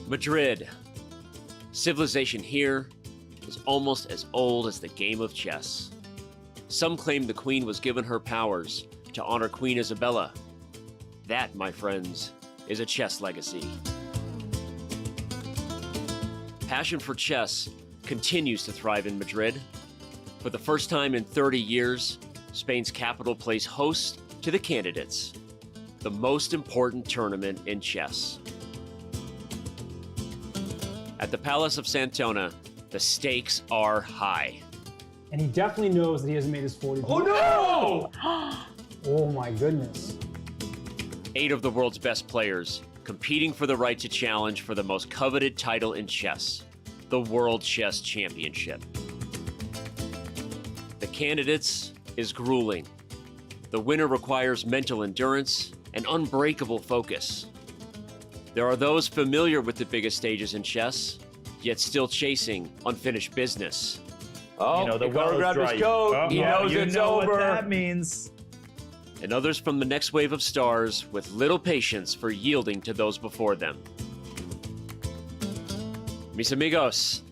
Madrid. Civilization here is almost as old as the game of chess. Some claim the queen was given her powers to honor Queen Isabella. That, my friends, is a chess legacy. Passion for chess continues to thrive in Madrid. For the first time in 30 years, Spain's capital plays host to the Candidates, the most important tournament in chess. At the Palace of Santona, the stakes are high. And he definitely knows that he hasn't made his 40. Oh no! Oh my goodness. 8 of the world's best players competing for the right to challenge for the most coveted title in chess, the World Chess Championship. The Candidates is grueling. The winner requires mental endurance and unbreakable focus. There are those familiar with the biggest stages in chess, yet still chasing unfinished business. Oh, You know, the Hikaru well is grabbed his dry. coat. Oh, He yeah, knows you it's know over. what that means. And others from the next wave of stars with little patience for yielding to those before them. Mis amigos,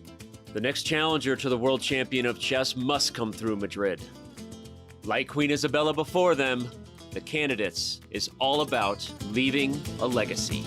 the next challenger to the world champion of chess must come through Madrid. Like Queen Isabella before them, the Candidates is all about leaving a legacy.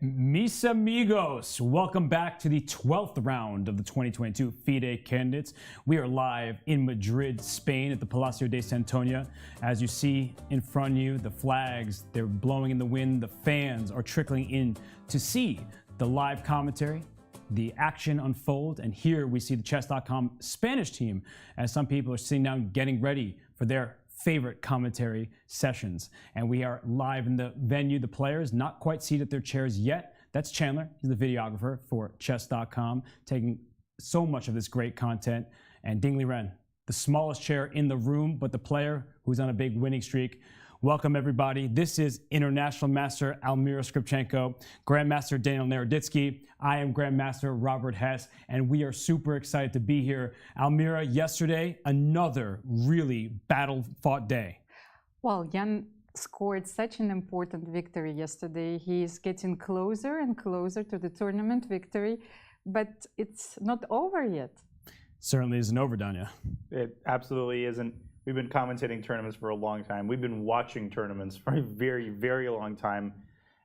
Mis amigos, welcome back to the 12th round of the 2022 FIDE Candidates. We are live in Madrid, Spain at the Palacio de Santoña. As you see in front of you, the flags, they're blowing in the wind. The fans are trickling in to see the live commentary, the action unfold. And here we see the Chess.com Spanish team as some people are sitting down getting ready for their favorite commentary sessions. And we are live in the venue. The players not quite seated at their chairs yet. That's Chandler. He's the videographer for Chess.com, taking so much of this great content. And Liren, the smallest chair in the room, but the player who's on a big winning streak. Welcome, everybody. This is International Master Almira Skripchenko, Grandmaster Daniel Naroditsky. I am Grandmaster Robert Hess, and we are super excited to be here. Almira, yesterday, another really battle-fought day. Well, Jan scored such an important victory yesterday. He's getting closer and closer to the tournament victory, but it's not over yet. Certainly isn't over, Danya. It absolutely isn't. We've been commentating tournaments for a long time. We've been watching tournaments for a very, very long time,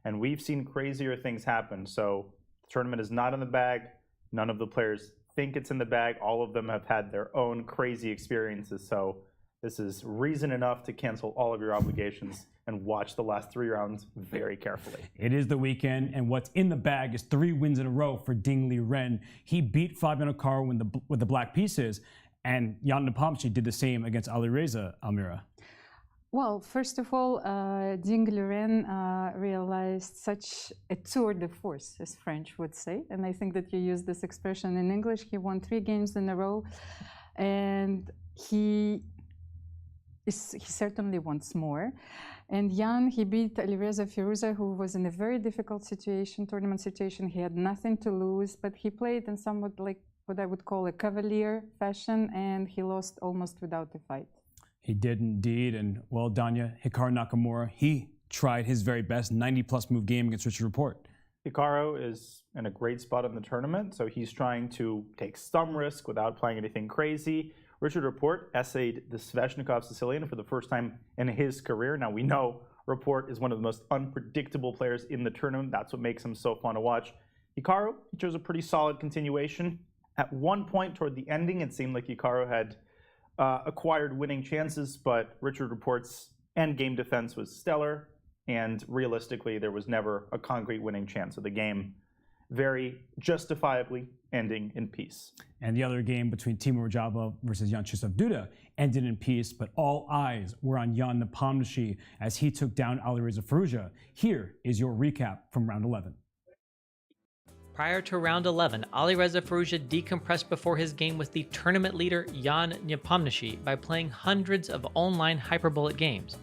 and we've seen crazier things happen. So the tournament is not in the bag. None of the players think it's in the bag. All of them have had their own crazy experiences. So this is reason enough to cancel all of your obligations and watch the last 3 rounds very carefully. It is the weekend, and what's in the bag is 3 wins in a row for Liren. He beat Fabiano Caruana with the black pieces, and Janupomshi did the same against Alireza, Almira. Well, first of all, Liren realized such a tour de force, as French would say, and I think that you use this expression in English. He won 3 games in a row, and he certainly wants more. And Jan, he beat Alireza Firouzja, who was in a very difficult situation, tournament situation. He had nothing to lose, but he played in somewhat like what I would call a cavalier fashion, and he lost almost without a fight. He did indeed, and well, Danya, Hikaru Nakamura, he tried his very best 90-plus move game against Richard Report. Hikaru is in a great spot in the tournament, so he's trying to take some risk without playing anything crazy. Richard Report essayed the Sveshnikov Sicilian for the first time in his career. Now, we know Report is one of the most unpredictable players in the tournament. That's what makes him so fun to watch. Hikaru, he chose a pretty solid continuation. At one point toward the ending, it seemed like Hikaru had acquired winning chances, but Richard Report's endgame defense was stellar, and realistically, there was never a concrete winning chance of the game, very justifiably ending in peace. And the other game between Timur Jabal versus Jan-Krzysztof Duda ended in peace, but all eyes were on Janupomshi as he took down Alireza Firouzja. Here is your recap from round 11. Prior to round 11, Alireza Firouzja decompressed before his game with the tournament leader Jan Nepomniachtchi by playing hundreds of online hyperbullet games,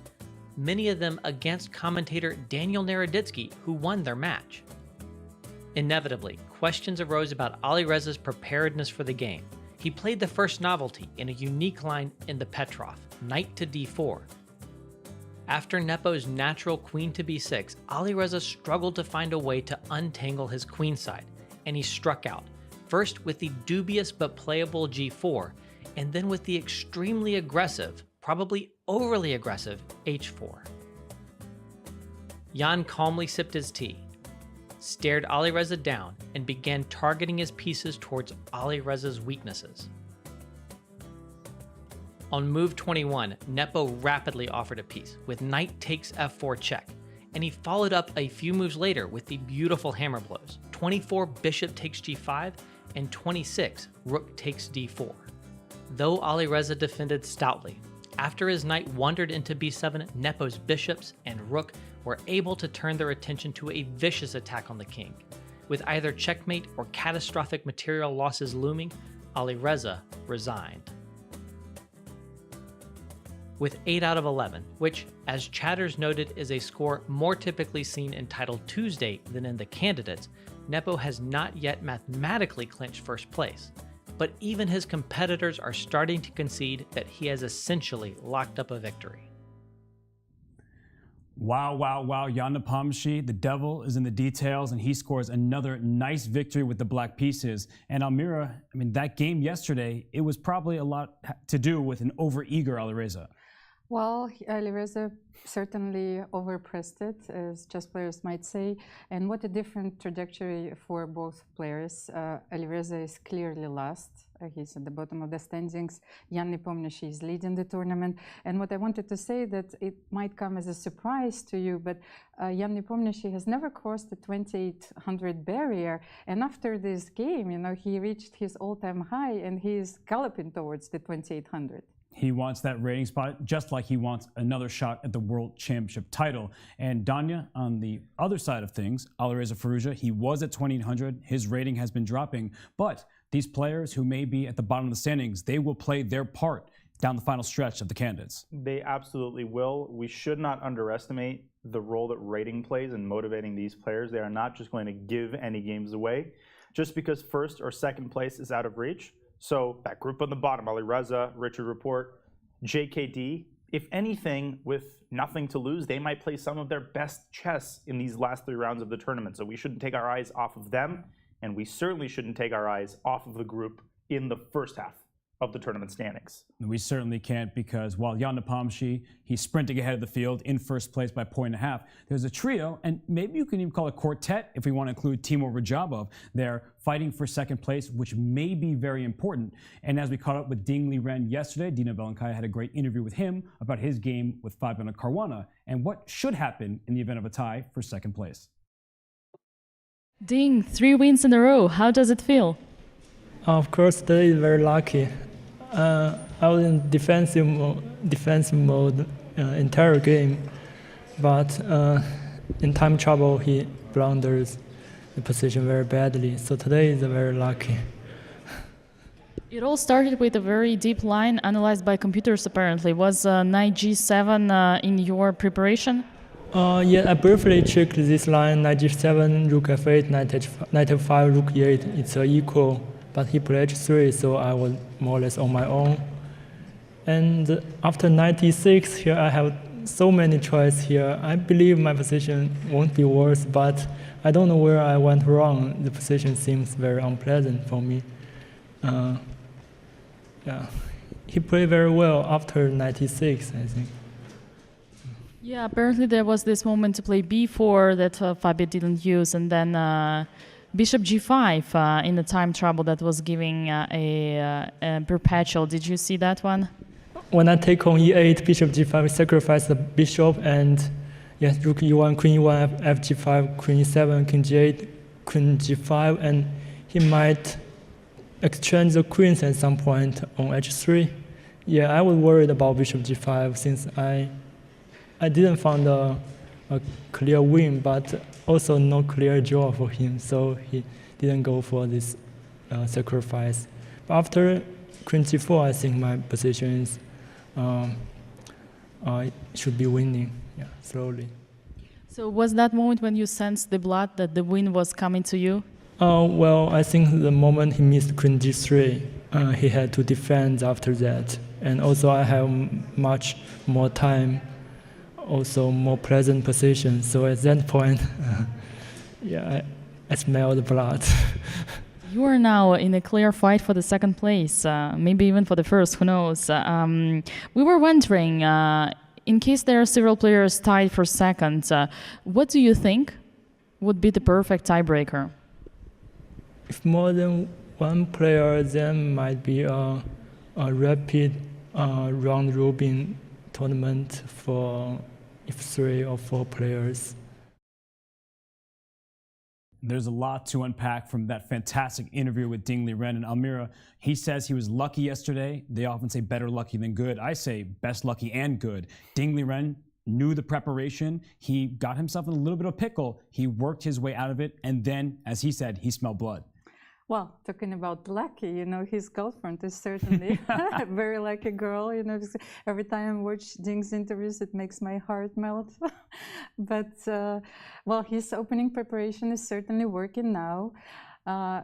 many of them against commentator Daniel Naroditsky, who won their match. Inevitably, questions arose about Alireza's preparedness for the game. He played the first novelty in a unique line in the Petrov, knight to d4. After Nepo's natural queen to b6, Alireza struggled to find a way to untangle his queenside, and he struck out, first with the dubious but playable g4, and then with the extremely aggressive, probably overly aggressive, h4. Jan calmly sipped his tea, stared Alireza down, and began targeting his pieces towards Alireza's weaknesses. On move 21, Nepo rapidly offered a piece, with knight takes f4 check, and he followed up a few moves later with the beautiful hammer blows, 24 bishop takes g5, and 26 rook takes d4. Though Alireza defended stoutly, after his knight wandered into b7, Nepo's bishops and rook were able to turn their attention to a vicious attack on the king. With either checkmate or catastrophic material losses looming, Alireza resigned. With 8 out of 11, which, as chatters noted, is a score more typically seen in Title Tuesday than in the candidates, Nepo has not yet mathematically clinched first place. But even his competitors are starting to concede that he has essentially locked up a victory. Wow, wow, wow. Janupomshi, the devil is in the details, and he scores another nice victory with the black pieces. And Almira, that game yesterday, it was probably a lot to do with an over-eager Alireza. Well, Alireza certainly overpressed it, as chess players might say, and what a different trajectory for both players. Alireza is clearly last. He's at the bottom of the standings. Jan Nepomniachtchi is leading the tournament. And what I wanted to say that it might come as a surprise to you, but Jan Nepomniachtchi has never crossed the 2800 barrier. And after this game, he reached his all-time high, and he is galloping towards the 2800. He wants that rating spot just like he wants another shot at the World Championship title. And Danya, on the other side of things, Alireza Firouzja, he was at 2800. His rating has been dropping. But these players who may be at the bottom of the standings, they will play their part down the final stretch of the candidates. They absolutely will. We should not underestimate the role that rating plays in motivating these players. They are not just going to give any games away just because first or second place is out of reach. So that group on the bottom, Alireza, Richard Report, JKD, if anything, with nothing to lose, they might play some of their best chess in these last 3 rounds of the tournament. So we shouldn't take our eyes off of them, and we certainly shouldn't take our eyes off of the group in the first half of the tournament standings. We certainly can't, because while Janupomshi, he's sprinting ahead of the field in first place by 1.5 points, there's a trio, and maybe you can even call it quartet if we want to include Timur Rajabov. They're fighting for second place, which may be very important. And as we caught up with Ding Liren yesterday, Dina Belankaya had a great interview with him about his game with Fabiano Caruana and what should happen in the event of a tie for second place. Ding, 3 wins in a row. How does it feel? Of course, today is very lucky. I was in defensive mode entire game, but in time trouble he blunders the position very badly. So today is very lucky. It all started with a very deep line analyzed by computers. Apparently, was knight g7 in your preparation? Yeah, I briefly checked this line: knight g7, rook f8, knight f5, rook e8. It's equal. But he played h3, so I was more or less on my own. And after knight e6, here I have so many choices here. I believe my position won't be worse, but I don't know where I went wrong. The position seems very unpleasant for me. Yeah, he played very well after knight e6, I think. Yeah, apparently there was this moment to play b4 that Fabio didn't use, and then Bishop g5 in the time trouble that was giving a perpetual. Did you see that one? When I take on e8, bishop g5, sacrifice the bishop, and yes, rook e1, queen e1, f g5, queen e7, king g8, queen g5, and he might exchange the queens at some point on h3. Yeah, I was worried about bishop g5 since I didn't find a clear win, but also no clear draw for him, so he didn't go for this sacrifice. But after queen g4, I think my position is should be winning, yeah, slowly. So was that moment when you sensed the blood that the win was coming to you? Well, I think the moment he missed queen g3, he had to defend after that, and also I have much more time also more pleasant position. So at that point, yeah, I smell the blood. You are now in a clear fight for the second place, maybe even for the first, who knows. We were wondering, in case there are several players tied for second, what do you think would be the perfect tiebreaker? If more than one player, then might be a rapid round robin tournament for if 3 or 4 players. There's a lot to unpack from that fantastic interview with Ding Liren and Almira. He says he was lucky yesterday. They often say better lucky than good. I say best lucky and good. Ding Liren knew the preparation. He got himself in a little bit of pickle. He worked his way out of it. And then, as he said, he smelled blood. Well, talking about lucky, his girlfriend is certainly a very lucky girl. Every time I watch Ding's interviews, it makes my heart melt. But, well, his opening preparation is certainly working now.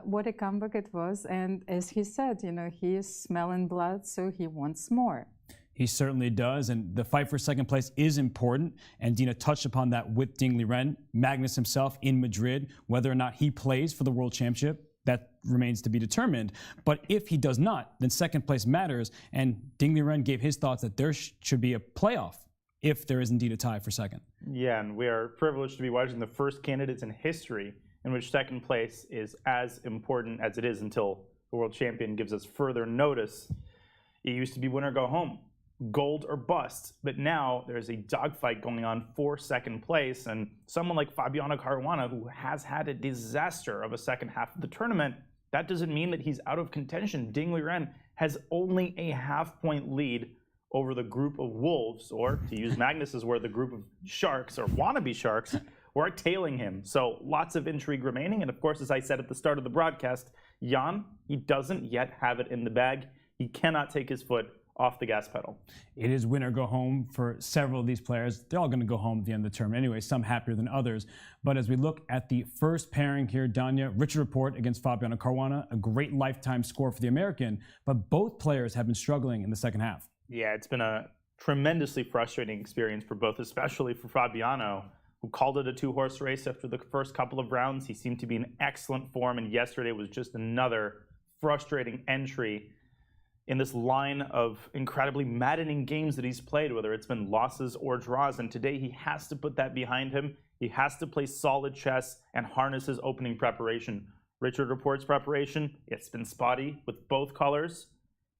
What a comeback it was. And as he said, he is smelling blood, so he wants more. He certainly does, and the fight for second place is important, and Dina touched upon that with Ding Liren. Magnus himself in Madrid, whether or not he plays for the World Championship, that remains to be determined. But if he does not, then second place matters. And Ding Liren gave his thoughts that there should be a playoff if there is indeed a tie for second. Yeah, and we are privileged to be watching the first candidates in history in which second place is as important as it is until the world champion gives us further notice. It used to be win or go home, gold or bust, but now there's a dogfight going on for second place, and someone like Fabiano Caruana, who has had a disaster of a second half of the tournament, that doesn't mean that he's out of contention. Ding Liren has only a half-point lead over the group of wolves, or to use Magnus's word, the group of sharks, or wannabe sharks, who are tailing him. So lots of intrigue remaining, and of course, as I said at the start of the broadcast, Jan, he doesn't yet have it in the bag. He cannot take his foot off the gas pedal. It is win or go home for several of these players. They're all going to go home at the end of the tournament anyway, some happier than others. But as we look at the first pairing here, Danya, Richard Report against Fabiano Caruana, a great lifetime score for the American, but both players have been struggling in the second half. Yeah, it's been a tremendously frustrating experience for both, especially for Fabiano, who called it a 2-horse race after the first couple of rounds. He seemed to be in excellent form, and yesterday was just another frustrating entry in this line of incredibly maddening games that he's played, whether it's been losses or draws. And today he has to put that behind him. He has to play solid chess and harness his opening preparation. Richard Report's preparation, it's been spotty with both colors,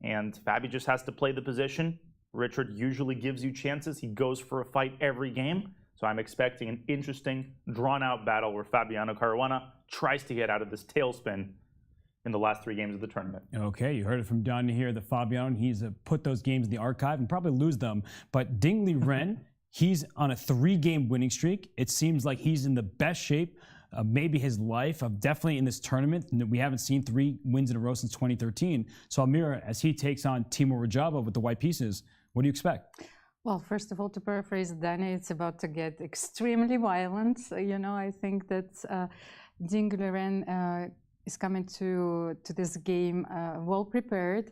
and Fabi just has to play the position. Richard usually gives you chances. He goes for a fight every game. So I'm expecting an interesting, drawn-out battle where Fabiano Caruana tries to get out of this tailspin in the last 3 games of the tournament. Okay, you heard it from Danya here, the Fabiano. He's put those games in the archive and probably lose them. But Ding Liren, he's on a 3-game winning streak. It seems like he's in the best shape of maybe his life, of definitely in this tournament. We haven't seen 3 wins in a row since 2013. So Almira, as he takes on Timur Rajabov with the white pieces, what do you expect? Well, first of all, to paraphrase Danya, it's about to get extremely violent. I think that Ding Liren is coming to this game well prepared.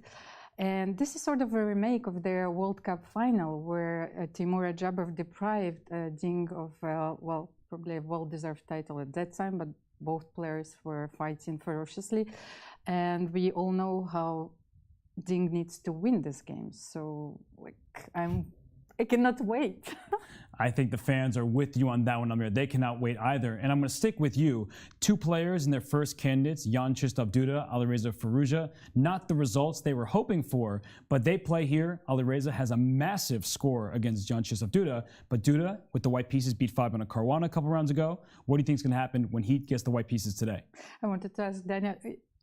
And this is sort of a remake of their World Cup final where Timur Rajabov deprived Ding of, well, probably a well-deserved title at that time, but both players were fighting ferociously. And we all know how Ding needs to win this game. So, I cannot wait. I think the fans are with you on that one, Amir. They cannot wait either. And I'm going to stick with you. 2 players in their first candidates, Jan-Krzysztof Duda, Alireza Firouzja. Not the results they were hoping for, but they play here. Alireza has a massive score against Jan-Krzysztof Duda, but Duda, with the white pieces, beat Fabiano Caruana a couple rounds ago. What do you think is going to happen when he gets the white pieces today? I wanted to ask Danya,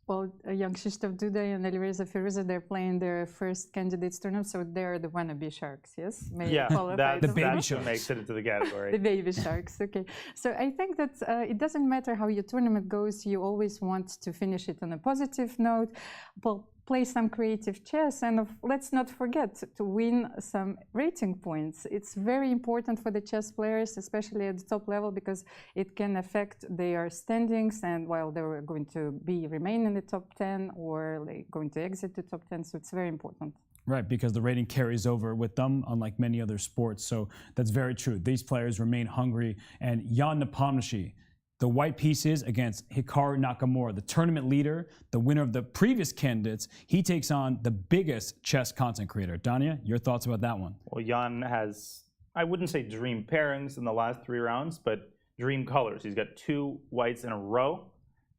well, Jan-Krzysztof Duda and Alireza Firouzja, they're playing their first candidates tournament, so they're the wannabe sharks, yes? Yeah, the baby sharks makes it into the category. The baby sharks, okay. So I think that it doesn't matter how your tournament goes, you always want to finish it on a positive note. Well, play some creative chess, and let's not forget to win some rating points. It's very important for the chess players, especially at the top level, because it can affect their standings and while they're going to remain in the top 10 or going to exit the top 10, so it's very important. Right, because the rating carries over with them, unlike many other sports. So that's very true. These players remain hungry. And Jan-Nepomniachtchi, the white pieces against Hikaru Nakamura, the tournament leader, the winner of the previous candidates. He takes on the biggest chess content creator. Danya, your thoughts about that one? Well, Jan has, I wouldn't say dream pairings in the last 3 rounds, but dream colors. He's got 2 whites in a row.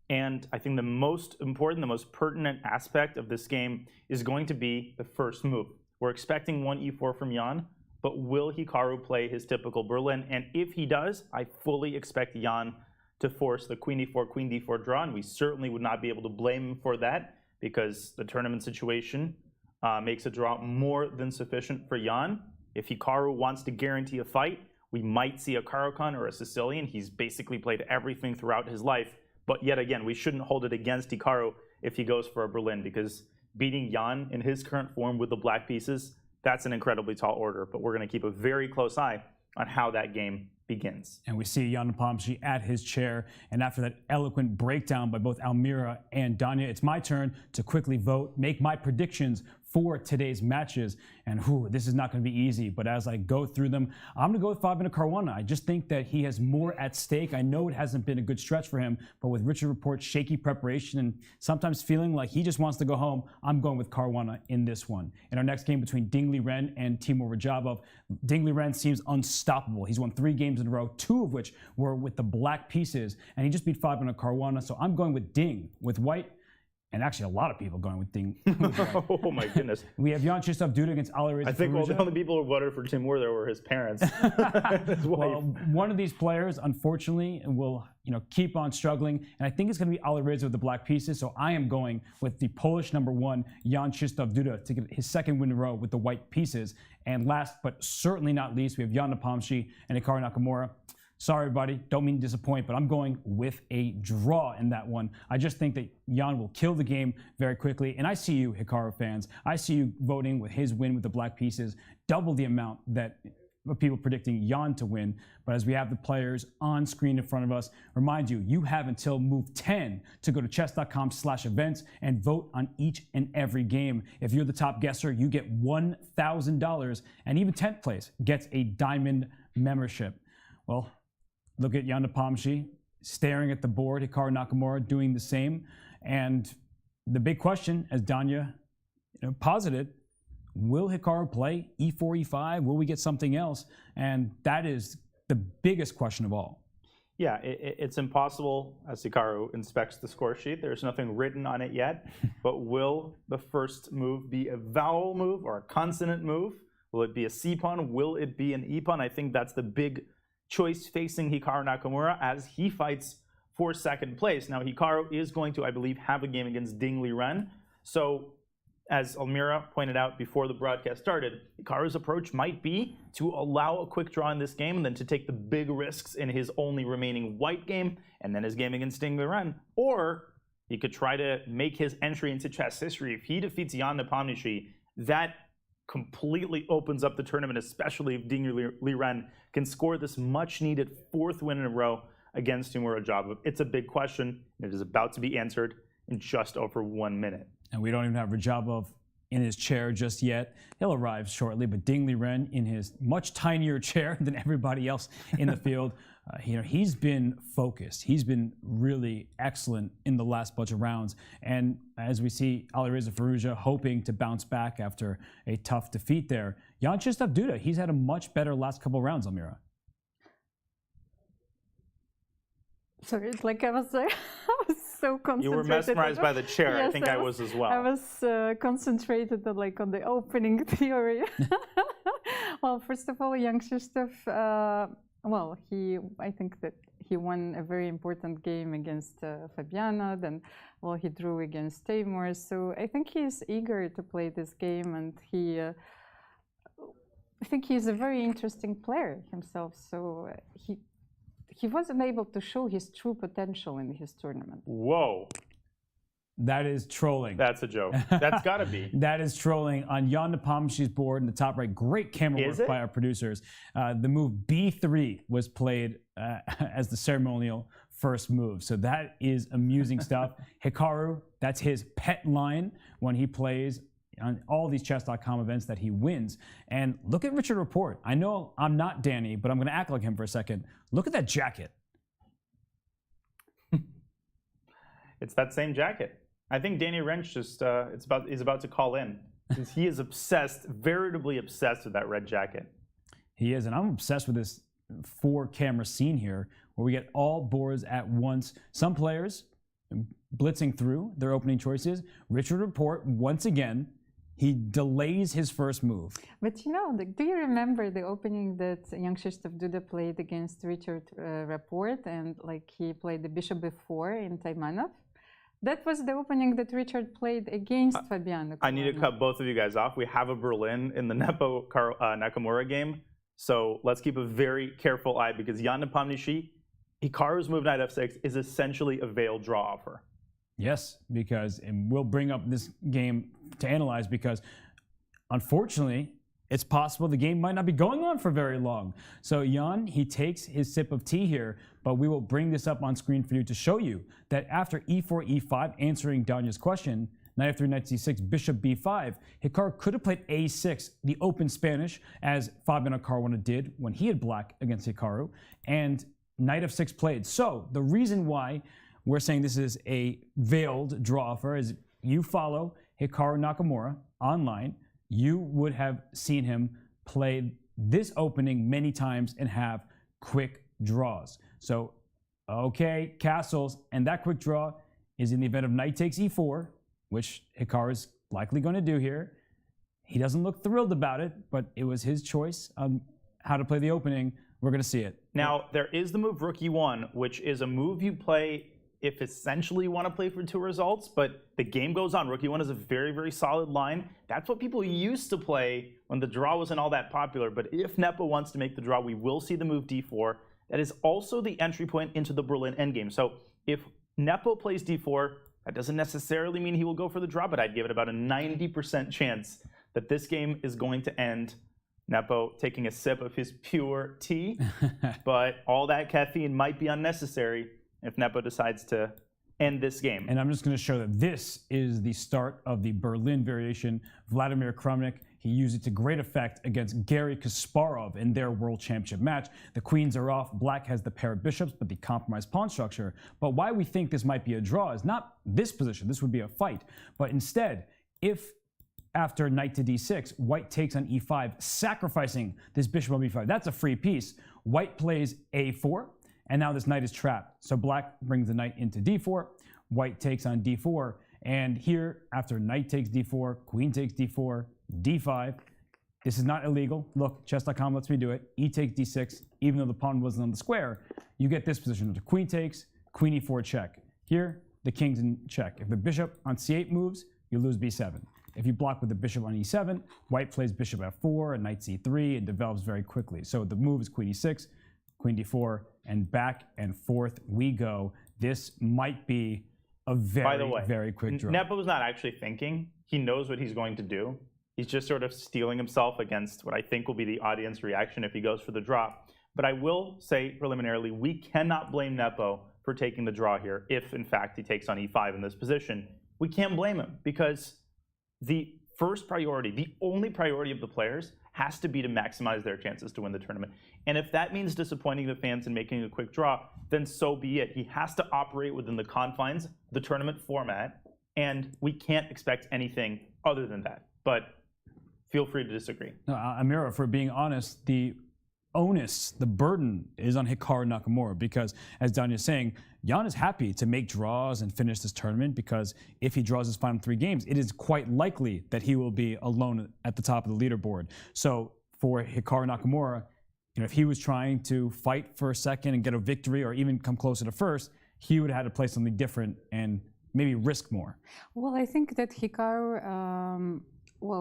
And I think the most important, the most pertinent aspect of this game is going to be the first move. We're expecting 1 e4 from Jan, but will Hikaru play his typical Berlin? And if he does, I fully expect Jan to force the queen e4, queen d4 draw, and we certainly would not be able to blame him for that because the tournament situation makes a draw more than sufficient for Jan. If Hikaru wants to guarantee a fight, we might see a Caro-Kann or a Sicilian. He's basically played everything throughout his life. But yet again, we shouldn't hold it against Hikaru if he goes for a Berlin, because beating Jan in his current form with the black pieces, that's an incredibly tall order. But we're going to keep a very close eye on how that game begins. And we see Janupomshi at his chair. And after that eloquent breakdown by both Almira and Danya, it's my turn to quickly vote, make my predictions for today's matches. And this is not going to be easy, but as I go through them, I'm going to go with Fabiano Caruana. I just think that he has more at stake. I know it hasn't been a good stretch for him, but with Richard Report's shaky preparation and sometimes feeling like he just wants to go home, I'm going with Caruana in this one. In our next game between Ding Liren and Timur Rajabov, Ding Liren seems unstoppable. He's won 3 games in a row, 2 of which were with the black pieces, and he just beat Fabiano Caruana, so I'm going with Ding. With white, and actually a lot of people going with Ding. Oh my goodness. We have Jan-Krzysztof Duda against Alireza Firouzja. I think all the only people who voted for Timur there were his parents. His wife. Well, one of these players, unfortunately, will keep on struggling, and I think it's going to be Alireza with the black pieces, so I am going with the Polish #1, Jan-Krzysztof Duda, to get his 2nd win in a row with the white pieces. And last but certainly not least, we have Janupomshi and Hikaru Nakamura. Sorry, everybody, don't mean to disappoint, but I'm going with a draw in that one. I just think that Jan will kill the game very quickly. And I see you, Hikaru fans. I see you voting with his win with the black pieces, double the amount that of people predicting Jan to win. But as we have the players on screen in front of us, remind you, you have until move 10 to go to chess.com/events and vote on each and every game. If you're the top guesser, you get $1,000, and even 10th place gets a diamond membership. Well, look at Janupomshi staring at the board, Hikaru Nakamura doing the same. And the big question, as Danya posited, will Hikaru play e4, e5? Will we get something else? And that is the biggest question of all. Yeah, it's impossible as Hikaru inspects the score sheet. There's nothing written on it yet. But will the first move be a vowel move or a consonant move? Will it be a C pawn? Will it be an E pawn? I think that's the big choice facing Hikaru Nakamura as he fights for 2nd place. Now, Hikaru is going to, I believe, have a game against Ding Liren. So, as Almira pointed out before the broadcast started, Hikaru's approach might be to allow a quick draw in this game and then to take the big risks in his only remaining white game and then his game against Ding Liren. Or he could try to make his entry into chess history. If he defeats Jan-Nepomniachtchi, that completely opens up the tournament, especially if Ding Liren can score this much-needed 4th win in a row against Timur Rajabov. It's a big question, and it is about to be answered in just over 1 minute. And we don't even have Rajabov in his chair just yet. He'll arrive shortly, but Ding Liren in his much tinier chair than everybody else in the field. He's been focused. He's been really excellent in the last bunch of rounds. And as we see Alireza Firouzja hoping to bounce back after a tough defeat there, Jan-Krzysztof Duda, he's had a much better last couple of rounds, Almira. Sorry, it's like I was so concentrated. You were mesmerized by the chair. Yes, I think I was as well. I was concentrated on the opening theory. Well, first of all, Jan-Krzysztof, I think that he won a very important game against Fabiano. Then, he drew against Timur. So I think he is eager to play this game, and I think he's a very interesting player himself. So he wasn't able to show his true potential in his tournament. Whoa. That is trolling. That's a joke. That's got to be. That is trolling. On Janupomshi's board in the top right, great camera work by our producers. The move B3 was played as the ceremonial first move. So that is amusing stuff. Hikaru, that's his pet line when he plays on all these Chess.com events that he wins. And look at Richard Report. I know I'm not Danny, but I'm going to act like him for a second. Look at that jacket. It's that same jacket. I think Danny Wrench just is about to call in, because he is obsessed, veritably obsessed with that red jacket. He is, and I'm obsessed with this 4-camera scene here where we get all boards at once. Some players blitzing through their opening choices. Richard Report, once again, he delays his first move. But you know, do you remember the opening that Jan-Krzysztof Duda played against Richard Report, and like he played the bishop before in Taimanov? That was the opening that Richard played against Fabiano Caruana. I need to cut both of you guys off. We have a Berlin in the Nepo Nakamura game, so let's keep a very careful eye, because Janupomshi, Hikaru's move knight f6 is essentially a veiled draw offer. Yes, because, and we'll bring up this game to analyze, because unfortunately, it's possible the game might not be going on for very long. So Jan, he takes his sip of tea here, but we will bring this up on screen for you to show you that after e4, e5, answering Danya's question, knight f3, knight c6, bishop b5, Hikaru could have played a6, the open Spanish, as Fabiano Caruana did when he had black against Hikaru, and knight f6 played. So the reason why we're saying this is a veiled draw offer is you follow Hikaru Nakamura online, you would have seen him play this opening many times and have quick draws. So, okay, castles, and that quick draw is in the event of knight takes e4, which Hikaru is likely going to do here. He doesn't look thrilled about it, but it was his choice on how to play the opening. We're going to see it. Now, there is the move rook e1, which is a move you play if essentially you want to play for 2 results, but the game goes on. Rook e1 is a very, very solid line. That's what people used to play when the draw wasn't all that popular. But if Nepo wants to make the draw, we will see the move d4. That is also the entry point into the Berlin endgame. So if Nepo plays d4, that doesn't necessarily mean he will go for the draw, but I'd give it about a 90% chance that this game is going to end Nepo taking a sip of his pure tea. But all that caffeine might be unnecessary if Nepo decides to end this game. And I'm just going to show that this is the start of the Berlin variation. Vladimir Kramnik, he used it to great effect against Garry Kasparov in their World Championship match. The queens are off, black has the pair of bishops, but the compromised pawn structure. But why we think this might be a draw is not this position, this would be a fight, but instead, if after knight to d6, white takes on e5, sacrificing this bishop on b5, that's a free piece. White plays a4, and now this knight is trapped. So black brings the knight into d4, white takes on d4, and here, after knight takes d4, queen takes d4, d5, this is not illegal. Look, Chess.com lets me do it. E takes d6, even though the pawn wasn't on the square, you get this position. The queen takes, queen e4 check. Here, the king's in check. If the bishop on c8 moves, you lose b7. If you block with the bishop on e7, white plays bishop f4 and knight c3 and develops very quickly. So the move is queen e6, queen d4, and back and forth we go. This might be a very, By the way, very quick draw. Nepo's not actually thinking. He knows what he's going to do. He's just sort of steeling himself against what I think will be the audience reaction if he goes for the draw. But I will say preliminarily, we cannot blame Nepo for taking the draw here if, in fact, he takes on e5 in this position. We can't blame him because the first priority, the only priority of the players has to be to maximize their chances to win the tournament. And if that means disappointing the fans and making a quick draw, then so be it. He has to operate within the confines of the tournament format, and we can't expect anything other than that. But feel free to disagree. No, Amira, for being honest, the onus, the burden is on Hikaru Nakamura because, as Danya is saying, Jan is happy to make draws and finish this tournament because if he draws his final 3 games, it is quite likely that he will be alone at the top of the leaderboard. So for Hikaru Nakamura, if he was trying to fight for a second and get a victory or even come closer to first, he would have had to play something different and maybe risk more. Well, I think that Hikaru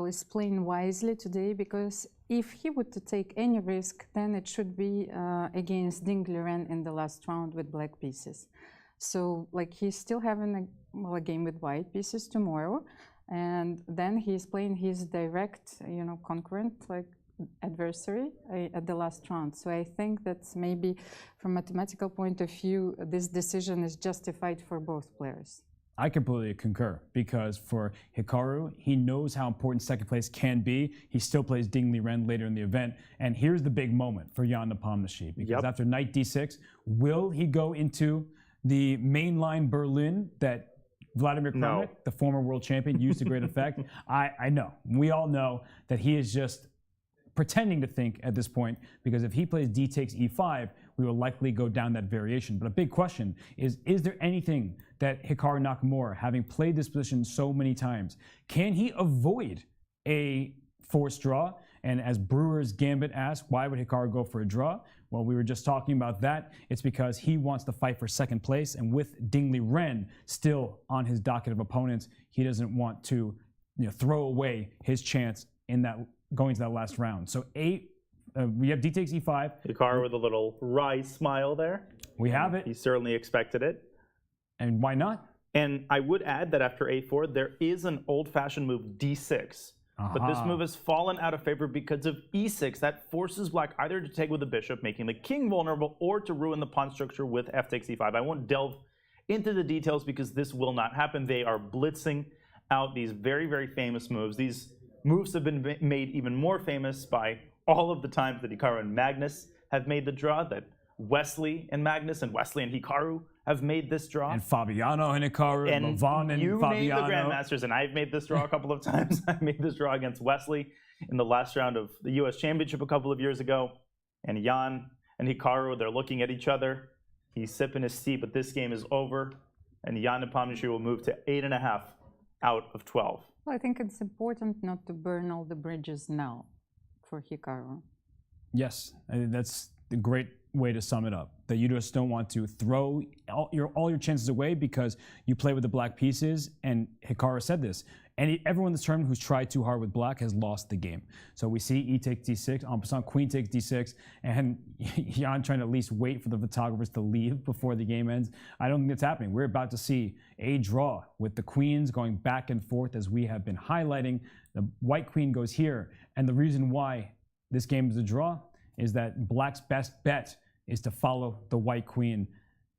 is playing wisely today because if he would to take any risk, then it should be against Liren in the last round with black pieces. So, like, he's still having a game with white pieces tomorrow, and then he's playing his direct, concurrent, adversary at the last round. So I think that maybe from a mathematical point of view, this decision is justified for both players. I completely concur, because for Hikaru, he knows how important second place can be. He still plays Ding Liren later in the event. And here's the big moment for Jan Nepomniachtchi, because after knight d6, will he go into the mainline Berlin that Vladimir Kramnik, the former world champion, used to great effect? I know. We all know that he is just pretending to think at this point, because if he plays d takes e5, we will likely go down that variation. But a big question is there anything that Hikaru Nakamura, having played this position so many times, can he avoid a forced draw? And as Brewer's Gambit asked, why would Hikaru go for a draw? Well, we were just talking about that. It's because he wants to fight for second place, and with Ding Liren still on his docket of opponents, he doesn't want to throw away his chance in that going to that last round. So we have d takes e5. Hikaru with a little wry smile there. We have it. He certainly expected it. And why not? And I would add that after a4, there is an old-fashioned move, d6. But this move has fallen out of favor because of e6. That forces black either to take with the bishop, making the king vulnerable, or to ruin the pawn structure with f takes e5. I won't delve into the details because this will not happen. They are blitzing out these very, very famous moves. These moves have been made even more famous by all of the times that Hikaru and Magnus have made the draw, that Wesley and Magnus and Wesley and Hikaru have made this draw. And Fabiano and Hikaru, and Levon and you Fabiano. named the Grandmasters, and I've made this draw a couple of times. I made this draw against Wesley in the last round of the US Championship a couple of years ago. And Jan and Hikaru, they're looking at each other. He's sipping his tea, but this game is over. And Jan Nepomniachtchi will move to 8.5 out of 12. Well, I think it's important not to burn all the bridges now for Hikaru. Yes, that's a great way to sum it up. That you just don't want to throw all your chances away because you play with the black pieces. And Hikaru said this. And everyone in this tournament who's tried too hard with black has lost the game. So we see e takes d6, en passant, queen takes d6, and Jan trying to at least wait for the photographers to leave before the game ends. I don't think that's happening. We're about to see a draw with the queens going back and forth, as we have been highlighting. The white queen goes here, and the reason why this game is a draw is that black's best bet is to follow the white queen.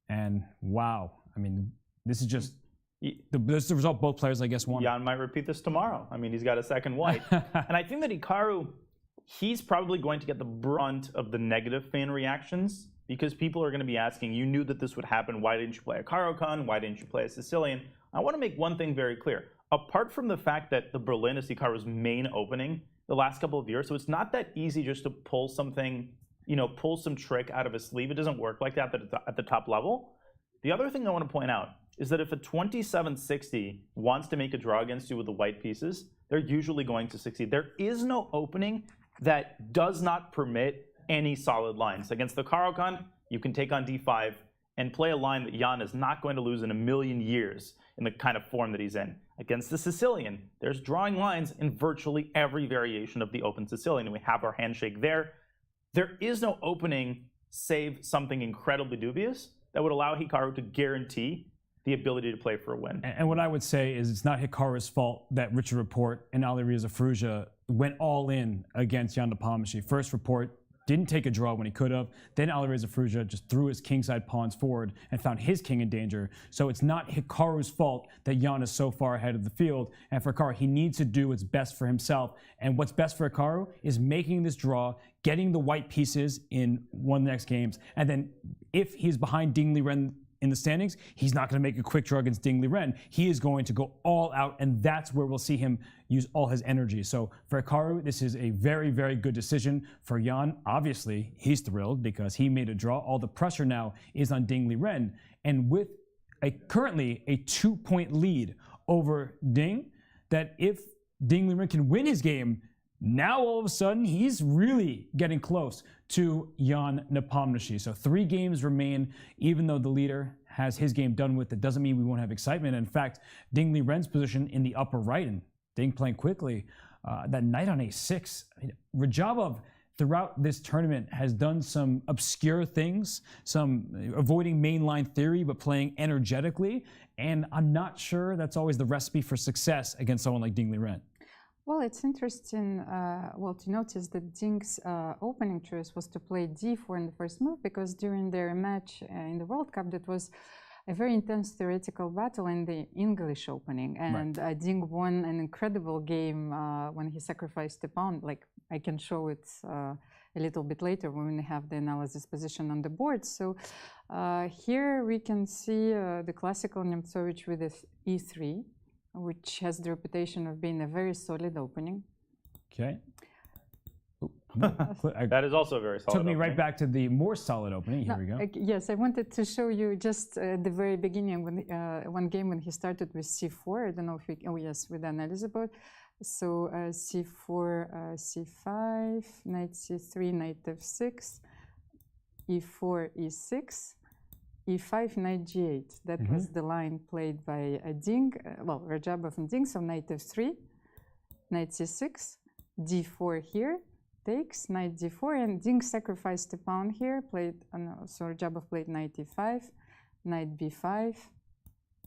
And wow, I mean, this is just this is the result both players, I guess, won. Jan might repeat this tomorrow. I mean, he's got a second white. And I think that Hikaru, he's probably going to get the brunt of the negative fan reactions, because people are going to be asking, you knew that this would happen. Why didn't you play a Caro-Kann? Why didn't you play a Sicilian? I want to make one thing very clear. Apart from the fact that the Berlin is Hikaru's main opening the last couple of years, so it's not that easy just to pull something, pull some trick out of his sleeve. It doesn't work like that at the top level. The other thing I want to point out is that if a 2760 wants to make a draw against you with the white pieces, they're usually going to succeed. There is no opening that does not permit any solid lines. Against the Caro-Kann, you can take on d5 and play a line that Jan is not going to lose in a million years in the kind of form that he's in. Against the Sicilian, there's drawing lines in virtually every variation of the open Sicilian. We have our handshake there. There is no opening, save something incredibly dubious, that would allow Hikaru to guarantee the ability to play for a win. And what I would say is it's not Hikaru's fault that Richard Rapport and Alireza Firouzja went all in against Jan Nepomniachtchi. First, Rapport didn't take a draw when he could have. Then Alireza Firouzja just threw his kingside pawns forward and found his king in danger. So it's not Hikaru's fault that Jan is so far ahead of the field. And for Hikaru, he needs to do what's best for himself. And what's best for Hikaru is making this draw, getting the white pieces in one of the next games. And then if he's behind Ding Liren in the standings, he's not going to make a quick draw against Ding Liren. He is going to go all out, and that's where we'll see him use all his energy. So for Hikaru, this is a very, very good decision. For Jan, obviously, he's thrilled because he made a draw. All the pressure now is on Ding Liren. And with currently a 2-point lead over Ding, that if Ding Liren can win his game, now all of a sudden he's really getting close to Jan Nepomniachtchi. So 3 games remain. Even though the leader has his game done with, it doesn't mean we won't have excitement. In fact, Ding Liren's position in the upper right, and Ding playing quickly, that knight on a6. Rajabov throughout this tournament has done some obscure things, some avoiding mainline theory but playing energetically, and I'm not sure that's always the recipe for success against someone like Ding Liren. Well, it's interesting to notice that Ding's opening choice was to play d4 in the first move, because during their match in the World Cup, that was a very intense theoretical battle in the English opening, and Ding won an incredible game when he sacrificed the pawn. Like, I can show it a little bit later when we have the analysis position on the board. So here we can see the classical Nemtsovich with this e3, which has the reputation of being a very solid opening. Okay. That is also a very solid Took me opening. right back to the more solid opening. Here we go. Yes, I wanted to show you just at the very beginning, when one game when he started with c4. I don't know if we, oh yes, with the analysis board. So c4, c5, knight c3, knight f6, e4, e6, e5, knight g8. That was the line played by Ding, well, Rajabov and Ding. So knight f3, knight c6, d4 here, takes, knight d4, and Ding sacrificed the pawn here, played, so Rajabov played knight e5, knight b5,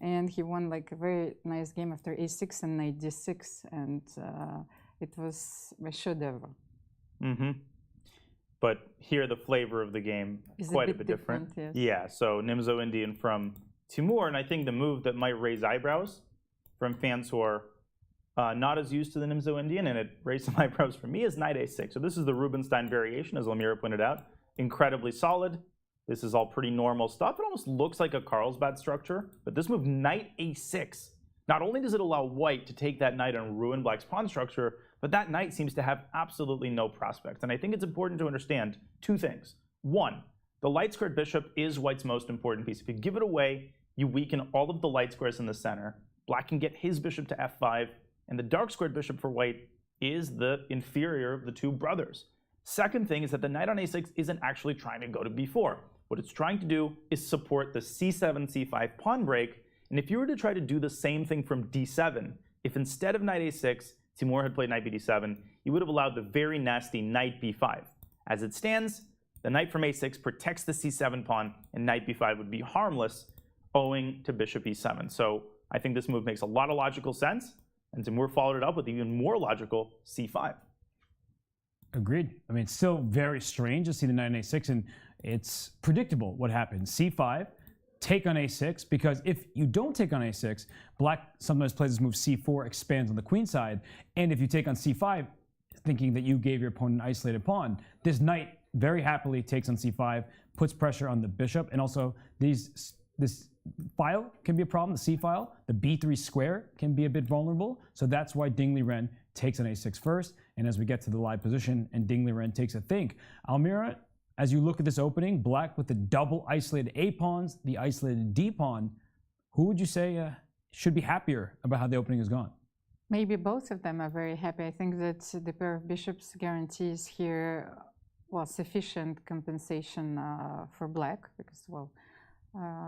and he won like a very nice game after a6 and knight d6, and it was a chef-d'oeuvre. But here the flavor of the game is quite a bit different. Yes. Yeah, so Nimzo Indian from Timur, and I think the move that might raise eyebrows from fans who are not as used to the Nimzo Indian, and it raised some eyebrows for me, is knight a6. So this is the Rubinstein variation, as Elmira pointed out. Incredibly solid. This is all pretty normal stuff. It almost looks like a Carlsbad structure, but this move, knight a6, not only does it allow white to take that knight and ruin black's pawn structure, but that knight seems to have absolutely no prospects. And I think it's important to understand two things. One, the light squared bishop is white's most important piece. If you give it away, you weaken all of the light squares in the center. Black can get his bishop to f5, and the dark squared bishop for white is the inferior of the two brothers. Second thing is that the knight on a6 isn't actually trying to go to b4. What it's trying to do is support the c7, c5 pawn break. And if you were to try to do the same thing from d7, if instead of knight a6, Timur had played knight bd7, he would have allowed the very nasty knight b5. As it stands, the knight from a6 protects the c7 pawn, and knight b5 would be harmless owing to bishop e7. So I think this move makes a lot of logical sense, and Timur followed it up with even more logical c5. Agreed. I mean, it's still very strange to see the knight on a6, and it's predictable what happens. c5, take on a6, because if you don't take on a6, black sometimes plays this move c4, expands on the queen side, and if you take on c5, thinking that you gave your opponent an isolated pawn, this knight very happily takes on c5, puts pressure on the bishop, and also this file can be a problem, the c file, the b3 square can be a bit vulnerable, so that's why Ding Liren takes on a6 first, and as we get to the live position and Ding Liren takes a think, Almira, as you look at this opening, black with the double isolated A pawns, the isolated D pawn, who would you say should be happier about how the opening has gone? Maybe both of them are very happy. I think that the pair of bishops guarantees here, well, sufficient compensation for black, because, well,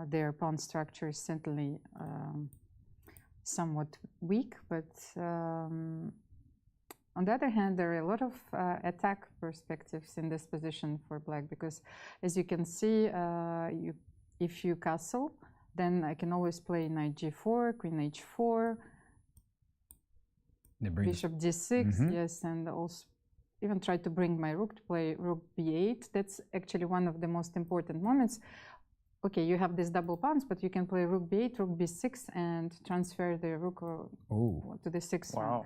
their pawn structure is certainly somewhat weak, but on the other hand, there are a lot of attack perspectives in this position for black, because as you can see, if you castle, then I can always play knight g4, queen h4, bishop d6, yes, and also even try to bring my rook to play rook b8. That's actually one of the most important moments. Okay, you have these double pawns, but you can play rook b8, rook b6, and transfer the rook to the 6th rank.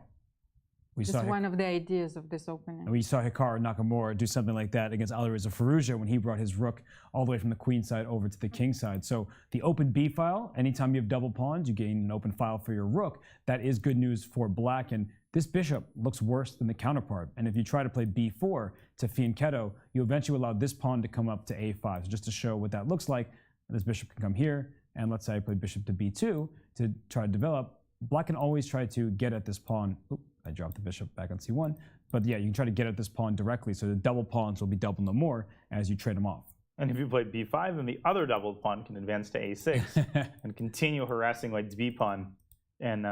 Just one of the ideas of this opening. We saw Hikaru Nakamura do something like that against Alireza Firouzja when he brought his rook all the way from the queen side over to the king side. So the open b file, anytime you have double pawns, you gain an open file for your rook. That is good news for black, and this bishop looks worse than the counterpart. And if you try to play b4 to fianchetto, you eventually allow this pawn to come up to a5. So just to show what that looks like, this bishop can come here, and let's say I play bishop to b2 to try to develop. Black can always try to get at this pawn. Oop, I dropped the bishop back on c1. But yeah, you can try to get at this pawn directly, so the double pawns will be double no more as you trade them off. And if you play b5, then the other double pawn can advance to a6 and continue harassing white's b pawn and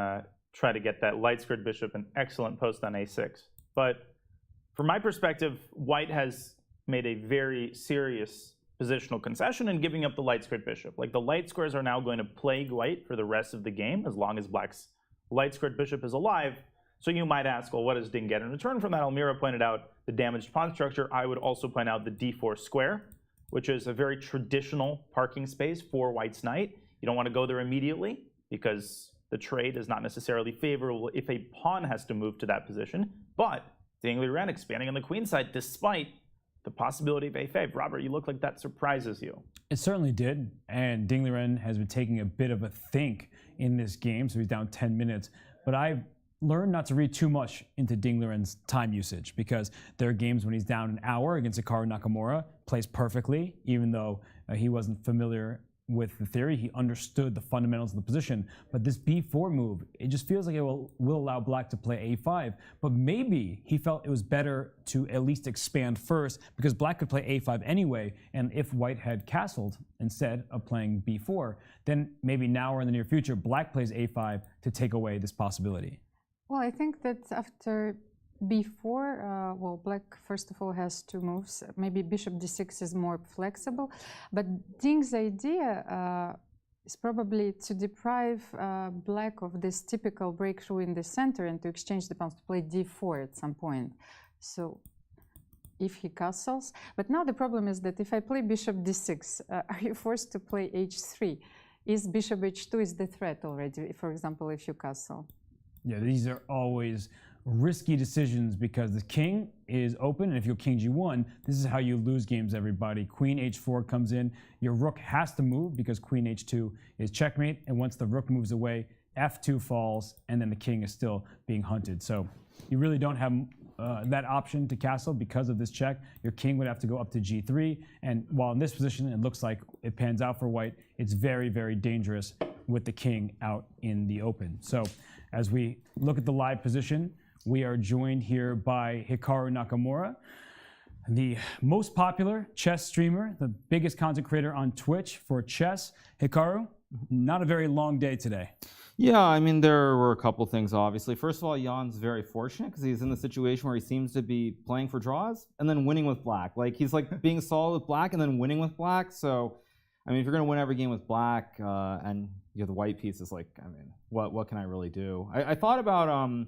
try to get that light squared bishop an excellent post on a6. But from my perspective, white has made a very serious positional concession in giving up the light squared bishop. Like, the light squares are now going to plague white for the rest of the game as long as black's light squared bishop is alive. So you might ask, well, what does Ding get in return from that? Almira pointed out the damaged pawn structure. I would also point out the d4 square, which is a very traditional parking space for white's knight. You don't want to go there immediately because the trade is not necessarily favorable if a pawn has to move to that position. But Ding Liren expanding on the queen side despite the possibility of a5. Robert, you look like that surprises you. It certainly did, and Ding Liren has been taking a bit of a think in this game, so he's down 10 minutes. But I've learned not to read too much into Ding Liren's time usage, because there are games when he's down an hour against Hikaru Nakamura, plays perfectly, even though he wasn't familiar with the theory. He understood the fundamentals of the position. But this b4 move, it just feels like it will allow black to play a5. But maybe he felt it was better to at least expand first, because black could play a5 anyway. And if white had castled instead of playing b4, then maybe now or in the near future, black plays a5 to take away this possibility. Well, I think that after b4, well, black first of all has two moves. Maybe bishop d6 is more flexible, but Ding's idea is probably to deprive black of this typical breakthrough in the center and to exchange the pawns to play d4 at some point. So if he castles, but now the problem is that if I play bishop d6, are you forced to play h3? Is bishop h2 is the threat already, for example, if you castle? Yeah, these are always risky decisions because the king is open, and if you're king g1, this is how you lose games, everybody. Queen h4 comes in, your rook has to move because queen h2 is checkmate, and once the rook moves away, f2 falls, and then the king is still being hunted. So you really don't have that option to castle because of this check. Your king would have to go up to g3, and while in this position it looks like it pans out for white, it's very, very dangerous with the king out in the open. So as we look at the live position, we are joined here by Hikaru Nakamura, the most popular chess streamer, the biggest content creator on Twitch for chess. Hikaru, not a very long day today. Yeah, I mean, there were a couple things, obviously. First of all, Jan's very fortunate because he's in the situation where he seems to be playing for draws and then winning with black. Like, he's like being solid with black and then winning with black. So, I mean, if you're going to win every game with black and you have the white piece, it's like, I mean, what can I really do? I thought about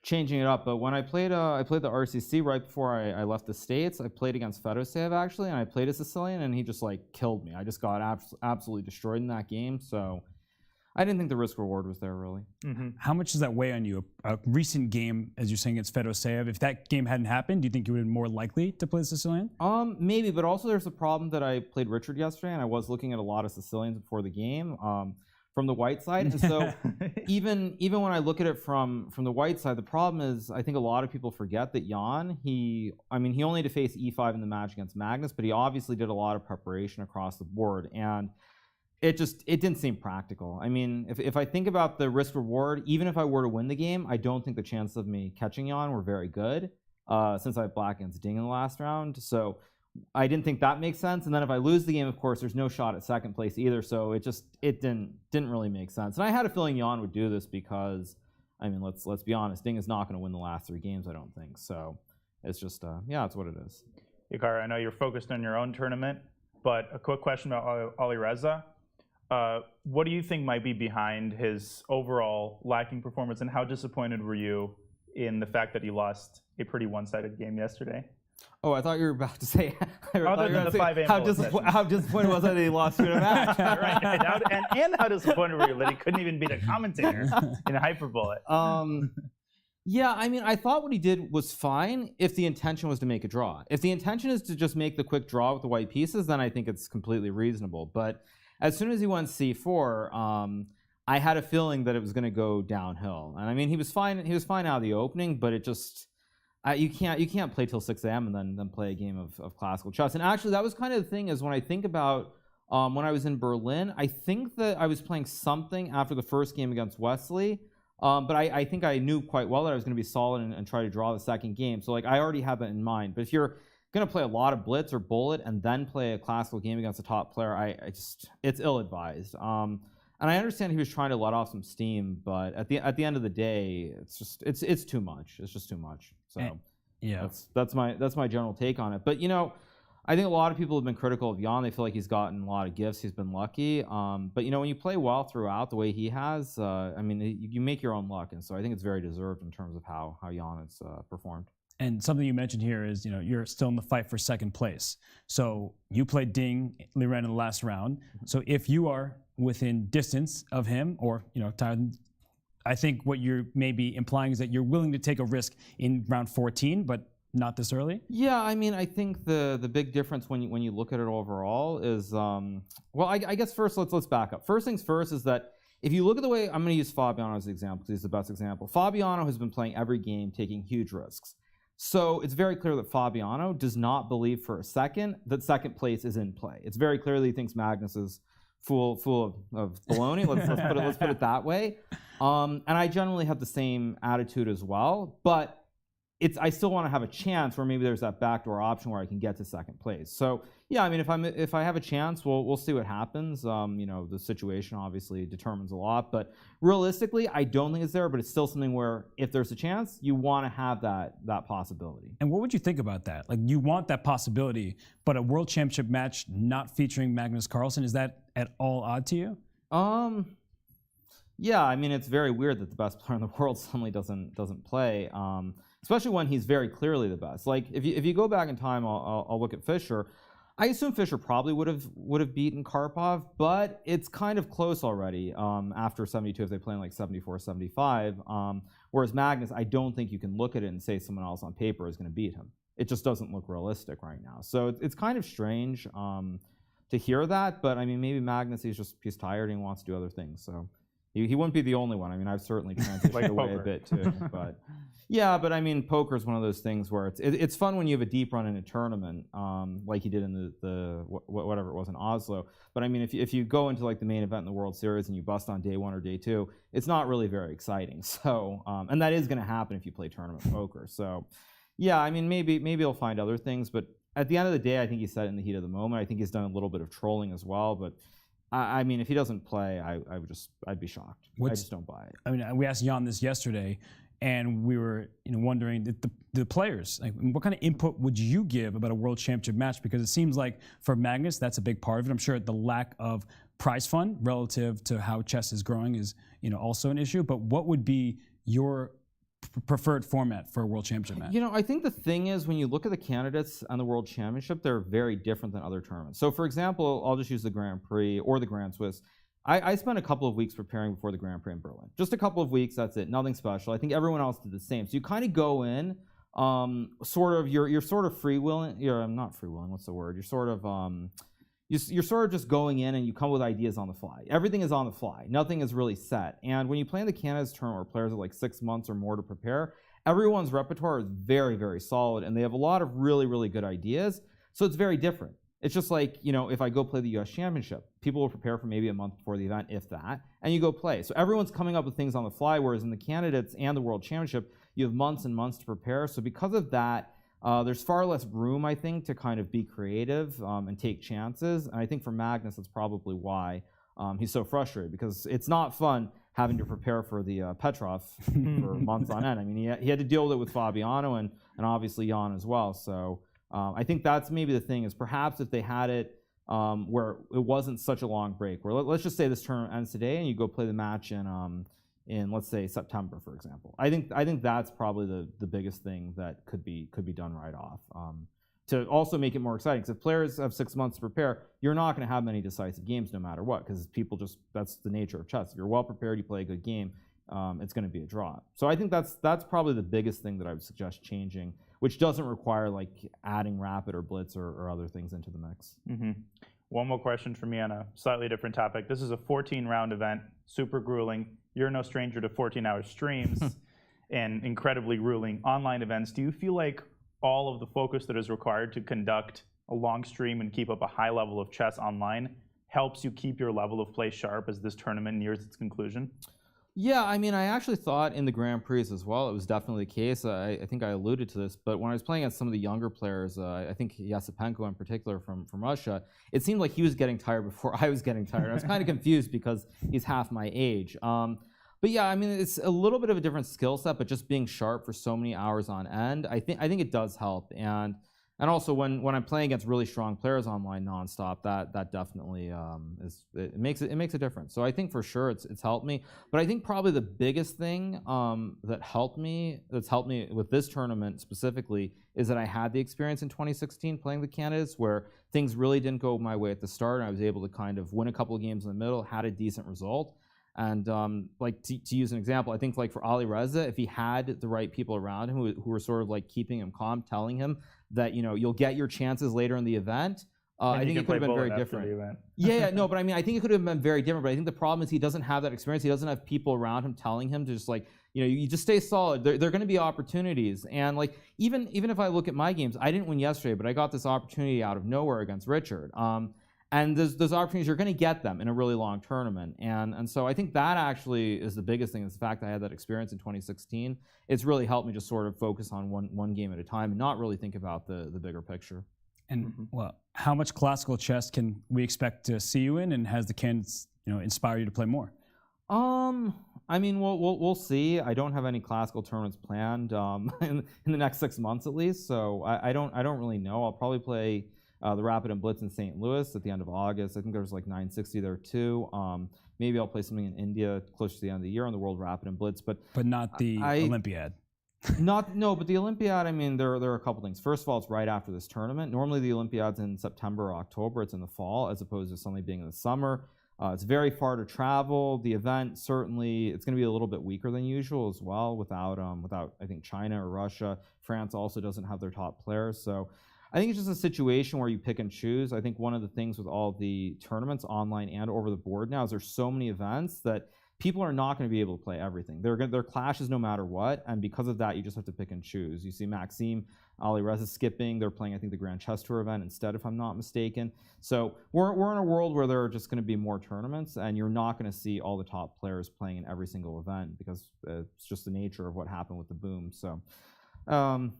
changing it up, but when I played the RCC right before I left the States, I played against Fedoseev actually, and I played a Sicilian, and he just like killed me. I just got absolutely destroyed in that game, so I didn't think the risk reward was there really. Mm-hmm. How much does that weigh on you? A recent game, as you're saying, against Fedoseev, if that game hadn't happened, do you think you would have been more likely to play the Sicilian? Maybe, but also there's a problem that I played Richard yesterday, and I was looking at a lot of Sicilians before the game. From the white side, and so even when I look at it from the white side, the problem is I think a lot of people forget that Jan, he only had to face e5 in the match against Magnus, but he obviously did a lot of preparation across the board, and it didn't seem practical. I mean, if I think about the risk reward, even if I were to win the game, I don't think the chances of me catching Jan were very good, since I had black against Ding in the last round. So I didn't think that makes sense. And then if I lose the game, of course, there's no shot at second place either. So it didn't really make sense. And I had a feeling Jan would do this because, I mean, let's be honest, Ding is not going to win the last 3 games, I don't think. So it's just, yeah, it's what it is. Hikaru, I know you're focused on your own tournament, but a quick question about Alireza. What do you think might be behind his overall lacking performance, and how disappointed were you in the fact that he lost a pretty one-sided game yesterday? Oh, I thought you were about to say, Other than the 5 a.m. how disappointed was I that he lost you in a match? Right. And how disappointed were you that he couldn't even beat a commentator in a hyperbullet? Yeah, I mean, I thought what he did was fine if the intention was to make a draw. If the intention is to just make the quick draw with the white pieces, then I think it's completely reasonable. But as soon as he went c4, I had a feeling that it was going to go downhill. And I mean, he was fine. He was fine out of the opening, but it just you can't play till 6 a.m. and then play a game of classical chess. And actually, that was kind of the thing is when I think about when I was in Berlin, I think that I was playing something after the first game against Wesley. But I think I knew quite well that I was going to be solid and try to draw the second game. So like I already had that in mind. But if you're going to play a lot of blitz or bullet and then play a classical game against a top player, it's ill-advised. And I understand he was trying to let off some steam, but at the end of the day, it's too much. It's just too much. So yeah, that's my general take on it. But you know, I think a lot of people have been critical of Jan. They feel like he's gotten a lot of gifts. He's been lucky. But you know, when you play well throughout the way he has, I mean, you make your own luck, and so I think it's very deserved in terms of how Jan has performed. And something you mentioned here is, you know, you're still in the fight for second place. So you played Ding Liren in the last round. So if you are within distance of him, or I think what you're maybe implying is that you're willing to take a risk in round 14, but not this early? Yeah, I mean, I think the big difference when you look at it overall is, well, I guess first let's back up. First things first is that if you look at the way, I'm going to use Fabiano as an example because he's the best example. Fabiano has been playing every game, taking huge risks. So it's very clear that Fabiano does not believe for a second that second place is in play. It's very clear that he thinks Magnus is full of baloney. Let's put it that way. And I generally have the same attitude as well, but I still want to have a chance where maybe there's that backdoor option where I can get to second place. So yeah, I mean, if I have a chance, we'll see what happens. The situation obviously determines a lot, but realistically, I don't think it's there. But it's still something where if there's a chance, you want to have that possibility. And what would you think about that? Like, you want that possibility, but a world championship match not featuring Magnus Carlsen, is that at all odd to you? Yeah, I mean, it's very weird that the best player in the world suddenly doesn't play. Especially when he's very clearly the best. Like if you go back in time, I'll look at Fischer. I assume Fischer probably would have beaten Karpov, but it's kind of close already after 72 if they play in like 74, 75. Whereas Magnus, I don't think you can look at it and say someone else on paper is going to beat him. It just doesn't look realistic right now. So it's kind of strange to hear that, but I mean, maybe Magnus, he's tired and he wants to do other things. So he wouldn't be the only one. I mean, I've certainly transitioned away a bit too, but yeah, but I mean, poker is one of those things where it's fun when you have a deep run in a tournament, like he did in the whatever it was in Oslo. But I mean, if you go into like the main event in the World Series and you bust on day 1 or day 2, it's not really very exciting. So, and that is going to happen if you play tournament poker. So, yeah, I mean, maybe he'll find other things, but at the end of the day, I think he said it in the heat of the moment. I think he's done a little bit of trolling as well, but I mean, if he doesn't play, I'd be shocked. I just don't buy it. I mean, we asked Jan this yesterday, and we were wondering the players, like, what kind of input would you give about a world championship match? Because it seems like for Magnus, that's a big part of it. I'm sure the lack of prize fund relative to how chess is growing is also an issue. But what would be your preferred format for a world championship match? I think the thing is, when you look at the candidates on the world championship, they're very different than other tournaments. So for example, I'll just use the Grand Prix or the Grand Swiss. I spent a couple of weeks preparing before the Grand Prix in Berlin. Just a couple of weeks, that's it, nothing special. I think everyone else did the same. So you kind of go in, you're sort of freewheeling. You're not freewheeling, what's the word? You're sort of just going in and you come with ideas on the fly. Everything is on the fly. Nothing is really set. And when you play in the Canada's tournament where players have like 6 months or more to prepare, everyone's repertoire is very, very solid, and they have a lot of really, really good ideas. So it's very different. It's just like, if I go play the US Championship, people will prepare for maybe a month before the event, if that, and you go play. So everyone's coming up with things on the fly, whereas in the Candidates and the World Championship, you have months and months to prepare. So because of that, there's far less room, I think, to kind of be creative and take chances. And I think for Magnus, that's probably why he's so frustrated, because it's not fun having to prepare for the Petrov for months on end. I mean, he had to deal with it with Fabiano and obviously Jan as well. So I think that's maybe the thing, is perhaps if they had it where it wasn't such a long break, where let's just say this tournament ends today and you go play the match in let's say September, for example. I think that's probably the biggest thing that could be done right off. To also make it more exciting, because if players have 6 months to prepare, you're not going to have many decisive games no matter what, because people that's the nature of chess. If you're well prepared, you play a good game, it's going to be a draw. So I think that's probably the biggest thing that I would suggest changing, which doesn't require like adding rapid or blitz or other things into the mix. Mm-hmm. One more question for me on a slightly different topic. This is a 14-round event, super grueling. You're no stranger to 14-hour streams and incredibly grueling online events. Do you feel like all of the focus that is required to conduct a long stream and keep up a high level of chess online helps you keep your level of play sharp as this tournament nears its conclusion? Yeah, I mean, I actually thought in the Grand Prix as well, it was definitely the case. I think I alluded to this, but when I was playing against some of the younger players, I think Yasipenko in particular from Russia, it seemed like he was getting tired before I was getting tired. I was kind of confused because he's half my age. But yeah, I mean, it's a little bit of a different skill set, but just being sharp for so many hours on end, I think it does help. And And also, when I'm playing against really strong players online nonstop, that definitely it makes a difference. So I think for sure it's helped me. But I think probably the biggest thing that's helped me with this tournament specifically is that I had the experience in 2016 playing the candidates where things really didn't go my way at the start, and I was able to kind of win a couple of games in the middle, had a decent result. And like to use an example, I think like for Alireza, if he had the right people around him who were sort of like keeping him calm, telling him that you'll get your chances later in the event, I think it could have been very different. Yeah, no, but I mean, I think it could have been very different. But I think the problem is he doesn't have that experience. He doesn't have people around him telling him to just like you just stay solid. There are going to be opportunities, and like even if I look at my games, I didn't win yesterday, but I got this opportunity out of nowhere against Richard. And those opportunities, you're going to get them in a really long tournament. And so I think that actually is the biggest thing, is the fact that I had that experience in 2016. It's really helped me just sort of focus on one game at a time and not really think about the bigger picture. And well, how much classical chess can we expect to see you in, and has the candidates inspire you to play more? I mean, we'll see. I don't have any classical tournaments planned in the next 6 months at least, so I don't really know. I'll probably play the Rapid and Blitz in St. Louis at the end of August. I think there's like 960 there too. Maybe I'll play something in India close to the end of the year on the World Rapid and Blitz, but not the Olympiad. But the Olympiad, I mean, there are a couple things. First of all, it's right after this tournament. Normally the Olympiad's in September or October. It's in the fall as opposed to suddenly being in the summer. It's very far to travel. The event, certainly, it's going to be a little bit weaker than usual as well without I think China or Russia. France also doesn't have their top players. So I think it's just a situation where you pick and choose. I think one of the things with all the tournaments online and over the board now is there's so many events that people are not going to be able to play everything. They're clashes no matter what, and because of that, you just have to pick and choose. You see Maxime, Alireza skipping. They're playing, I think, the Grand Chess Tour event instead, if I'm not mistaken. So we're in a world where there are just going to be more tournaments, and you're not going to see all the top players playing in every single event because it's just the nature of what happened with the boom. So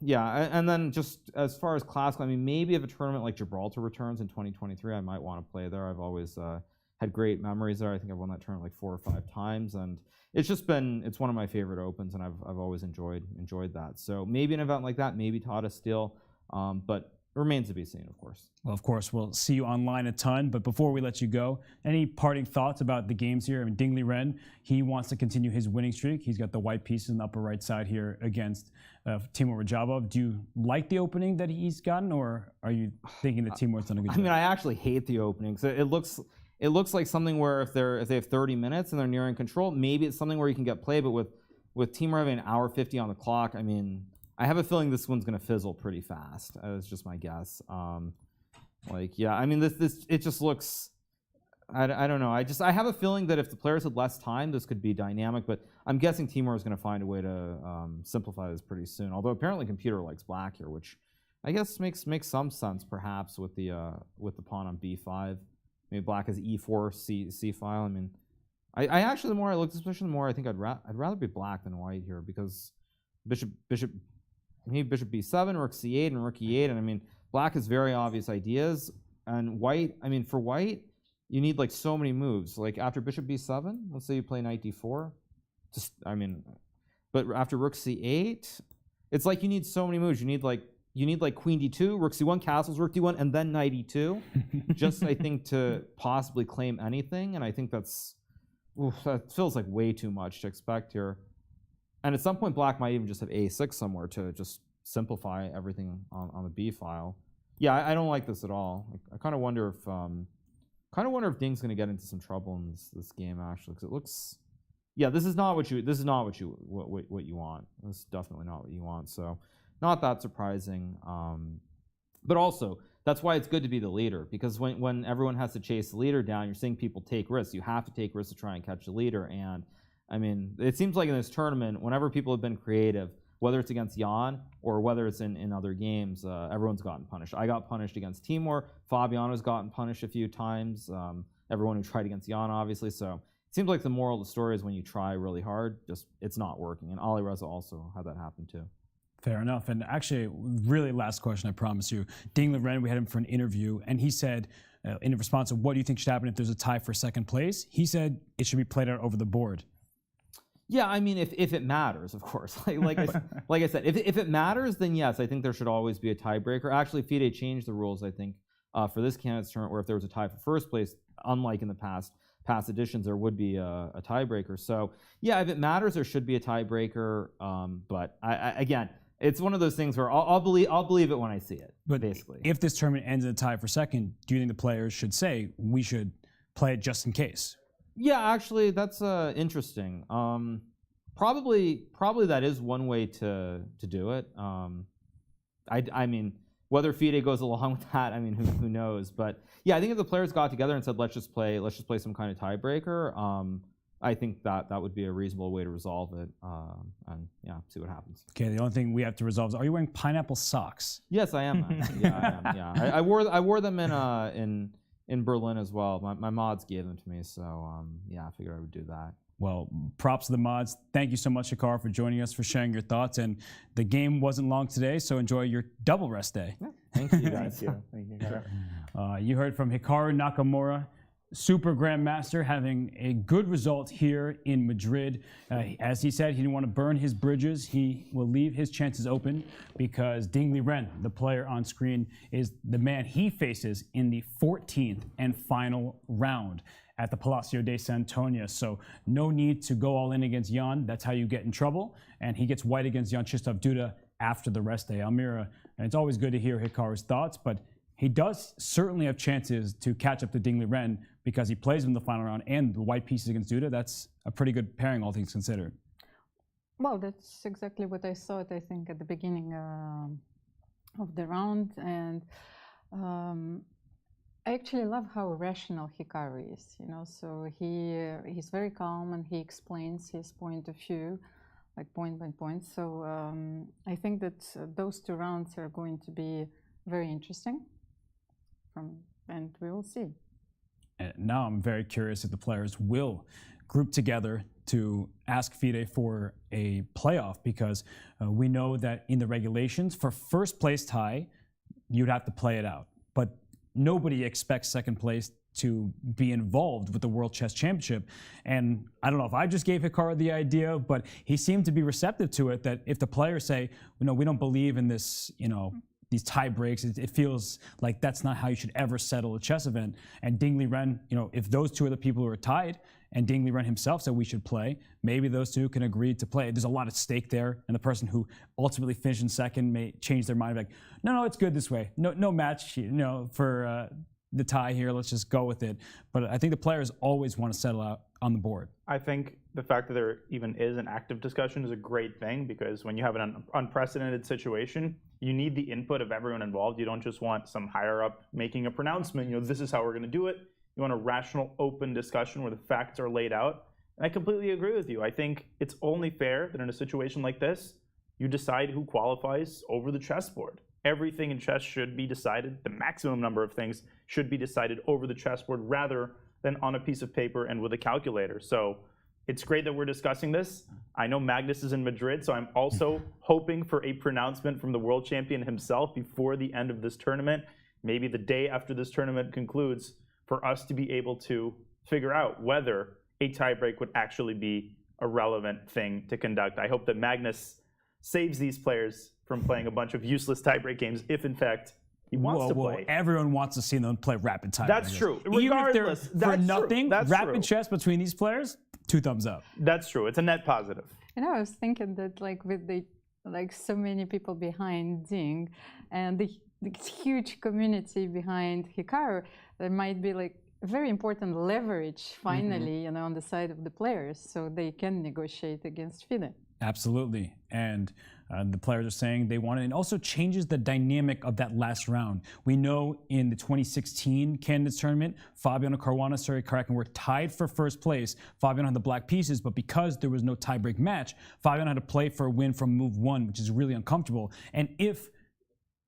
yeah, and then just as far as classical, I mean, maybe if a tournament like Gibraltar returns in 2023, I might want to play there. I've always had great memories there. I think I've won that tournament like 4 or 5 times, and it's one of my favorite opens, and I've always enjoyed that. So maybe an event like that, maybe Tata Steel, but remains to be seen, of course. Well, of course, we'll see you online a ton, but before we let you go, any parting thoughts about the games here? I mean, Ding Liren, he wants to continue his winning streak. He's got the white pieces in the upper right side here against Timur Rajabov. Do you like the opening that he's gotten, or are you thinking that Timur's done a good job? I mean, I actually hate the opening. So it looks like something where if they have 30 minutes and they're nearing control, maybe it's something where you can get play, but with Timur having an hour 50 on the clock, I mean, I have a feeling this one's going to fizzle pretty fast. It's just my guess. Yeah, I mean, it just looks. I don't know. I have a feeling that if the players had less time, this could be dynamic. But I'm guessing Timur is going to find a way to simplify this pretty soon. Although apparently computer likes black here, which I guess makes some sense perhaps with the pawn on b5. Maybe black has e4 c file. I mean, I actually the more I look at this position, the more I think I'd rather be black than white here because bishop b7, rook c8, and rook e8. And I mean, black has very obvious ideas, and white. I mean, for white, you need like so many moves. Like after bishop b7, let's say you play knight d4. But after rook c8, it's like you need so many moves. You need like queen d2, rook c1, castles, rook d1, and then knight e2. Just I think to possibly claim anything, and I think that feels like way too much to expect here. And at some point, black might even just have a6 somewhere to just simplify everything on the b file. Yeah, I don't like this at all. I kind of wonder if Ding's going to get into some trouble in this game actually, because it looks. Yeah, this is not what you want. This is definitely not what you want. So, not that surprising. But also, that's why it's good to be the leader, because when everyone has to chase the leader down, you're seeing people take risks. You have to take risks to try and catch the leader. And I mean, it seems like in this tournament, whenever people have been creative, whether it's against Jan or whether it's in other games, everyone's gotten punished. I got punished against Timur. Fabiano's gotten punished a few times. Everyone who tried against Jan, obviously. So it seems like the moral of the story is when you try really hard, just it's not working. And Alireza also had that happen too. Fair enough. And actually, really last question, I promise you. Ding Liren, we had him for an interview, and he said, in response to what do you think should happen if there's a tie for second place, he said it should be played out over the board. Yeah, I mean, if it matters, of course. Like I said, if it matters, then yes, I think there should always be a tiebreaker. Actually, FIDE changed the rules, I think, for this candidates tournament, where if there was a tie for first place, unlike in the past editions, there would be a tiebreaker. So yeah, if it matters, there should be a tiebreaker. But again, it's one of those things where I'll believe it when I see it. But basically, if this tournament ends in a tie for second, do you think the players should say we should play it just in case? yeah, actually, that's interesting. Probably that is one way to do it. I mean, whether FIDE goes along with that, I mean, who knows? But yeah, I think if the players got together and said, let's just play some kind of tiebreaker, I think that would be a reasonable way to resolve it. And yeah, see what happens. Okay, the only thing we have to resolve is: are you wearing pineapple socks? Yes, I am. Yeah, I am. Yeah, I wore them in Berlin as well. My mods gave them to me, so yeah, I figured I would do that. Well, props to the mods. Thank you so much, Hikaru, for joining us, for sharing your thoughts. And the game wasn't long today, so enjoy your double rest day. Yeah, thank you guys. Thank you. Sure. You heard from Hikaru Nakamura, Super Grandmaster, having a good result here in Madrid. As he said, he didn't want to burn his bridges. He will leave his chances open because Ding Liren, the player on screen, is the man he faces in the 14th and final round at the Palacio de Santonia. So no need to go all in against Jan. That's how you get in trouble. And he gets white against Jan-Krzysztof Duda after the rest day. Almira, and it's always good to hear Hikaru's thoughts, but he does certainly have chances to catch up to Ding Liren because he plays him in the final round and the white pieces against Duda. That's a pretty good pairing, all things considered. Well, that's exactly what I thought, I think, at the beginning of the round. And I actually love how rational Hikaru is, so he's very calm and he explains his point of view, like point by point. So I think that those two rounds are going to be very interesting, and we will see. And now I'm very curious if the players will group together to ask FIDE for a playoff, because we know that in the regulations, for first place tie, you'd have to play it out. But nobody expects second place to be involved with the World Chess Championship. And I don't know if I just gave Hikaru the idea, but he seemed to be receptive to it, that if the players say, we don't believe in this, these tie breaks, it feels like that's not how you should ever settle a chess event. And Ding Liren, if those two are the people who are tied, and Ding Liren himself said we should play, maybe those two can agree to play. There's a lot at stake there, and the person who ultimately finished in second may change their mind, like, no, it's good this way. No match, for the tie here. Let's just go with it. But I think the players always want to settle out on the board. I think the fact that there even is an active discussion is a great thing, because when you have an unprecedented situation, you need the input of everyone involved. You don't just want some higher up making a pronouncement, this is how we're going to do it. You want a rational, open discussion where the facts are laid out. And I completely agree with you. I think it's only fair that in a situation like this, you decide who qualifies over the chessboard. Everything in chess should be decided, the maximum number of things should be decided over the chessboard rather than on a piece of paper and with a calculator. So it's great that we're discussing this. I know Magnus is in Madrid, so I'm also hoping for a pronouncement from the world champion himself before the end of this tournament, maybe the day after this tournament concludes, for us to be able to figure out whether a tiebreak would actually be a relevant thing to conduct. I hope that Magnus saves these players from playing a bunch of useless tiebreak games if, in fact, he wants to play. Everyone wants to see them play rapid tiebreak. That's true. Regardless, Even if for nothing, rapid chess between these players, 2 thumbs up. That's true. It's a net positive. I was thinking that, with the so many people behind Ding and the huge community behind Hikaru, there might be very important leverage finally, on the side of the players, so they can negotiate against FIDE. Absolutely. And the players are saying they want it. And also changes the dynamic of that last round. We know in the 2016 Candidates Tournament, Fabiano Caruana, Sergei Karakin were tied for first place. Fabiano had the black pieces, but because there was no tiebreak match, Fabiano had to play for a win from move 1, which is really uncomfortable. And if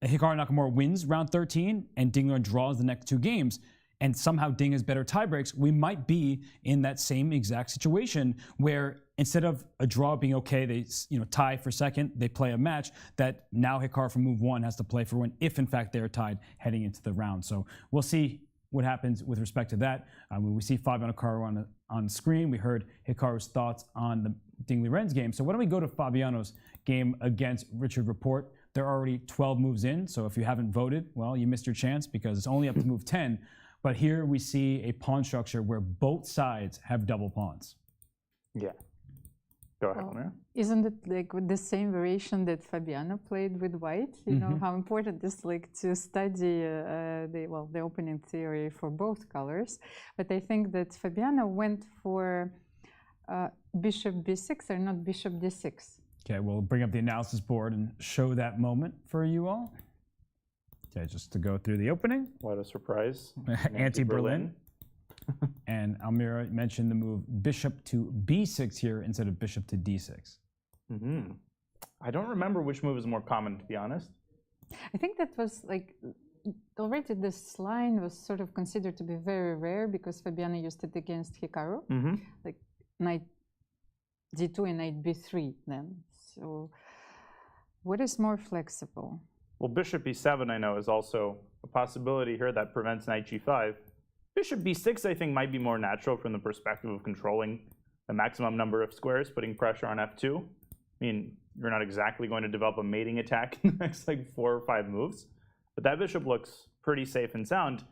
Hikaru Nakamura wins round 13 and Ding Liren draws the next 2 games, and somehow Ding has better tiebreaks, we might be in that same exact situation where instead of a draw being okay, they tie for second, they play a match, that now Hikaru from move 1 has to play for win if in fact they're tied heading into the round. So we'll see what happens with respect to that. When we see Fabiano Caruana on screen, we heard Hikaru's thoughts on the Ding Liren's game. So why don't we go to Fabiano's game against Richard Rapport? They're already 12 moves in, so if you haven't voted, well, you missed your chance because it's only up to move 10. But here we see a pawn structure where both sides have double pawns. Yeah. Go ahead, Amira. Isn't it like with the same variation that Fabiano played with white? You know how important it is like to study the opening theory for both colors. But I think that Fabiano went for bishop b6 or not bishop d6. Okay, we'll bring up the analysis board and show that moment for you all. Okay, just to go through the opening. What a surprise. Anti-Berlin. And Almira mentioned the move bishop to b6 here instead of bishop to d6. I don't remember which move is more common, to be honest. I think that was like, already this line was sort of considered to be very rare because Fabiano used it against Hikaru, like knight d2 and knight b3 then. So what is more flexible? Well, bishop b7, I know, is also a possibility here that prevents knight g5. Bishop b6, I think, might be more natural from the perspective of controlling the maximum number of squares, putting pressure on f2. I mean, you're not exactly going to develop a mating attack in the next like 4 or 5 moves, but that bishop looks pretty safe and sound.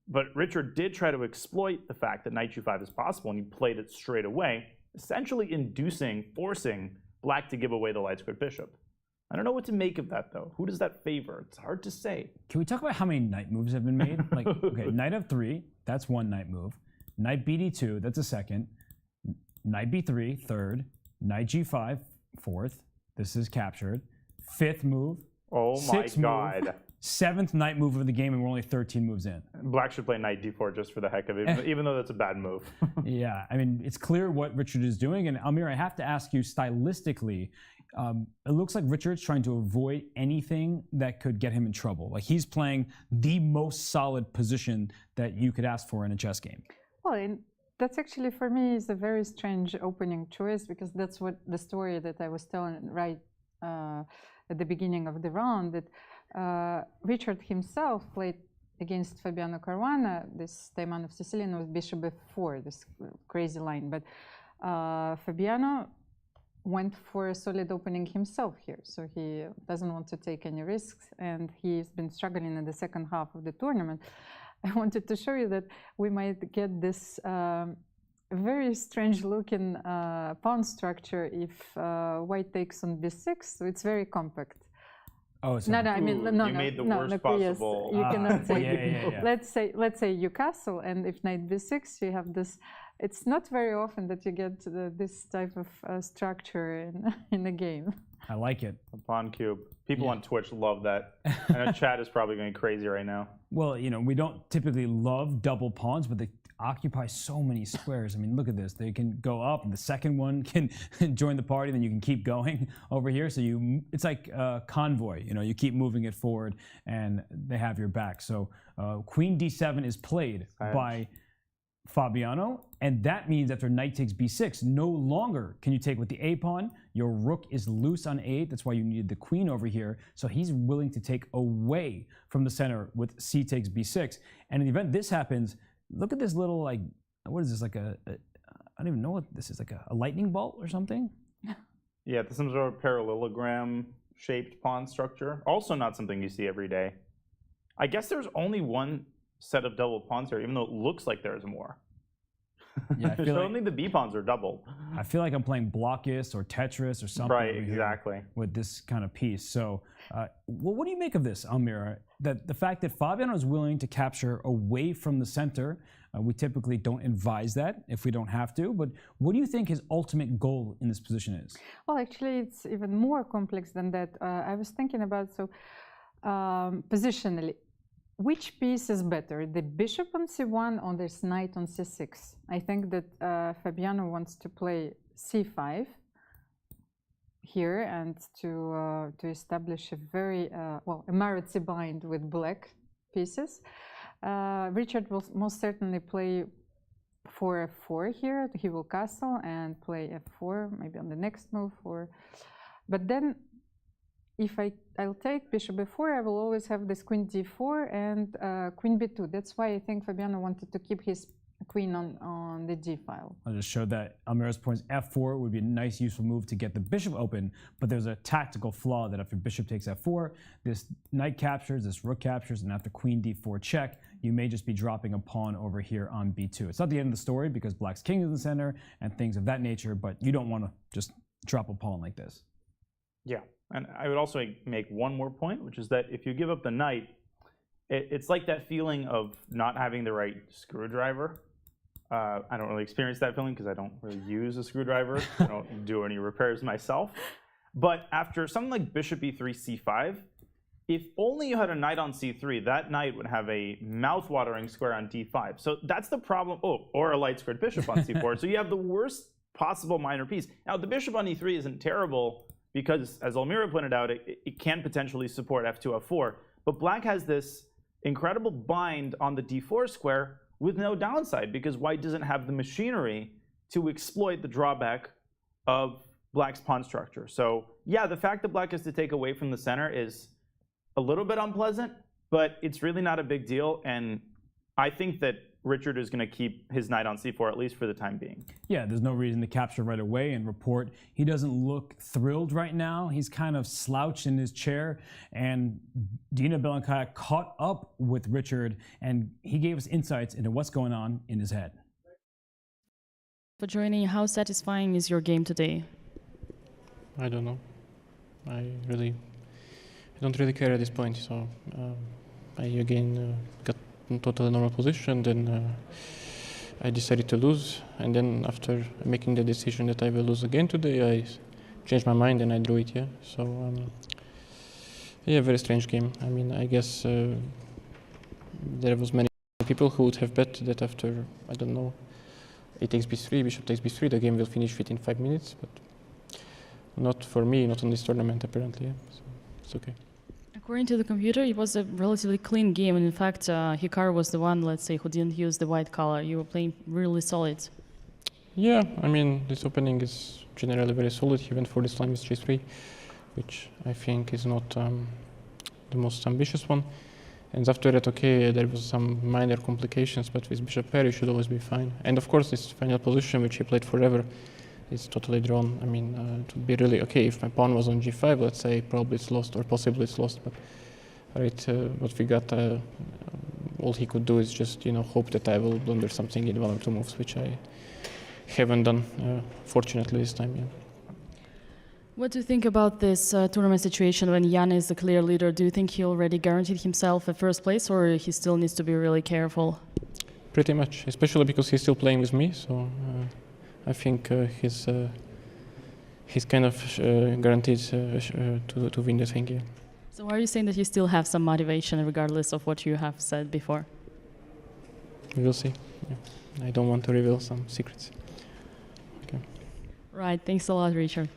But Richard did try to exploit the fact that knight g5 is possible, and he played it straight away, essentially forcing black to give away the light squared bishop. I don't know what to make of that, though. Who does that favor? It's hard to say. Can we talk about how many knight moves have been made? Like, okay, knight f3, that's one knight move. Knight bd2, that's a second. Knight b3, third. Knight g5, fourth. This is captured. Fifth move. Oh my God. Move, seventh knight move of the game, and we're only 13 moves in. Black should play knight d4 just for the heck of it, even though that's a bad move. Yeah, I mean, it's clear what Richard is doing. And Almira, I have to ask you stylistically, it looks like Richard's trying to avoid anything that could get him in trouble. Like he's playing the most solid position that you could ask for in a chess game. Well, and that's actually for me is a very strange opening choice because that's what the story that I was telling right at the beginning of the round, that Richard himself played against Fabiano Caruana, this Taiman of Sicilian with bishop f4, this crazy line. But Fabiano went for a solid opening himself here. So he doesn't want to take any risks, and he's been struggling in the second half of the tournament. I wanted to show you that we might get this very strange looking pawn structure if white takes on b6, so it's very compact. Oh, so no, I mean, no, you no, made the no, worst no, possible. Yes, you cannot say. Yeah. Let's say you castle, and if knight b6, you have this. It's not very often that you get this type of structure in a game. I like it. A pawn cube. People on Twitch love that. I know chat is probably going crazy right now. Well, you know, we don't typically love double pawns, but they occupy so many squares. I mean, look at this. They can go up, and the second one can join the party, then you can keep going over here. So it's like a convoy. You know, you keep moving it forward, and they have your back. So queen d7 is played by Fabiano, and that means after knight takes b6, no longer can you take with the a pawn. Your rook is loose on a8. That's why you needed the queen over here. So he's willing to take away from the center with c takes b6. And in the event this happens, look at this little, like, what is this, like I don't even know what this is, like a lightning bolt or something? Yeah, this is some sort of parallelogram shaped pawn structure. Also not something you see every day. I guess there's only one set of double pawns here, even though it looks like there's more. Yeah, I feel only the B pawns are doubled. I feel like I'm playing Blockist or Tetris or something. Right, exactly. With this kind of piece. So, well, what do you make of this, Almira? That the fact that Fabiano is willing to capture away from the center, we typically don't advise that if we don't have to. But what do you think his ultimate goal in this position is? Well, actually, it's even more complex than that. I was thinking about positionally. Which piece is better, the bishop on c1 or this knight on c6? I think that Fabiano wants to play c5 here and to establish a very, a Marazzi bind with black pieces. Richard will most certainly play for f4 here. He will castle and play f4, maybe on the next move. But then if I'll take bishop b4, I will always have this queen d4 and queen b2. That's why I think Fabiano wanted to keep his queen on the d file. I'll just show that Almira's points f4 would be a nice, useful move to get the bishop open, but there's a tactical flaw that after bishop takes f4, this knight captures, this rook captures, and after queen d4 check, you may just be dropping a pawn over here on b2. It's not the end of the story because black's king is in the center and things of that nature, but you don't want to just drop a pawn like this. Yeah, and I would also make one more point, which is that if you give up the knight, it's like that feeling of not having the right screwdriver. I don't really experience that feeling because I don't really use a screwdriver. I don't do any repairs myself. But after something like bishop e3, c5, if only you had a knight on c3, that knight would have a mouth-watering square on d5. So that's the problem. Oh, or a light squared bishop on c4. So you have the worst possible minor piece. Now, the bishop on e3 isn't terrible because, as Almira pointed out, it can potentially support f2, f4. But black has this incredible bind on the d4 square with no downside because white doesn't have the machinery to exploit the drawback of black's pawn structure. So yeah, the fact that black has to take away from the center is a little bit unpleasant, but it's really not a big deal. And I think that Richard is going to keep his knight on c4, at least for the time being. Yeah, there's no reason to capture right away and report. He doesn't look thrilled right now. He's kind of slouched in his chair. And Dina Belankaya caught up with Richard, and he gave us insights into what's going on in his head. For joining, how satisfying is your game today? I don't know. I don't really care at this point. So I again got in totally normal position, then I decided to lose, and then after making the decision that I will lose again today, I changed my mind and I drew it. Yeah, so yeah, very strange game. I mean, I guess there was many people who would have bet that after, I don't know, it takes b3, bishop takes b3, the game will finish within 5 minutes, but not for me, not on this tournament apparently. Yeah. So it's okay. According to the computer, it was a relatively clean game, and in fact, Hikaru was the one, let's say, who didn't use the white color. You were playing really solid. Yeah, I mean, this opening is generally very solid. He went for this line with g3, which I think is not the most ambitious one. And after that, okay, there was some minor complications, but with bishop pair, you should always be fine. And of course, this final position, which he played forever, is totally drawn. I mean, it would be really okay if my pawn was on g5, let's say, probably it's lost, or possibly it's lost. But right, what we got, all he could do is just, hope that I will blunder something in one or two moves, which I haven't done, fortunately, this time. Yeah. What do you think about this tournament situation when Jan is the clear leader? Do you think he already guaranteed himself a first place, or he still needs to be really careful? Pretty much, especially because he's still playing with me, so I think he's kind of guaranteed to win the thing. Yeah. So are you saying that you still have some motivation regardless of what you have said before? We will see. Yeah. I don't want to reveal some secrets. Okay. Right, thanks a lot, Richard.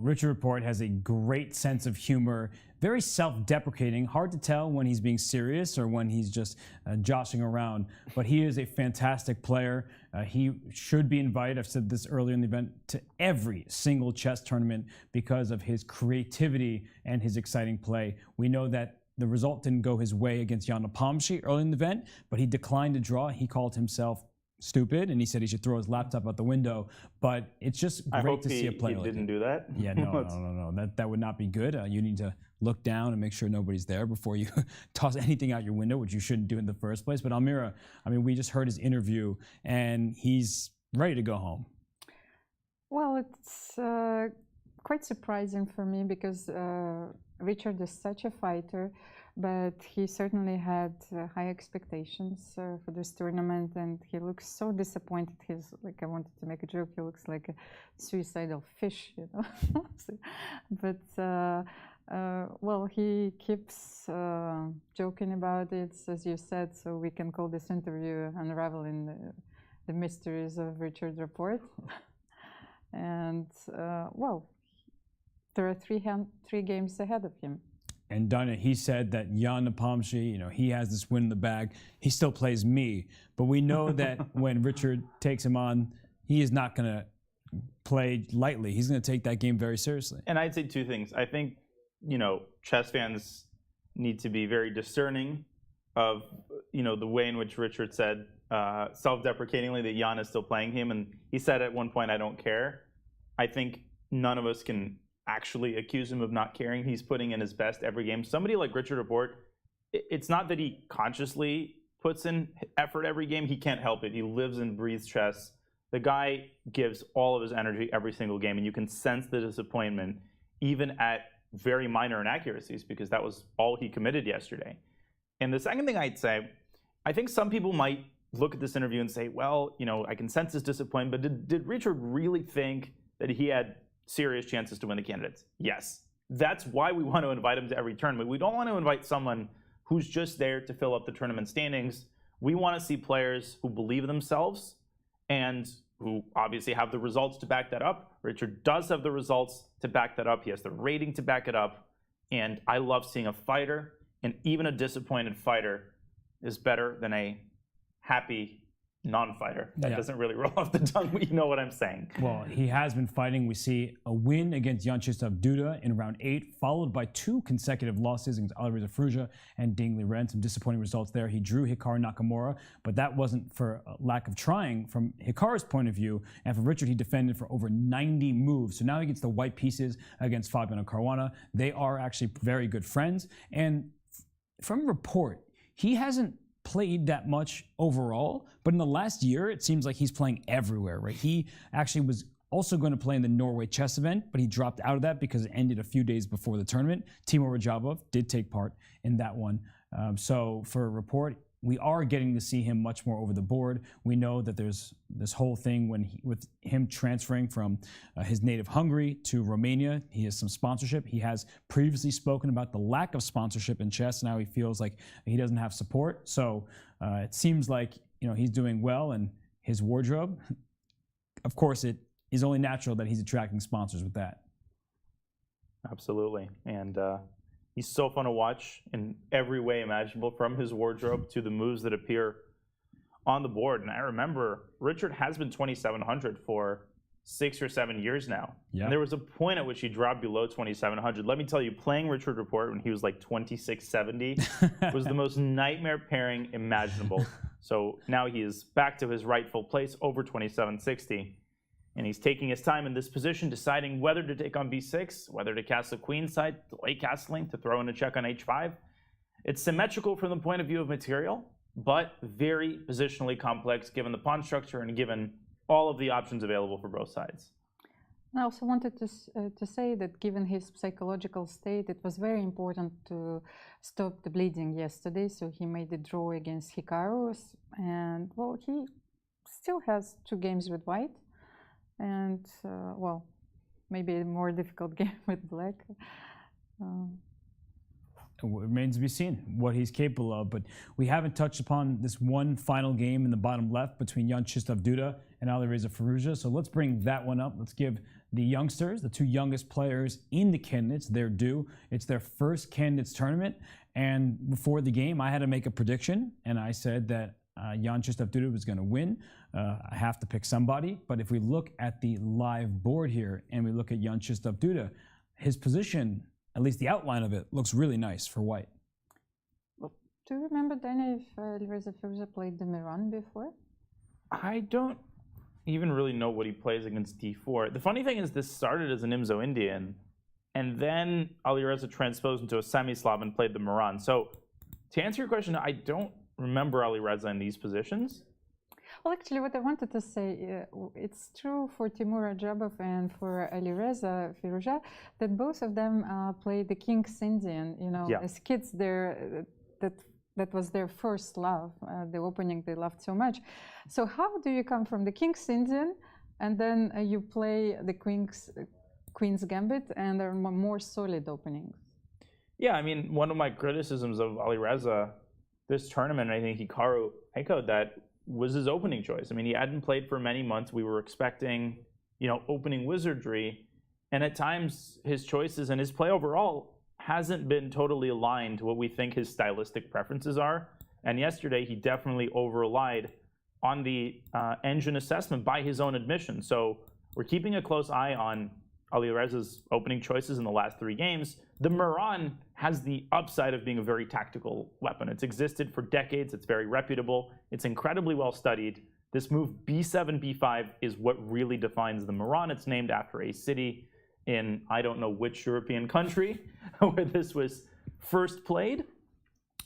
Richard Report has a great sense of humor, very self-deprecating, hard to tell when he's being serious or when he's just joshing around, but he is a fantastic player. He should be invited, I've said this earlier in the event, to every single chess tournament because of his creativity and his exciting play. We know that the result didn't go his way against Janupomshi early in the event, but he declined to draw. He called himself stupid, and he said he should throw his laptop out the window. But it's just great to see a player like didn't do that. Yeah, no. That would not be good. You need to look down and make sure nobody's there before you toss anything out your window, which you shouldn't do in the first place. But Almira, I mean, we just heard his interview, and he's ready to go home. Well, it's quite surprising for me because Richard is such a fighter, but he certainly had high expectations for this tournament, and he looks so disappointed. He's like, I wanted to make a joke, he looks like a suicidal fish, But, well, he keeps joking about it, as you said, so we can call this interview Unraveling the Mysteries of Richard Report. And, well, there are three games ahead of him. And Donna, he said that Jan Nepomniachtchi, he has this win in the bag. He still plays me. But we know that when Richard takes him on, he is not going to play lightly. He's going to take that game very seriously. And I'd say two things. I think, chess fans need to be very discerning of, the way in which Richard said self-deprecatingly that Jan is still playing him. And he said at one point, I don't care. I think none of us can actually accuse him of not caring. He's putting in his best every game. Somebody like Richard Report, it's not that he consciously puts in effort every game. He can't help it. He lives and breathes chess. The guy gives all of his energy every single game, and you can sense the disappointment even at very minor inaccuracies, because that was all he committed yesterday. And the second thing I'd say, I think some people might look at this interview and say, well, I can sense his disappointment, but did Richard really think that he had serious chances to win the candidates? Yes. That's why we want to invite him to every tournament. We don't want to invite someone who's just there to fill up the tournament standings. We want to see players who believe in themselves and who obviously have the results to back that up. Richard does have the results to back that up. He has the rating to back it up. And I love seeing a fighter, and even a disappointed fighter is better than a happy non-fighter. That doesn't really roll off the tongue, but you know what I'm saying. Well, he has been fighting. We see a win against Jan-Krzysztof Duda in round 8, followed by 2 consecutive losses against Alireza Firouzja and Liren. Some disappointing results there. He drew Hikaru Nakamura, but that wasn't for lack of trying from Hikaru's point of view. And for Richard, he defended for over 90 moves. So now he gets the white pieces against Fabiano Caruana. They are actually very good friends. And from Report, he hasn't played that much overall, but in the last year, it seems like he's playing everywhere, right? He actually was also going to play in the Norway chess event, but he dropped out of that because it ended a few days before the tournament. Timur Rajabov did take part in that one. So for a Report, we are getting to see him much more over the board. We know that there's this whole thing with him transferring from his native Hungary to Romania. He has some sponsorship. He has previously spoken about the lack of sponsorship in chess. Now he feels like he doesn't have support. So it seems like he's doing well, and his wardrobe, of course, it is only natural that he's attracting sponsors with that. Absolutely. And he's so fun to watch in every way imaginable, from his wardrobe to the moves that appear on the board. And I remember Richard has been 2,700 for 6 or 7 years now. Yeah. And there was a point at which he dropped below 2,700. Let me tell you, playing Richard Report when he was like 2,670 was the most nightmare pairing imaginable. So now he is back to his rightful place, over 2,760. And he's taking his time in this position, deciding whether to take on b6, whether to castle queenside, delay castling, to throw in a check on h5. It's symmetrical from the point of view of material, but very positionally complex given the pawn structure and given all of the options available for both sides. I also wanted to say that given his psychological state, it was very important to stop the bleeding yesterday. So he made the draw against Hikaru, and well, he still has 2 games with white. And, well, maybe a more difficult game with black. It remains to be seen what he's capable of, but we haven't touched upon this one final game in the bottom left between Jan-Krzysztof Duda and Alireza Firouzja. So let's bring that one up. Let's give the youngsters, the 2 youngest players in the candidates, their due. It's their first candidates tournament, and before the game, I had to make a prediction, and I said that Jan-Krzysztof Duda was going to win. I have to pick somebody, but if we look at the live board here and we look at Jan-Krzysztof Duda, his position, at least the outline of it, looks really nice for white. Well, do you remember, Danny, if Alireza Firouzja played the Miran before? I don't even really know what he plays against d4. The funny thing is, this started as an Imzo-Indian, and then Alireza transposed into a semi-Slav and played the Miran. So to answer your question, I don't remember Alireza in these positions. Well, actually, what I wanted to say, it's true for Timur Rajabov and for Alireza Firouzja that both of them played the King's Indian. As kids, that was their first love, the opening they loved so much. So how do you come from the King's Indian and then you play the Queen's Gambit and there are more solid openings? Yeah, I mean, one of my criticisms of Alireza this tournament, I think Hikaru echoed that, was his opening choice. I mean, he hadn't played for many months. We were expecting, opening wizardry. And at times, his choices and his play overall hasn't been totally aligned to what we think his stylistic preferences are. And yesterday, he definitely over-relied on the engine assessment by his own admission. So we're keeping a close eye on Alireza's opening choices in the last 3 games. The Miran has the upside of being a very tactical weapon. It's existed for decades. It's very reputable. It's incredibly well studied. This move b7, b5 is what really defines the Miran. It's named after a city in I don't know which European country where this was first played.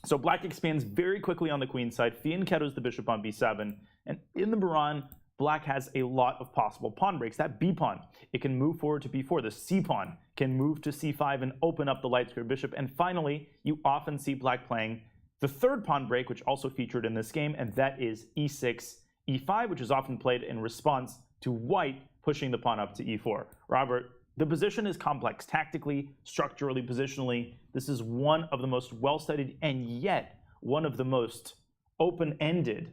So black expands very quickly on the queen side. Fianchetto's the bishop on b7. And in the Miran, black has a lot of possible pawn breaks. That b pawn, it can move forward to b4. The c pawn can move to c5 and open up the light square bishop. And finally, you often see black playing the third pawn break, which also featured in this game, and that is e6, e5, which is often played in response to white pushing the pawn up to e4. Robert, the position is complex tactically, structurally, positionally. This is one of the most well-studied and yet one of the most open-ended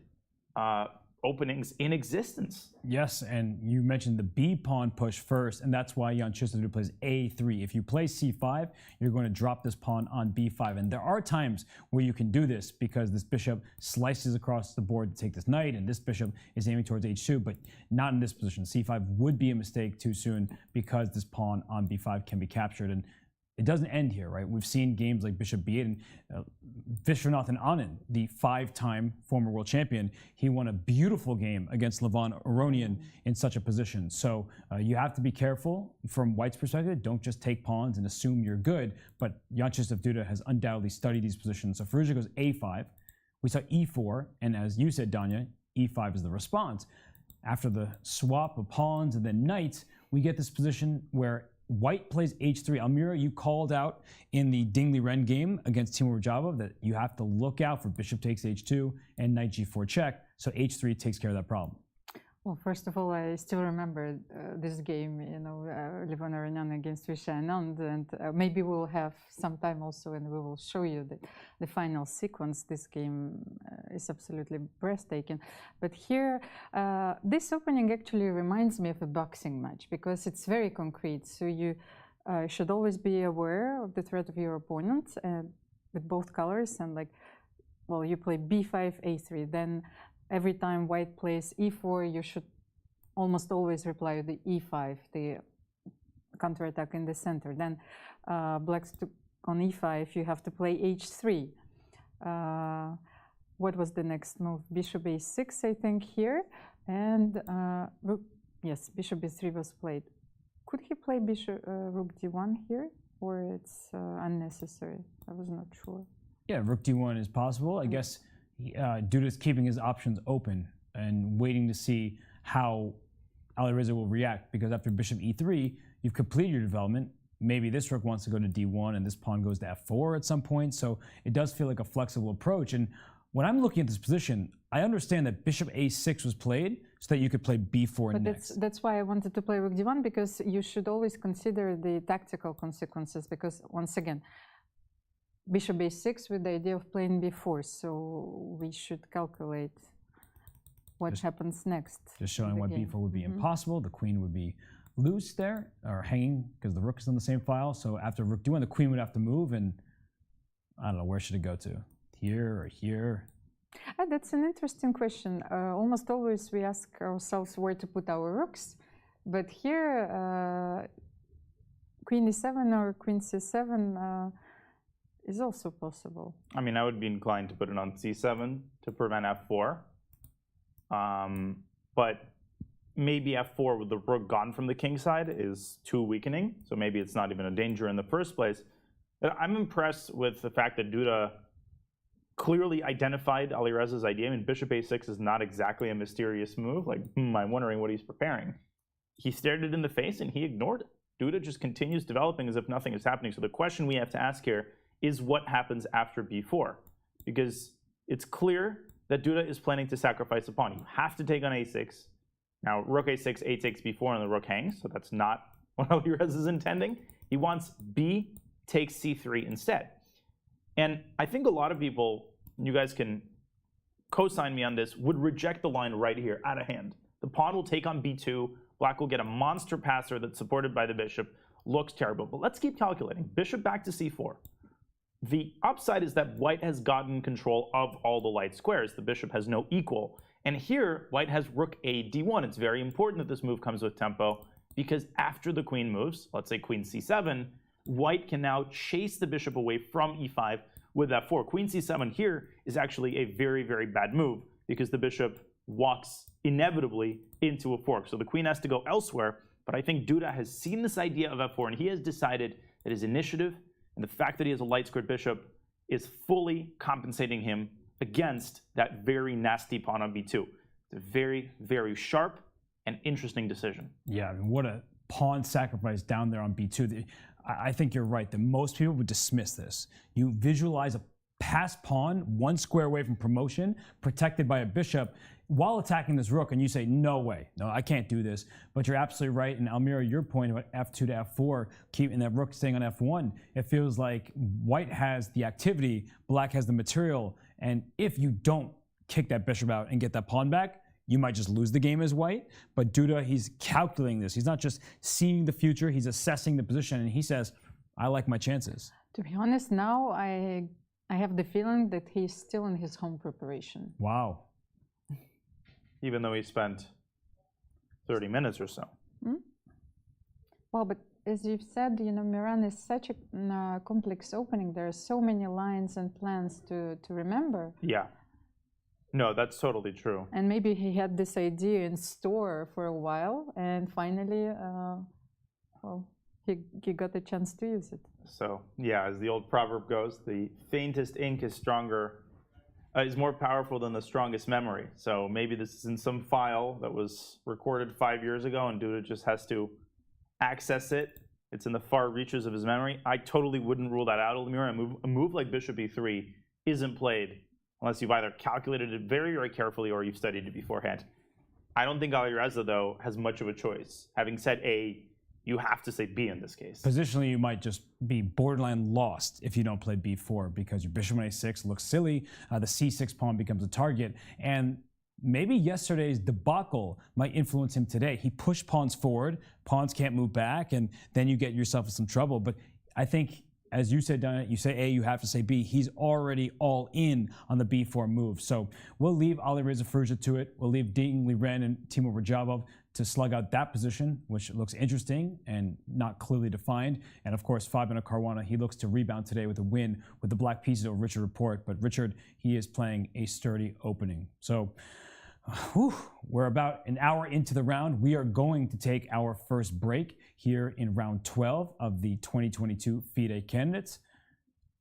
openings in existence. Yes, and you mentioned the B pawn push first, and that's why Jan-Krzysztof plays A3. If you play C5, you're going to drop this pawn on B5. And there are times where you can do this because this bishop slices across the board to take this knight, and this bishop is aiming towards H2, but not in this position. C5 would be a mistake too soon because this pawn on B5 can be captured. And it doesn't end here, right? We've seen games like Bishop B8 and Viswanathan Anand, the 5-time former world champion. He won a beautiful game against Levon Aronian in such a position. So you have to be careful from White's perspective. Don't just take pawns and assume you're good. But Jan-Krzysztof Duda has undoubtedly studied these positions. So Firouzja goes A5. We saw E4, and as you said, Danya, E5 is the response. After the swap of pawns and then knights, we get this position where White plays H3. Almira, you called out in the Liren game against Timur Rajabov that you have to look out for bishop takes H2 and knight G4 check. So H3 takes care of that problem. Well, first of all, I still remember this game, Levon Aronian against Visha Anand, and maybe we'll have some time also and we will show you the final sequence. This game is absolutely breathtaking. But here, this opening actually reminds me of a boxing match because it's very concrete. So you should always be aware of the threat of your opponent with both colors, and you play B5, A3, then every time White plays E4, you should almost always reply with the E5, the counterattack in the center. Then Black's on E5, you have to play H3. What was the next move? Bishop A6, I think, here. And yes, Bishop B3 was played. Could he play Rook D1 here? Or it's unnecessary? I was not sure. Yeah, Rook D1 is possible. I guess Duda's keeping his options open and waiting to see how Alireza will react, because after bishop e3, you've completed your development. Maybe this rook wants to go to d1 and this pawn goes to f4 at some point, so it does feel like a flexible approach. And when I'm looking at this position, I understand that bishop a6 was played so that you could play b4 but next. That's why I wanted to play rook d1, because you should always consider the tactical consequences, because once again, bishop a6 with the idea of playing b4, so we should calculate what happens next. Just showing why b4 would be impossible. The queen would be loose there, or hanging, because the rook is on the same file. So after rook d1, the queen would have to move, and I don't know, where should it go to? Here or here? That's an interesting question. Almost always we ask ourselves where to put our rooks, but here queen e7 or queen c7 is also possible. I mean, I would be inclined to put it on c7 to prevent f4. But maybe f4 with the rook gone from the king side is too weakening, so maybe it's not even a danger in the first place. But I'm impressed with the fact that Duda clearly identified Alireza's idea. I mean, bishop a6 is not exactly a mysterious move. Like, I'm wondering what he's preparing. He stared it in the face and he ignored it. Duda just continues developing as if nothing is happening. So the question we have to ask here is what happens after b4? Because it's clear that Duda is planning to sacrifice a pawn. You have to take on a6. Now, rook a6, a takes b4, and the rook hangs, so that's not what Alireza is intending. He wants b takes c3 instead. And I think a lot of people, you guys can co-sign me on this, would reject the line right here, out of hand. The pawn will take on b2, black will get a monster passer that's supported by the bishop, looks terrible. But let's keep calculating. Bishop back to c4. The upside is that white has gotten control of all the light squares. The bishop has no equal And here, white has rook a d1. It's very important that this move comes with tempo, because after the queen moves, let's say queen c7, white can now chase the bishop away from e5 with f4. Queen c7 here is actually a very, very bad move, because the bishop walks inevitably into a fork. So the queen has to go elsewhere, but I think Duda has seen this idea of f4, and he has decided that his initiative and the fact that he has a light squared bishop is fully compensating him against that very nasty pawn on b2. It's a very, very sharp and interesting decision. Yeah, I mean, what a pawn sacrifice down there on b2. I think you're right that most people would dismiss this. You visualize a passed pawn one square away from promotion, protected by a bishop, while attacking this rook, and you say, no way, no, I can't do this. But you're absolutely right, and Almira, your point about f2 to f4, keeping that rook staying on f1, it feels like white has the activity, black has the material, and if you don't kick that bishop out and get that pawn back, you might just lose the game as white. But Duda, he's calculating this. He's not just seeing the future, he's assessing the position, and he says, I like my chances. To be honest, now I have the feeling that he's still in his home preparation. Wow. Even though he spent 30 minutes or so. Hmm? Well, but as you've said, Miran is such a complex opening. There are so many lines and plans to remember. Yeah. No, that's totally true. And maybe he had this idea in store for a while, and finally, well, he got a chance to use it. So, yeah, as the old proverb goes, the faintest ink is is more powerful than the strongest memory. So maybe this is in some file that was recorded 5 years ago, and Duda just has to access it. It's in the far reaches of his memory. I totally wouldn't rule that out, Almira. A move like bishop e3 isn't played unless you've either calculated it very, very carefully or you've studied it beforehand. I don't think Alireza, though, has much of a choice. Having said A, you have to say B in this case. Positionally, you might just be borderline lost if you don't play b4, because your bishop on a6 looks silly, the c6 pawn becomes a target, and maybe yesterday's debacle might influence him today. He pushed pawns forward, pawns can't move back, and then you get yourself in some trouble. But I think, as you said, Donna, you say A, you have to say B. He's already all in on the b4 move. So we'll leave Alireza Firouzja to it. We'll leave Ding Liren and Timur Rajabov to slug out that position, which looks interesting and not clearly defined. And of course, Fabiano Caruana, he looks to rebound today with a win with the black pieces over Richard Report. But Richard, he is playing a sturdy opening. So we're about an hour into the round. We are going to take our first break here in round 12 of the 2022 FIDE Candidates.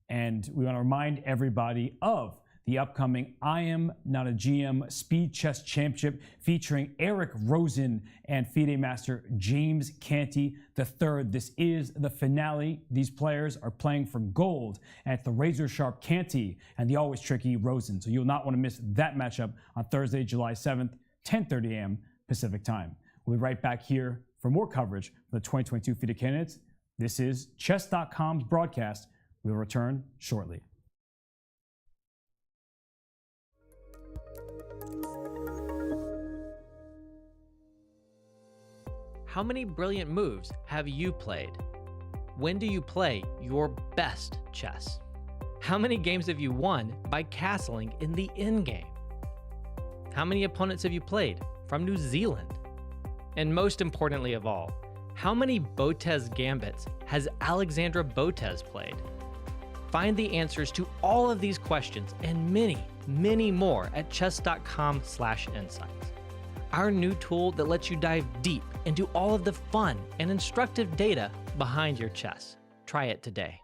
And we want to remind everybody of the upcoming I Am Not a GM Speed Chess Championship featuring Eric Rosen and FIDE Master James Canty III. This is the finale. These players are playing for gold at the razor sharp Canty and the always tricky Rosen. So you'll not want to miss that matchup on Thursday, July 7th, 10:30 a.m. Pacific time. We'll be right back here for more coverage for the 2022 FIDE Candidates. This is Chess.com's broadcast. We'll return shortly. How many brilliant moves have you played? When do you play your best chess? How many games have you won by castling in the endgame? How many opponents have you played from New Zealand? And most importantly of all, how many Botez gambits has Alexandra Botez played? Find the answers to all of these questions and many, many more at chess.com/insights. Our new tool that lets you dive deep into all of the fun and instructive data behind your chess. Try it today.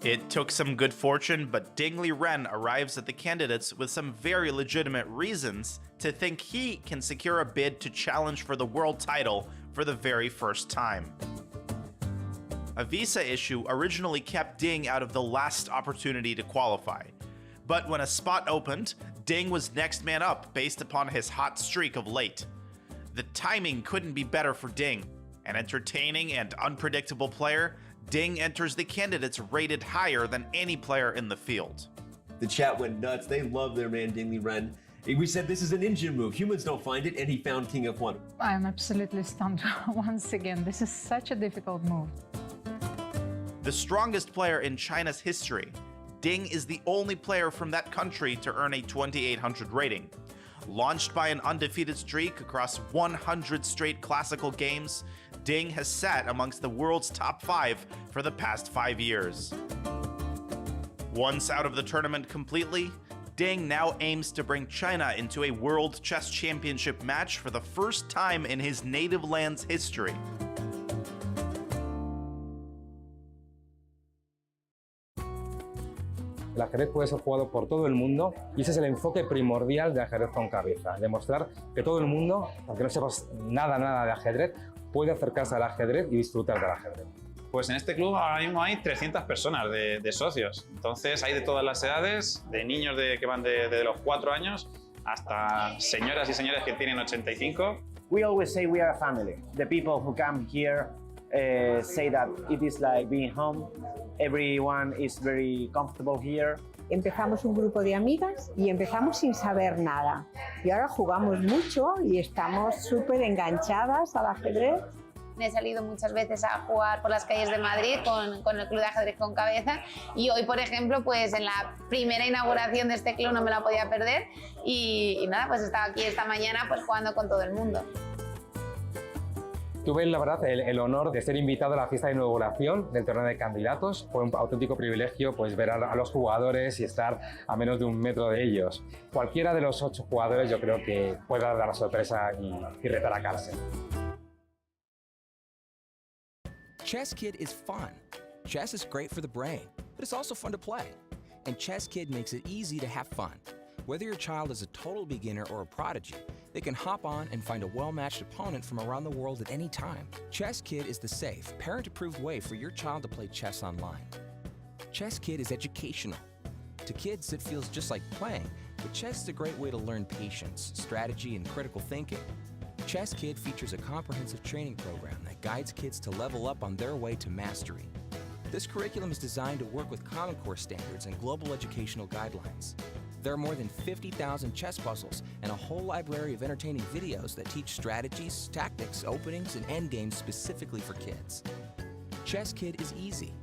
It took some good fortune, but Ding Liren arrives at the candidates with some very legitimate reasons to think he can secure a bid to challenge for the world title for the very first time. A visa issue originally kept Ding out of the last opportunity to qualify. But when a spot opened, Ding was next man up based upon his hot streak of late. The timing couldn't be better for Ding. An entertaining and unpredictable player, Ding enters the candidates rated higher than any player in the field. The chat went nuts. They love their man Ding Liren. We said this is an engine move. Humans don't find it, and he found King F1. I'm absolutely stunned once again. This is such a difficult move. The strongest player in China's history, Ding is the only player from that country to earn a 2800 rating. Launched by an undefeated streak across 100 straight classical games, Ding has sat amongst the world's top 5 for the past 5 years. Once out of the tournament completely, Ding now aims to bring China into a World Chess Championship match for the first time in his native land's history. El ajedrez puede ser jugado por todo el mundo y ese es el enfoque primordial de ajedrez con cabeza, demostrar que todo el mundo, aunque no sepas nada de ajedrez, puede acercarse al ajedrez y disfrutar del ajedrez. Pues en este club ahora mismo hay 300 personas de socios, entonces hay de todas las edades, de niños que van de los 4 años hasta señoras y señores que tienen 85. We always say we are a family. The people who come here say that it is like being home. Everyone is very comfortable here. Empezamos un grupo de amigas y empezamos sin saber nada. Y ahora jugamos mucho y estamos súper enganchadas al ajedrez. He salido muchas veces a jugar por las calles de Madrid con el Club de Ajedrez con Cabeza y hoy, por ejemplo, pues en la primera inauguración de este club no me la podía perder y nada, pues estaba aquí esta mañana pues jugando con todo el mundo. Tuve, la verdad, el honor de ser invitado a la fiesta de inauguración del torneo de candidatos. Fue un auténtico privilegio pues, ver a los jugadores y estar a menos de 1 metro de ellos. Cualquiera de los 8 jugadores yo creo que puede dar la sorpresa y retar a Carlsen. Chess Kid is fun. Chess is great for the brain, but it's also fun to play. And Chess Kid makes it easy to have fun. Whether your child is a total beginner or a prodigy, they can hop on and find a well-matched opponent from around the world at any time. Chess Kid is the safe, parent-approved way for your child to play chess online. Chess Kid is educational. To kids, it feels just like playing, but chess is a great way to learn patience, strategy, and critical thinking. Chess Kid features a comprehensive training program that guides kids to level up on their way to mastery. This curriculum is designed to work with Common Core standards and global educational guidelines. There are more than 50,000 chess puzzles and a whole library of entertaining videos that teach strategies, tactics, openings, and endgames specifically for kids. Chess Kid is easy.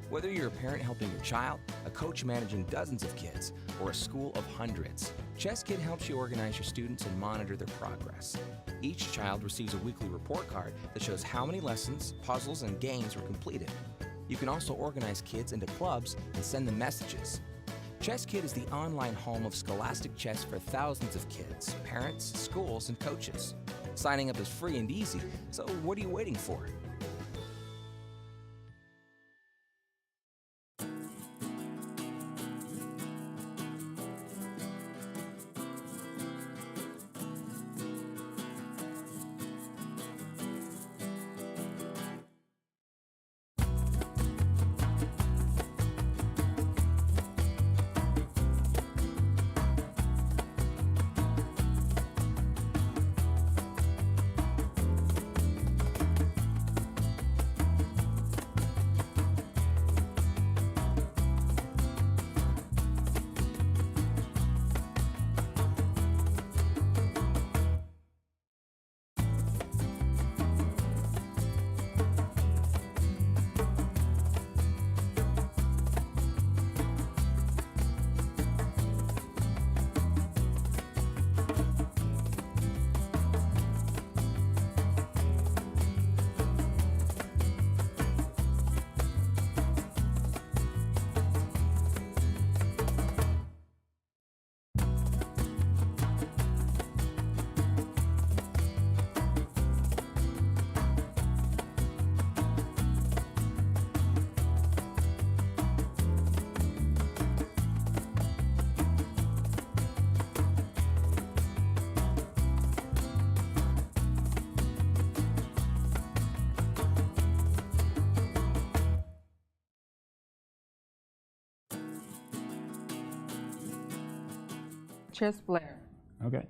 Whether you're a parent helping your child, a coach managing dozens of kids, or a school of hundreds, Chess Kid helps you organize your students and monitor their progress. Each child receives a weekly report card that shows how many lessons, puzzles, and games were completed. You can also organize kids into clubs and send them messages. Chess Kid is the online home of scholastic chess for thousands of kids, parents, schools, and coaches. Signing up is free and easy, so what are you waiting for? Chess player. Okay.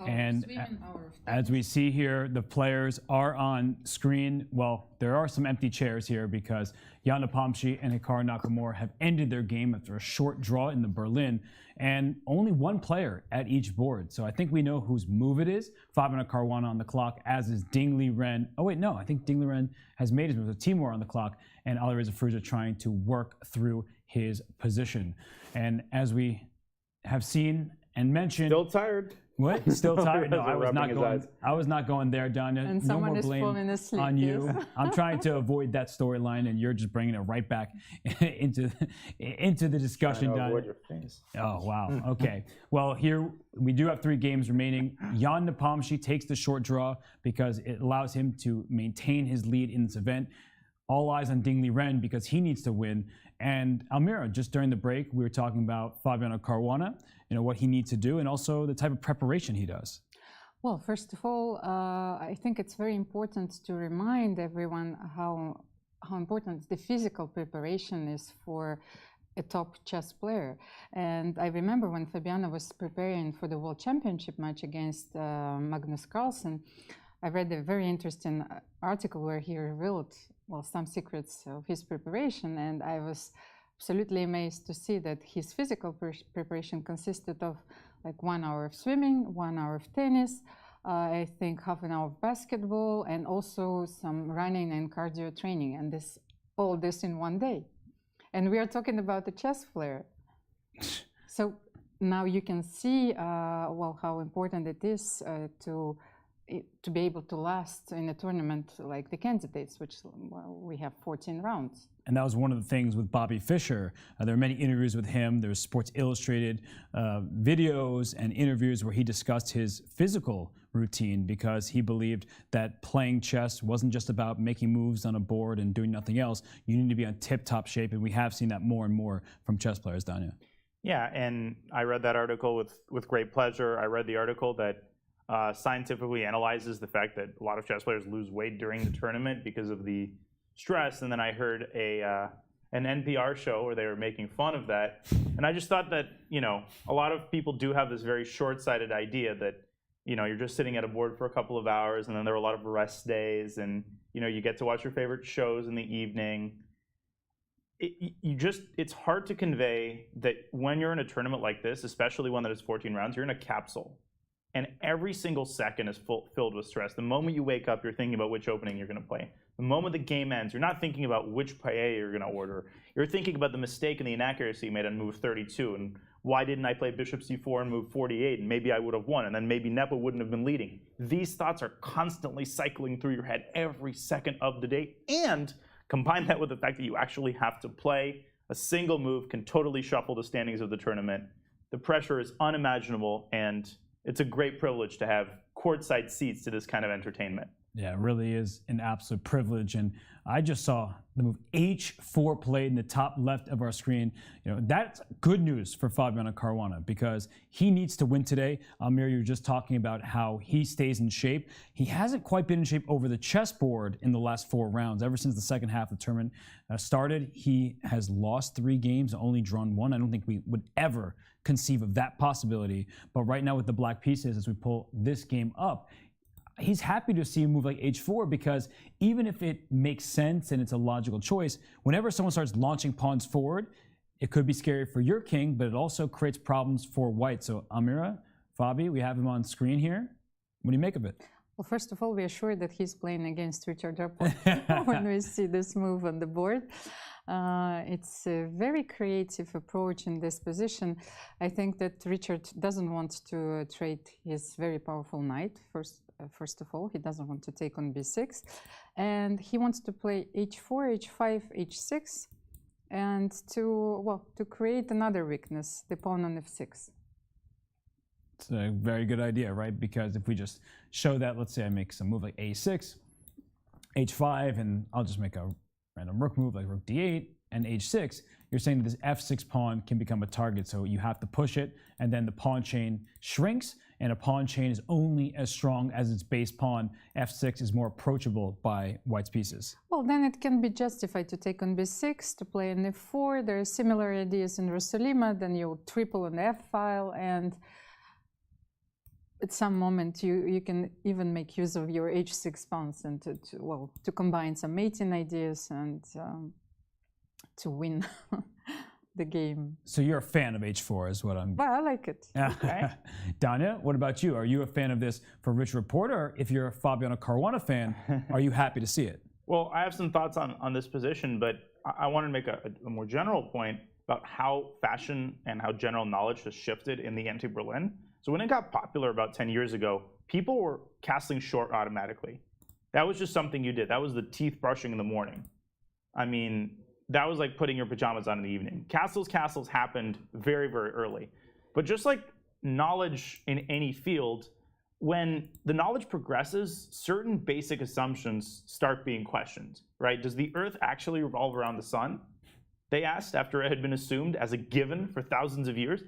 And as we see here, the players are on screen. Well, there are some empty chairs here because Janupomshi and Hikaru Nakamura have ended their game after a short draw in the Berlin, and only one player at each board. So I think we know whose move it is. Fabiano Caruana on the clock, as is Liren. Oh wait, no, I think Liren has made his move. So Timur on the clock, and Alireza Firouzja trying to work through his position. And as we have seen and mentioned, still tired. What? Still tired? No, I was not going there, Danya. And no someone more is blame falling asleep, on you. yes. I'm trying to avoid that storyline, and you're just bringing it right back into the discussion, Trying to Danya. avoid your face. Oh wow. Okay. Well, here we do have 3 games remaining. Jan-Nepomniachtchi takes the short draw because it allows him to maintain his lead in this event. All eyes on Liren because he needs to win. And Almira, just during the break, we were talking about Fabiano Caruana, what he needs to do, and also the type of preparation he does. Well, first of all, I think it's very important to remind everyone how important the physical preparation is for a top chess player. And I remember when Fabiano was preparing for the World Championship match against Magnus Carlsen, I read a very interesting article where he revealed, well, some secrets of his preparation, and I was absolutely amazed to see that his physical preparation consisted of like 1 hour of swimming, 1 hour of tennis, I think half an hour of basketball, and also some running and cardio training, and all this in one day. And we are talking about a chess player. So now you can see, well, how important it is to be able to last in a tournament like the candidates, which we have 14 rounds. And that was one of the things with Bobby Fischer. There are many interviews with him. There's Sports Illustrated videos and interviews where he discussed his physical routine because he believed that playing chess wasn't just about making moves on a board and doing nothing else. You need to be on tip-top shape, and we have seen that more and more from chess players, Danya. Yeah, and I read that article with great pleasure. I read the article that scientifically analyzes the fact that a lot of chess players lose weight during the tournament because of the stress. And then I heard an NPR show where they were making fun of that. And I just thought that, a lot of people do have this very short-sighted idea that, you're just sitting at a board for a couple of hours, and then there are a lot of rest days, and, you get to watch your favorite shows in the evening. It's hard to convey that when you're in a tournament like this, especially one that is 14 rounds, you're in a capsule. And every single second is filled with stress. The moment you wake up, you're thinking about which opening you're going to play. The moment the game ends, you're not thinking about which paella you're going to order. You're thinking about the mistake and the inaccuracy you made on move 32, and why didn't I play bishop c4 and move 48, and maybe I would have won, and then maybe Nepo wouldn't have been leading. These thoughts are constantly cycling through your head every second of the day, and combine that with the fact that you actually have to play. A single move can totally shuffle the standings of the tournament. The pressure is unimaginable, and it's a great privilege to have courtside seats to this kind of entertainment. Yeah, it really is an absolute privilege. And I just saw the move H4 played in the top left of our screen. That's good news for Fabiano Caruana because he needs to win today. Amir, you were just talking about how he stays in shape. He hasn't quite been in shape over the chessboard in the last 4 rounds. Ever since the second half of the tournament started, he has lost 3 games, only drawn 1. I don't think we would ever conceive of that possibility. But right now with the black pieces, as we pull this game up, he's happy to see a move like h4 because even if it makes sense and it's a logical choice, whenever someone starts launching pawns forward, it could be scary for your king, but it also creates problems for white. So Amira, Fabi, we have him on screen here. What do you make of it? Well, first of all, we are sure that he's playing against Richard Rapport when we see this move on the board. It's a very creative approach in this position. I think that Richard doesn't want to trade his very powerful knight. First of all, he doesn't want to take on b6, and he wants to play h4, h5, h6, and to create another weakness, the pawn on f6. It's a very good idea, right? Because if we just show that, let's say I make some move like a6, h5, and I'll just make a random rook move like rook d8 and h6, you're saying that this f6 pawn can become a target, so you have to push it, and then the pawn chain shrinks, and a pawn chain is only as strong as its base pawn. f6 is more approachable by white's pieces. Well, then it can be justified to take on b6, to play on f4. There are similar ideas in Rosalima. Then you triple on the f file, and at some moment you can even make use of your h6 pawns and to combine some mating ideas and to win the game. So you're a fan of h4 is what I'm... Well, I like it. Okay. Danya, what about you? Are you a fan of this for Richard Report, or if you're a Fabiano Caruana fan, are you happy to see it? Well, I have some thoughts on this position, but I want to make a more general point about how fashion and how general knowledge has shifted in the anti-Berlin. So when it got popular about 10 years ago, people were castling short automatically. That was just something you did. That was the teeth brushing in the morning. I mean, that was like putting your pajamas on in the evening. Castles happened very, very early. But just like knowledge in any field, when the knowledge progresses, certain basic assumptions start being questioned, right? Does the Earth actually revolve around the sun? They asked after it had been assumed as a given for thousands of years.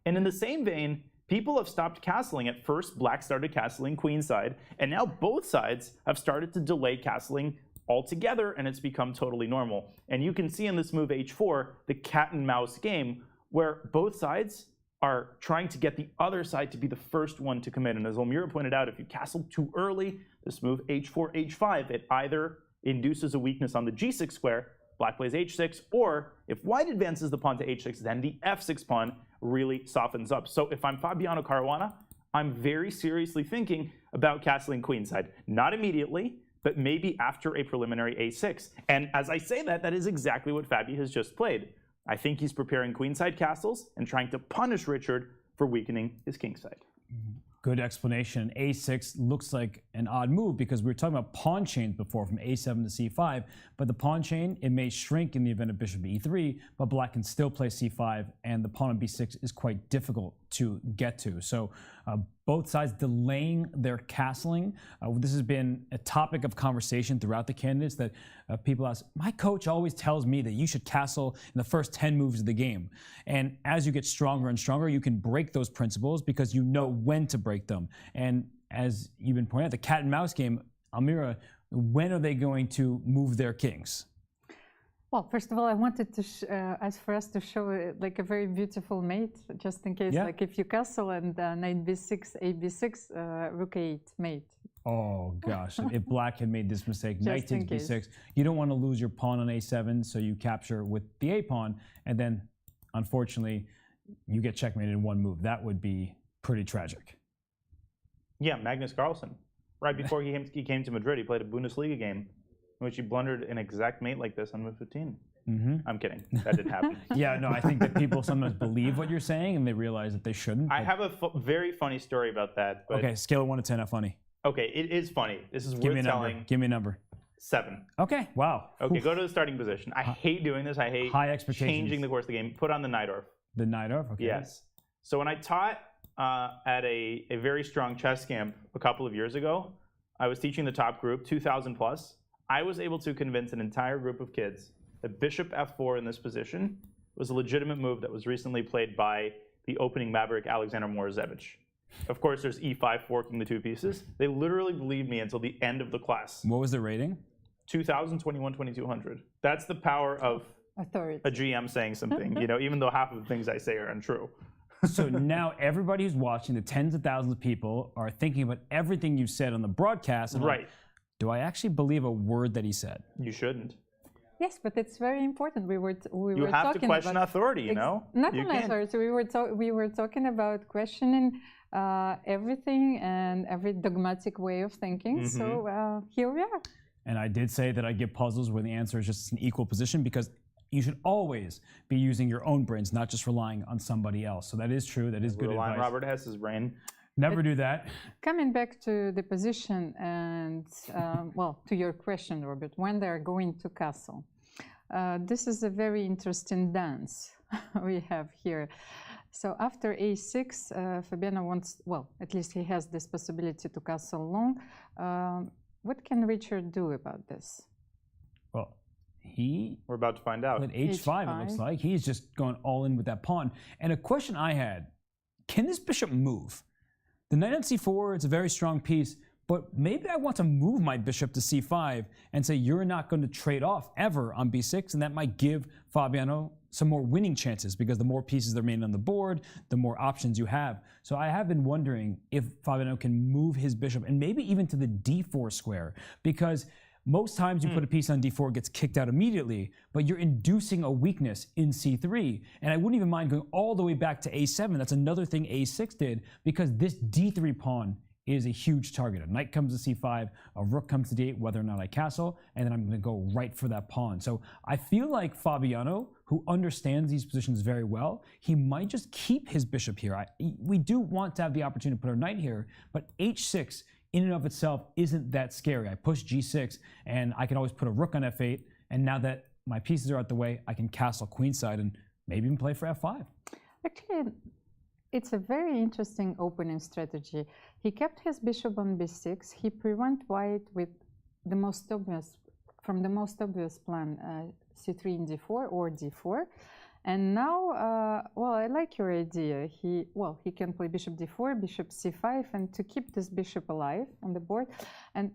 And in the same vein, people have stopped castling. At first, black started castling queenside, and now both sides have started to delay castling altogether, and it's become totally normal. And you can see in this move h4, the cat and mouse game, where both sides are trying to get the other side to be the first one to commit. And as Elmira pointed out, if you castle too early, this move h4, h5, it either induces a weakness on the g6 square, black plays h6, or if white advances the pawn to h6, then the f6 pawn really softens up. So if I'm Fabiano Caruana, I'm very seriously thinking about castling queenside. Not immediately, but maybe after a preliminary a6. And as I say that, that is exactly what Fabi has just played. I think he's preparing queenside castles and trying to punish Richard for weakening his kingside. Good explanation. A6 looks like an odd move because we were talking about pawn chains before from a7 to c5, but the pawn chain, it may shrink in the event of bishop e3, but black can still play c5, and the pawn on b6 is quite difficult to get to. So both sides delaying their castling. This has been a topic of conversation throughout the candidates that people ask, my coach always tells me that you should castle in the first 10 moves of the game. And as you get stronger and stronger, you can break those principles because you know when to break them. And as you've been pointing out, the cat and mouse game, Elmira, when are they going to move their kings? Well, first of all, I wanted to ask for us to show like a very beautiful mate, just in case, like if you castle and knight b6, a b6, rook a8 mate. Oh gosh, if black had made this mistake, knight takes b6, you don't want to lose your pawn on a7, so you capture with the a pawn, and then unfortunately, you get checkmated in one move. That would be pretty tragic. Yeah, Magnus Carlsen. Right before he came to Madrid, he played a Bundesliga game in which he blundered an exact mate like this on move 15. I'm kidding. That didn't happen. Yeah, no, I think that people sometimes believe what you're saying and they realize that they shouldn't. I have a very funny story about that. But okay, scale of 1 to 10, how funny? Okay, it is funny. This is Give worth me a telling. number. Give me a number. 7. Okay, wow. Okay, go to the starting position. I hate doing this. I hate high expectations. Changing the course of the game. Put on the Najdorf. The Najdorf, okay. Yes. So when I taught at a very strong chess camp a couple of years ago, I was teaching the top group, 2,000 plus. I was able to convince an entire group of kids that bishop f4 in this position was a legitimate move that was recently played by the opening maverick Alexander Morozevich. Of course, there's e5 forking the two pieces. They literally believed me until the end of the class. What was the rating? 2,000, 21, 2,200. That's the power of authority. A GM saying something, you know, even though half of the things I say are untrue. So now everybody who's watching, the tens of thousands of people, are thinking about everything you said on the broadcast. And right. Like, do I actually believe a word that he said? You shouldn't. Yes, but it's very important. We were you have talking to question about authority, you know? Not an authority. We were talking about questioning everything and every dogmatic way of thinking. So here we are. And I did say that I give puzzles where the answer is just an equal position, because you should always be using your own brains, not just relying on somebody else. So that is true. That is good advice. Rely on Robert Hess's brain. Never do that. Coming back to the position and, well, to your question, Robert, when they're going to castle. This is a very interesting dance we have here. So after a6, Fabiano wants, well, at least he has this possibility to castle long. What can Richard do about this? Well, we're about to find out. At h5, it looks like. He's just going all in with that pawn. And a question I had, can this bishop move? The knight on c4, it's a very strong piece, but maybe I want to move my bishop to c5 and say you're not going to trade off ever on b6, and that might give Fabiano some more winning chances because the more pieces that remain on the board, the more options you have. So I have been wondering if Fabiano can move his bishop and maybe even to the d4 square, because most times you put a piece on d4, it gets kicked out immediately, but you're inducing a weakness in c3. And I wouldn't even mind going all the way back to a7. That's another thing a6 did, because this d3 pawn is a huge target. A knight comes to c5, a rook comes to d8, whether or not I castle, and then I'm going to go right for that pawn. So I feel like Fabiano, who understands these positions very well, he might just keep his bishop here. We do want to have the opportunity to put our knight here, but h6 in and of itself isn't that scary. I push g6, and I can always put a rook on f8, and now that my pieces are out the way, I can castle queenside and maybe even play for f5. Actually, it's a very interesting opening strategy. He kept his bishop on b6. He prevent white with the most obvious, from the most obvious plan, c3 in d4 or d4. And now, well, I like your idea. He can play bishop d4, bishop c5, and to keep this bishop alive on the board. And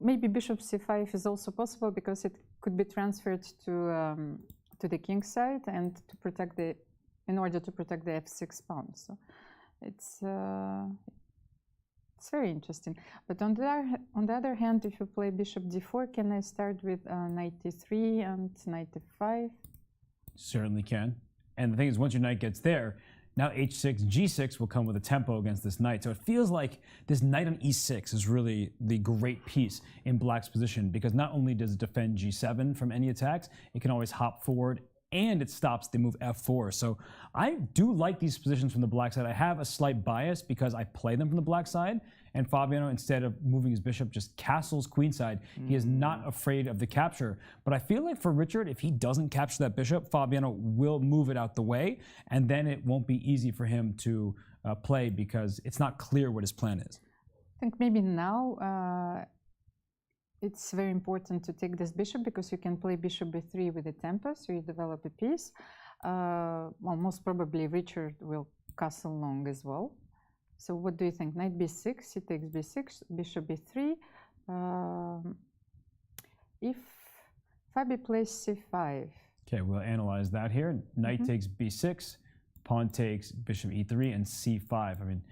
maybe bishop c5 is also possible because it could be transferred to the king side and to protect the, in order to protect the f6 pawn. So it's very interesting. But on the other hand, if you play bishop d4, can I start with knight d3 and knight f5? Certainly can. And the thing is, once your knight gets there, now h6, g6 will come with a tempo against this knight. So it feels like this knight on e6 is really the great piece in black's position, because not only does it defend g7 from any attacks, it can always hop forward, and it stops the move f4. So I do like these positions from the black side. I have a slight bias because I play them from the black side, and Fabiano, instead of moving his bishop, just castles queenside. He is not afraid of the capture. But I feel like for Richard, if he doesn't capture that bishop, Fabiano will move it out the way, and then it won't be easy for him to play because it's not clear what his plan is. I think maybe now it's very important to take this bishop because you can play bishop b3 with a tempo, so you develop a piece. Well, most probably Richard will castle long as well. So what do you think? Knight b6, he takes b6, bishop b3. If Fabi plays c5. Okay, we'll analyze that here. Knight takes b6, pawn takes bishop e3, and c5. I mean,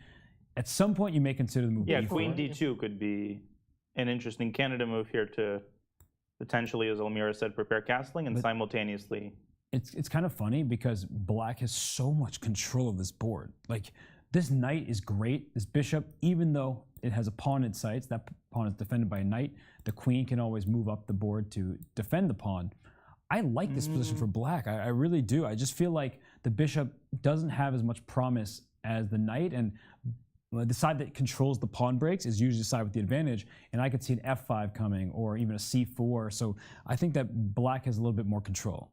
at some point you may consider the move e4. Queen d2 could be an interesting candidate move here to potentially, as Elmira said, prepare castling and simultaneously. It's kind of funny because black has so much control of this board. Like, this knight is great. This bishop, even though it has a pawn in sights, that pawn is defended by a knight. The queen can always move up the board to defend the pawn. I like this position for black. I really do. I just feel like the bishop doesn't have as much promise as the knight, and the side that controls the pawn breaks is usually the side with the advantage, and I could see an f5 coming or even a c4. So I think that black has a little bit more control.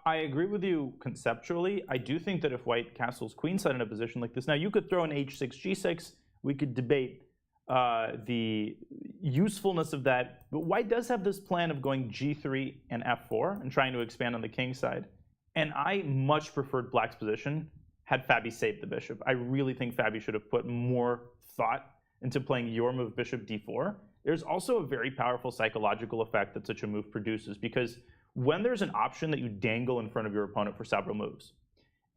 I agree with you conceptually. I do think that if white castles queenside in a position like this, now you could throw an h6, g6. We could debate the usefulness of that. But white does have this plan of going g3 and f4 and trying to expand on the king side. And I much preferred black's position had Fabi saved the bishop. I really think Fabi should have put more thought into playing your move bishop d4. There's also a very powerful psychological effect that such a move produces, because when there's an option that you dangle in front of your opponent for several moves,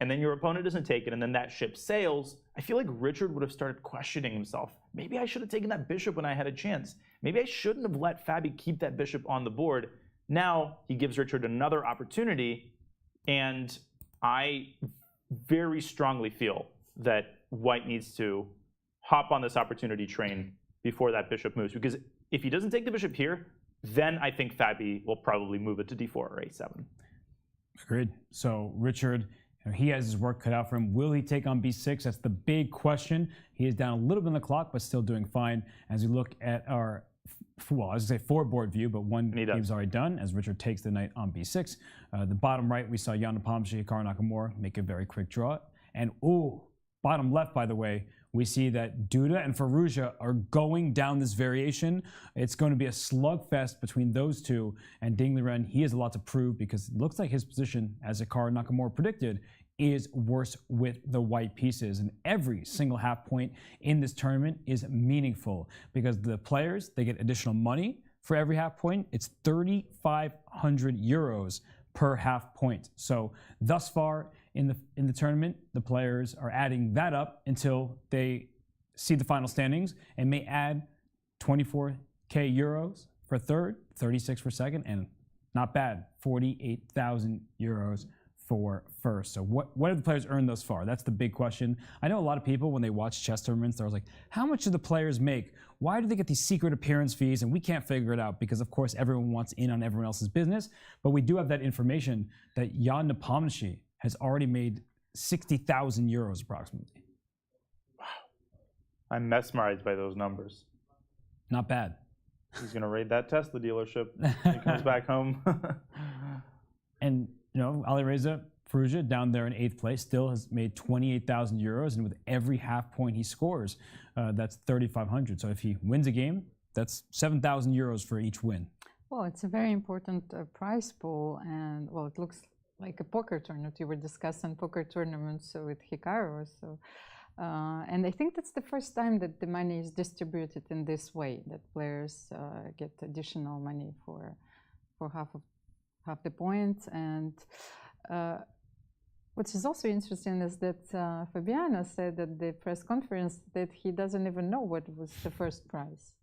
and then your opponent doesn't take it, and then that ship sails, I feel like Richard would have started questioning himself. Maybe I should have taken that bishop when I had a chance. Maybe I shouldn't have let Fabi keep that bishop on the board. Now he gives Richard another opportunity, and I very strongly feel that white needs to hop on this opportunity train before that bishop moves, because if he doesn't take the bishop here, then I think Fabi will probably move it to d4 or a7. Agreed. So Richard, he has his work cut out for him. Will he take on b6? That's the big question. He is down a little bit on the clock, but still doing fine. As we look at our, well, I was going to say four-board view, but one game's already done as Richard takes the knight on b6. The bottom right, we saw Janupomshi, Hikaru Nakamura make a very quick draw. And, bottom left, by the way, we see that Duda and Firouzja are going down this variation. It's going to be a slugfest between those two. And Liren, he has a lot to prove because it looks like his position, as Hikaru Nakamura predicted, is worse with the white pieces. And every single half point in this tournament is meaningful because the players, they get additional money for every half point. It's 3,500 euros per half point. So thus far in the tournament, the players are adding that up until they see the final standings and may add 24k euros for third, 36 for second, and not bad, 48,000 euros for first. So what have the players earned thus far? That's the big question. I know a lot of people, when they watch chess tournaments, they're like, how much do the players make? Why do they get these secret appearance fees? And we can't figure it out because, of course, everyone wants in on everyone else's business. But we do have that information that Jan-Nepomniachtchi has already made 60,000 euros approximately. Wow. I'm mesmerized by those numbers. Not bad. He's going to raid that Tesla dealership when he comes back home. And you know, Alireza Firouzja down there in 8th place still has made 28,000 euros, and with every half point he scores, that's 3,500. So if he wins a game, that's 7,000 euros for each win. Well, it's a very important prize pool, and well, it looks like a poker tournament. You were discussing poker tournaments with Hikaru, so. And I think that's the first time that the money is distributed in this way, that players get additional money for half the points. And what is also interesting is that Fabiano said at the press conference that he doesn't even know what was the first prize.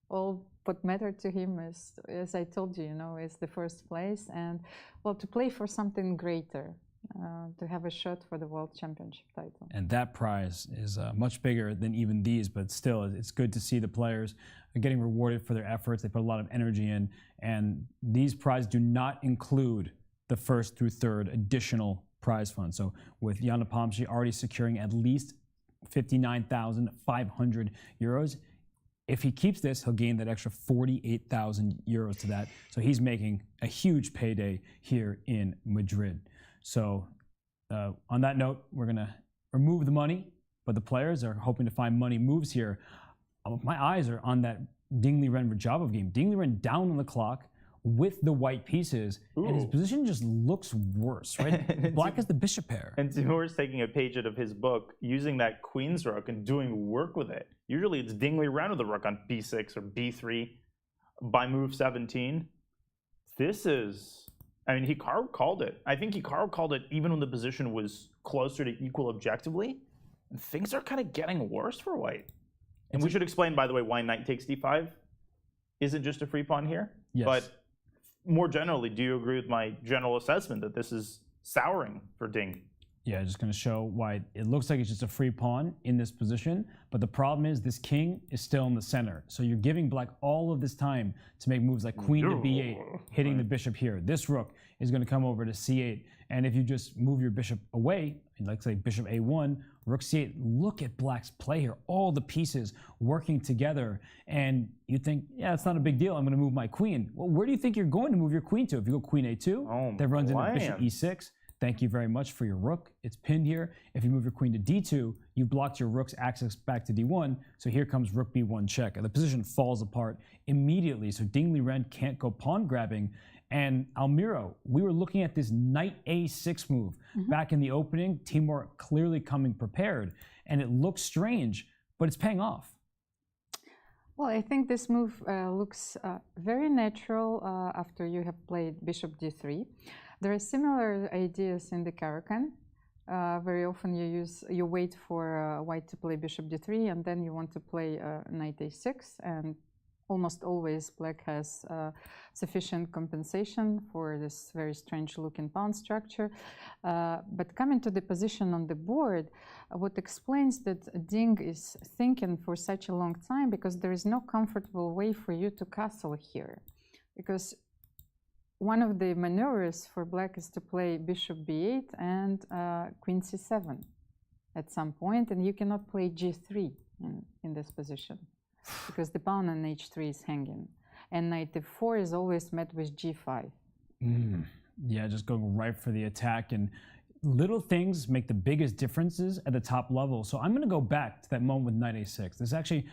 All what mattered to him is, as I told you, is the first place, and well, to play for something greater. To have a shot for the World Championship title. And that prize is much bigger than even these, but still, it's good to see the players getting rewarded for their efforts. They put a lot of energy in, and these prizes do not include the first through third additional prize fund. So with Janupomshi already securing at least 59,500 euros, if he keeps this, he'll gain that extra 48,000 euros to that. So he's making a huge payday here in Madrid. So on that note, we're going to remove the money, but the players are hoping to find money moves here. My eyes are on that Ding Liren Rajabov game. Ding Liren down on the clock with the white pieces, and his position just looks worse, right? Black has the bishop pair. And Timur's taking a page out of his book, using that queen's rook and doing work with it. Usually it's Ding Liren with the rook on b6 or b3 by move 17. This is... I mean, Hikaru called it. I think Hikaru called it even when the position was closer to equal objectively. And things are kind of getting worse for white. And we should explain, by the way, why knight takes d5 isn't just a free pawn here. Yes. But more generally, do you agree with my general assessment that this is souring for Ding? Yeah, just going to show why it looks like it's just a free pawn in this position. But the problem is this king is still in the center. So you're giving black all of this time to make moves like queen to b8, hitting the bishop here. This rook is going to come over to c8. And if you just move your bishop away, like say bishop a1, rook c8, look at black's play here. All the pieces working together. And you think, yeah, it's not a big deal. I'm going to move my queen. Well, where do you think you're going to move your queen to? If you go queen a2, that runs into bishop e6. Thank you very much for your rook. It's pinned here. If you move your queen to d2, you blocked your rook's access back to d1. So here comes rook b1 check. And the position falls apart immediately. So Ding Liren can't go pawn grabbing. And Almiro, we were looking at this knight a6 move back in the opening. Timur clearly coming prepared. And it looks strange, but it's paying off. Well, I think this move looks very natural after you have played bishop d3. There are similar ideas in the Caro-Kann. Very often you wait for white to play bishop d3, and then you want to play knight a6, and almost always black has sufficient compensation for this very strange looking pawn structure. But coming to the position on the board, what explains that Ding is thinking for such a long time, because there is no comfortable way for you to castle here. Because one of the maneuvers for black is to play bishop b8 and queen c7 at some point, and you cannot play g3 in this position because the pawn on h3 is hanging, and knight f4 is always met with g5. Yeah, just going right for the attack, and little things make the biggest differences at the top level. So I'm going to go back to that moment with knight a6. This actually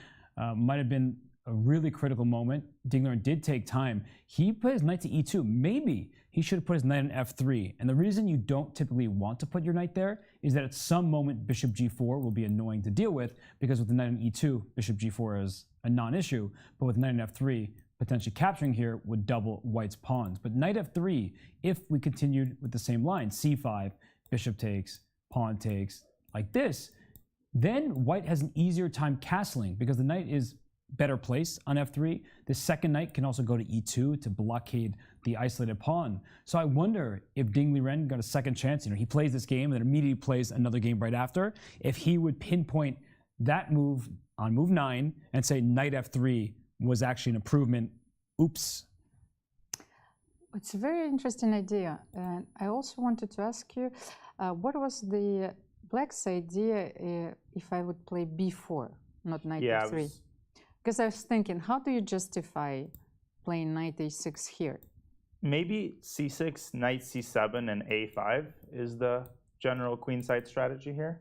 might have been a really critical moment. Ding Liren did take time. He put his knight to e2. Maybe he should have put his knight on f3. And the reason you don't typically want to put your knight there is that at some moment bishop g4 will be annoying to deal with, because with the knight on e2, bishop g4 is a non-issue, but with knight on f3, potentially capturing here would double white's pawns. But knight f3, if we continued with the same line, c5, bishop takes, pawn takes, like this, then white has an easier time castling because the knight is better placed on f3. The second knight can also go to e2 to blockade the isolated pawn. So I wonder if Ding Liren got a second chance. He plays this game and then immediately plays another game right after. If he would pinpoint that move on move 9 and say knight f3 was actually an improvement, oops. It's a very interesting idea. And I also wanted to ask you, what was the black's idea if I would play b4, not knight f3? Because I was thinking, how do you justify playing knight a6 here? Maybe c6, knight c7, and a5 is the general queenside strategy here.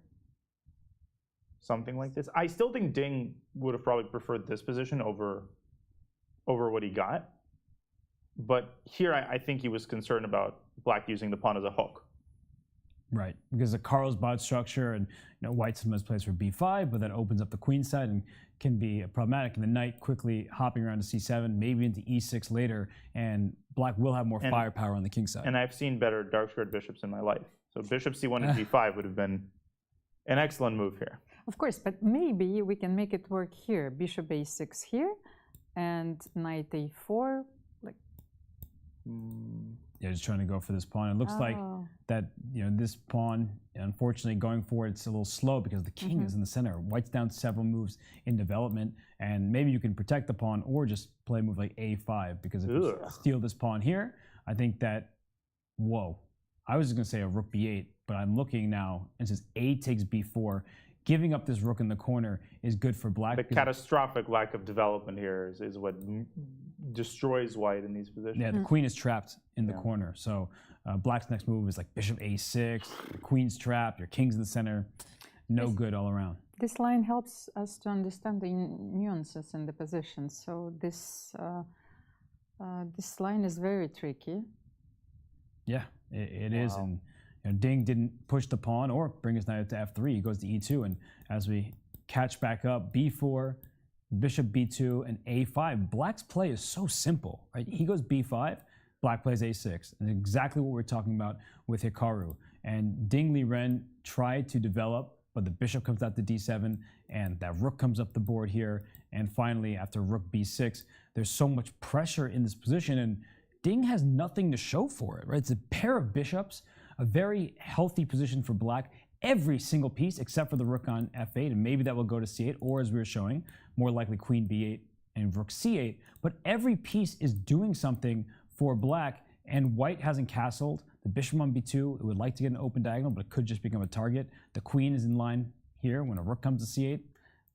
Something like this. I still think Ding would have probably preferred this position over what he got. But here I think he was concerned about black using the pawn as a hook. Right, because the Carlsbad structure, and white sometimes plays for b5, but that opens up the queen side and can be problematic. And the knight quickly hopping around to c7, maybe into e6 later, and black will have more firepower on the king side. And I've seen better dark-squared bishops in my life. So bishop c1 and g5 would have been an excellent move here. Of course, but maybe we can make it work here. Bishop a6 here, and knight a4. Yeah, just trying to go for this pawn. It looks like that, this pawn, unfortunately, going forward, it's a little slow because the king is in the center. White's down several moves in development, and maybe you can protect the pawn or just play a move like a5, because if you steal this pawn here, I think that, whoa. I was just going to say a rook b8, but I'm looking now, and it says a takes b4. Giving up this rook in the corner is good for black. The catastrophic lack of development here is what destroys white in these positions. Yeah, the queen is trapped in the corner. So black's next move is like bishop a6, the queen's trapped, your king's in the center. No good all around. This line helps us to understand the nuances in the position. So this line is very tricky. Yeah, it is. And Ding didn't push the pawn or bring his knight up to f3. He goes to e2, and as we catch back up, b4, bishop b2, and a5. Black's play is so simple, right? He goes b5, black plays a6, and exactly what we're talking about with Hikaru. And Ding Liren tried to develop, but the bishop comes out to d7, and that rook comes up the board here. And finally, after rook b6, there's so much pressure in this position, and Ding has nothing to show for it, right? It's a pair of bishops, a very healthy position for black. Every single piece except for the rook on f8, and maybe that will go to c8, or as we were showing, more likely queen b8 and rook c8. But every piece is doing something for black, and white hasn't castled. The bishop on b2, it would like to get an open diagonal, but it could just become a target. The queen is in line here when a rook comes to c8.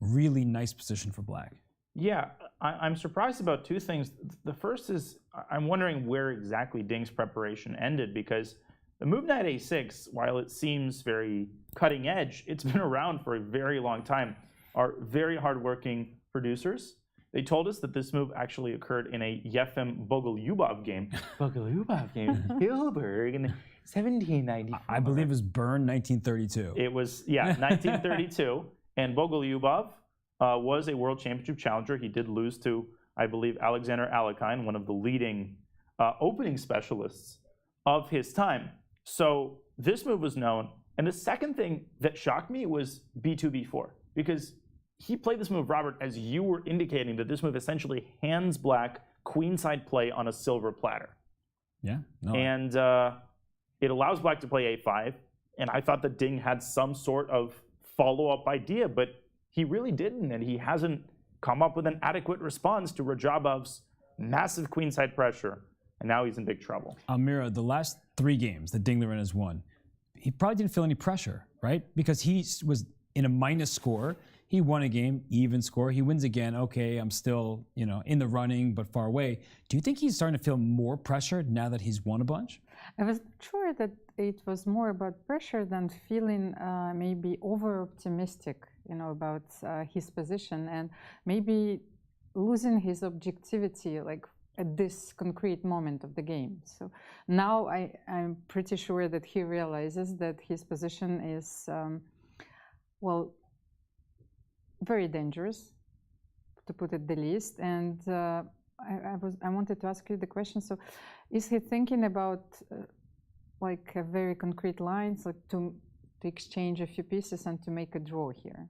Really nice position for black. Yeah, I'm surprised about two things. The first is I'm wondering where exactly Ding's preparation ended, because the move knight a6, while it seems very cutting edge, it's been around for a very long time. Our very hardworking producers, they told us that this move actually occurred in a Yefim Bogolyubov game. Bogolyubov game, Hilberg in 1794. I believe it was Bern 1932. It was, 1932. And Bogolyubov was a world championship challenger. He did lose to, I believe, Alexander Alekhine, one of the leading opening specialists of his time. So this move was known. And the second thing that shocked me was b2, b4, because he played this move, Robert, as you were indicating, that this move essentially hands black queenside play on a silver platter. Yeah. And it allows black to play a5. And I thought that Ding had some sort of follow-up idea, but he really didn't. And he hasn't come up with an adequate response to Rajabov's massive queenside pressure. And now he's in big trouble. Almira, the last 3 games that Ding Liren has won, he probably didn't feel any pressure, right? Because he was in a minus score. He won a game, even score. He wins again. Okay, I'm still, in the running, but far away. Do you think he's starting to feel more pressure now that he's won a bunch? I was sure that it was more about pressure than feeling maybe over-optimistic, about his position. And maybe losing his objectivity, like at this concrete moment of the game. So now I'm pretty sure that he realizes that his position is, well, very dangerous, to put it the least. And I wanted to ask you the question. So, is he thinking about like very concrete lines, like to exchange a few pieces and to make a draw here?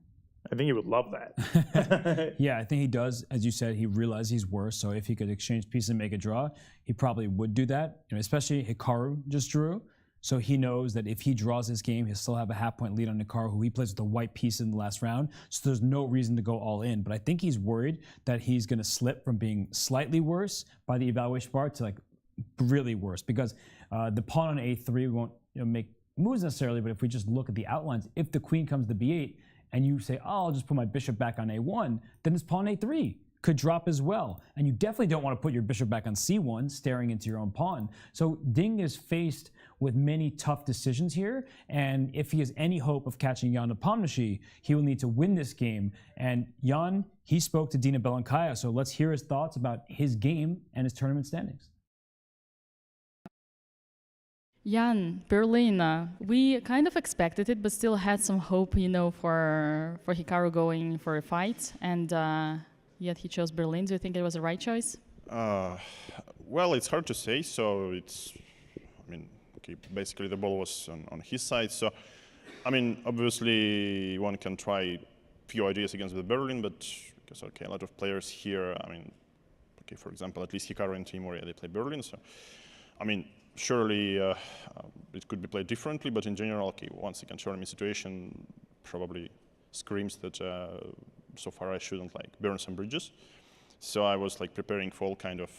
I think he would love that. Yeah, I think he does. As you said, he realized he's worse. So if he could exchange pieces and make a draw, he probably would do that. You know, especially Hikaru just drew. So he knows that if he draws this game, he'll still have a half-point lead on Hikaru, who he plays with the white piece in the last round. So there's no reason to go all in. But I think he's worried that he's going to slip from being slightly worse by the evaluation bar to like really worse, because the pawn on a3 won't make moves necessarily. But if we just look at the outlines, if the queen comes to b8, and you say, oh, I'll just put my bishop back on a1, then his pawn a3 could drop as well. And you definitely don't want to put your bishop back on c1, staring into your own pawn. So Ding is faced with many tough decisions here. And if he has any hope of catching Janupomshi, he will need to win this game. And Jan, he spoke to Dina Belankaya. So let's hear his thoughts about his game and his tournament standings. Jan, Berlin, we kind of expected it, but still had some hope, you know, for Hikaru going for a fight, and yet he chose Berlin. Do you think it was the right choice? Well, it's hard to say. So it's, I mean, okay, basically the ball was on his side. So, I mean, obviously one can try few ideas against the Berlin, but because, okay, a lot of players here, I mean, okay, for example, at least Hikaru and Timur, they play Berlin. So, I mean, surely it could be played differently, but in general, okay, once again, tournament situation probably screams that so far I shouldn't like burn some bridges. So I was like preparing for all kind of,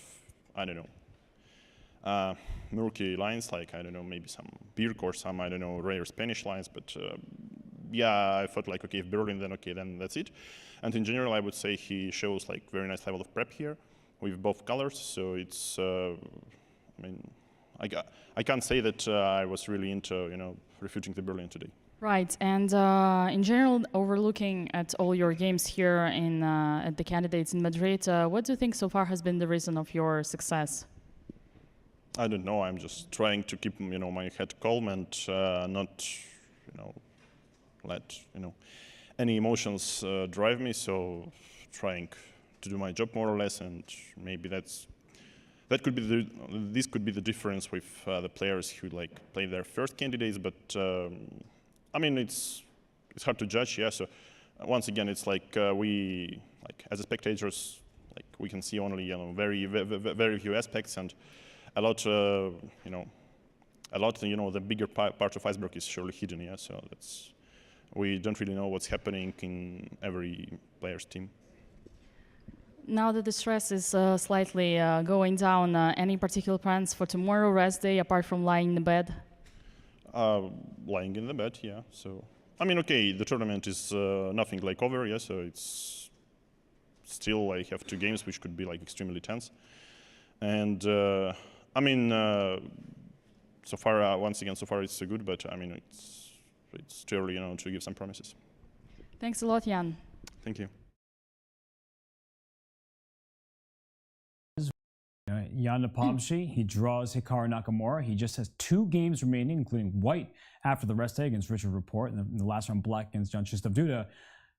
I don't know, murky lines, like, I don't know, maybe some Birk or some, I don't know, rare Spanish lines, but yeah, I thought like, okay, if Berlin, then okay, then that's it. And in general, I would say he shows like very nice level of prep here with both colors, so it's, I mean, I can't say that I was really into, you know, refuting the Berlin today. Right, and in general, overlooking at all your games here in at the candidates in Madrid, what do you think so far has been the reason of your success? I don't know. I'm just trying to keep, you know, my head calm and not, you know, let, you know, any emotions drive me. So trying to do my job more or less, and maybe that could be this could be the difference with the players who like play their first candidates. But I mean, it's hard to judge. Yeah. So once again, it's like we like as spectators, like we can see only, you know, very few aspects, and a lot you know, the bigger part of iceberg is surely hidden. Yeah. So that's, we don't really know what's happening in every player's team. Now that the stress is slightly going down, any particular plans for tomorrow, rest day, apart from lying in the bed? Lying in the bed, yeah. So, I mean, okay, the tournament is nothing like over, yeah, so it's still, I have 2 games which could be like extremely tense. And, I mean, so far, once again, so far it's so good, but I mean, it's too early, you know, to give some promises. Thanks a lot, Jan. Thank you. Janupomshi, he draws Hikaru Nakamura. He just has 2 games remaining, including white after the rest day against Richard Report, and in the last round black against Jan-Krzysztof.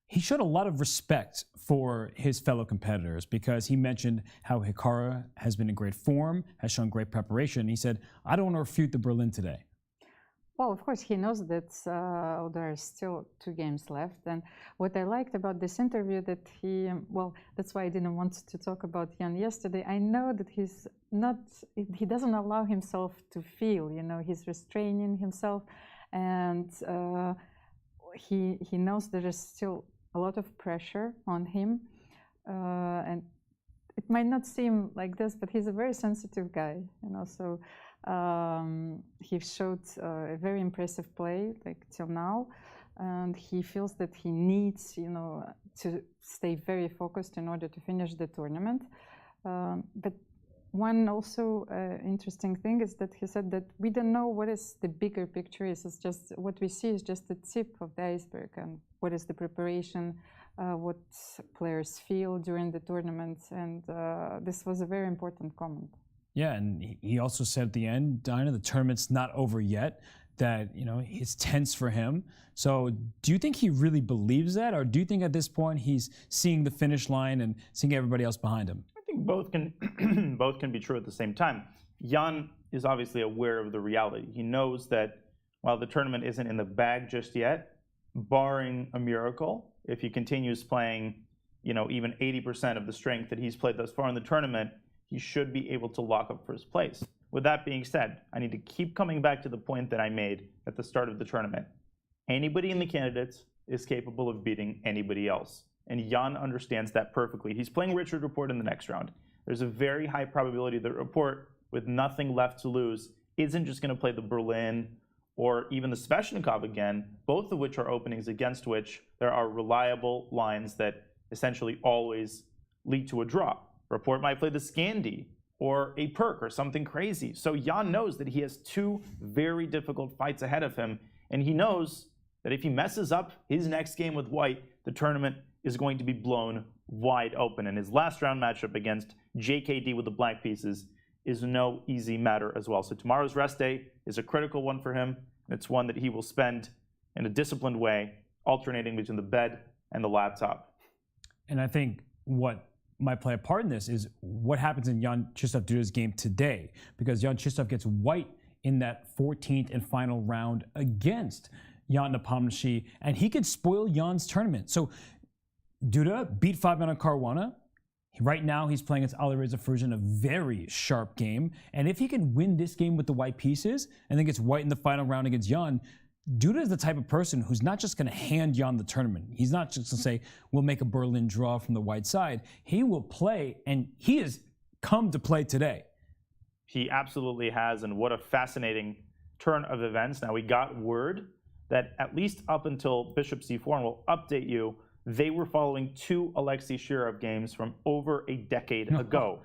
He showed a lot of respect for his fellow competitors because he mentioned how Hikaru has been in great form, has shown great preparation. He said, I don't want to refute the Berlin today. Well, of course, he knows that there are still 2 games left. And what I liked about this interview that he, well, that's why I didn't want to talk about Jan yesterday. I know that he's not, he doesn't allow himself to feel, you know, he's restraining himself. And he knows there is still a lot of pressure on him. And it might not seem like this, but he's a very sensitive guy, you know, so he showed a very impressive play like till now, and he feels that he needs, you know, to stay very focused in order to finish the tournament. But one also interesting thing is that he said that we don't know what is the bigger picture is. It's just what we see is just the tip of the iceberg, and what is the preparation what players feel during the tournament, and this was a very important comment. Yeah, and he also said at the end, Dinah, the tournament's not over yet, that it's tense for him. So do you think he really believes that, or do you think at this point he's seeing the finish line and seeing everybody else behind him? I think both can both can be true at the same time. Jan is obviously aware of the reality. He knows that while the tournament isn't in the bag just yet, barring a miracle, if he continues playing, even 80% of the strength that he's played thus far in the tournament, he should be able to lock up first place. With that being said, I need to keep coming back to the point that I made at the start of the tournament. Anybody in the candidates is capable of beating anybody else. And Jan understands that perfectly. He's playing Richard Rapport in the next round. There's a very high probability that Rapport, with nothing left to lose, isn't just going to play the Berlin or even the Sveshnikov again, both of which are openings against which there are reliable lines that essentially always lead to a draw. Rapport might play the Scandi or a Perk or something crazy. So Jan knows that he has two very difficult fights ahead of him, and he knows that if he messes up his next game with White, the tournament is going to be blown wide open. And his last round matchup against JKD with the black pieces is no easy matter as well. So tomorrow's rest day is a critical one for him, and it's one that he will spend in a disciplined way, alternating between the bed and the laptop. And I think what might play a part in this is what happens in Jan-Krzysztof Duda's game today, because Jan-Krzysztof gets White in that 14th and final round against Jan-Nepomniachtchi, and he could spoil Jan's tournament. So Duda beat Fabiano Caruana. Right now, he's playing against Alireza Firouzja in a very sharp game. And if he can win this game with the white pieces and then gets White in the final round against Jan, Duda is the type of person who's not just going to hand Jan the tournament. He's not just going to say, we'll make a Berlin draw from the white side. He will play, and he has come to play today. He absolutely has, and what a fascinating turn of events. Now, we got word that at least up until Bishop C4, and we'll update you, they were following two Alexei Shirov games from over a decade ago.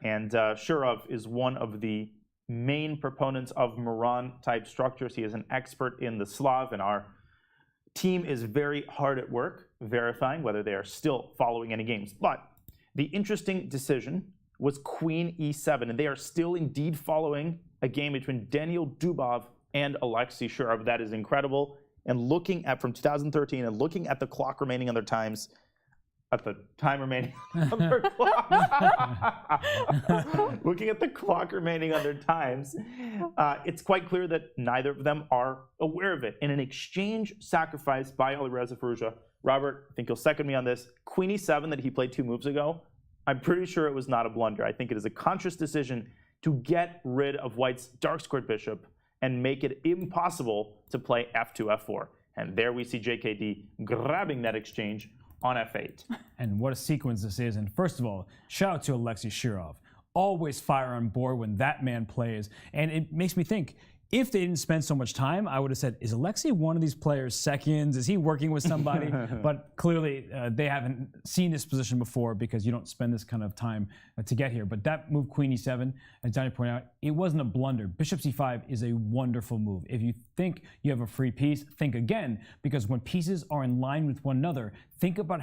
And Shirov is one of the main proponents of Moran-type structures. He is an expert in the Slav, and our team is very hard at work verifying whether they are still following any games. But the interesting decision was Queen E7, and they are still indeed following a game between Daniil Dubov and Alexei Shirov. That is incredible. And looking at from 2013 and looking at the clock remaining on their times, at the time remaining on their clock, looking at the clock remaining on their times, it's quite clear that neither of them are aware of it. In an exchange sacrifice by Alireza Firouzja, Robert, I think you'll second me on this, Queen E7 that he played 2 moves ago, I'm pretty sure it was not a blunder. I think it is a conscious decision to get rid of White's dark squared bishop and make it impossible to play f2, f4. And there we see JKD grabbing that exchange on f8. And what a sequence this is. And first of all, shout out to Alexei Shirov. Always fire on board when that man plays. And it makes me think, if they didn't spend so much time, I would have said, is Alexei one of these players' seconds? Is he working with somebody? But clearly, they haven't seen this position before because you don't spend this kind of time to get here. But that move, Queen E7, as Johnny pointed out, it wasn't a blunder. Bishop C5 is a wonderful move. If you think you have a free piece, think again, because when pieces are in line with one another, think about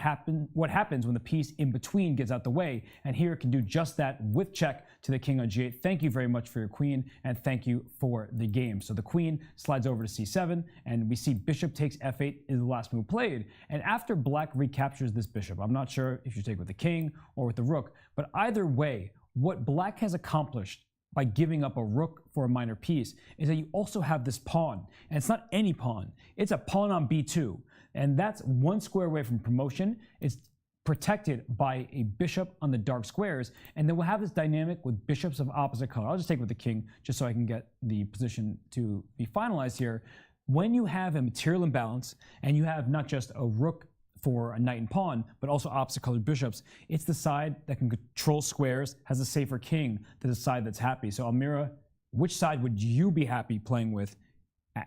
what happens when the piece in between gets out the way. And here it can do just that with check to the king on G8. Thank you very much for your queen, and thank you for the game. So the queen slides over to C7, and we see bishop takes F8 is the last move played. And after black recaptures this bishop, I'm not sure if you take with the king or with the rook, but either way, what black has accomplished by giving up a rook for a minor piece is that you also have this pawn. And it's not any pawn. It's a pawn on B2. And that's 1 square away from promotion. It's protected by a bishop on the dark squares. And then we'll have this dynamic with bishops of opposite color. I'll just take with the king just so I can get the position to be finalized here. When you have a material imbalance and you have not just a rook for a knight and pawn, but also opposite colored bishops, it's the side that can control squares, has a safer king, than the side that's happy. So Almira, which side would you be happy playing with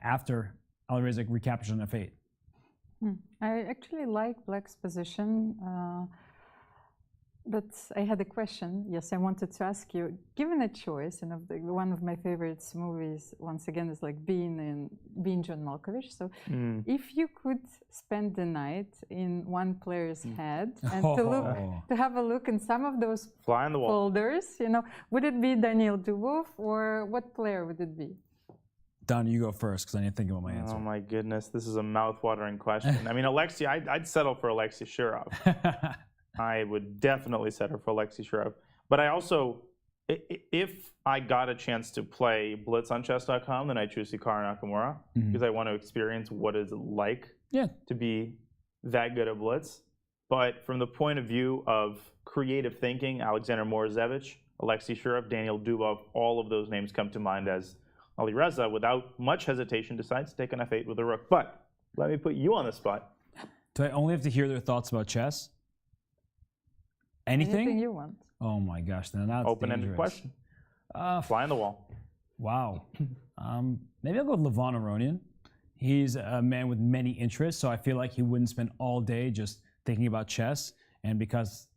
after Alireza recaptures on F8? I actually like black's position, but I had a question. Yes, I wanted to ask you, given a choice, and one of my favorite movies, once again, is like being in being John Malkovich. So if you could spend the night in one player's head and to have a look in some of those Fly on the wall. folders, would it be Daniil Dubov or what player would it be? Don, you go first because I didn't think about my answer. Oh my goodness, this is a mouth-watering question. I mean, Alexei, I'd settle for Alexei Shirov. I would definitely settle for Alexei Shirov. But I also, if I got a chance to play Blitz on Chess.com, then I choose Hikaru Nakamura because I want to experience what it's like to be that good at Blitz. But from the point of view of creative thinking, Alexander Morozevich, Alexei Shirov, Daniil Dubov, all of those names come to mind as Alireza, without much hesitation, decides to take an f8 with a rook. But let me put you on the spot. Do I only have to hear their thoughts about chess? Anything you want. Oh my gosh, then that's Open-ended question. Fly on the wall. Wow. Maybe I'll go with Levon Aronian. He's a man with many interests, so I feel like he wouldn't spend all day just thinking about chess. And because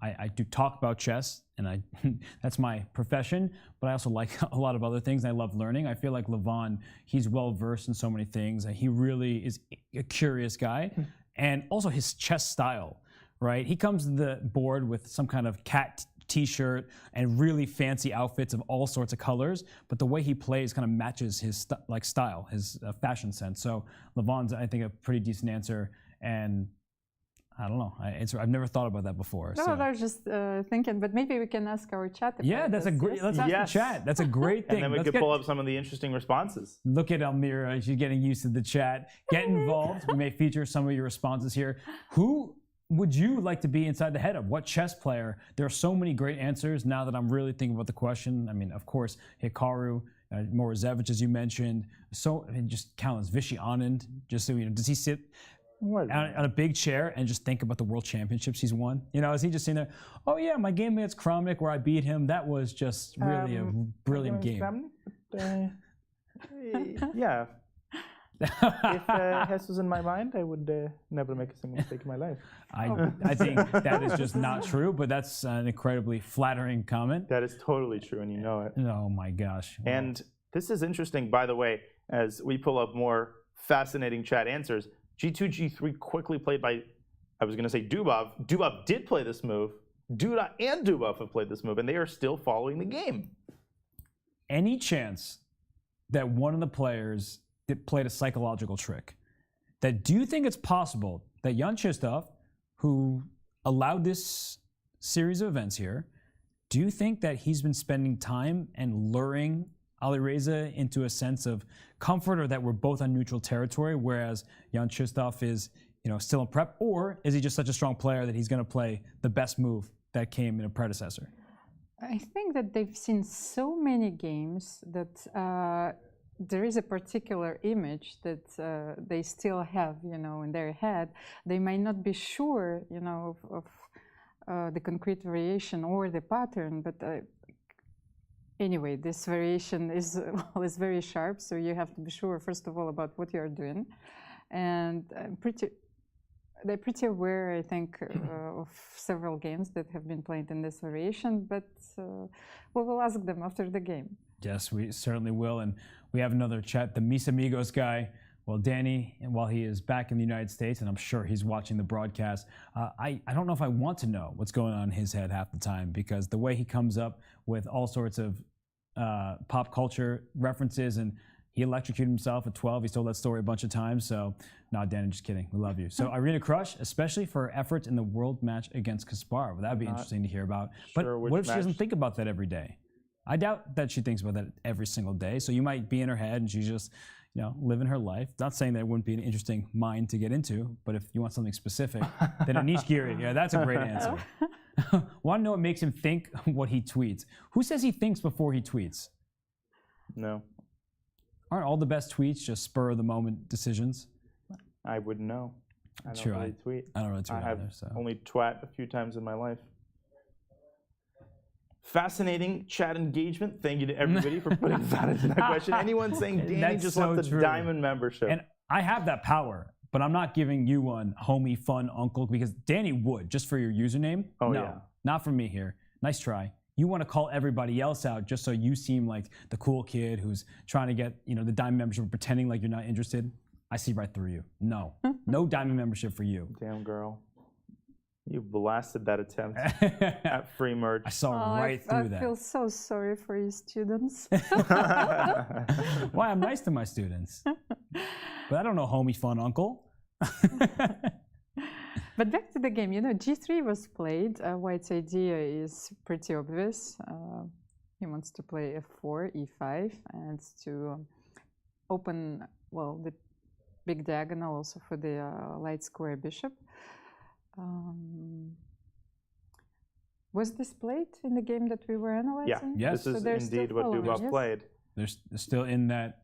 I do talk about chess, and that's my profession, but I also like a lot of other things. I love learning. I feel like Levon, he's well-versed in so many things. He really is a curious guy. And also his chess style, right? He comes to the board with some kind of cat t-shirt and really fancy outfits of all sorts of colors, but the way he plays kind of matches his style, his fashion sense. So Levon's, I think, a pretty decent answer. And I don't know. I've never thought about that before. No, I was just thinking, but maybe we can ask our chat. Yeah, that's a great. Let's ask the chat. That's a great thing. And then we could pull up some of the interesting responses. Look at Elmira. She's getting used to the chat. Get involved. We may feature some of your responses here. Who would you like to be inside the head of? What chess player? There are so many great answers now that I'm really thinking about the question. I mean, of course, Hikaru, Morozevich, as you mentioned. Just countless. Vishy Anand. Just so does he sit on a big chair and just think about the world championships he's won? Is he just sitting there, oh yeah, my game against Kramnik where I beat him, that was just really a brilliant game. Yeah. If Hess was in my mind, I would never make a single mistake in my life. I think that is just not true, but that's an incredibly flattering comment. That is totally true, and you know it. Oh my gosh. Wow. And this is interesting, by the way, as we pull up more fascinating chat answers. G2, G3 quickly played by, I was going to say Dubov. Dubov did play this move. Duda and Dubov have played this move, and they are still following the game. Any chance that one of the players played a psychological trick? Do you think it's possible that Jan-Krzysztof, who allowed this series of events here, do you think that he's been spending time and luring Alireza into a sense of comfort, or that we're both on neutral territory, whereas Jan-Krzysztof is, still in prep? Or is he just such a strong player that he's going to play the best move that came in a predecessor? I think that they've seen so many games that there is a particular image that they still have, in their head. They might not be sure, of the concrete variation or the pattern, but anyway, this variation is very sharp, so you have to be sure, first of all, about what you're doing. And they're pretty aware, I think, of several games that have been played in this variation, but we will ask them after the game. Yes, we certainly will. And we have another chat, the Mis Amigos guy. Well, Danny, and while he is back in the United States, and I'm sure he's watching the broadcast, I don't know if I want to know what's going on in his head half the time, because the way he comes up with all sorts of pop culture references, and he electrocuted himself at 12. He's told that story a bunch of times. So, no, Danny, just kidding. We love you. So, Irina Krush, especially for her efforts in the world match against Kasparov. That would be interesting to hear about. But what if she doesn't think about that every day? I doubt that she thinks about that every single day. So you might be in her head and she's just, living her life. Not saying that it wouldn't be an interesting mind to get into, but if you want something specific, then Anish Giri, that's a great answer. Want to know what makes him think what he tweets? Who says he thinks before he tweets? No. Aren't all the best tweets just spur of the moment decisions? I wouldn't know. I don't really tweet. I don't really tweet I have either, so. only twat a few times in my life. Fascinating chat engagement. Thank you to everybody for putting that into that question. Anyone saying Danny just left the Diamond membership? And I have that power, but I'm not giving you one, homie, fun uncle, because Danny would, just for your username. Oh, no, yeah. not from me here. Nice try. You want to call everybody else out just so you seem like the cool kid who's trying to get, you know, the diamond membership, pretending like you're not interested. I see right through you. No, no diamond membership for you. Damn girl. You blasted that attempt at free merch. I saw right through that. I feel so sorry for you students. Why? I'm nice to my students. But I don't know homie fun uncle. But back to the game, you know, G3 was played. White's idea is pretty obvious. He wants to play F4, E5, and to open, well, the big diagonal also for the light square bishop. Was this played in the game that we were analyzing? Yeah, yes. This is indeed what Dubov played. They're still in that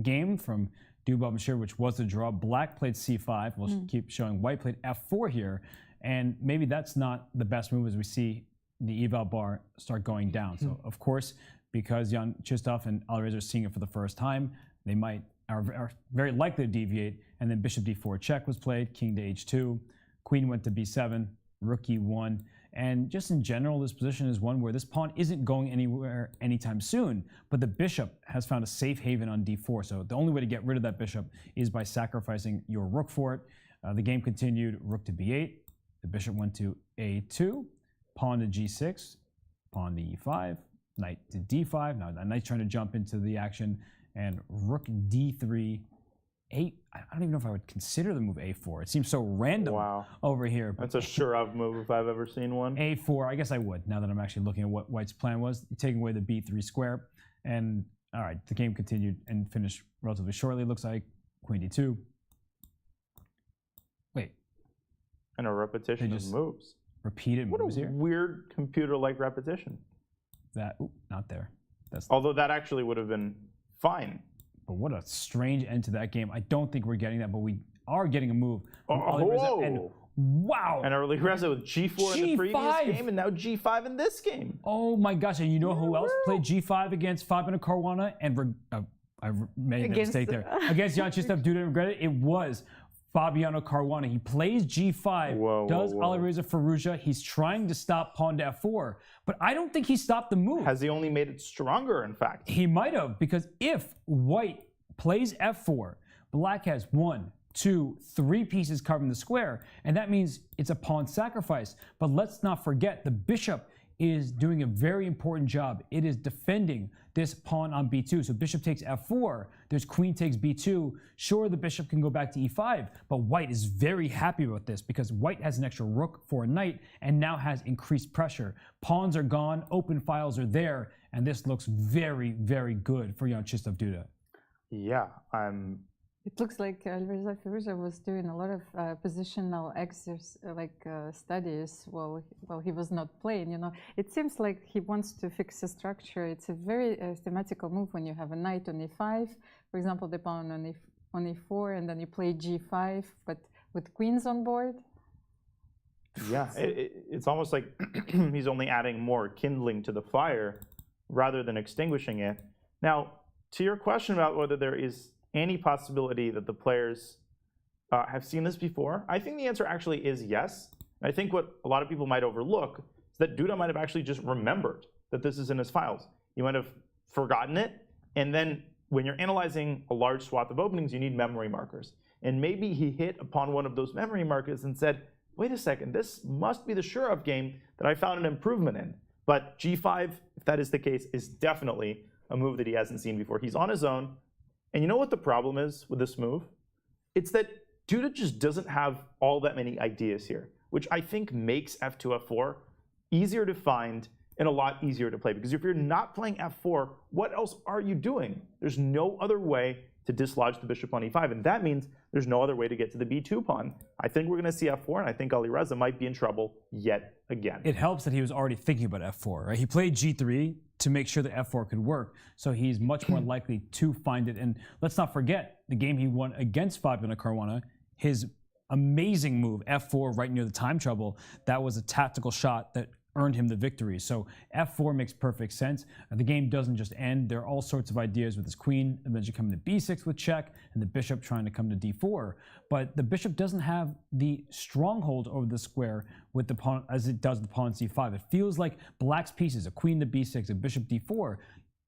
game from Dubov and Scherer, which was the draw. Black played C5. We'll keep showing White played F4 here. And maybe that's not the best move as we see the eval bar start going down. So, of course, because Jan-Krzysztof and Alireza are seeing it for the first time, they are very likely to deviate. And then bishop d4 check was played, king to h2, queen went to b7, rook e1. And just in general, this position is one where this pawn isn't going anywhere anytime soon, but the bishop has found a safe haven on d4. So the only way to get rid of that bishop is by sacrificing your rook for it. The game continued, rook to b8. The bishop went to a2, pawn to g6, pawn to e5, knight to d5. Now the knight's trying to jump into the action, and rook d3, 8. I don't even know if I would consider the move a4. It seems so random over here. That's a sure-of move if I've ever seen one. a4, I guess I would, now that I'm actually looking at what White's plan was, taking away the b3 square. And all right, the game continued and finished relatively shortly, it looks like. Queen d2. Wait. And a repetition of moves. Repeated moves here. What a weird computer-like repetition. That, not there. Although that actually would have been fine. But what a strange end to that game. I don't think we're getting that, but we are getting a move. And wow! And Alireza with G4 in the previous game, and now G5 in this game. Oh my gosh, and you know who else played G5 against Fabiano Caruana? And I made a mistake there. Against Jan-Krzysztof, do not regret it. It was Fabiano Caruana. He plays G5, does Alireza Firouzja. He's trying to stop pawn to F4, but I don't think he stopped the move. Has he only made it stronger, in fact? He might have, because if White plays F4, Black has 1, 2, 3 pieces covering the square, and that means it's a pawn sacrifice. But let's not forget, the bishop is doing a very important job. It is defending this pawn on b2. So bishop takes f4, there's queen takes b2. Sure, the bishop can go back to e5, but White is very happy about this because White has an extra rook for a knight and now has increased pressure. Pawns are gone, open files are there, and this looks very, very good for Jan-Krzysztof Duda. Yeah, It looks like Alireza Firouzja was doing a lot of positional studies while he was not playing. You know, it seems like he wants to fix the structure. It's a very thematical move when you have a knight on e5, for example, the pawn on e4, and then you play g5, but with queens on board. Yeah, it's almost like he's only adding more kindling to the fire rather than extinguishing it. Now, to your question about whether there is any possibility that the players have seen this before, I think the answer actually is yes. I think what a lot of people might overlook is that Duda might have actually just remembered that this is in his files. He might have forgotten it, and then when you're analyzing a large swath of openings, you need memory markers. And maybe he hit upon one of those memory markers and said, wait a second, this must be the sure-of game that I found an improvement in. But G5, if that is the case, is definitely a move that he hasn't seen before. He's on his own. And you know what the problem is with this move? It's that Duda just doesn't have all that many ideas here, which I think makes f2, f4 easier to find and a lot easier to play. Because if you're not playing f4, what else are you doing? There's no other way to dislodge the bishop on e5, and that means there's no other way to get to the b2 pawn. I think we're going to see f4, and I think Alireza might be in trouble yet again. It helps that he was already thinking about f4, right? He played g3 to make sure that f4 could work, so he's much more likely to find it. And let's not forget, the game he won against Fabiano Caruana, his amazing move, f4, right near the time trouble, that was a tactical shot that earned him the victory. So f4 makes perfect sense. The game doesn't just end. There are all sorts of ideas with his queen eventually coming to b6 with check, and the bishop trying to come to d4. But the bishop doesn't have the stronghold over the square with the pawn as it does the pawn c5. It feels like black's pieces, a queen to b6, a bishop d4,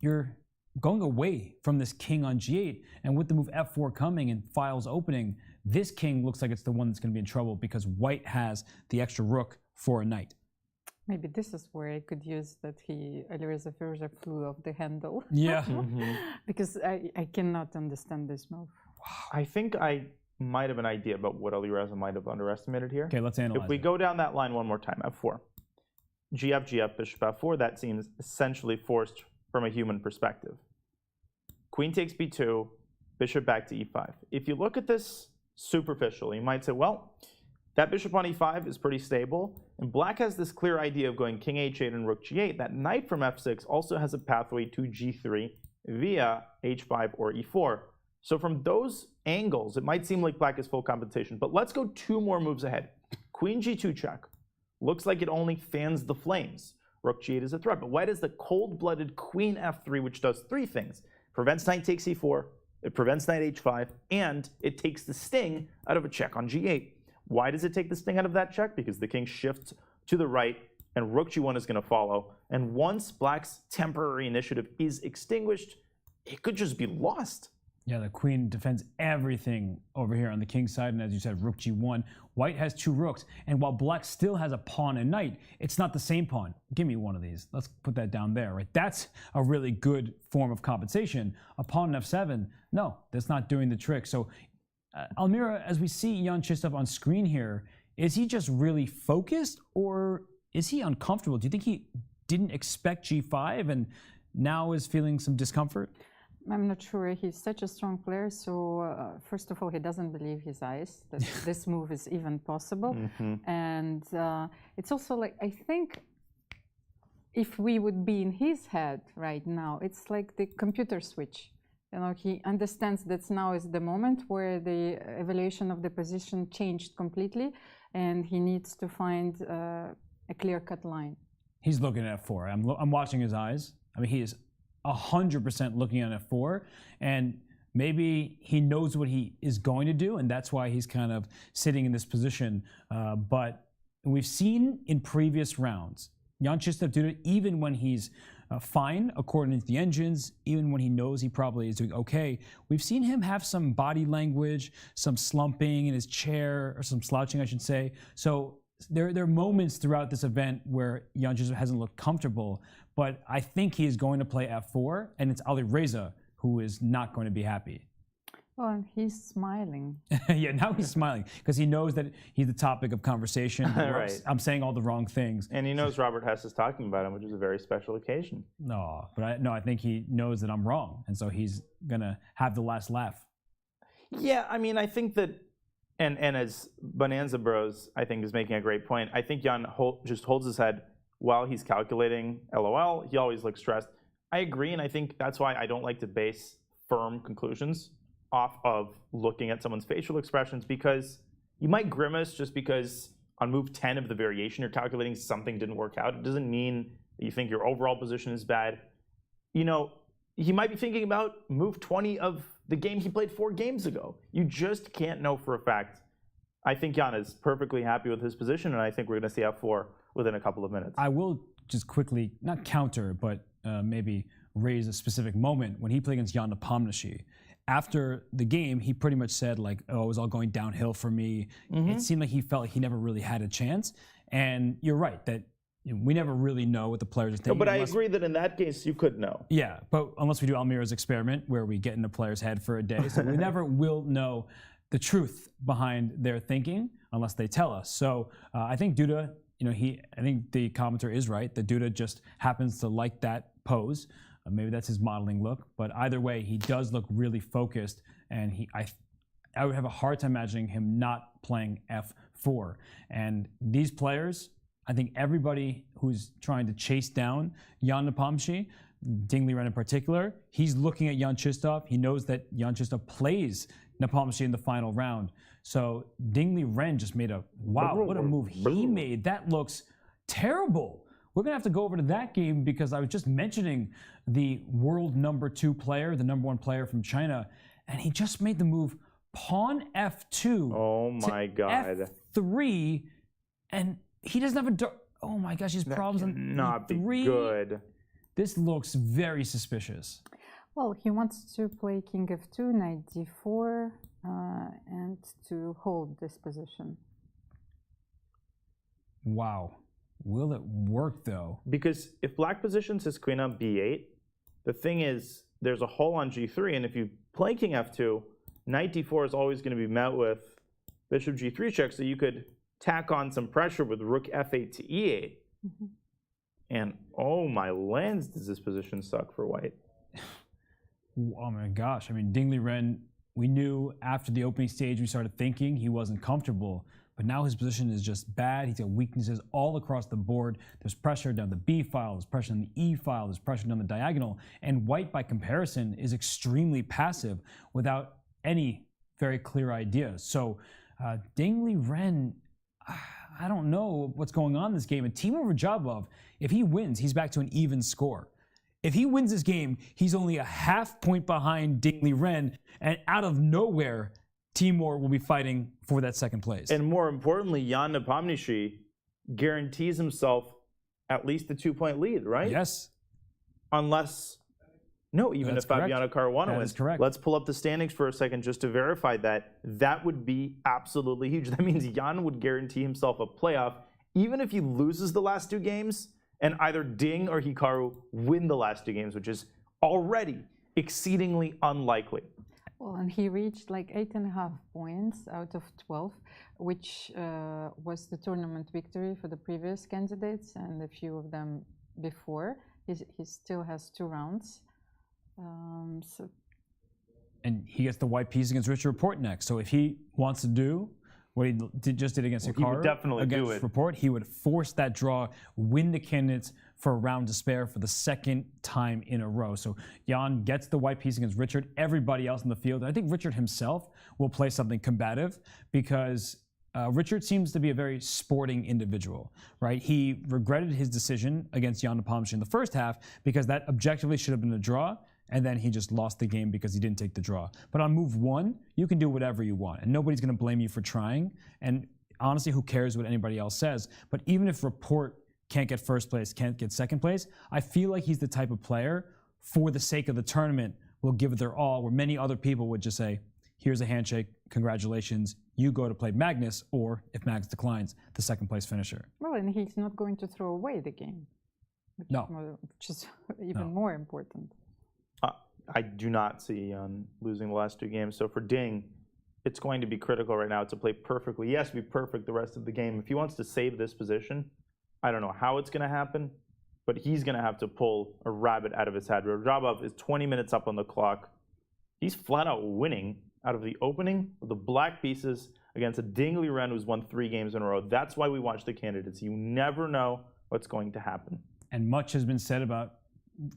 you're going away from this king on g8, and with the move f4 coming and files opening, this king looks like it's the one that's going to be in trouble because white has the extra rook for a knight. Maybe this is where I could use that Alireza Firouzja flew off the handle. Yeah. Because I cannot understand this move. I think I might have an idea about what Alireza might have underestimated here. Okay, let's analyze If we it. go down that line one more time, f4, gf, gf, bishop f4, that seems essentially forced from a human perspective. Queen takes b2, bishop back to e5. If you look at this superficially, you might say, well, that bishop on e5 is pretty stable, and black has this clear idea of going king h8 and rook g8. That knight from f6 also has a pathway to g3 via h5 or e4. So from those angles, it might seem like black is full compensation. But let's go two more moves ahead. Queen g2 check. Looks like it only fans the flames. Rook g8 is a threat, but white has the cold-blooded queen f3, which does three things. Prevents knight takes e4, it prevents knight h5, and it takes the sting out of a check on g8. Why does it take the sting out of that check? Because the king shifts to the right, and rook g1 is going to follow. And once black's temporary initiative is extinguished, it could just be lost. Yeah, the queen defends everything over here on the king's side, and as you said, rook g1. White has two rooks, and while black still has a pawn and knight, it's not the same pawn. Give me one of these. Let's put that down there, right? That's a really good form of compensation. A pawn in f7, no, that's not doing the trick. So, Almira, as we see Jan-Krzysztof on screen here, is he just really focused, or is he uncomfortable? Do you think he didn't expect g5 and now is feeling some discomfort? I'm not sure. He's such a strong player. So first of all, he doesn't believe his eyes that this move is even possible. And it's also like, I think if we would be in his head right now, it's like the computer switch. You know, he understands that now is the moment where the evaluation of the position changed completely, and he needs to find a clear-cut line. He's looking at f4. I'm watching his eyes. I mean, he is 100% looking at f4, and maybe he knows what he is going to do, and that's why he's kind of sitting in this position. But we've seen in previous rounds, Jan-Krzysztof do it even when he's fine according to the engines, even when he knows he probably is doing okay. We've seen him have some body language, some slumping in his chair, or some slouching, I should say. So there are moments throughout this event where Jan-Krzysztof hasn't looked comfortable, but I think he is going to play f4, and it's Alireza who is not going to be happy. Oh, and he's smiling. Yeah, now he's smiling because he knows that he's the topic of conversation. Right. I'm saying all the wrong things. And he knows Robert Hess is talking about him, which is a very special occasion. No, but I think he knows that I'm wrong, and so he's going to have the last laugh. Yeah, I mean, I think that, and as Bonanza Bros, I think, is making a great point, I think Jan just holds his head while he's calculating LOL. He always looks stressed. I agree, and I think that's why I don't like to base firm conclusions off of looking at someone's facial expressions, because you might grimace just because on move 10 of the variation you're calculating something didn't work out. It doesn't mean that you think your overall position is bad. You know, he might be thinking about move 20 of the game he played 4 games ago. You just can't know for a fact. I think Jan is perfectly happy with his position, and I think we're going to see f4 within a couple of minutes. I will just quickly, not counter, but maybe raise a specific moment when he played against Janupomshi. After the game, he pretty much said, like, oh, it was all going downhill for me. It seemed like he felt like he never really had a chance. And you're right, that we never really know what the players are thinking. No, but I agree that in that case, you could know. Yeah, but unless we do Almira's experiment, where we get in the player's head for a day. So we never will know the truth behind their thinking unless they tell us. So I think Duda, I think the commenter is right, that Duda just happens to like that pose. Maybe that's his modeling look, but either way, he does look really focused, and I would have a hard time imagining him not playing f4. And these players, I think everybody who's trying to chase down Janupomshi, Ding Liren in particular, he's looking at Jan-Krzysztof. He knows that Jan-Krzysztof plays Nepomniachtchi in the final round. So Ding Liren just made what a move he made. That looks terrible. we're going to have to go over to that game because I was just mentioning the world #2 player, the #1 player from China, and he just made the move pawn f2. Oh my god. f3, and he doesn't have a... Oh my gosh, he's problems on not be e3. good. This looks very suspicious. Well, he wants to play king f2, knight d4, and to hold this position. Wow. Will it work, though? Because if black positions his queen on b8, the thing is, there's a hole on g3, and if you play king f2, knight d4 is always going to be met with bishop g3 check, so you could tack on some pressure with rook f8 to e8. Mm-hmm. And oh my lands, does this position suck for white. Oh my gosh. I mean, Ding Liren, we knew after the opening stage we started thinking he wasn't comfortable, but now his position is just bad. He's got weaknesses all across the board. There's pressure down the B file, there's pressure on the E file, there's pressure down the diagonal, and white, by comparison, is extremely passive without any very clear ideas. So Ding Liren, I don't know what's going on in this game. And Timur Rajabov, if he wins, he's back to an even score. If he wins this game, he's only a half point behind Ding Liren, and out of nowhere, Timur will be fighting for that second place. And more importantly, Jan-Nepomniachtchi guarantees himself at least a 2-point lead, right? Yes. Unless, no, even That's if Fabiano Caruana That wins. is correct. Let's pull up the standings for a second just to verify that. That would be absolutely huge. That means Jan would guarantee himself a playoff, even if he loses the last 2 games, and either Ding or Hikaru win the last 2 games, which is already exceedingly unlikely. Well, and he reached like 8.5 points out of 12, which was the tournament victory for the previous candidates and a few of them before. He still has 2 rounds. And he gets the white piece against Richard Report next. So if he wants to do what he just did against Hikaru, he would definitely do against it. Report, he would force that draw, win the candidates for a round to spare for the second time in a row. So Jan gets the white piece against Richard, everybody else in the field. And I think Richard himself will play something combative because Richard seems to be a very sporting individual, right? He regretted his decision against Janupomshi in the first half because that objectively should have been a draw, and then he just lost the game because he didn't take the draw. But on move 1, you can do whatever you want, and nobody's going to blame you for trying. And honestly, who cares what anybody else says? But even if Report can't get first place, can't get second place, I feel like he's the type of player, for the sake of the tournament, will give it their all, where many other people would just say, here's a handshake, congratulations, you go to play Magnus, or if Magnus declines, the second place finisher. Well, and he's not going to throw away the game, which is even more important. I do not see losing the last 2 games. So for Ding, it's going to be critical right now to play perfectly. He has to be perfect the rest of the game. If he wants to save this position, I don't know how it's going to happen, but he's going to have to pull a rabbit out of his hat. Rajabov is 20 minutes up on the clock. He's flat out winning out of the opening with the black pieces against a Ding Liren who's won 3 games in a row. That's why we watch the candidates. You never know what's going to happen. And much has been said about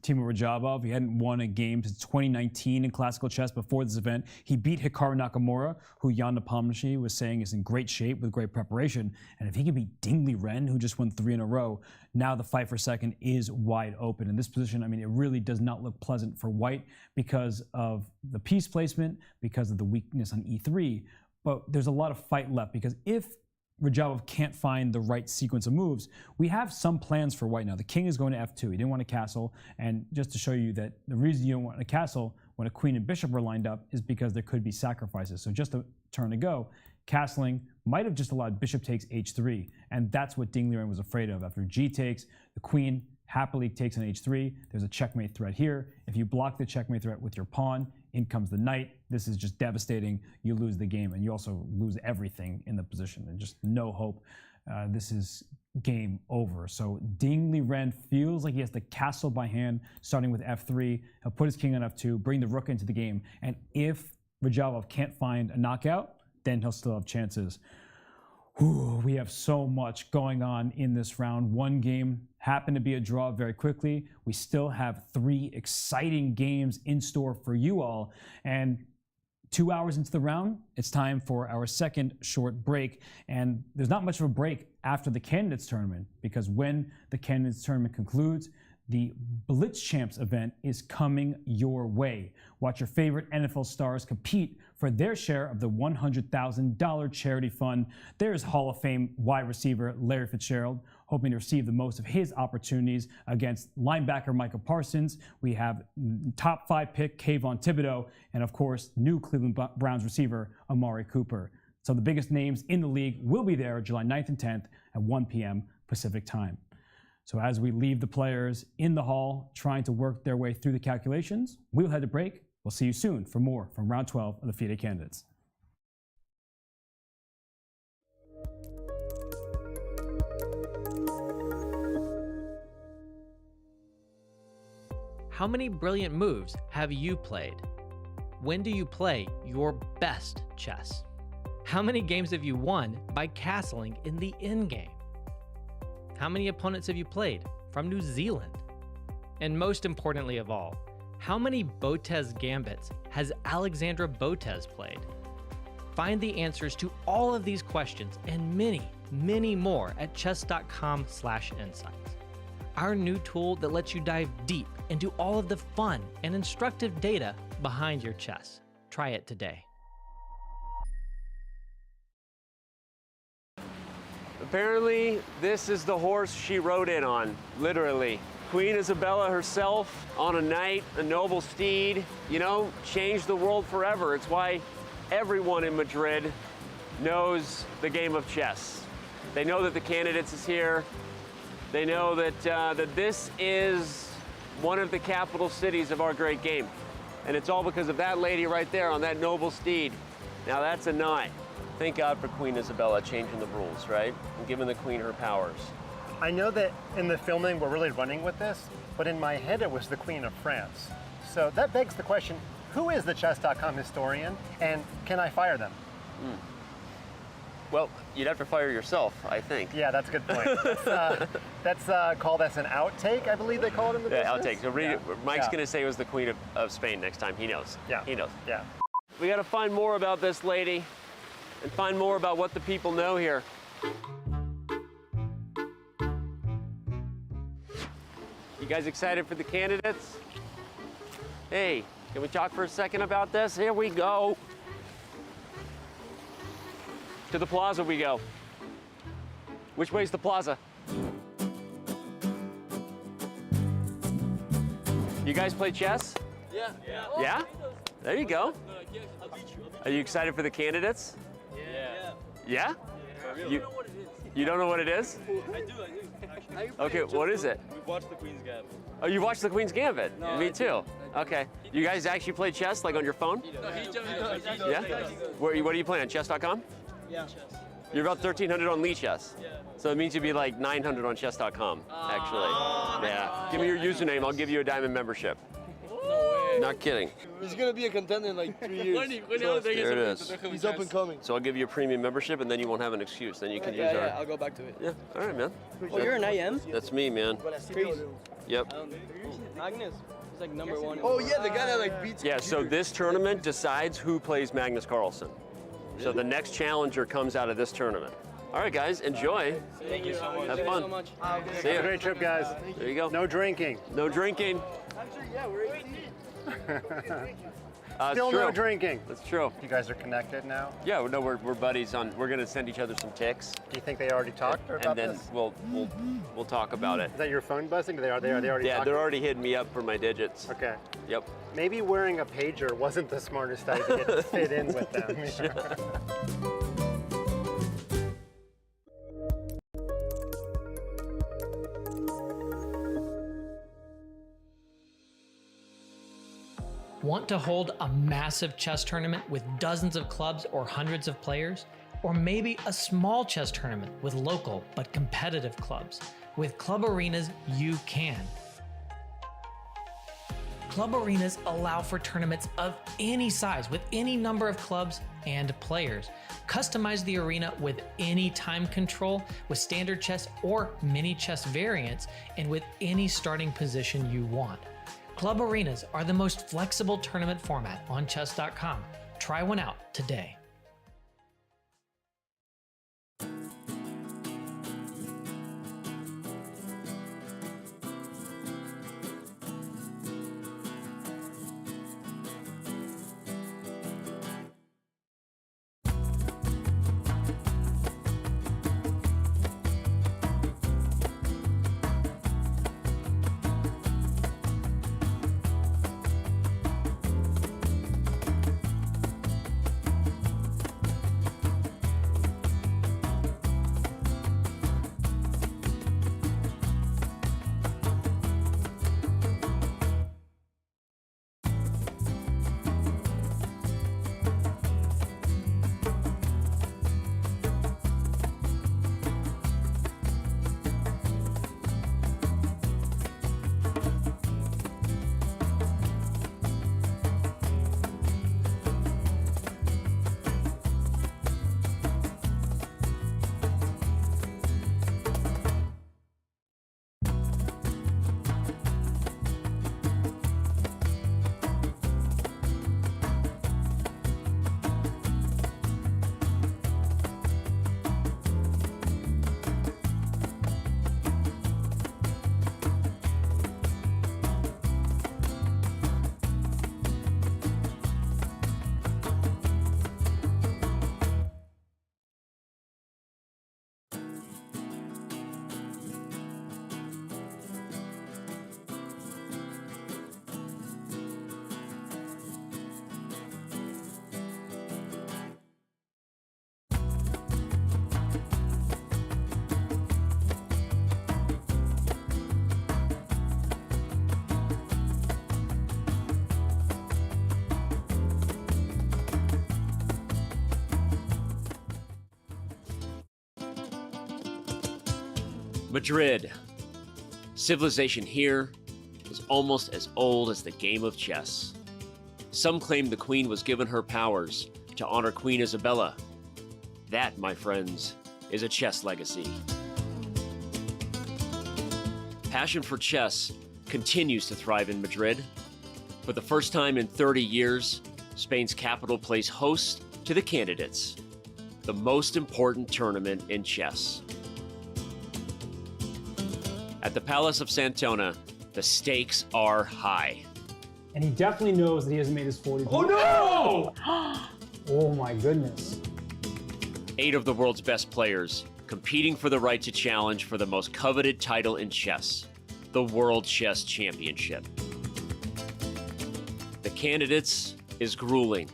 Timur Rajabov. He hadn't won a game since 2019 in classical chess. Before this event, he beat Hikaru Nakamura, who Jan Nepomniachtchi was saying is in great shape with great preparation. And if he can beat Ding Liren, who just won 3 in a row, now the fight for second is wide open. In this position, I mean, it really does not look pleasant for white because of the piece placement, because of the weakness on e3. But there's a lot of fight left, because if Rajabov can't find the right sequence of moves, we have some plans for white now. The king is going to f2. He didn't want a castle. And just to show you that the reason you don't want a castle when a queen and bishop are lined up is because there could be sacrifices. So just a turn ago, castling might have just allowed bishop takes h3. And that's what Ding Liren was afraid of. After g takes, the queen happily takes on h3. There's a checkmate threat here. If you block the checkmate threat with your pawn, in comes the knight. This is just devastating. You lose the game, and you also lose everything in the position. And just no hope. This is game over. So Ding Liren feels like he has the castle by hand, starting with f3. He'll put his king on f2, bring the rook into the game. And if Rajabov can't find a knockout, then he'll still have chances. Whew, we have so much going on in this round. 1 game happened to be a draw very quickly. We still have 3 exciting games in store for you all. And 2 hours into the round, it's time for our second short break. And there's not much of a break after the Candidates Tournament, because when the Candidates Tournament concludes, the Blitz Champs event is coming your way. Watch your favorite NFL stars compete for their share of the $100,000 charity fund. There's Hall of Fame wide receiver Larry Fitzgerald, hoping to receive the most of his opportunities against linebacker Micah Parsons. We have top 5 pick Kayvon Thibodeau, and of course, new Cleveland Browns receiver Amari Cooper. So the biggest names in the league will be there July 9th and 10th at 1 p.m. Pacific time. So as we leave the players in the hall trying to work their way through the calculations, we'll head to break. We'll see you soon for more from round 12 of the FIDE Candidates. How many brilliant moves have you played? When do you play your best chess? How many games have you won by castling in the endgame? How many opponents have you played from New Zealand? And most importantly of all, how many Botez gambits has Alexandra Botez played? Find the answers to all of these questions and many, many more at Chess.com/insights. Our new tool that lets you dive deep into all of the fun and instructive data behind your chess. Try it today. Apparently, this is the horse she rode in on, literally. Queen Isabella herself on a knight, a noble steed, you know, changed the world forever. It's why everyone in Madrid knows the game of chess. They know that the Candidates is here. They know that, that this is one of the capital cities of our great game. And it's all because of that lady right there on that noble steed. Now that's a knight. Thank God for Queen Isabella changing the rules, right? And giving the Queen her powers. I know that in the filming we're really running with this, but in my head it was the Queen of France. So that begs the question, who is the Chess.com historian, and can I fire them? Well, you'd have to fire yourself, I think. Yeah, that's a good point. That's called as an outtake, I believe they call it in the business. Yeah, outtake. So read it. Mike's going to say it was the Queen of Spain next time. He knows. Yeah. He knows. Yeah. We got to find more about this lady and find more about what the people know here. You guys excited for the Candidates? Hey, can we talk for a second about this? Here we go. To the plaza we go. Which way's the plaza? You guys play chess? Yeah. Yeah? There you go. Are you excited for the Candidates? Yeah. Yeah? You don't know what it is? I do. Actually. Okay, what is it? We've watched the Queen's Gambit. Oh, you watched the Queen's Gambit? No, Me too. Okay. You guys actually play chess, like on your phone? No, he does. Yeah? What are you playing on, Chess.com? Yeah. You're about 1,300 on Lee Chess. Yeah. So it means you'd be like 900 on Chess.com, actually. Yeah. Give me your username, I'll give you a diamond membership. Not kidding. He's gonna be a contender in like 3 years. There it is. He's up and coming. So I'll give you a premium membership, and then you won't have an excuse. Then you can use our... Yeah, I'll go back to it. Yeah, all right, man. Oh, you're an IM? That's me, man. Crazy. Yep. Magnus, he's like #1. Oh yeah, the guy that like beats. Yeah, so this tournament decides who plays Magnus Carlsen. So the next challenger comes out of this tournament. All right, guys, enjoy. Thank you so much. Have fun. See Have ya. a great trip, guys. There you go. No drinking. No drinking. Actually, yeah, we're 18. Still true. no drinking. That's true. You guys are connected now? Yeah, no, we're buddies on. We're gonna send each other some ticks. Do you think they already talked about And then this? we'll talk about it. Is that your phone buzzing? Are they already Yeah, talking? they're already hitting me up for my digits. Okay. Yep. Maybe wearing a pager wasn't the smartest idea to fit in with them. Want to hold a massive chess tournament with dozens of clubs or hundreds of players? Or maybe a small chess tournament with local but competitive clubs? With Club Arenas, you can. Club Arenas allow for tournaments of any size with any number of clubs and players. Customize the arena with any time control, with standard chess or mini chess variants, and with any starting position you want. Club Arenas are the most flexible tournament format on Chess.com. Try one out today. Madrid. Civilization here is almost as old as the game of chess. Some claim the queen was given her powers to honor Queen Isabella. That, my friends, is a chess legacy. Passion for chess continues to thrive in Madrid. For the first time in 30 years, Spain's capital plays host to the Candidates, the most important tournament in chess. At the Palace of Santona, the stakes are high. And he definitely knows that he hasn't made his 40. Oh no! Oh my goodness. 8 of the world's best players competing for the right to challenge for the most coveted title in chess, the World Chess Championship. The Candidates is grueling.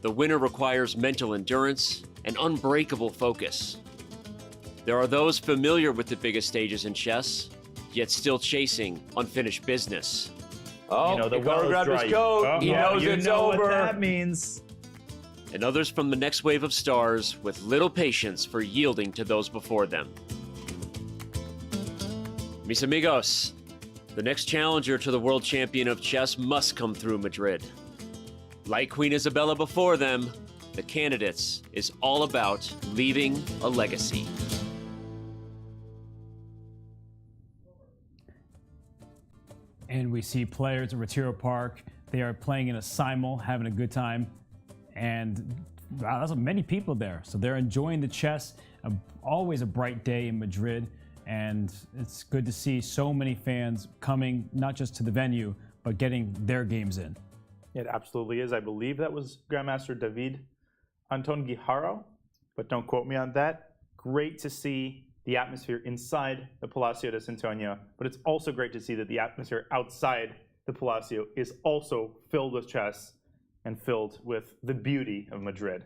The winner requires mental endurance and unbreakable focus. There are those familiar with the biggest stages in chess, yet still chasing unfinished business. Oh, the Hikaru well is grabbed his dry. coat. He knows you it's know over. what that means. And others from the next wave of stars with little patience for yielding to those before them. Mis amigos, the next challenger to the world champion of chess must come through Madrid. Like Queen Isabella before them, the Candidates is all about leaving a legacy. And we see players at Retiro Park. They are playing in a simul, having a good time. And wow, there's many people there. So they're enjoying the chess. Always a bright day in Madrid. And it's good to see so many fans coming, not just to the venue, but getting their games in. It absolutely is. I believe that was Grandmaster David Anton Guijarro, but don't quote me on that. Great to see the atmosphere inside the Palacio de Santoña, but it's also great to see that the atmosphere outside the Palacio is also filled with chess and filled with the beauty of Madrid.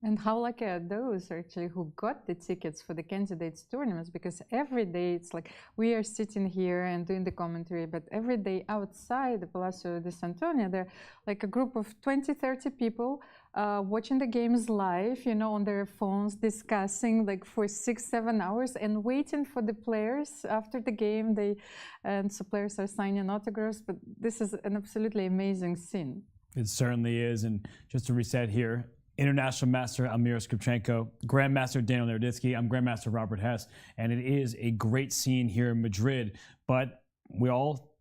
And how lucky are those actually who got the tickets for the candidates tournaments, because every day it's like we are sitting here and doing the commentary, but every day outside the Palacio de Santoña, there are like a group of 20-30 people watching the games live, on their phones, discussing like for 6-7 hours and waiting for the players after the game. And so players are signing autographs, but this is an absolutely amazing scene. It certainly is. And just to reset here, International Master Amir Skripchenko, Grandmaster Daniel Naroditsky, I'm Grandmaster Robert Hess, and it is a great scene here in Madrid. But we all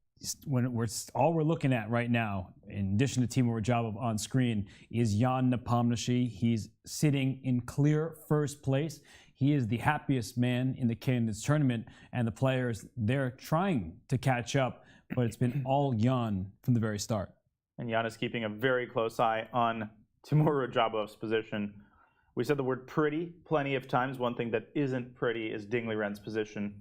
all we're looking at right now, in addition to Timur Radjabov on screen, is Jan Nepomniachtchi. He's sitting in clear first place. He is the happiest man in the Candidates Tournament, and the players, they're trying to catch up, but it's been all Jan from the very start. And Jan is keeping a very close eye on Timur Radjabov's position. We said the word pretty plenty of times. One thing that isn't pretty is Ding Liren's position.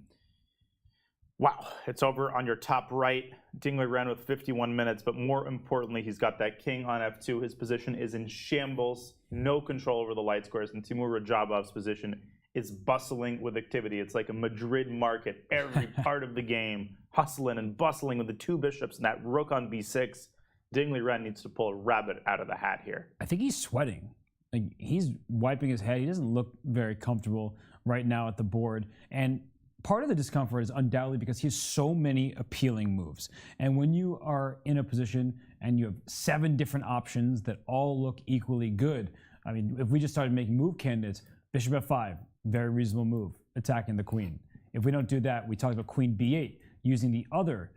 Wow, it's over on your top right. Ding Liren with 51 minutes, but more importantly, he's got that king on f2. His position is in shambles, no control over the light squares, and Timur Radjabov's position is bustling with activity. It's like a Madrid market, every part of the game, hustling and bustling with the two bishops and that rook on b6. Ding Liren needs to pull a rabbit out of the hat here. I think he's sweating. Like, he's wiping his head. He doesn't look very comfortable right now at the board. And part of the discomfort is undoubtedly because he has so many appealing moves. And when you are in a position and you have 7 different options that all look equally good, I mean, if we just started making move candidates, bishop f5, very reasonable move, attacking the queen. If we don't do that, we talk about queen b8, using the other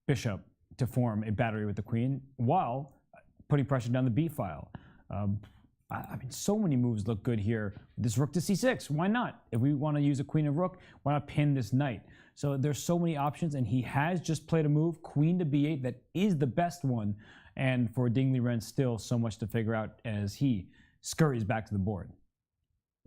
bishop to form a battery with the queen while putting pressure down the b file. I mean, so many moves look good here. This rook to c6, why not? If we want to use a queen and rook, why not pin this knight? So there's so many options, and he has just played a move, queen to b8, that is the best one. And for Ding Liren, still so much to figure out as he scurries back to the board.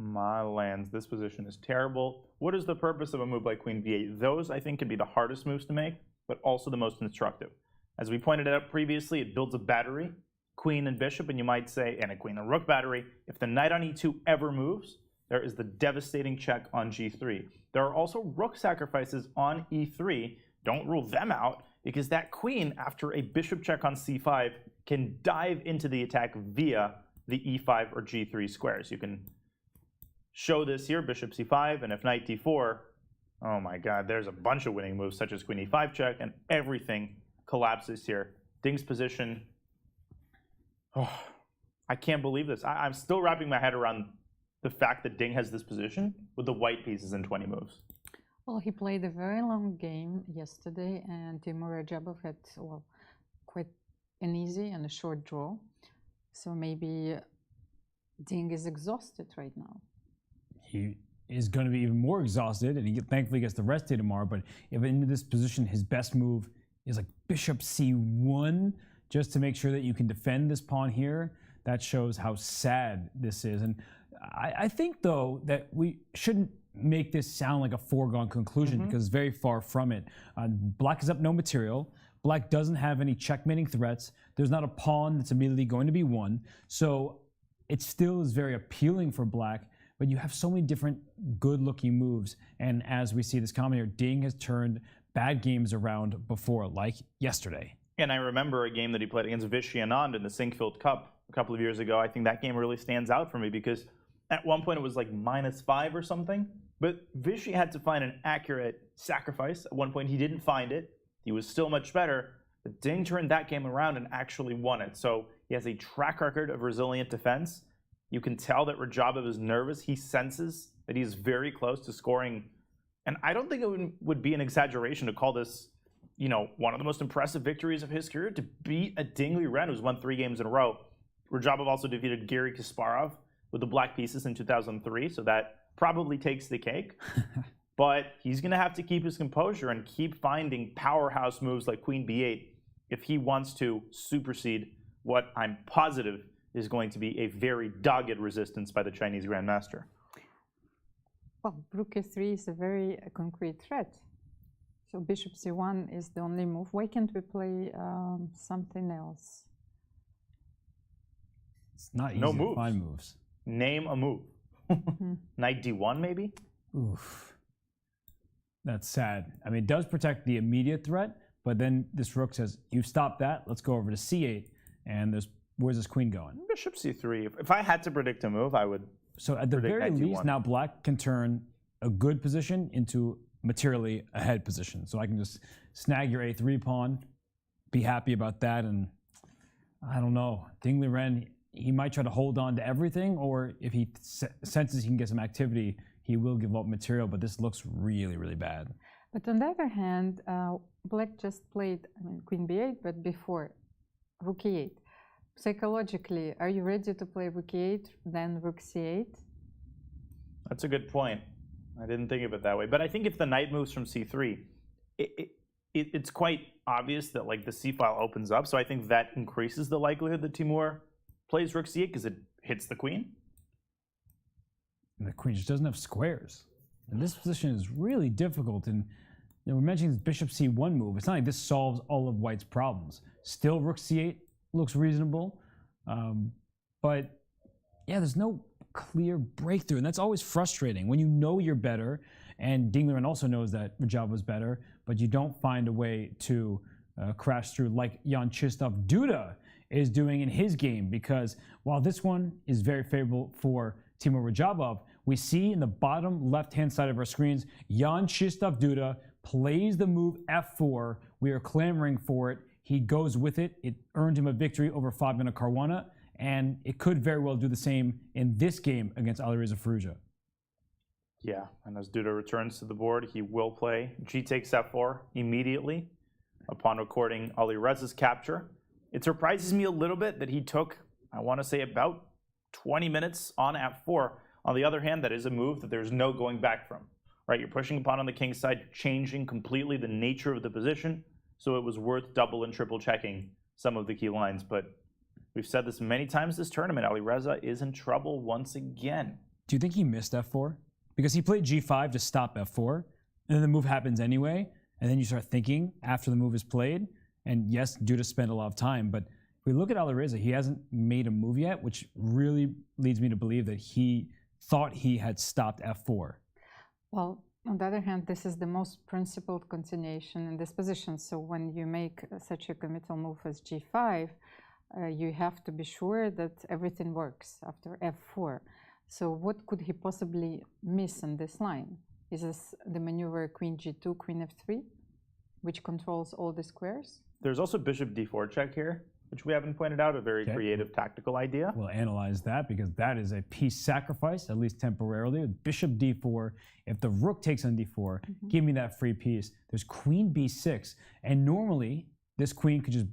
My lands, this position is terrible. What is the purpose of a move like queen b8? Those, I think, can be the hardest moves to make, but also the most instructive. As we pointed out previously, it builds a battery, queen and bishop, and you might say, and a queen and rook battery. If the knight on e2 ever moves, there is the devastating check on g3. There are also rook sacrifices on e3. Don't rule them out, because that queen, after a bishop check on c5, can dive into the attack via the e5 or g3 squares. You can show this here, bishop c5, and if knight d4, oh my god, there's a bunch of winning moves, such as queen e5 check, and everything collapses here. Ding's position, oh, I can't believe this. I'm still wrapping my head around the fact that Ding has this position with the white pieces in 20 moves. Well, he played a very long game yesterday, and Timur Radjabov had, well, quite an easy and a short draw. So maybe Ding is exhausted right now. He is going to be even more exhausted, and he thankfully gets the rest day tomorrow. But if in this position, his best move is like bishop c1, just to make sure that you can defend this pawn here, that shows how sad this is. And I think, though, that we shouldn't make this sound like a foregone conclusion, because it's very far from it. Black is up no material. Black doesn't have any checkmating threats. There's not a pawn that's immediately going to be won. So it still is very appealing for Black, but you have so many different good-looking moves. And as we see this comment here, Ding has turned bad games around before, like yesterday. And I remember a game that he played against Vishy Anand in the Sinkfield Cup a couple of years ago. I think that game really stands out for me because at one point it was like -5 or something. But Vishy had to find an accurate sacrifice. At one point he didn't find it. He was still much better. But Ding turned that game around and actually won it. So he has a track record of resilient defense. You can tell that Radjabov is nervous. He senses that he's very close to scoring. And I don't think it would be an exaggeration to call this, you know, one of the most impressive victories of his career, to beat a Ding Liren who's won 3 games in a row. Radjabov also defeated Garry Kasparov with the black pieces in 2003, so that probably takes the cake. But he's going to have to keep his composure and keep finding powerhouse moves like queen b8 if he wants to supersede what I'm positive is going to be a very dogged resistance by the Chinese Grandmaster. Well, rook e3 is a very concrete threat. So bishop c1 is the only move. Why can't we play something else? It's not easy to find moves. Name a move. Knight d1 maybe? Oof. That's sad. I mean, it does protect the immediate threat, but then this rook says, you stop that, let's go over to c8, and where's this queen going? Bishop c3. If I had to predict a move, I would. So at the very least, now Black can turn a good position into materially ahead position. So I can just snag your a3 pawn, be happy about that, and I don't know. Ding Liren, he might try to hold on to everything, or if he senses he can get some activity, he will give up material, but this looks really, really bad. But on the other hand, Black just played, Queen b8, but before Rook e8. Psychologically, are you ready to play Rook e8, then Rook c8? That's a good point. I didn't think of it that way. But I think if the knight moves from c3, it's quite obvious that like the c file opens up. So I think that increases the likelihood that Timur plays Rook c8 because it hits the queen. And the queen just doesn't have squares. And this position is really difficult. And we're mentioning this bishop c1 move. It's not like this solves all of White's problems. Still, Rook c8 looks reasonable. But yeah, there's no clear breakthrough. And that's always frustrating when you know you're better. And Liren also knows that Rajab was better, but you don't find a way to crash through like Jan-Krzysztof Duda is doing in his game. Because while this one is very favorable for Timur Rajabov, we see in the bottom left-hand side of our screens, Jan-Krzysztof Duda plays the move f4. We are clamoring for it. He goes with it. It earned him a victory over Fabiano Caruana, and it could very well do the same in this game against Alireza Firouzja. Yeah, and as Duda returns to the board, he will play g takes f4 immediately upon recording Alireza's capture. It surprises me a little bit that he took, I want to say, about 20 minutes on f4. On the other hand, that is a move that there's no going back from, right? You're pushing a pawn on the king's side, changing completely the nature of the position, so it was worth double and triple checking some of the key lines. But we've said this many times this tournament, Alireza is in trouble once again. Do you think he missed f4? Because he played g5 to stop f4, and then the move happens anyway, and then you start thinking after the move is played, and yes, Duda spent a lot of time, but if we look at Alireza, he hasn't made a move yet, which really leads me to believe that he thought he had stopped f4. Well, on the other hand, this is the most principled continuation in this position. So when you make such a committal move as g5, you have to be sure that everything works after f4. So what could he possibly miss in this line? Is this the maneuver queen g2, queen f3, which controls all the squares? There's also bishop d4 check here, which we haven't pointed out, a very creative tactical idea. We'll analyze that because that is a piece sacrifice, at least temporarily. With bishop d4, if the rook takes on d4, give me that free piece. There's queen b6, and normally this queen could just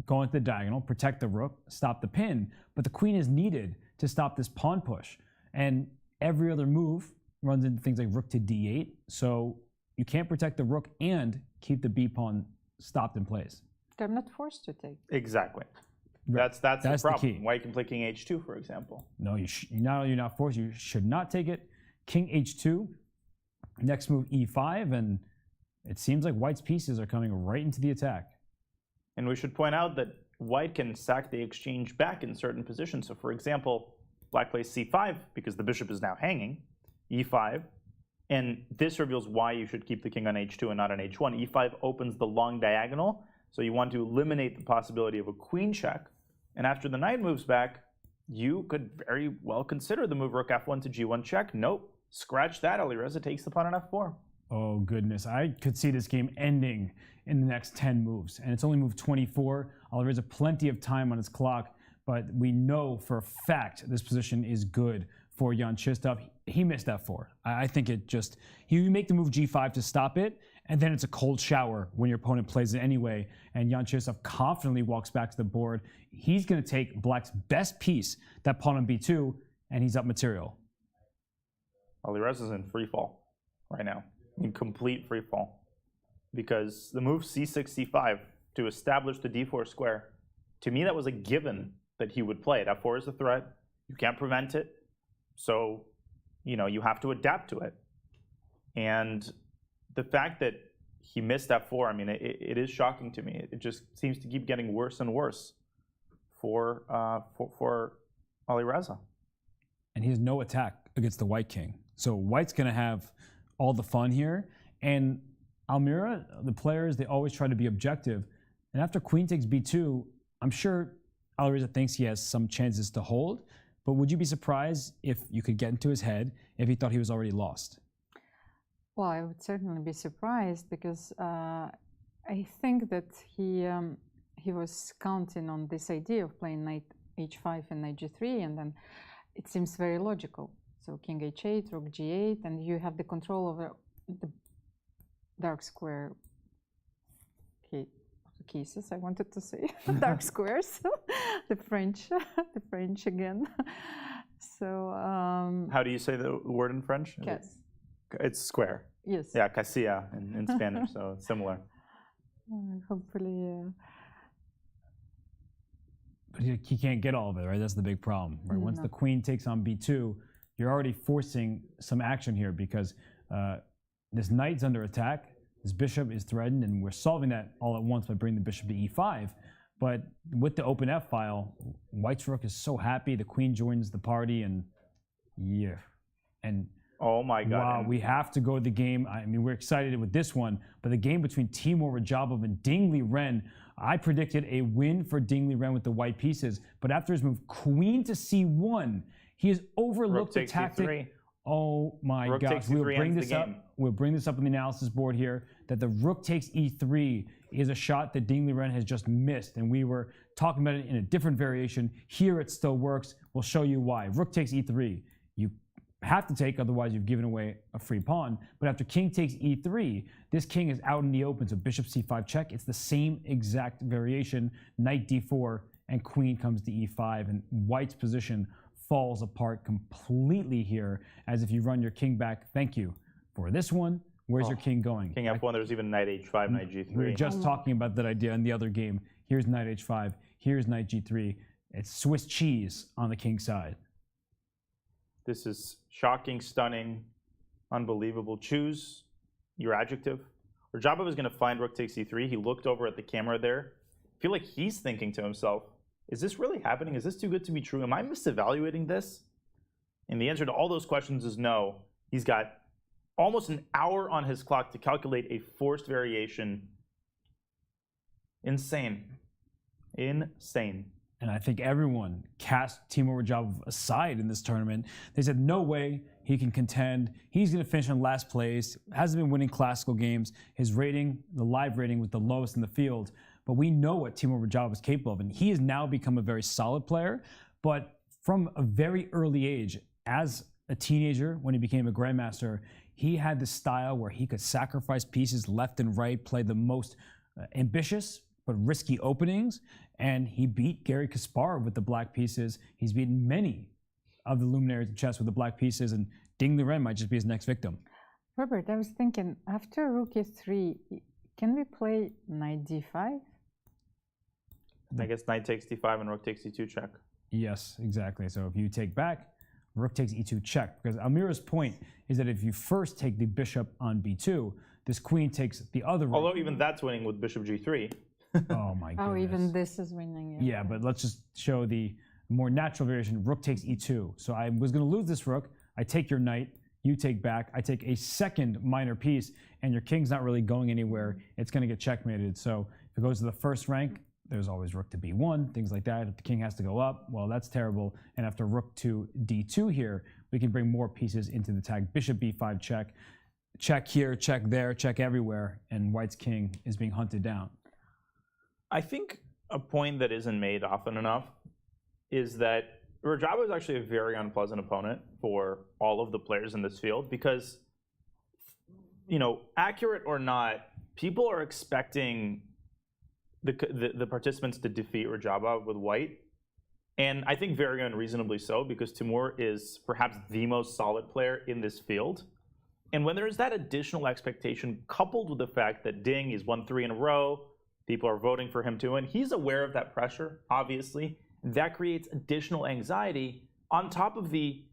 go into the diagonal, protect the rook, stop the pin, but the queen is needed to stop this pawn push. And every other move runs into things like rook to d8, so you can't protect the rook and keep the b pawn stopped in place. They're not forced to take. Exactly. That's the problem. The key. White can play king h2, for example. No, not only you're not forced, you should not take it. King h2, next move e5, and it seems like White's pieces are coming right into the attack. And we should point out that White can sack the exchange back in certain positions. So for example, Black plays c5 because the bishop is now hanging, e5, and this reveals why you should keep the king on h2 and not on h1. e5 opens the long diagonal, so you want to eliminate the possibility of a queen check. And after the knight moves back, you could very well consider the move rook f1 to g1 check. Nope, scratch that. Alireza takes the pawn on f4. Oh goodness, I could see this game ending in the next 10 moves. And it's only move 24. Alireza plenty of time on his clock, but we know for a fact this position is good for Jan-Krzysztof. He missed f4. I think it just, you make the move g5 to stop it, and then it's a cold shower when your opponent plays it anyway, and Jan-Krzysztof confidently walks back to the board. He's going to take Black's best piece, that pawn on b2, and he's up material. Alireza's in free fall right now, in complete free fall, because the move c6, c5 to establish the d4 square, to me that was a given that he would play it. f4 is a threat. You can't prevent it. So, you have to adapt to it. And the fact that he missed f4, I mean, it is shocking to me. It just seems to keep getting worse and worse for Alireza. And he has no attack against the White king. So White's going to have all the fun here. And Almira, the players, they always try to be objective. And after queen takes b2, I'm sure Alireza thinks he has some chances to hold. But would you be surprised if you could get into his head if he thought he was already lost? Well, I would certainly be surprised because I think that he was counting on this idea of playing knight h5 and knight g3, and then it seems very logical. So king h8, rook g8, and you have the control over dark square cases, I wanted to say. Dark squares. the French again. So how do you say the word in French? Cas. It's square. Yes. Yeah, casilla in Spanish, so similar. Hopefully. But he can't get all of it, right? That's the big problem, right? Once the queen takes on b2, you're already forcing some action here because this knight's under attack, this bishop is threatened, and we're solving that all at once by bringing the bishop to e5. But with the open f file, white's rook is so happy, the queen joins the party, and yeah. And oh my God. Wow, we have to go to the game. I mean, we're excited with this one, but the game between Timur Rajabov and Ding Liren, I predicted a win for Ding Liren with the white pieces, but after his move queen to c1, he has overlooked the tactic. E3. Oh my gosh, we'll bring this up. We'll bring this up on the analysis board here, that the rook takes e3 is a shot that Ding Liren has just missed, and we were talking about it in a different variation. Here it still works. We'll show you why. Rook takes e3. You have to take, otherwise you've given away a free pawn. But after king takes e3, this king is out in the open, so bishop c5 check. It's the same exact variation, knight d4, and queen comes to e5, and white's position falls apart completely here, as if you run your king back. Thank you for this one. Where's your king going? King f1, there's even knight h5, knight g3. We were just talking about that idea in the other game. Here's knight h5, here's knight g3. It's Swiss cheese on the king side. This is shocking, stunning, unbelievable. Choose your adjective. Rajabov is going to find rook takes e3. He looked over at the camera there. I feel like he's thinking to himself, is this really happening? Is this too good to be true? Am I misevaluating this? And the answer to all those questions is no. He's got almost an hour on his clock to calculate a forced variation. Insane. Insane. And I think everyone cast Timur Rajabov aside in this tournament. They said, no way he can contend. He's going to finish in last place. Hasn't been winning classical games. His rating, the live rating, was the lowest in the field. But we know what Timur Rajabov is capable of. And he has now become a very solid player. But from a very early age, as a teenager, when he became a grandmaster, he had this style where he could sacrifice pieces left and right, play the most ambitious but risky openings, and he beat Garry Kasparov with the black pieces. He's beaten many of the luminaries of chess with the black pieces, and Ding Liren might just be his next victim. Robert, I was thinking, after rook e3, can we play knight d5? I guess knight takes d5 and rook takes e2 check. Yes, exactly. So if you take back, rook takes e2 check, because Almira's point is that if you first take the bishop on b2, this queen takes the other rook. Although even that's winning with bishop g3. Oh my goodness. Oh, even this is winning. Yeah, but let's just show the more natural variation. Rook takes e2. So I was going to lose this rook. I take your knight. You take back. I take a second minor piece, and your king's not really going anywhere. It's going to get checkmated. So if it goes to the first rank, there's always rook to b1, things like that. If the king has to go up, well, that's terrible. And after rook to d2 here, we can bring more pieces into the tag. Bishop b5 check. Check here, check there, check everywhere. And white's king is being hunted down. I think a point that isn't made often enough is that Rajabov is actually a very unpleasant opponent for all of the players in this field because, you know, accurate or not, people are expecting the participants to defeat Rajabov with white. And I think very unreasonably so, because Timur is perhaps the most solid player in this field. And when there's that additional expectation coupled with the fact that Ding, he's won 3 in a row, people are voting for him too, and he's aware of that pressure, obviously. That creates additional anxiety on top of the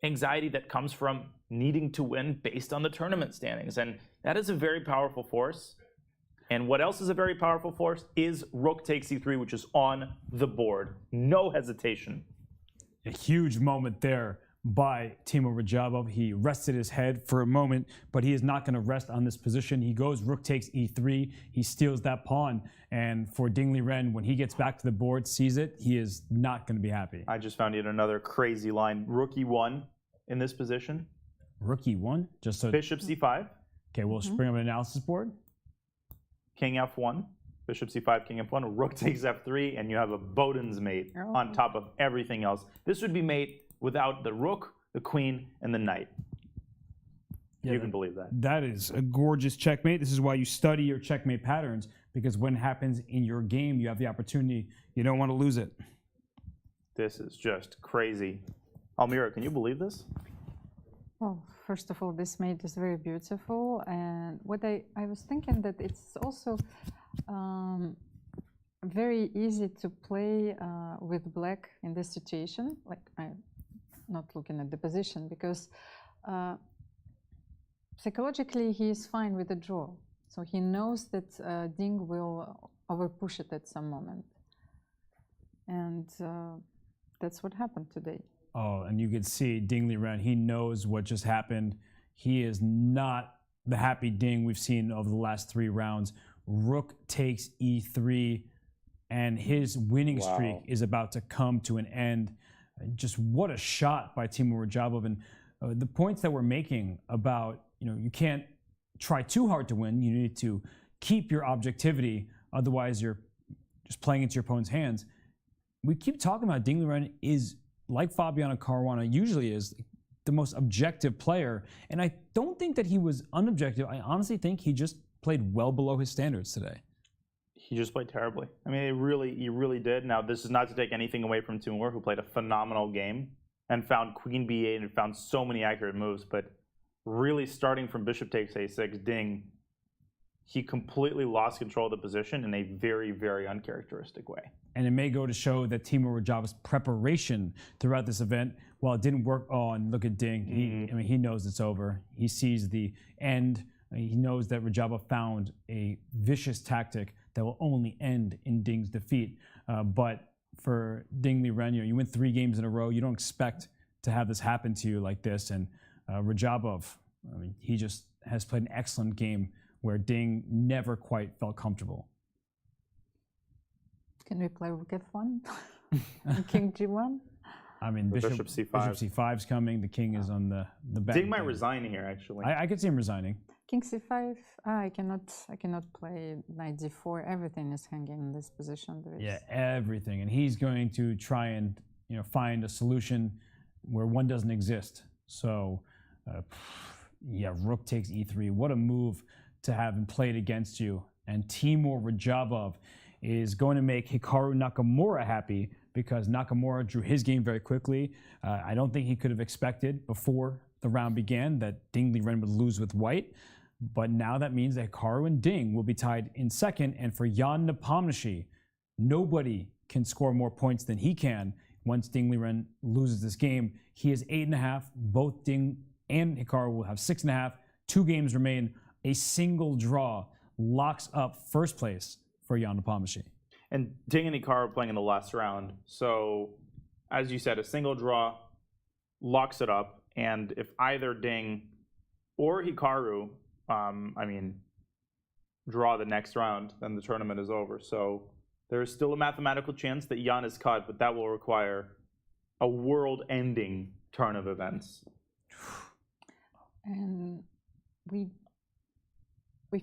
anxiety that comes from needing to win based on the tournament standings. And that is a very powerful force. And what else is a very powerful force is rook takes e3, which is on the board. No hesitation. A huge moment there by Timur Rajabov. He rested his head for a moment, but he is not going to rest on this position. He goes rook takes e3. He steals that pawn. And for Ding Liren, when he gets back to the board, sees it, he is not going to be happy. I just found yet another crazy line. Rook e1 in this position. Rook e1? Just so Bishop c5. Okay, we'll bring up an analysis board. King f1. Bishop c5, king f1. Rook takes f3, and you have a Boden's mate on top of everything else. This would be mate without the rook, the queen, and the knight. You can believe that. That is a gorgeous checkmate. This is why you study your checkmate patterns, because when it happens in your game, you have the opportunity. You don't want to lose it. This is just crazy. Almira, can you believe this? Well, first of all, this mate is very beautiful. And what I was thinking that it's also very easy to play with black in this situation. Like, I'm not looking at the position because psychologically he is fine with the draw. So he knows that Ding will overpush it at some moment. And that's what happened today. Oh, and you can see Ding Liren, he knows what just happened. He is not the happy Ding we've seen over the last 3 rounds. Rook takes e3, and his winning streak is about to come to an end. Just what a shot by Timur Rajabov. And the points that we're making about, you can't try too hard to win. You need to keep your objectivity. Otherwise, you're just playing into your opponent's hands. We keep talking about Ding Liren is, like Fabiano Caruana usually is, the most objective player. And I don't think that he was unobjective. I honestly think he just played well below his standards today. He just played terribly. I mean, he really did. Now, this is not to take anything away from Timur, who played a phenomenal game and found queen b8 and found so many accurate moves. But really, starting from bishop takes a6, Ding, he completely lost control of the position in a very, very uncharacteristic way. And it may go to show that Timur Rajabov's preparation throughout this event, while it didn't work on, look at Ding. He knows it's over. He sees the end. He knows that Rajabov found a vicious tactic that will only end in Ding's defeat. But for Ding Liren, you win 3 games in a row. You don't expect to have this happen to you like this. And Rajabov, he just has played an excellent game where Ding never quite felt comfortable. Can we play rook f1? King g1? I mean, bishop c5 is coming. The king is on the back. Ding might resign here, actually. I could see him resigning. King c5. I cannot play knight d4. Everything is hanging in this position. Yeah, everything. And he's going to try and find a solution where one doesn't exist. So, yeah, rook takes e3. What a move to have him played against you. And Timur Rajabov is going to make Hikaru Nakamura happy, because Nakamura drew his game very quickly. I don't think he could have expected before the round began that Ding Liren would lose with white. But now that means that Hikaru and Ding will be tied in second. And for Jan-Nepomniachtchi, nobody can score more points than he can once Ding Liren loses this game. He has 8.5. Both Ding and Hikaru will have 6.5. 2 games remain. A single draw locks up first place for Jan-Nepomniachtchi. And Ding and Hikaru are playing in the last round. So, as you said, a single draw locks it up. And if either Ding or Hikaru, draw the next round, then the tournament is over. So there is still a mathematical chance that Jan is cut, but that will require a world-ending turn of events. And we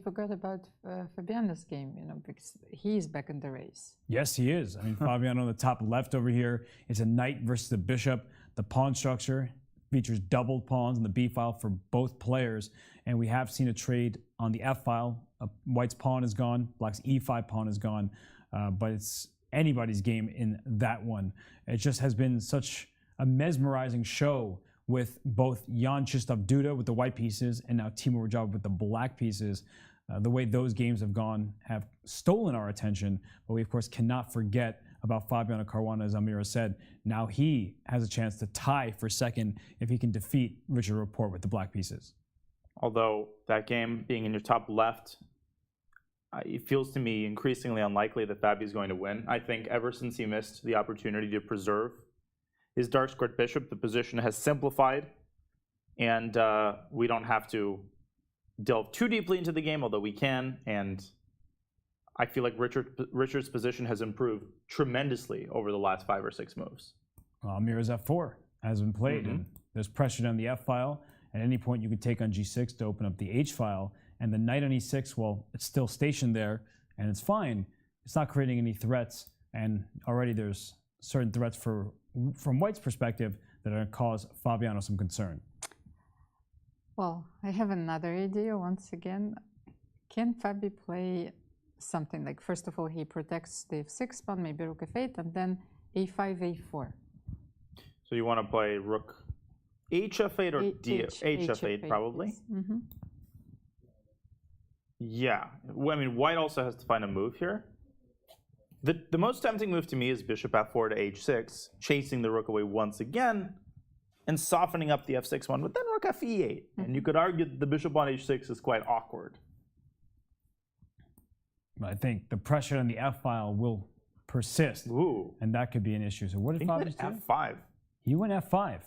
forgot about Fabiano's game, because he is back in the race. Yes, he is. Fabiano on the top left over here. It's a knight versus a bishop. The pawn structure features doubled pawns on the b file for both players. And we have seen a trade on the f file. White's pawn is gone. Black's e5 pawn is gone. But it's anybody's game in that one. It just has been such a mesmerizing show with both Jan-Krzysztof Duda with the white pieces and now Timur Rajabov with the black pieces. The way those games have gone have stolen our attention, but we of course cannot forget about Fabiano Caruana, as Amira said. Now he has a chance to tie for second if he can defeat Richard Rapport with the black pieces. Although that game being in your top left, it feels to me increasingly unlikely that Fabi's going to win. I think ever since he missed the opportunity to preserve his dark squared bishop, the position has simplified, and we don't have to delve too deeply into the game, although we can. And I feel like Richard's position has improved tremendously over the last 5 or 6 moves. Well, Amira's f4 has been played, and there's pressure on the f file. At any point, you could take on g6 to open up the h file, and the knight on e6, well, it's still stationed there, and it's fine. It's not creating any threats, and already there's certain threats from White's perspective that are going to cause Fabiano some concern. Well, I have another idea once again. Can Fabi play something like, first of all, he protects the f6 pawn, maybe rook f8, and then a5, a4. So you want to play rook hf8 or hf8 probably? Mm-hmm. Yeah. Well, I mean, white also has to find a move here. The most tempting move to me is bishop f4 to h6, chasing the rook away once again, and softening up the f6 one, but then rook fe8. And you could argue that the bishop on h6 is quite awkward. I think the pressure on the f file will persist, and that could be an issue. So what did Fabi do? f5. He went f5.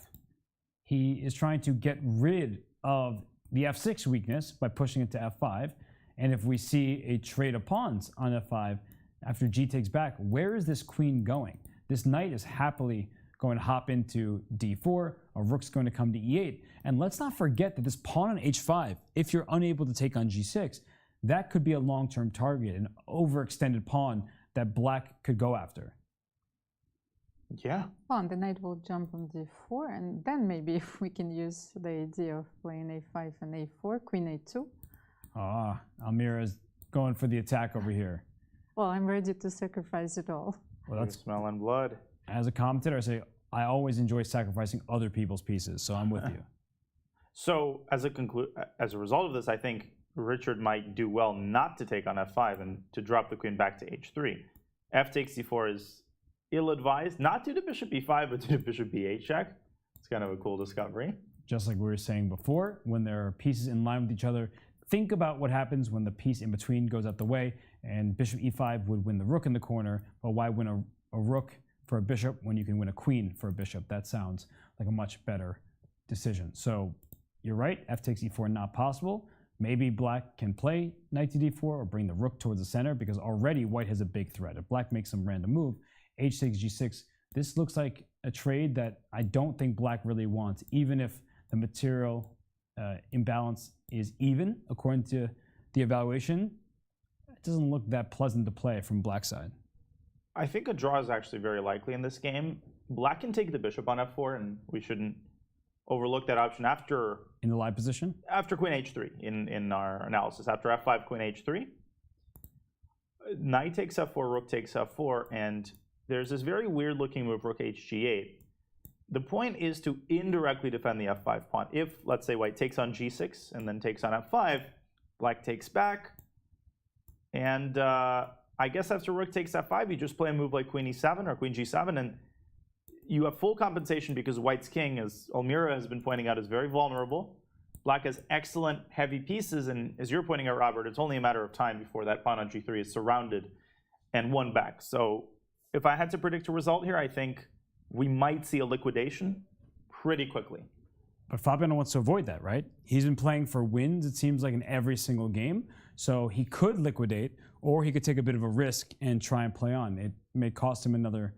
He is trying to get rid of the f6 weakness by pushing it to f5. And if we see a trade of pawns on f5 after g takes back, where is this queen going? This knight is happily going to hop into d4, a rook's going to come to e8. And let's not forget that this pawn on h5, if you're unable to take on g6, that could be a long-term target, an overextended pawn that black could go after. Yeah. Well, and the knight will jump on d4, and then maybe if we can use the idea of playing a5 and a4, queen a2. Ah, Almira's going for the attack over here. Well, I'm ready to sacrifice it all. Well, that's smelling blood. As a commentator, I say I always enjoy sacrificing other people's pieces, so I'm with you. So as a result of this, I think Richard might do well not to take on f5 and to drop the queen back to h3. F takes d4 is ill-advised, not to the bishop e5, but to the bishop b8 check. It's kind of a cool discovery. Just like we were saying before, when there are pieces in line with each other, think about what happens when the piece in between goes out the way, and bishop e5 would win the rook in the corner, but why win a rook for a bishop when you can win a queen for a bishop? That sounds like a much better decision. So you're right, f takes e4 not possible. Maybe black can play knight to d4 or bring the rook towards the center, because already white has a big threat. If black makes some random move, h takes g6, this looks like a trade that I don't think black really wants, even if the material imbalance is even, according to the evaluation. It doesn't look that pleasant to play from black's side. I think a draw is actually very likely in this game. Black can take the bishop on f4, and we shouldn't overlook that option after... In the live position? After queen h3 in our analysis. After f5, queen h3. Knight takes f4, rook takes f4, and there's this very weird looking move, rook hg8. The point is to indirectly defend the f5 pawn. If, let's say, white takes on g6 and then takes on f5, black takes back, and I guess after rook takes f5, you just play a move like queen e7 or queen g7, and you have full compensation because white's king, as Almira has been pointing out, is very vulnerable. Black has excellent heavy pieces, and as you're pointing out, Robert, it's only a matter of time before that pawn on g3 is surrounded and won back. So if I had to predict a result here, I think we might see a liquidation pretty quickly. But Fabiano wants to avoid that, right? He's been playing for wins, it seems like, in every single game. So he could liquidate, or he could take a bit of a risk and try and play on. It may cost him another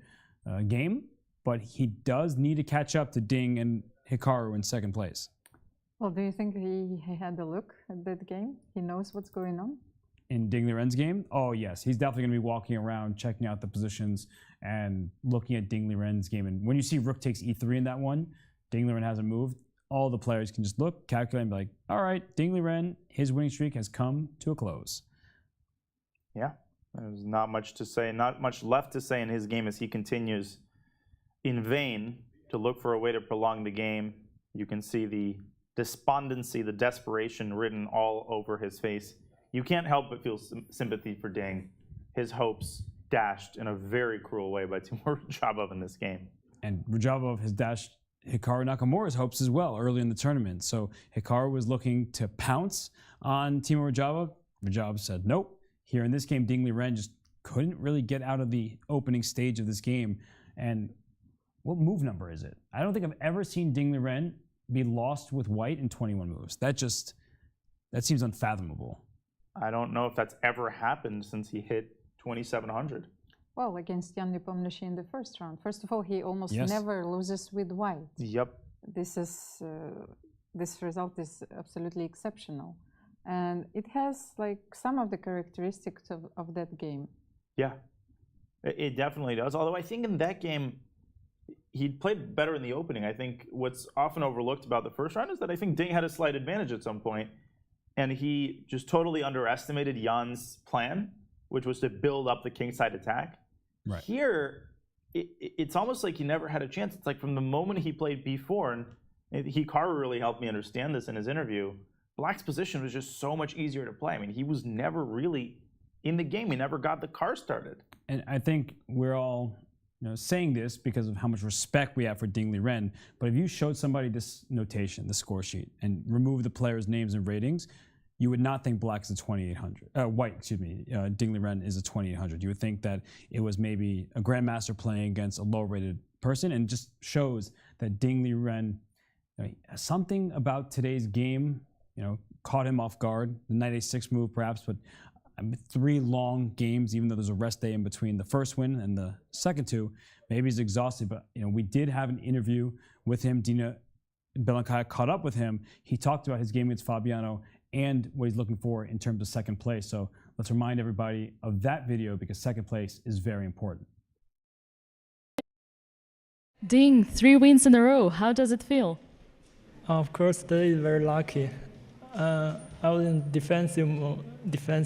game, but he does need to catch up to Ding and Hikaru in second place. Well, do you think he had a look at that game? He knows what's going on? In Ding Liren's game? Oh, yes. He's definitely going to be walking around, checking out the positions and looking at Ding Liren's game. And when you see rook takes e3 in that one, Ding Liren hasn't moved, all the players can just look, calculate, and be like, all right, Ding Liren, his winning streak has come to a close. Yeah, there's not much to say, not much left to say in his game as he continues in vain to look for a way to prolong the game. You can see the despondency, the desperation written all over his face. You can't help but feel sympathy for Ding. His hopes dashed in a very cruel way by Timur Rajabov in this game. And Rajabov has dashed Hikaru Nakamura's hopes as well early in the tournament. So Hikaru was looking to pounce on Timur Rajabov. Rajabov said nope. Here in this game, Ding Liren just couldn't really get out of the opening stage of this game. And what move number is it? I don't think I've ever seen Ding Liren be lost with white in 21 moves. That seems unfathomable. I don't know if that's ever happened since he hit 2,700. Well, against Janupomshi in the first round. First of all, he almost never loses with white. Yep. This result is absolutely exceptional. And it has like some of the characteristics of that game. Yeah, it definitely does. Although I think in that game, he played better in the opening. I think what's often overlooked about the first round is that I think Ding had a slight advantage at some point, and he just totally underestimated Jan's plan, which was to build up the kingside attack. Right. Here, it's almost like he never had a chance. It's like from the moment he played b4, and Hikaru really helped me understand this in his interview, Black's position was just so much easier to play. I mean, he was never really in the game. He never got the car started. And I think we're all saying this because of how much respect we have for Ding Liren. But if you showed somebody this notation, the score sheet, and removed the players' names and ratings, you would not think Black is a 2800. White, excuse me, Ding Liren is a 2800. You would think that it was maybe a grandmaster playing against a low-rated person, and it just shows that Ding Liren, something about today's game, caught him off guard. The knight a6 move, perhaps, but 3 long games, even though there's a rest day in between the first win and the second 2. Maybe he's exhausted, but we did have an interview with him. Dina Belankaya caught up with him. He talked about his game against Fabiano and what he's looking for in terms of second place. So let's remind everybody of that video because second place is very important. Ding, 3 wins in a row. How does it feel? Of course, today is very lucky. I was in defensive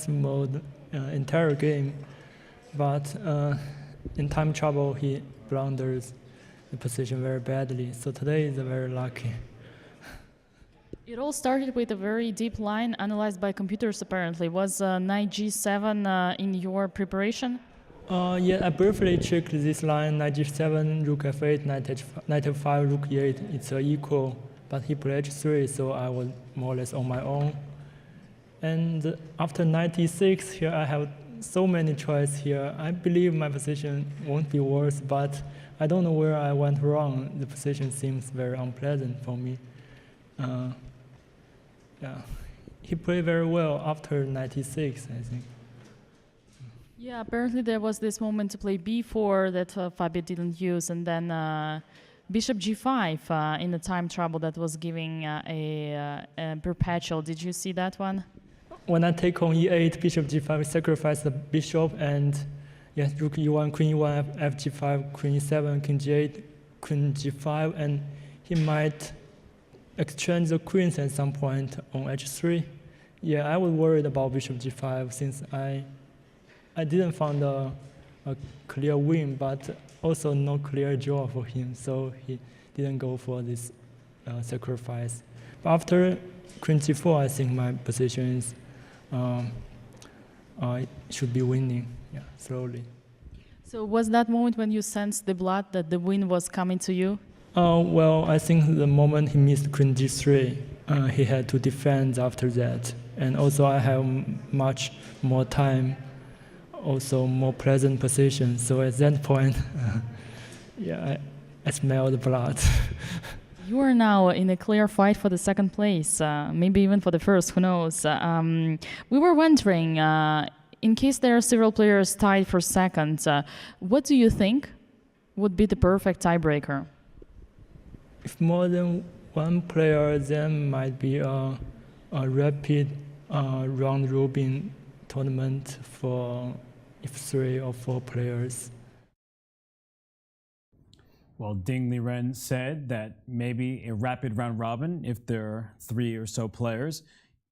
mode entire game, but in time trouble he blunders the position very badly. So today is very lucky. It all started with a very deep line analyzed by computers apparently. Was knight g7 in your preparation? Yeah, I briefly checked this line, knight g7, rook f8, knight f5, rook e8. It's equal, but he played h3, so I was more or less on my own. And after knight e6, here I have so many choices here. I believe my position won't be worse, but I don't know where I went wrong. The position seems very unpleasant for me. Yeah, he played very well after knight e6, I think. Yeah, apparently there was this moment to play b4 that Fabio didn't use, and then bishop g5 in the time trouble that was giving a perpetual. Did you see that one? When I take on e8, bishop g5, sacrifice the bishop, and yes, rook e1, queen e1, fg5, queen e7, king g8, queen g5, and he might exchange the queens at some point on h3. Yeah, I was worried about bishop g5 since I didn't find a clear win, but also no clear draw for him, so he didn't go for this sacrifice. But after queen g4, I think my position is should be winning, yeah, slowly. So was that moment when you sensed the blood that the win was coming to you? Well, I think the moment he missed queen g3, he had to defend after that. And also I have much more time, also more pleasant position. So at that point, yeah, I smell the blood. You are now in a clear fight for the second place, maybe even for the first, who knows. We were wondering, in case there are several players tied for second, what do you think would be the perfect tiebreaker? If more than one player, then might be a rapid round-robin tournament for if 3 or 4 players. Well, Ding Liren said that maybe a rapid round-robin if there are 3 or so players.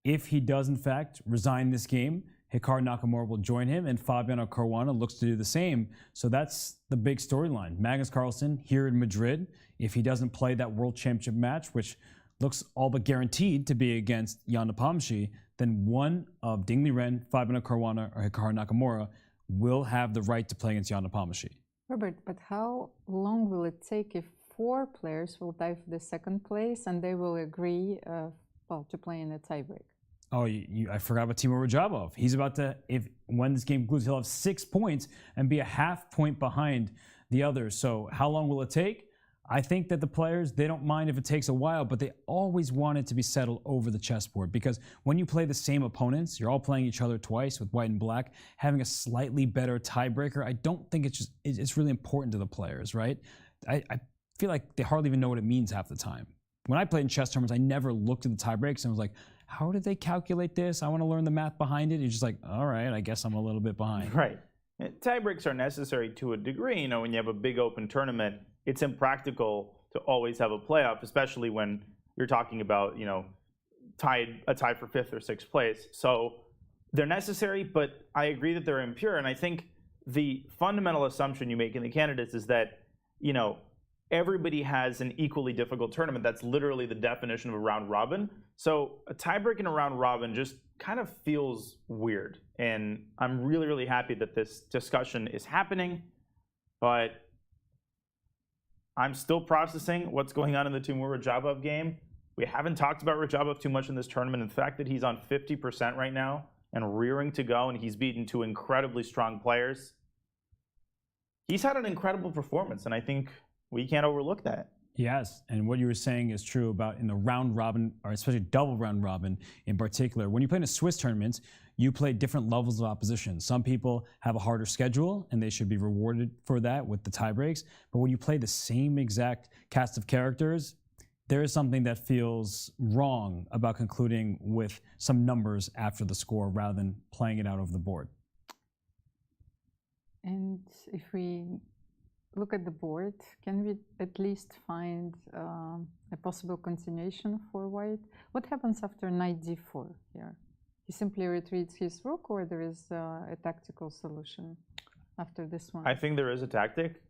If he does, in fact, resign this game, Hikaru Nakamura will join him, and Fabiano Caruana looks to do the same. So that's the big storyline. Magnus Carlsen here in Madrid. If he doesn't play that World Championship match, which looks all but guaranteed to be against Janupomshi, then one of Ding Liren, Fabiano Caruana, or Hikaru Nakamura will have the right to play against Janupomshi. Robert, but how long will it take if 4 players will tie for the second place and they will agree to play in a tiebreak? Oh, I forgot about Timur Rajabov. He's about to, when this game concludes, he'll have 6 points and be a half point behind the others. So how long will it take? I think that the players, they don't mind if it takes a while, but they always want it to be settled over the chessboard, because when you play the same opponents, you're all playing each other twice with white and black, having a slightly better tiebreaker, I don't think it's really important to the players, right? I feel like they hardly even know what it means half the time. When I played in chess tournaments, I never looked at the tiebreaks and was like, how did they calculate this? I want to learn the math behind it. You're just like, all right, I guess I'm a little bit behind. Right. Tiebreaks are necessary to a degree. When you have a big open tournament, it's impractical to always have a playoff, especially when you're talking about, a tie for 5th or 6th place. So they're necessary, but I agree that they're impure. And I think the fundamental assumption you make in the candidates is that, everybody has an equally difficult tournament. That's literally the definition of a round robin. So a tiebreak in a round robin just kind of feels weird. And I'm really, really happy that this discussion is happening. But I'm still processing what's going on in the Timur Rajabov game. We haven't talked about Rajabov too much in this tournament. In fact, that he's on 50% right now and rearing to go, and he's beaten 2 incredibly strong players. He's had an incredible performance, and I think we can't overlook that. Yes, and what you were saying is true about in the round robin, or especially double round robin in particular. When you play in a Swiss tournament, you play different levels of opposition. Some people have a harder schedule, and they should be rewarded for that with the tie breaks. But when you play the same exact cast of characters, there is something that feels wrong about concluding with some numbers after the score rather than playing it out over the board. And if we look at the board, can we at least find a possible continuation for white? What happens after knight d4 here? He simply retreats his rook, or there is a tactical solution after this one? I think there is a tactic.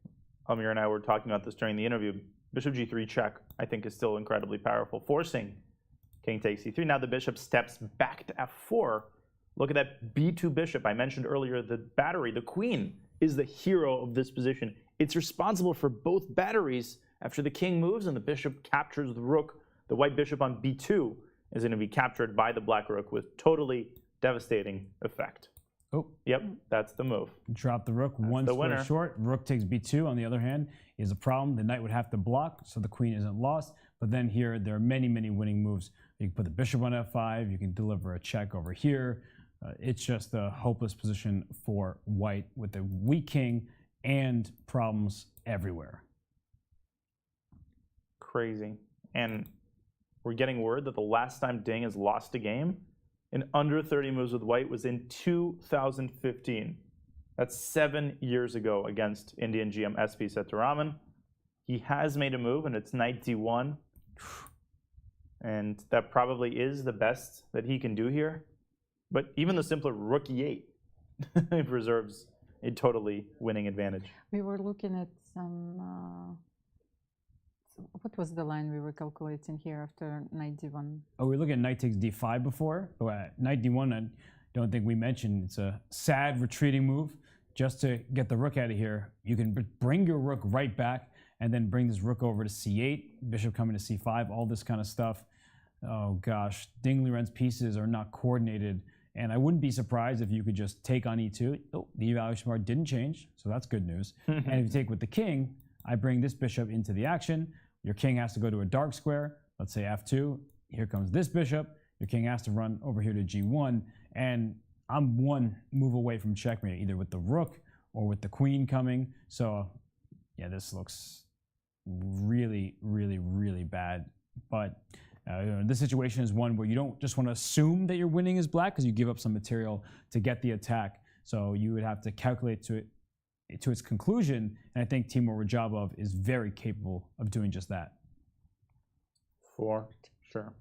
Amir and I were talking about this during the interview. Bishop g3 check, I think, is still incredibly powerful, forcing king takes c3. Now the bishop steps back to f4. Look at that b2 bishop. I mentioned earlier the battery, the queen, is the hero of this position. It's responsible for both batteries after the king moves and the bishop captures the rook. The white bishop on b2 is going to be captured by the black rook with totally devastating effect. Oh. Yep, that's the move. Drop the rook, that's one the square winner. short. Rook takes b2, on the other hand, is a problem. The knight would have to block, so the queen isn't lost. But then here, there are many, many winning moves. You can put the bishop on f5, you can deliver a check over here. It's just a hopeless position for white with a weak king and problems everywhere. Crazy. And we're getting word that the last time Ding has lost a game in under 30 moves with white was in 2015. That's 7 years ago against Indian GM SP Seturaman. He has made a move, and it's knight d1. And that probably is the best that he can do here. But even the simpler rook e8 preserves a totally winning advantage. We were looking at some, what was the line we were calculating here after knight d1? Oh, we were looking at knight takes d5 before. But knight d1, I don't think we mentioned. It's a sad retreating move. Just to get the rook out of here, you can bring your rook right back and then bring this rook over to c8, bishop coming to c5, all this kind of stuff. Oh gosh, Ding Liren's pieces are not coordinated. And I wouldn't be surprised if you could just take on e2. Oh, the evaluation bar didn't change, so that's good news. And if you take with the king, I bring this bishop into the action. Your king has to go to a dark square, let's say f2. Here comes this bishop. Your king has to run over here to g1. And I'm one move away from checkmate, either with the rook or with the queen coming. So yeah, this looks really, really, really bad. But this situation is one where you don't just want to assume that you're winning as black because you give up some material to get the attack. So you would have to calculate to its conclusion. And I think Timur Rajabov is very capable of doing just that. For sure.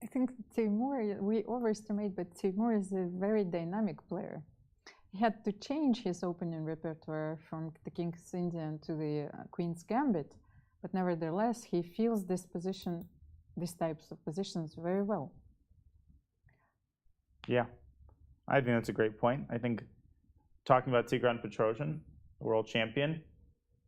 I think Timur, we overestimate, but Timur is a very dynamic player. He had to change his opening repertoire from the King's Indian to the Queen's Gambit, but nevertheless, he feels this position, these types of positions very well. Yeah, I think that's a great point. I think talking about Tigran Petrosian, the world champion,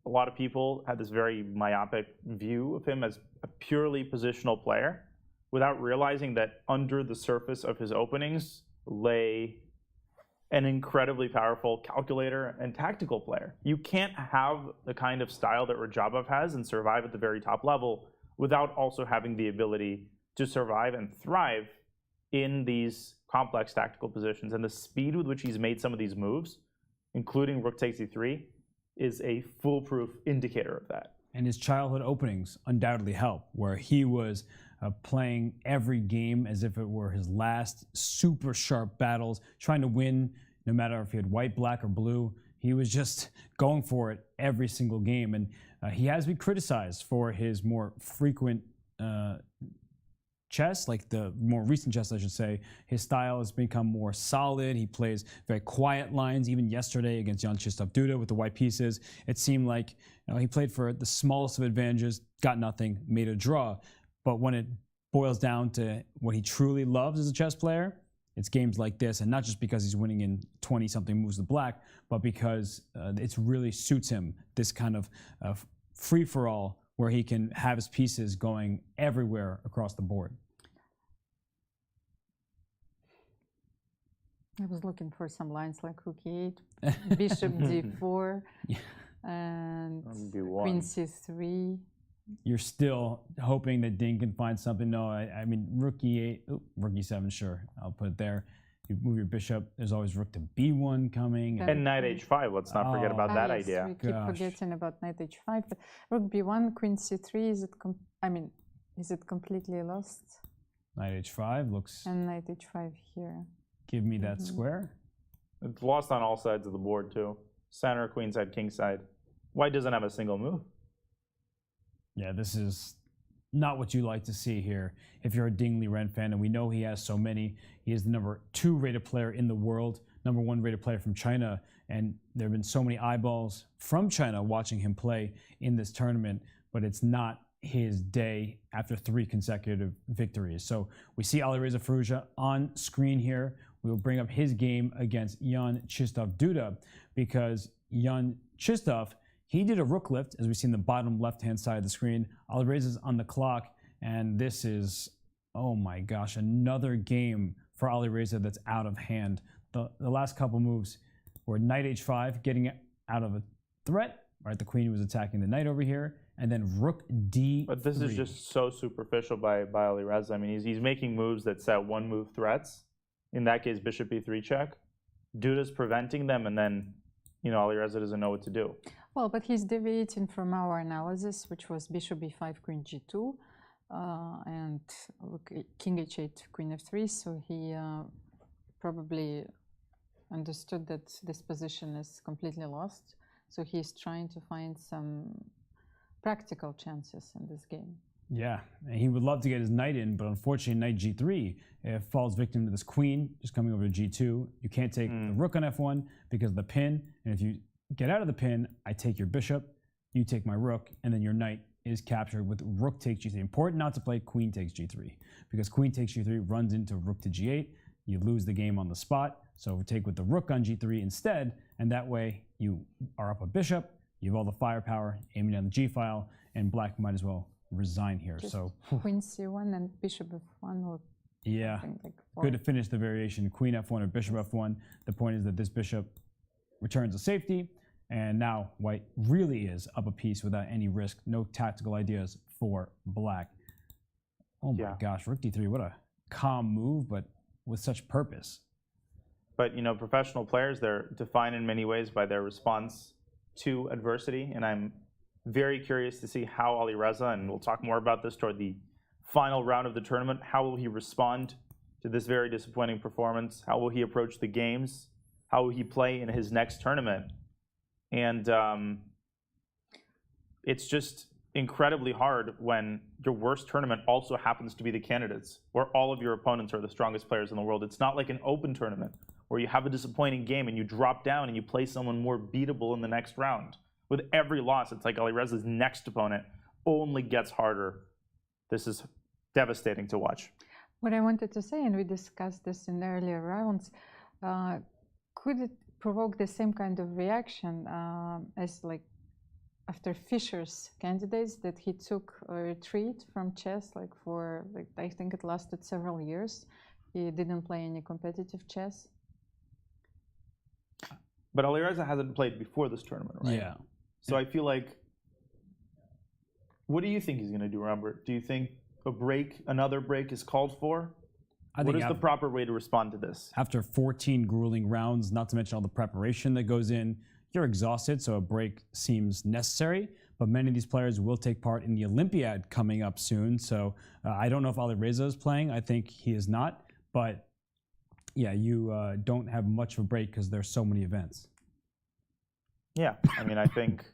a lot of people had this very myopic view of him as a purely positional player without realizing that under the surface of his openings lay an incredibly powerful calculator and tactical player. You can't have the kind of style that Rajabov has and survive at the very top level without also having the ability to survive and thrive in these complex tactical positions. And the speed with which he's made some of these moves, including rook takes e3, is a foolproof indicator of that. And his childhood openings undoubtedly help, where he was playing every game as if it were his last, super sharp battles, trying to win no matter if he had white, black, or blue. He was just going for it every single game. And He has been criticized for his more frequent chess, like the more recent chess, I should say. His style has become more solid. He plays very quiet lines. Even yesterday against Jan-Krzysztof Duda with the white pieces, it seemed like he played for the smallest of advantages, got nothing, made a draw. But when it boils down to what he truly loves as a chess player, it's games like this, and not just because he's winning in 20-something moves to black, but because it really suits him, this kind of free-for-all where he can have his pieces going everywhere across the board. I was looking for some lines like rook e8, bishop d4, and queen c3. You're still hoping that Ding can find something. No, I mean, rook e8, rook e7, sure, I'll put it there. You move your bishop, there's always rook to b1 coming. And knight h5, let's not forget about that yes, idea. We keep forgetting about knight h5. But rook b1, queen c3, is it completely lost? Knight h5 looks... And knight h5 here. Give me that square. It's lost on all sides of the board, too. Center, queen side, king side. White doesn't have a single move. Yeah, this is not what you like to see here if you're a Ding Liren fan, and we know he has so many. He is the #2 rated player in the world, #1 rated player from China, and there have been so many eyeballs from China watching him play in this tournament, but it's not his day after 3 consecutive victories. So we see Alireza Firouzja on screen here. We will bring up his game against Jan-Krzysztof Duda, because Jan-Krzysztof, he did a rook lift, as we see in the bottom left-hand side of the screen. Alireza's on the clock, and this is, oh my gosh, another game for Alireza that's out of hand. The last couple moves were knight h5, getting out of a threat, right? The queen was attacking the knight over here, and then rook d3. But this is just so superficial by Alireza. I mean, he's making moves that set one-move threats. In that case, bishop e3 check. Duda's preventing them, and then, Alireza doesn't know what to do. Well, but he's deviating from our analysis, which was bishop b5, queen g2, and king h8, queen f3. So he probably understood that this position is completely lost. So he's trying to find some practical chances in this game. Yeah, and he would love to get his knight in, but unfortunately, knight g3 falls victim to this queen just coming over to g2. You can't take the rook on f1 because of the pin, and if you get out of the pin, I take your bishop, you take my rook, and then your knight is captured with rook takes g3. Important not to play queen takes g3, because queen takes g3 runs into rook to g8. You lose the game on the spot, so we take with the rook on g3 instead, and that way you are up a bishop, you have all the firepower aiming down the g-file, and black might as well resign here. Just so queen c1 and bishop f1. Yeah, good to finish the variation. Queen f1 or bishop f1. The point is that this bishop returns to safety, and now white really is up a piece without any risk. No tactical ideas for black. Oh my gosh, rook d3, what a calm move, but with such purpose. But professional players, they're defined in many ways by their response to adversity, and I'm very curious to see how Alireza, and we'll talk more about this toward the final round of the tournament, how will he respond to this very disappointing performance? How will he approach the games? How will he play in his next tournament? And it's just incredibly hard when your worst tournament also happens to be the candidates, where all of your opponents are the strongest players in the world. It's not like an open tournament where you have a disappointing game and you drop down and you play someone more beatable in the next round. With every loss, it's like Alireza's next opponent only gets harder. This is devastating to watch. What I wanted to say, and we discussed this in earlier rounds, could it provoke the same kind of reaction as after Fischer's candidates, that he took a retreat from chess for I think it lasted several years. He didn't play any competitive chess. But Alireza hasn't played before this tournament, right? Yeah. So I feel like, what do you think he's going to do, Robert? Do you think another break is called for? What is the proper way to respond to this? After 14 grueling rounds, not to mention all the preparation that goes in, you're exhausted, so a break seems necessary. But many of these players will take part in the Olympiad coming up soon. So I don't know if Alireza is playing. I think he is not. But yeah, you don't have much of a break because there's so many events. Yeah, I mean, I think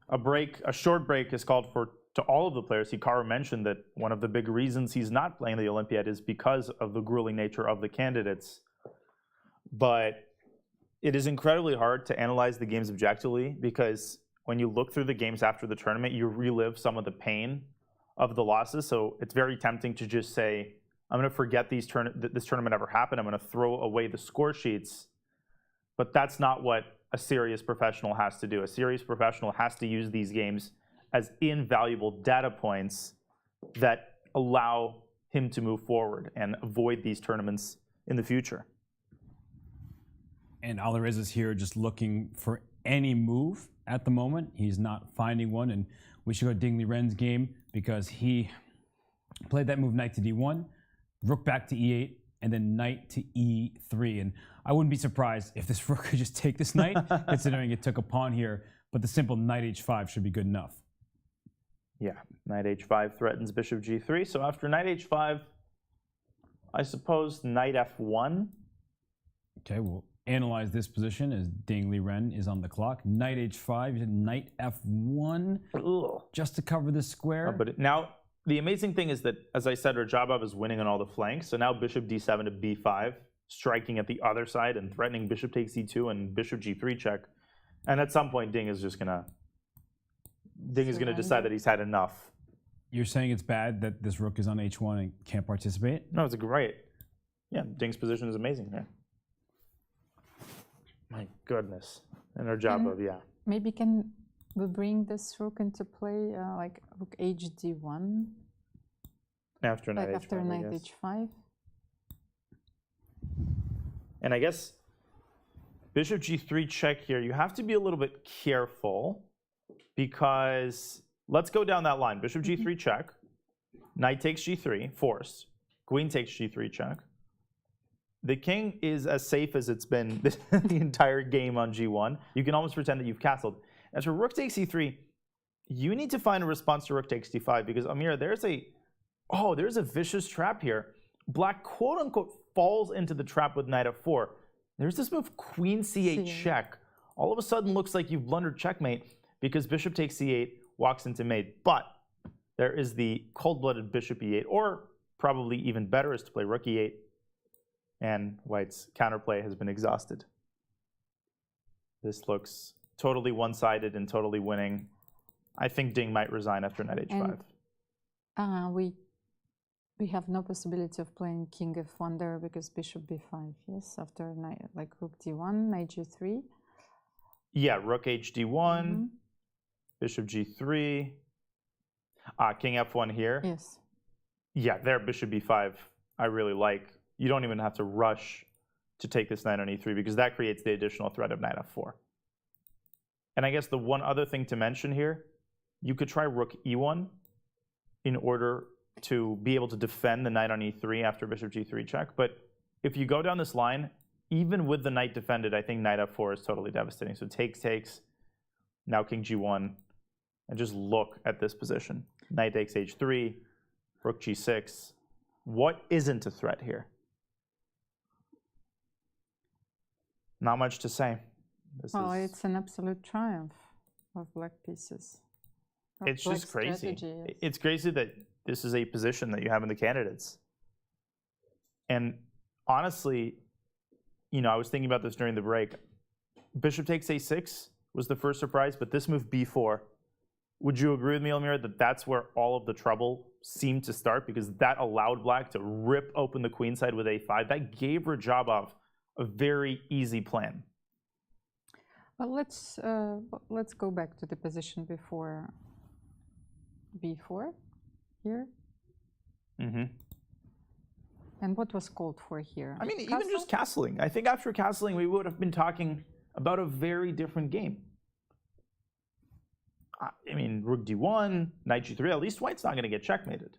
a short break is called for to all of the players. Hikaru mentioned that one of the big reasons he's not playing the Olympiad is because of the grueling nature of the candidates. But it is incredibly hard to analyze the games objectively, because when you look through the games after the tournament, you relive some of the pain of the losses. So it's very tempting to just say, I'm going to forget this tournament ever happened. I'm going to throw away the score sheets. But that's not what a serious professional has to do. A serious professional has to use these games as invaluable data points that allow him to move forward and avoid these tournaments in the future. And Alireza's here just looking for any move at the moment. He's not finding one, and we should go Ding Liren's game because he played that move knight to d1, rook back to e8, and then knight to e3. And I wouldn't be surprised if this rook could just take this knight, considering it took a pawn here, but the simple knight h5 should be good enough. Yeah, knight h5 threatens bishop g3. So after knight h5, I suppose knight f1. Okay, we'll analyze this position as Ding Liren is on the clock. Knight h5, knight f1, just to cover the square. But now, the amazing thing is that, as I said, Rajabov is winning on all the flanks. So now bishop d7 to b5, striking at the other side and threatening bishop takes e2 and bishop g3 check. And at some point, Ding is just gonna decide that he's had enough. You're saying it's bad that this rook is on h1 and can't participate? No, it's great. Yeah, Ding's position is amazing here. My goodness. And Rajabov, yeah. Maybe can we bring this rook into play, like rook hd1? After knight like h5, after knight h5? And I guess bishop g3 check here, you have to be a little bit careful, because let's go down that line. Bishop g3 check, knight takes g3, forced. Queen takes g3 check. The king is as safe as it's been the entire game on g1. You can almost pretend that you've castled. As for rook takes e3, you need to find a response to rook takes d5, because Amira, there's a vicious trap here. Black quote unquote falls into the trap with knight f4. There's this move queen c8 check. All of a sudden looks like you've blundered checkmate, because bishop takes c8 walks into mate. But there is the cold-blooded bishop e8, or probably even better is to play rook e8, and white's counterplay has been exhausted. This looks totally one-sided and totally winning. I think Ding might resign after knight h5. And we have no possibility of playing king f1 there, because bishop b5, yes, after knight, like rook d1, knight g3. Yeah, rook hd1, bishop g3, king f1 here. Yes. Yeah, there, bishop b5, I really like. You don't even have to rush to take this knight on e3, because that creates the additional threat of knight f4. And I guess the one other thing to mention here, you could try rook e1 in order to be able to defend the knight on e3 after bishop g3 check. But if you go down this line, even with the knight defended, I think knight f4 is totally devastating. So takes, now king g1, and just look at this position. Knight takes h3, rook g6. What isn't a threat here? Not much to say. It's an absolute triumph of black pieces. It's just crazy. It's crazy that this is a position that you have in the candidates. And honestly, I was thinking about this during the break. Bishop takes a6 was the first surprise, but this move b4, would you agree with me, Elmira, that that's where all of the trouble seemed to start, because that allowed black to rip open the queen side with a5? That gave Rajabov a very easy plan. Well, let's go back to the position before b4 here. And what was called for here? I mean, even just castling. I think after castling, we would have been talking about a very different game. I mean, rook d1, knight g3, at least white's not going to get checkmated.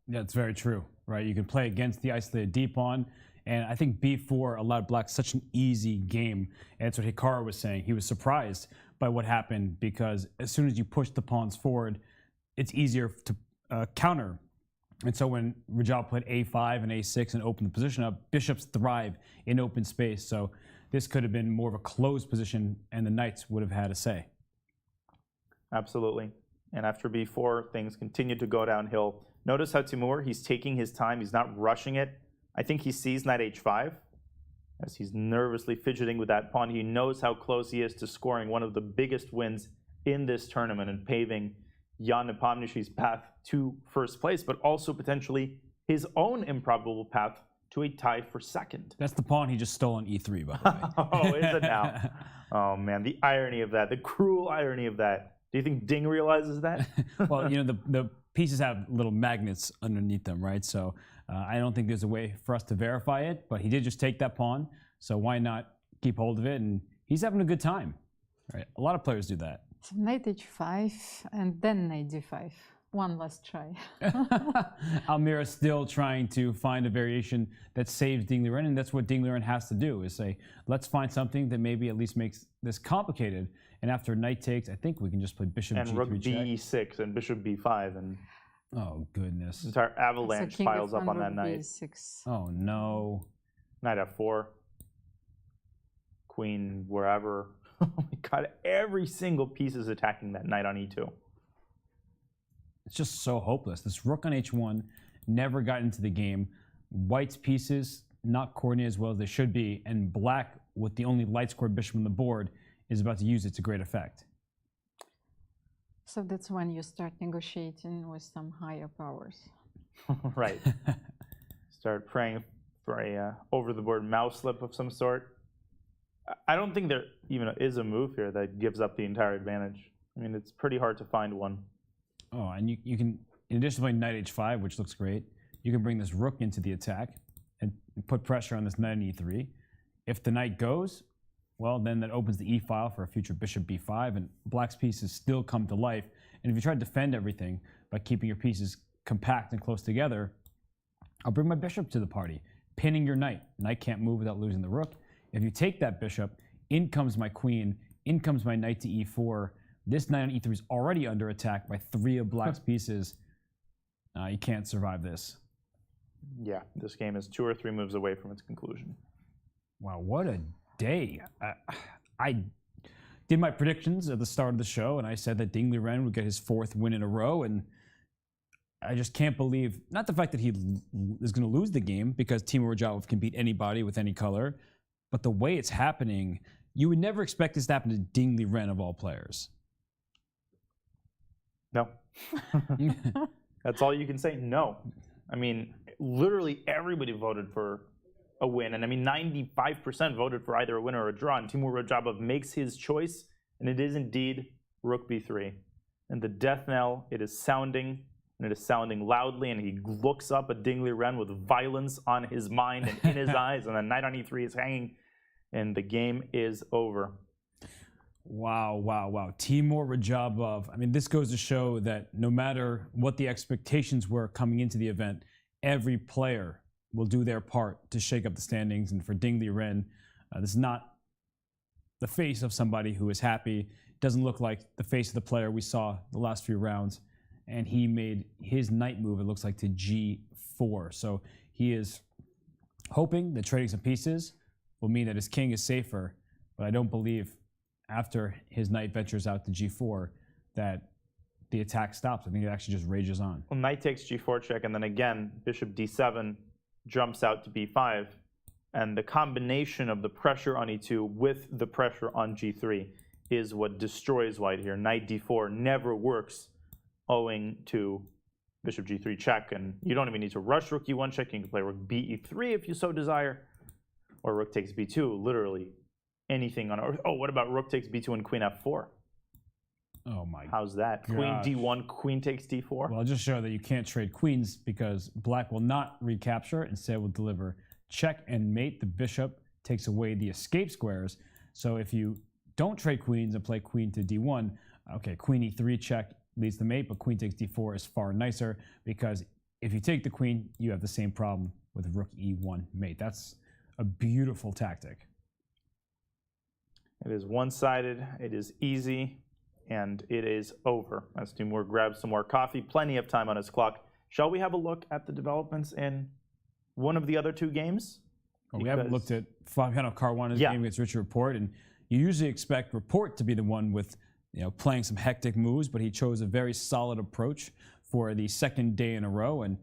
Yeah, it's very true, right? You can play against the isolated d-pawn, and I think b4 allowed black such an easy game. And that's what Hikaru was saying. He was surprised by what happened, because as soon as you push the pawns forward, it's easier to counter. And so when Rajab played a5 and a6 and opened the position up, bishops thrive in open space. So this could have been more of a closed position, and the knights would have had a say. Absolutely. And after b4, things continue to go downhill. Notice how Timur, he's taking his time. He's not rushing it. I think he sees knight h5 as he's nervously fidgeting with that pawn. He knows how close he is to scoring one of the biggest wins in this tournament and paving Jan-Nepomniachtchi's path to first place, but also potentially his own improbable path to a tie for second. That's the pawn he just stole on e3, by the way. Oh, is it now? Oh, man, the irony of that, the cruel irony of that. Do you think Ding realizes that? Well, you know, the pieces have little magnets underneath them, right? So I don't think there's a way for us to verify it, but he did just take that pawn, so why not keep hold of it? And he's having a good time, right? A lot of players do that. So knight h5 and then knight d5. One last try. Almira still trying to find a variation that saves Ding Liren, and that's what Ding Liren has to do, is say, let's find something that maybe at least makes this complicated. And after knight takes, I think we can just play bishop and g3 rook check. b6 and bishop b5, and oh goodness, entire avalanche So piles up on that knight. b6. Oh no. Knight f4, queen wherever. Oh my god, every single piece is attacking that knight on e2. It's just so hopeless. This rook on h1 never got into the game. White's pieces not coordinated as well as they should be, and black, with the only light scored bishop on the board, is about to use it to great effect. So that's when you start negotiating with some higher powers. Right. Start praying for a over-the-board mouse slip of some sort. I don't think there even is a move here that gives up the entire advantage. I mean, it's pretty hard to find one. Oh, and you can, in addition to playing knight h5, which looks great, you can bring this rook into the attack and put pressure on this knight on e3. If the knight goes, well, then that opens the e-file for a future bishop b5, and black's pieces still come to life. And if you try to defend everything by keeping your pieces compact and close together, I'll bring my bishop to the party, pinning your knight. Knight can't move without losing the rook. If you take that bishop, in comes my queen, in comes my knight to e4. This knight on e3 is already under attack by 3 of black's pieces. You can't survive this. Yeah, this game is 2 or 3 moves away from its conclusion. Wow, what a day. I did my predictions at the start of the show, and I said that Ding Liren would get his 4th win in a row, and I just can't believe, not the fact that he is going to lose the game, because Timur Radjabov can beat anybody with any color, but the way it's happening, you would never expect this to happen to Ding Liren of all players. No. That's all you can say, no. I mean, literally everybody voted for a win, and I mean 95% voted for either a win or a draw, and Timur Radjabov makes his choice, and it is indeed rook b3. And the death knell, it is sounding, and it is sounding loudly, and he looks up at Ding Liren with violence on his mind and in his eyes, and the knight on e3 is hanging, and the game is over. Wow, wow, wow. Timur Radjabov. I mean, this goes to show that no matter what the expectations were coming into the event, every player will do their part to shake up the standings. And for Ding Liren, this is not the face of somebody who is happy. It doesn't look like the face of the player we saw the last few rounds. And he made his knight move, it looks like, to g4. So he is hoping that trading some pieces will mean that his king is safer. But I don't believe after his knight ventures out to g4 that the attack stops. I think it actually just rages on. Well, knight takes g4 check, and then again, bishop d7 jumps out to b5. And the combination of the pressure on e2 with the pressure on g3 is what destroys white here. Knight d4 never works owing to bishop g3 check, and you don't even need to rush rook e1 check. You can play rook b e3 if you so desire, or rook takes b2, literally anything on. Oh, what about rook takes b2 and queen f4? Oh my How's that? gosh. Queen d1, queen takes d4? Well, I'll just show that you can't trade queens because black will not recapture. Instead, will deliver check and mate. The bishop takes away the escape squares. So if you don't trade queens and play queen to d1, okay, queen e3 check leads the mate, but queen takes d4 is far nicer because if you take the queen, you have the same problem with rook e1 mate. That's a beautiful tactic. It is one-sided, it is easy, and it is over. As Timur grabs some more coffee, plenty of time on his clock. Shall we have a look at the developments in one of the other 2 games? We haven't looked at Fabiano Caruana's game against Richard Rapport, and you usually expect Rapport to be the one with playing some hectic moves, but he chose a very solid approach for the second day in a row. And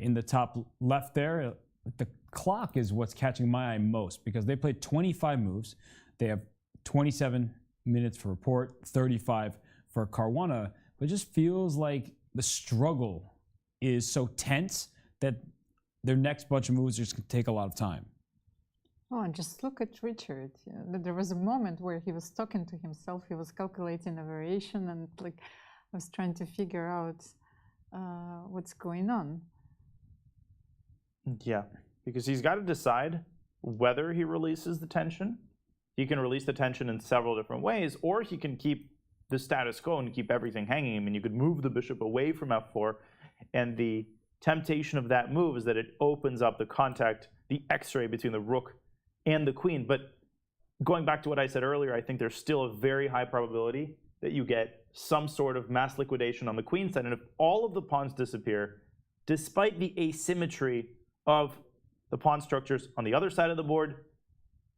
in the top left there, the clock is what's catching my eye most, because they played 25 moves. They have 27 minutes for report, 35 for Caruana, but it just feels like the struggle is so tense that their next bunch of moves are just going to take a lot of time. Oh, and just look at Richard. There was a moment where he was talking to himself. He was calculating a variation, and I was trying to figure out what's going on. Yeah, because he's got to decide whether he releases the tension. He can release the tension in several different ways, or he can keep the status quo and keep everything hanging. I mean, you could move the bishop away from f4, and the temptation of that move is that it opens up the contact, the x-ray between the rook and the queen. But going back to what I said earlier, I think there's still a very high probability that you get some sort of mass liquidation on the queen side. And if all of the pawns disappear, despite the asymmetry of the pawn structures on the other side of the board,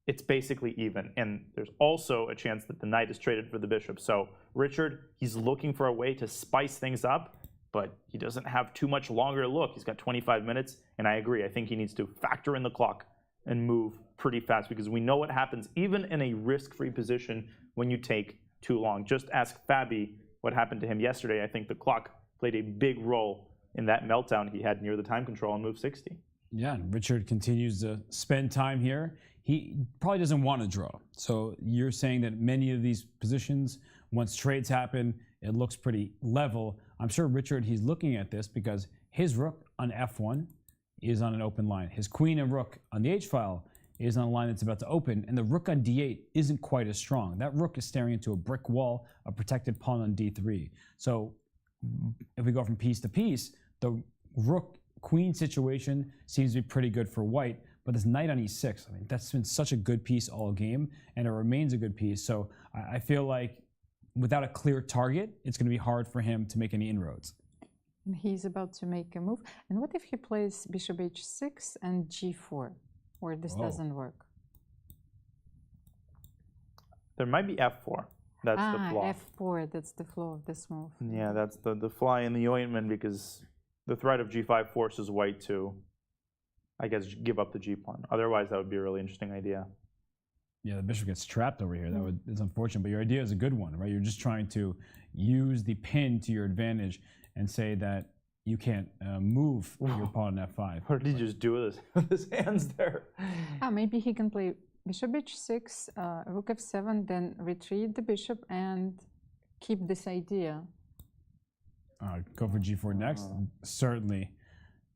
it's basically even. And there's also a chance that the knight is traded for the bishop. So Richard, he's looking for a way to spice things up, but he doesn't have too much longer to look. He's got 25 minutes, and I agree. I think he needs to factor in the clock and move pretty fast, because we know what happens even in a risk-free position when you take too long. Just ask Fabi what happened to him yesterday. I think the clock played a big role in that meltdown he had near the time control on move 60. Yeah, and Richard continues to spend time here. He probably doesn't want to draw. So you're saying that many of these positions, once trades happen, it looks pretty level. I'm sure Richard, he's looking at this because his rook on f1 is on an open line. His queen and rook on the h-file is on a line that's about to open, and the rook on d8 isn't quite as strong. That rook is staring into a brick wall, a protected pawn on d3. So if we go from piece to piece, the rook-queen situation seems to be pretty good for white, but this knight on e6, I mean, that's been such a good piece all game, and it remains a good piece. So I feel like without a clear target, it's going to be hard for him to make any inroads. And he's about to make a move. And what if he plays bishop h6 and g4, where this doesn't work? There might be f4. That's the flaw. f4, that's the flaw of this move. Yeah, that's the fly in the ointment, because the threat of g5 forces white to, I guess, give up the g-pawn. Otherwise, that would be a really interesting idea. Yeah, the bishop gets trapped over here. It's unfortunate, but your idea is a good one, right? You're just trying to use the pin to your advantage and say that you can't move your pawn on f5. What did he just do with his hands there? Maybe he can play bishop h6, rook f7, then retreat the bishop and keep this idea. Go for g4 next? Certainly.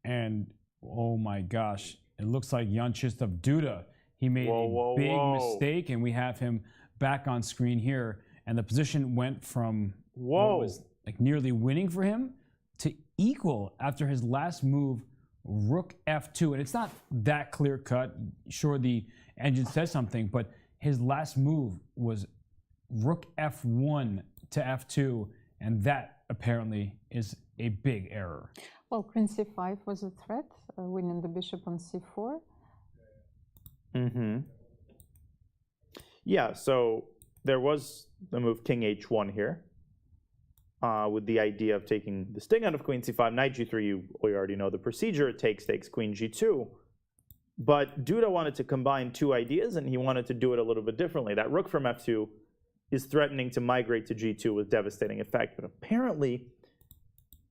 And oh my gosh, it looks like Jan-Krzysztof Duda. He made a big mistake, and we have him back on screen here. And the position went from what was like nearly winning for him to equal after his last move, rook f2. And it's not that clear cut. Sure, the engine says something, but his last move was rook f1 to f2, and that apparently is a big error. Well, queen c5 was a threat, winning the bishop on c4. Yeah, so there was the move king h1 here, with the idea of taking the sting out of queen c5, knight g3. We already know the procedure. It takes queen g2. But Duda wanted to combine two ideas, and he wanted to do it a little bit differently. That rook from f2 is threatening to migrate to g2 with devastating effect. But apparently,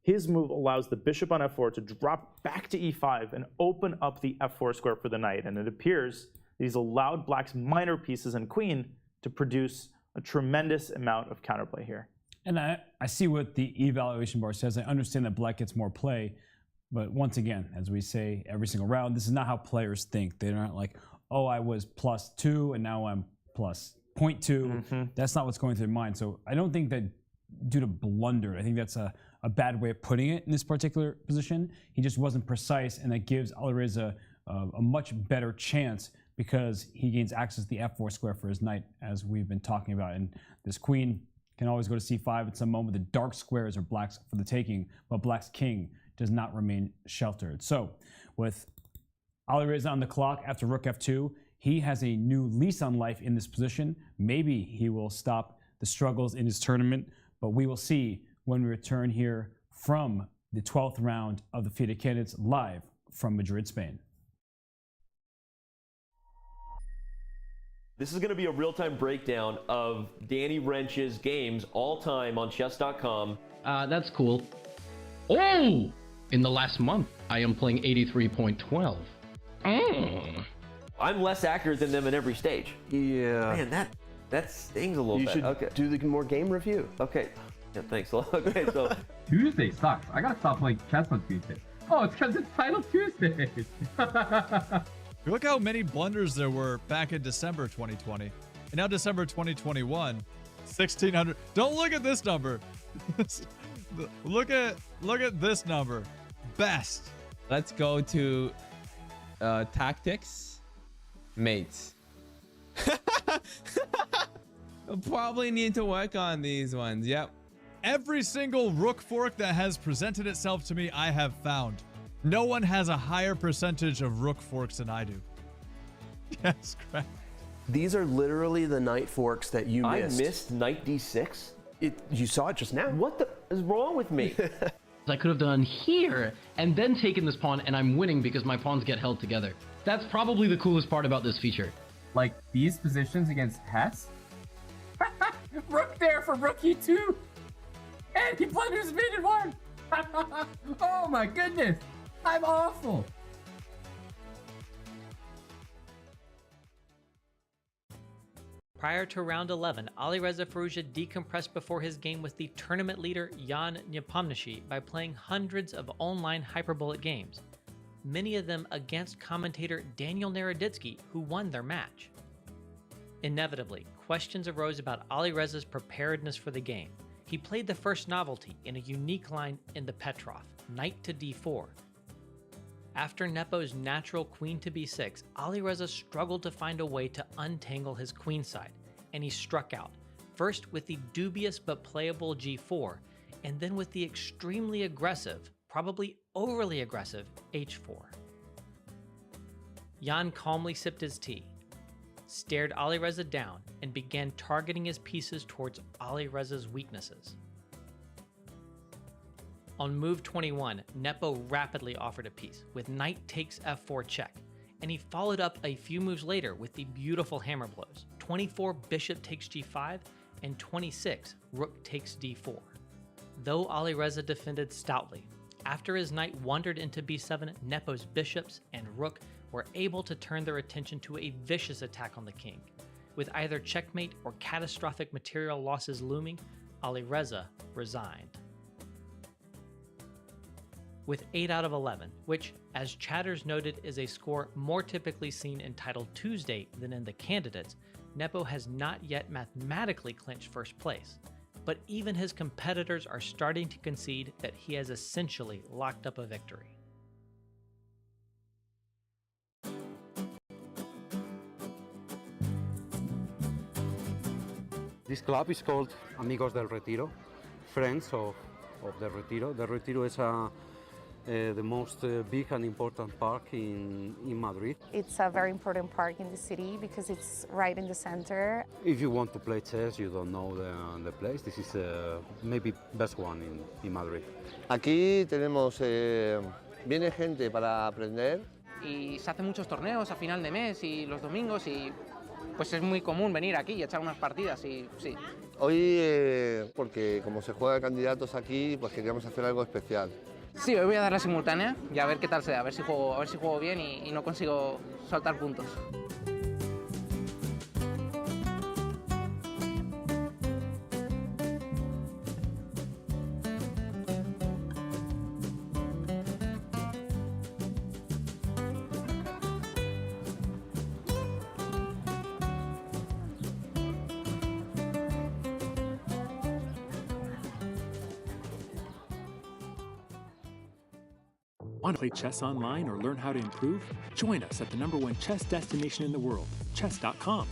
his move allows the bishop on f4 to drop back to e5 and open up the f4 square for the knight. And it appears that he's allowed black's minor pieces and queen to produce a tremendous amount of counterplay here. And I see what the evaluation bar says. I understand that black gets more play. But once again, as we say every single round, this is not how players think. They're not like, oh, I was +2 and now I'm plus 0.2. That's not what's going through their mind. So I don't think that Duda blundered. I think that's a bad way of putting it in this particular position. He just wasn't precise, and that gives Alireza a much better chance because he gains access to the f4 square for his knight, as we've been talking about. And this queen can always go to c5 at some moment. The dark squares are black's for the taking, but black's king does not remain sheltered. So with Alireza on the clock after rook f2, he has a new lease on life in this position. Maybe he will stop the struggles in his tournament, but we will see when we return here from the 12th round of the FIDE Candidates live from Madrid, Spain. This is going to be a real-time breakdown of Danny Wrench's games all time on Chess.com. That's cool. Oh! In the last month, I am playing 83.12. I'm less accurate than them in every stage. Yeah. Man, that stings a little You bit. should Okay. do the more game review. Okay. Yeah, thanks a lot. Okay, so Tuesday sucks. I gotta stop playing chess on Tuesday. Oh, it's because it's Title Tuesday. Look how many blunders there were back in December 2020. And now December 2021, 1,600. Don't look at this number. Look at this number. Best. Let's go to tactics. Mates. Probably need to work on these ones. Yep. Every single rook fork that has presented itself to me, I have found. No one has a higher percentage of rook forks than I do. Yes, correct. These are literally the knight forks that you missed. I missed knight d6? You saw it just now. What the is wrong with me? I could have done here and then taken this pawn, and I'm winning because my pawns get held together. That's probably the coolest part about this feature. Like these positions against Hess? Rook there for rook e2. And he blunders mate in one. Oh my goodness. I'm awful. Prior to round 11, Alireza Firouzja decompressed before his game with the tournament leader Jan-Nepomniachtchi by playing hundreds of online hyperbullet games, many of them against commentator Daniel Naroditsky, who won their match. Inevitably, questions arose about Alireza's preparedness for the game. He played the first novelty in a unique line in the Petrov, knight to d4. After Nepo's natural queen to b6, Alireza struggled to find a way to untangle his queenside, and he struck out, first with the dubious but playable g4, and then with the extremely aggressive, probably overly aggressive, h4. Jan calmly sipped his tea, stared Alireza down, and began targeting his pieces towards Alireza's weaknesses. On move 21, Nepo rapidly offered a piece, with knight takes f4 check, and he followed up a few moves later with the beautiful hammer blows, 24 bishop takes g5, and 26 rook takes d4. Though Alireza defended stoutly, after his knight wandered into b7, Nepo's bishops and rook were able to turn their attention to a vicious attack on the king. With either checkmate or catastrophic material losses looming, Alireza resigned. With 8 out of 11, which, as chatters noted, is a score more typically seen in Title Tuesday than in the Candidates, Nepo has not yet mathematically clinched first place. But even his competitors are starting to concede that he has essentially locked up a victory. This club is called Amigos del Retiro, Friends of the Retiro. The Retiro is the most big and important park in Madrid. It's a very important park in the city because it's right in the center. If you want to play chess, you don't know the place, this is maybe best one in Madrid. Aquí tenemos, viene gente para aprender. Y se hacen muchos torneos a final de mes y los domingos y pues es muy común venir aquí y echar unas partidas y sí. Hoy, porque como se juega candidatos aquí, pues queríamos hacer algo especial. Sí, hoy voy a dar la simultánea y a ver qué tal se da, a ver si juego bien y no consigo soltar puntos. Want to play chess online or learn how to improve? Join us at the #1 chess destination in the world, Chess.com.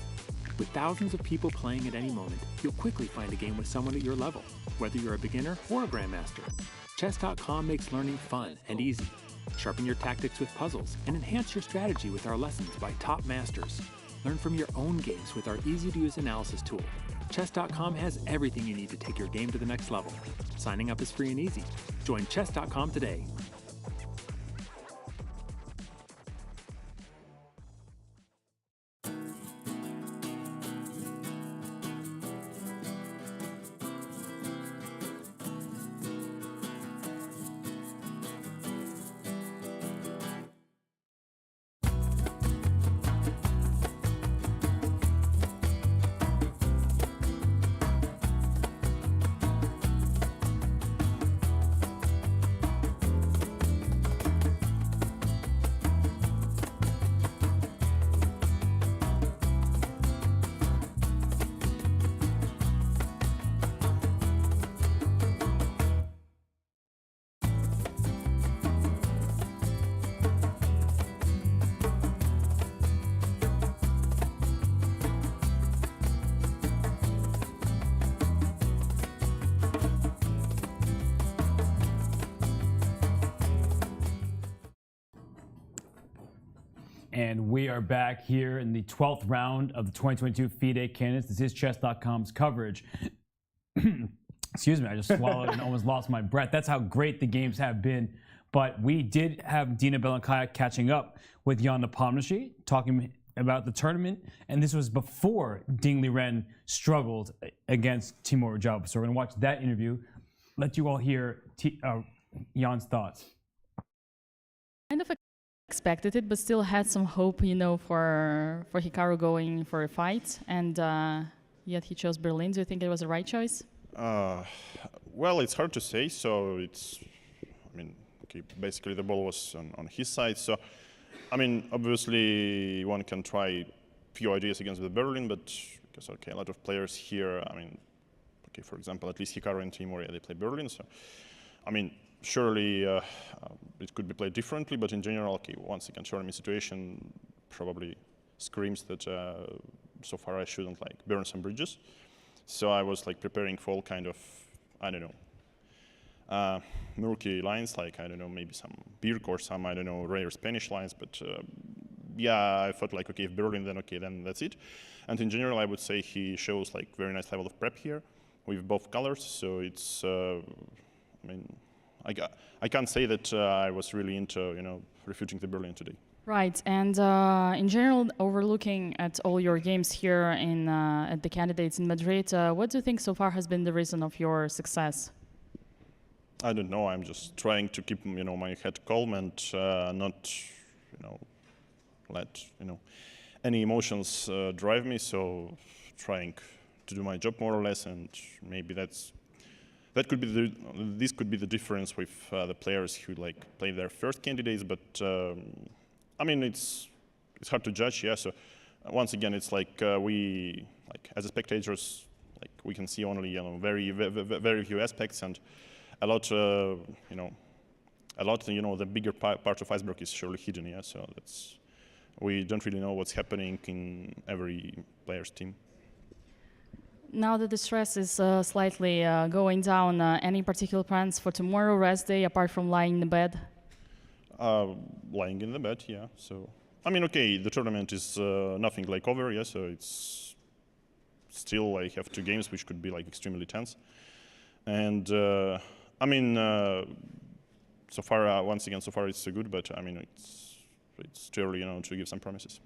With thousands of people playing at any moment, you'll quickly find a game with someone at your level, whether you're a beginner or a grandmaster. Chess.com makes learning fun and easy. Sharpen your tactics with puzzles and enhance your strategy with our lessons by top masters. Learn from your own games with our easy-to-use analysis tool. Chess.com has everything you need to take your game to the next level. Signing up is free and easy. Join Chess.com today. And we are back here in the 12th round of the 2022 FIDE Candidates. This is Chess.com's coverage. Excuse me, I just swallowed and almost lost my breath. That's how great the games have been. But we did have Dina Belankaya catching up with Janupomshi, talking about the tournament. And this was before Ding Liren struggled against Timur Rajabov. So we're going to watch that interview, let you all hear Jan's thoughts. Kind of expected it, but still had some hope, you know, for Hikaru going for a fight, and yet he chose Berlin. Do you think it was the right choice? Well, it's hard to say. So it's, I mean, okay, basically the ball was on his side. So, I mean, obviously one can try few ideas against the Berlin, but because okay, a lot of players here. I mean, okay, for example, at least Hikaru and Timur, they play Berlin. So, I mean, surely it could be played differently, but in general, okay, once again, tournament situation probably screams that so far I shouldn't like burn some bridges. So I was like preparing for all kind of, I don't know, murky lines, like, I don't know, maybe some Birk or some, I don't know, rare Spanish lines, but yeah, I thought like, okay, if Berlin, then okay, then that's it. And in general, I would say he shows like very nice level of prep here with both colors, so it's, I mean, I can't say that I was really into, you know, refuting the Berlin today. Right, and in general, overlooking at all your games here in at the candidates in Madrid, what do you think so far has been the reason of your success? I don't know. I'm just trying to keep, you know, my head calm and not, you know, let, you know, any emotions drive me. So trying to do my job more or less, and maybe this could be the difference with the players who like play their first candidates. But I mean, it's hard to judge. Yeah. So once again, it's like we like as spectators, like we can see only, you know, very few aspects, and a lot, you know, the bigger part of iceberg is surely hidden. Yeah. So we don't really know what's happening in every player's team. Now that the stress is slightly going down, any particular plans for tomorrow, rest day, apart from lying in the bed? Lying in the bed, yeah. So, I mean, okay, the tournament is nothing like over, yeah, so it's still, I have 2 games which could be like extremely tense. And, I mean, so far, once again, so far it's so good, but I mean, it's too early, you know, to give some promises.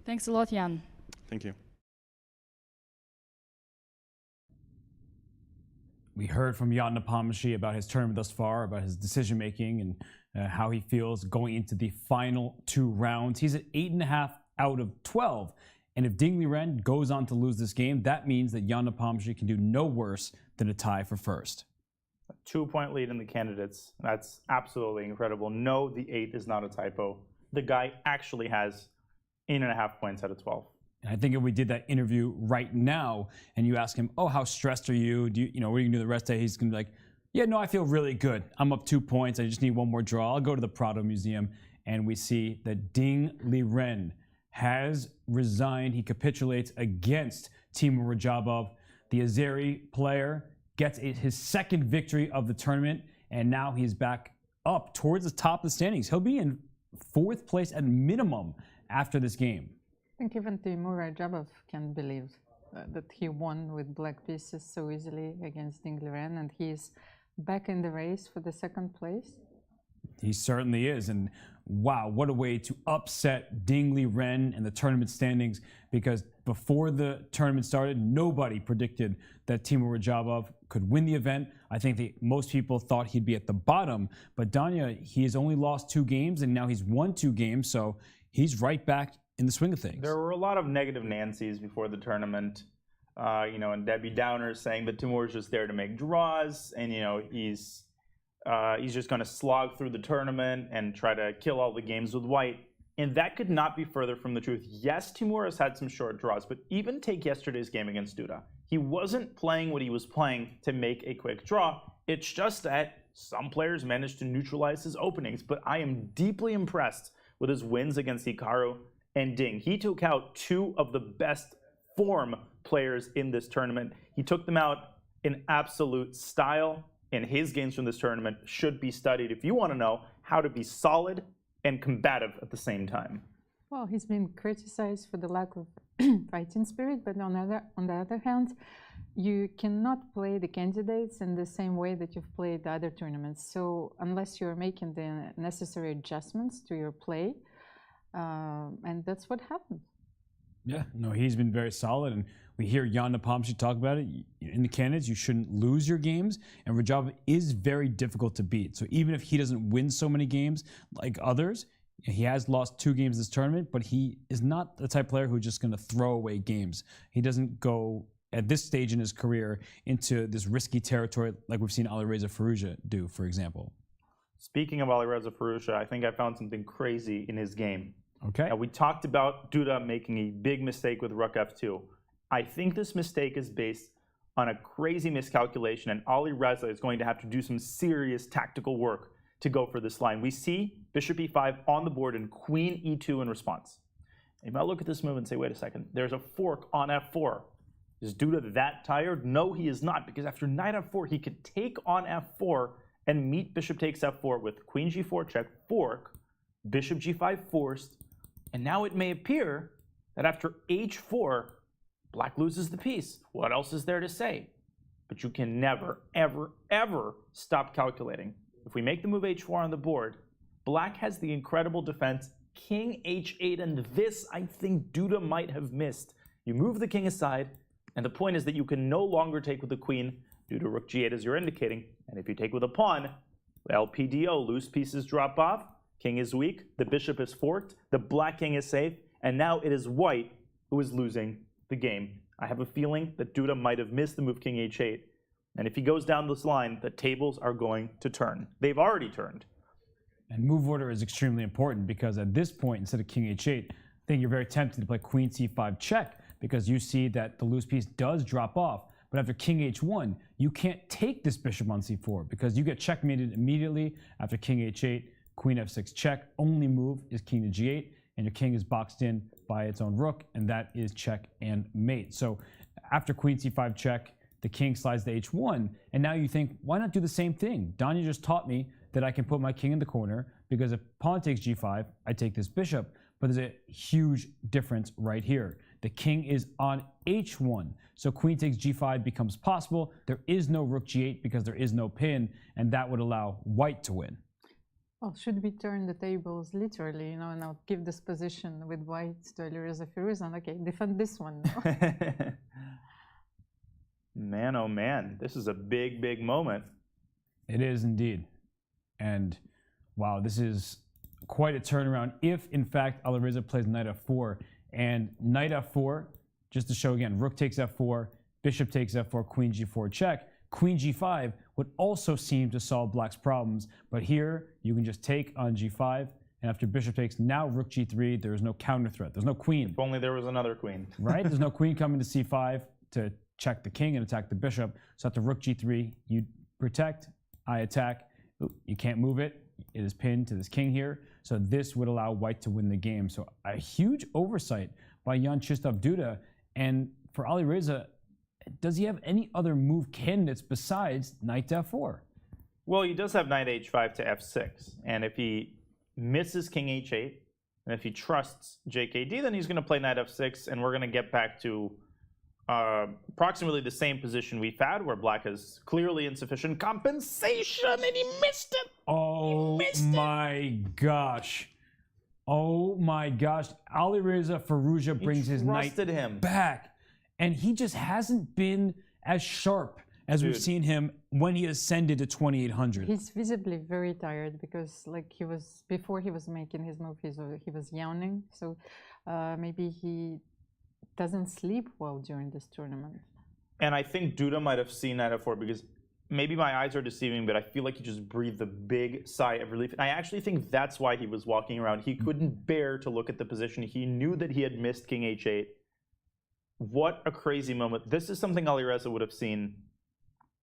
Thanks a lot, Jan. Thank you. We heard from Janupomshi about his tournament thus far, about his decision-making and how he feels going into the final 2 rounds. He's at 8.5 out of 12. And if Ding Liren goes on to lose this game, that means that Janupomshi can do no worse than a tie for first. A 2-point lead in the candidates. That's absolutely incredible. No, the 8 is not a typo. The guy actually has 8.5 points out of 12. And I think if we did that interview right now and you ask him, oh, how stressed are you? What are you going to do the rest of the day? He's going to be like, yeah, no, I feel really good. I'm up 2 points. I just need 1 more draw. I'll go to the Prado Museum. And we see that Ding Liren has resigned. He capitulates against Timur Rajabov. The Azeri player gets his 2nd victory of the tournament. And now he's back up towards the top of the standings. He'll be in 4th place at minimum after this game. I think even Timur Rajabov can believe that he won with black pieces so easily against Ding Liren, and he's back in the race for the second place. He certainly is, and wow, what a way to upset Ding Liren in the tournament standings, because before the tournament started, nobody predicted that Timur Rajabov could win the event. I think that most people thought he'd be at the bottom, but Danya, he has only lost 2 games, and now he's won 2 games, so he's right back in the swing of things. There were a lot of negative Nancys before the tournament, and Debbie Downers saying that Timur's just there to make draws, and he's just going to slog through the tournament and try to kill all the games with white. And that could not be further from the truth. Yes, Timur has had some short draws, but even take yesterday's game against Duda. He wasn't playing what he was playing to make a quick draw. It's just that some players managed to neutralize his openings. But I am deeply impressed with his wins against Hikaru and Ding. He took out 2 of the best form players in this tournament. He took them out in absolute style. And his games from this tournament should be studied if you want to know how to be solid and combative at the same time. Well, he's been criticized for the lack of fighting spirit, but on the other hand, you cannot play the candidates in the same way that you've played the other tournaments. So unless you're making the necessary adjustments to your play, and that's what happened. Yeah, no, he's been very solid, and we hear Janupomshi talk about it. In the candidates, you shouldn't lose your games, and Rajabov is very difficult to beat. So even if he doesn't win so many games like others, he has lost 2 games this tournament, but he is not the type of player who's just going to throw away games. He doesn't go, at this stage in his career, into this risky territory like we've seen Alireza Firouzja do, for example. Speaking of Alireza Firouzja, I think I found something crazy in his game. Okay. Now, we talked about Duda making a big mistake with Rook F2. I think this mistake is based on a crazy miscalculation, and Alireza is going to have to do some serious tactical work to go for this line. We see Bishop E5 on the board and Queen E2 in response. You might look at this move and say, wait a second, there's a fork on F4. Is Duda that tired? No, he is not, because after Knight F4, he could take on F4 and meet Bishop takes F4 with Queen G4 check, fork, Bishop G5 forced, and now it may appear that after H4, Black loses the piece. What else is there to say? But you can never, ever, ever stop calculating. If we make the move H4 on the board, Black has the incredible defense, King H8, and this I think Duda might have missed. You move the king aside, and the point is that you can no longer take with the queen due to Rook G8 as you're indicating, and if you take with a pawn, LPDO, loose pieces drop off, king is weak, the bishop is forked, the black king is safe, and now it is white who is losing the game. I have a feeling that Duda might have missed the move king h8, and if he goes down this line, the tables are going to turn. They've already turned. And move order is extremely important because at this point, instead of king h8, I think you're very tempted to play queen c5 check because you see that the loose piece does drop off. But after king h1, you can't take this bishop on c4 because you get checkmated immediately after king h8, queen f6 check. Only move is king to g8, and your king is boxed in by its own rook, and that is check and mate. So after queen c5 check, the king slides to h1, and now you think, why not do the same thing? Danya just taught me that I can put my king in the corner because if pawn takes g5, I take this bishop, but there's a huge difference right here. The king is on h1, so queen takes g5 becomes possible. There is no rook g8 because there is no pin, and that would allow white to win. Well, should we turn the tables literally, and I'll give this position with white to Alireza Firouzja? Okay, defend this one now. Man, oh man, this is a big, big moment. It is indeed. And wow, this is quite a turnaround if, in fact, Alireza plays knight f4. And knight f4, just to show again, rook takes f4, bishop takes f4, queen g4 check. Queen g5 would also seem to solve black's problems, but here you can just take on g5, and after bishop takes, now rook g3, there is no counter threat. There's no queen. If only there was another queen. Right? There's no queen coming to c5 to check the king and attack the bishop. So after rook g3, you protect, I attack. Ooh, you can't move it. It is pinned to this king here. So this would allow white to win the game. So a huge oversight by Jan-Krzysztof Duda. And for Alireza, does he have any other move candidates besides knight to f4? Well, he does have knight h5 to f6. And if he misses king h8, and if he trusts JKD, then he's going to play knight f6, and we're going to get back to approximately the same position we've had, where black has clearly insufficient compensation, and he missed it. Oh my gosh. Oh my gosh. Alireza Firouzja brings his knight back. And he just hasn't been as sharp as we've seen him when he ascended to 2800. He's visibly very tired because, like, before he was making his move, he was yawning. So maybe he doesn't sleep well during this tournament. And I think Duda might have seen that before, because maybe my eyes are deceiving, but I feel like he just breathed a big sigh of relief. And I actually think that's why he was walking around. He couldn't bear to look at the position. He knew that he had missed King H8. What a crazy moment. This is something Alireza would have seen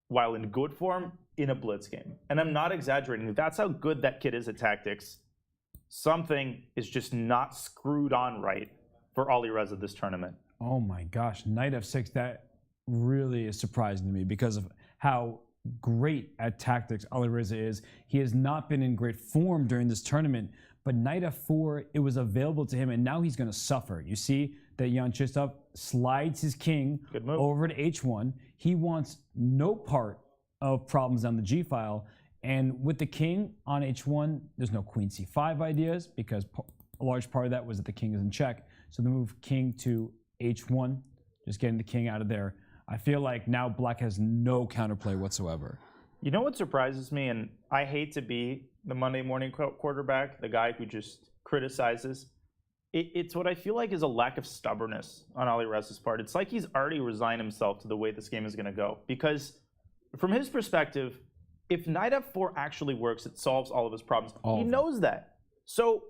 while in good form in a blitz game. And I'm not exaggerating. That's how good that kid is at tactics. Something is just not screwed on right for Alireza this tournament. Oh my gosh, knight f6, that really is surprising to me because of how great at tactics Alireza is. He has not been in great form during this tournament, but knight f4, it was available to him, and now he's going to suffer. You see that Jan-Krzysztof slides his king over to h1. He wants no part of problems on the g-file, and with the king on h1, there's no queen c5 ideas because a large part of that was that the king is in check. So the move king to h1, just getting the king out of there. I feel like now black has no counterplay whatsoever. You know what surprises me, and I hate to be the Monday morning quarterback, the guy who just criticizes. It's what I feel like is a lack of stubbornness on Alireza's part. It's like he's already resigned himself to the way this game is going to go. Because from his perspective, if knight f4 actually works, it solves all of his problems. He knows that. So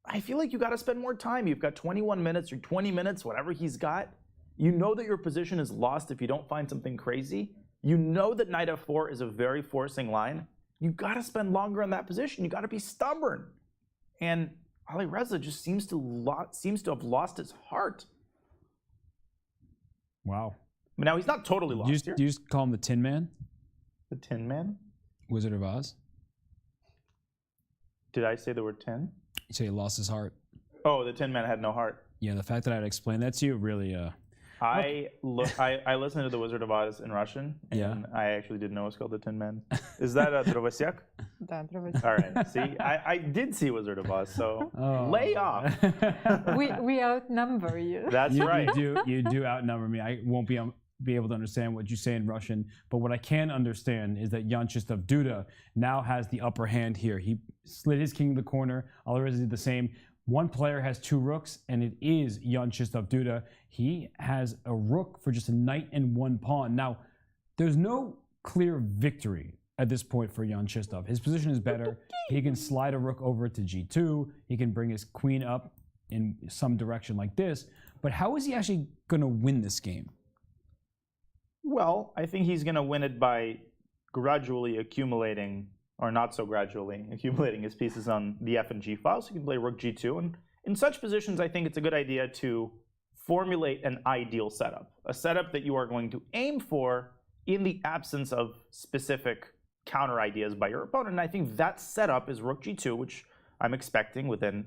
I feel like you got to spend more time. You've got 21 minutes or 20 minutes, whatever he's got. You know that your position is lost if you don't find something crazy. You know that knight f4 is a very forcing line. You got to spend longer on that position. You got to be stubborn. And Alireza just seems to have lost his heart. Wow. But now he's not totally lost here. Do you just call him the Tin Man? The Tin Man? Wizard of Oz? Did I say the word tin? You say he lost his heart. Oh, the Tin Man had no heart. Yeah, the fact that I had to explain that to you really... I listened to the Wizard of Oz in Russian, and I actually didn't know it was called the Tin Man. Is that a Drovosyak? All right. See, I did see Wizard of Oz, so lay off. We outnumber you. That's right. You do outnumber me. I won't be able to understand what you say in Russian, but what I can understand is that Jan-Krzysztof Duda now has the upper hand here. He slid his king in the corner. Alireza did the same. One player has two rooks, and it is Jan-Krzysztof Duda. He has a rook for just a knight and one pawn. Now, there's no clear victory at this point for Jan-Krzysztof. His position is better. He can slide a rook over to g2. He can bring his queen up in some direction like this. But how is he actually going to win this game? Well, I think he's going to win it by gradually accumulating, or not so gradually, accumulating his pieces on the f and g files. So he can play rook g2. And in such positions, I think it's a good idea to formulate an ideal setup, a setup that you are going to aim for in the absence of specific counter ideas by your opponent. And I think that setup is rook g2, which I'm expecting within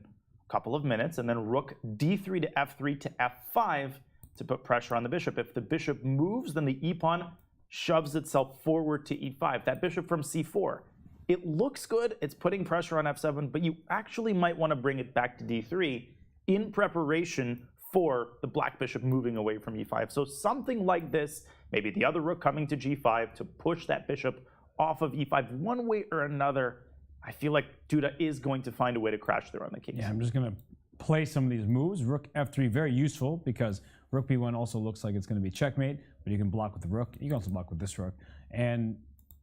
a couple of minutes, and then rook d3 to f3 to f5 to put pressure on the bishop. If the bishop moves, then the e-pawn shoves itself forward to e5. That bishop from c4. It looks good, it's putting pressure on f7, but you actually might want to bring it back to d3 in preparation for the black bishop moving away from e5. So something like this, maybe the other rook coming to g5 to push that bishop off of e5 one way or another. I feel like Duda is going to find a way to crash there on the king. Yeah, I'm just going to play some of these moves. Rook f3, very useful because rook b1 also looks like it's going to be checkmate, but you can block with the rook. You can also block with this rook. And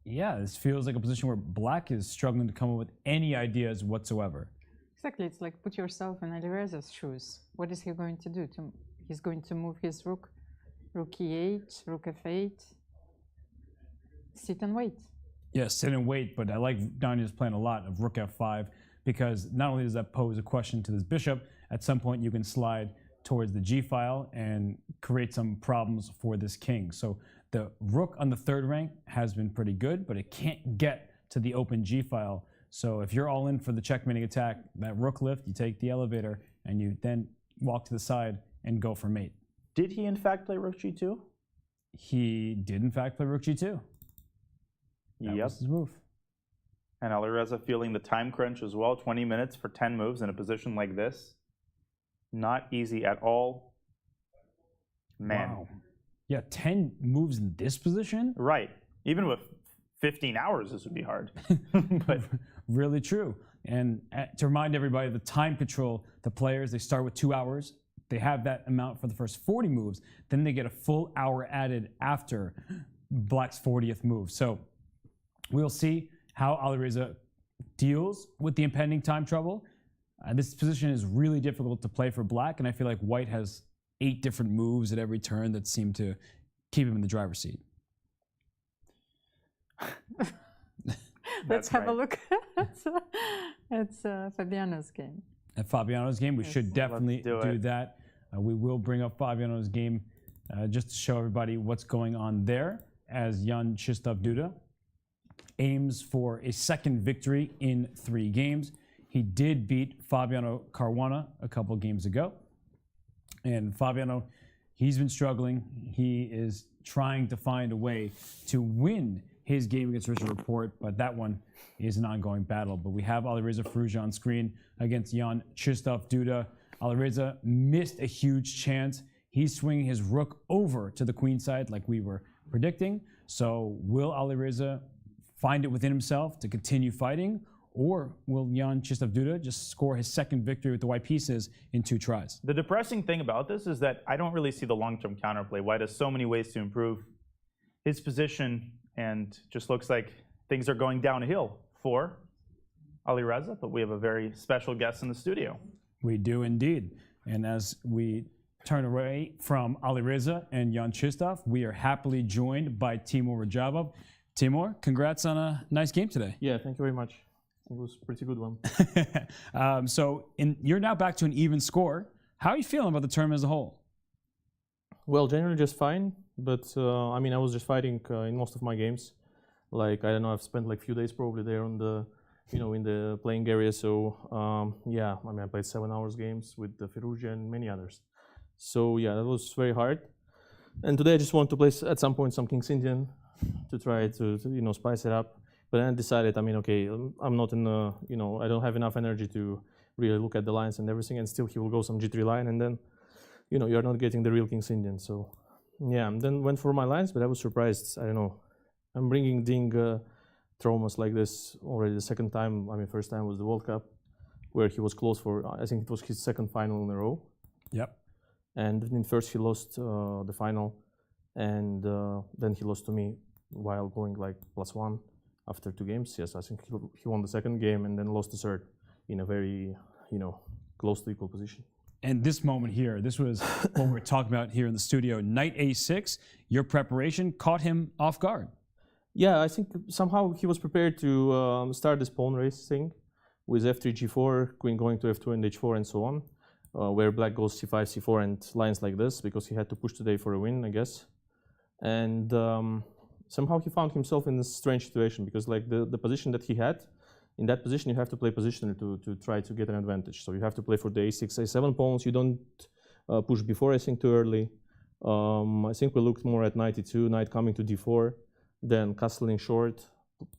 yeah, this feels like a position where black is struggling to come up with any ideas whatsoever. Exactly. It's like put yourself in Alireza's shoes. What is he going to do? He's going to move his rook, rook e8, rook f8, sit and wait. Yes, sit and wait, but I like Daniel's plan a lot of rook f5 because not only does that pose a question to this bishop, at some point you can slide towards the g file and create some problems for this king. So the rook on the third rank has been pretty good, but it can't get to the open g file. So if you're all in for the checkmating attack, that rook lift, you take the elevator and you then walk to the side and go for mate. Did he in fact play rook g2? he did in fact play rook g2. That was his move. And Alireza feeling the time crunch as well. 20 minutes for 10 moves in a position like this. Not easy at all. Man. Wow. Yeah, 10 moves in this position? Right. Even with 15 hours, this would be hard. But really true. And to remind everybody, the time control, the players, they start with 2 hours. They have that amount for the first 40 moves. Then they get a full hour added after Black's 40th move. So we'll see how Alireza deals with the impending time trouble. This position is really difficult to play for Black, and I feel like White has 8 different moves at every turn that seem to keep him in the driver's seat. Let's have a look at Fabiano's game. At Fabiano's game, we should definitely do that. We will bring up Fabiano's game just to show everybody what's going on there, as Jan-Krzysztof Duda aims for a second victory in 3 games. He did beat Fabiano Caruana a couple games ago. And Fabiano, he's been struggling. He is trying to find a way to win his game against Richard Report, but that one is an ongoing battle. But we have Alireza Firouzja on screen against Jan-Krzysztof Duda. Alireza missed a huge chance. He's swinging his rook over to the queen side like we were predicting. So will Alireza find it within himself to continue fighting, or will Jan-Krzysztof Duda just score his second victory with the white pieces in 2 tries? the depressing thing about this is that I don't really see the long-term counterplay. White has so many ways to improve his position, and just looks like things are going downhill for Alireza, but we have a very special guest in the studio. We do indeed. And as we turn away from Alireza and Jan-Krzysztof, we are happily joined by Timur Rajabov. Timur, congrats on a nice game today. Yeah, thank you very much. It was a pretty good one. You're now back to an even score. How are you feeling about the tournament as a whole? Well, generally just fine, but I mean, I was just fighting in most of my games. Like, I don't know, I've spent like a few days probably there on the, in the playing area. So yeah, I mean, I played 7 hours games with the Firouzja and many others. So yeah, that was very hard. And today I just want to play at some point some King's Indian to try to spice it up. But then I decided, I mean, okay, I'm not in the, I don't have enough energy to really look at the lines and everything, and still he will go some G3 line, and then, you're not getting the real King's Indian. So yeah, and then went for my lines, but I was surprised. I don't know. I'm bringing Ding traumas like this already the second time. I mean, first time was the World Cup, where he was close for, I think it was his second final in a row. Yep. And in first he lost the final, and then he lost to me while going like +1 after 2 games. Yes, I think he won the second game and then lost the third in a very, close to equal position. And this moment here, this was what we were talking about here in the studio. Knight A6, your preparation caught him off guard. Yeah, I think somehow he was prepared to start this pawn race thing with f3, g4, queen going to f2 and h4 and so on, where black goes c5, c4 and lines like this, because he had to push today for a win, I guess. And somehow he found himself in this strange situation, because like the position that he had, in that position you have to play positioner to try to get an advantage. So you have to play for the a6, a7 pawns. You don't push before, I think, too early. I think we looked more at knight e2, knight coming to d4, then castling short,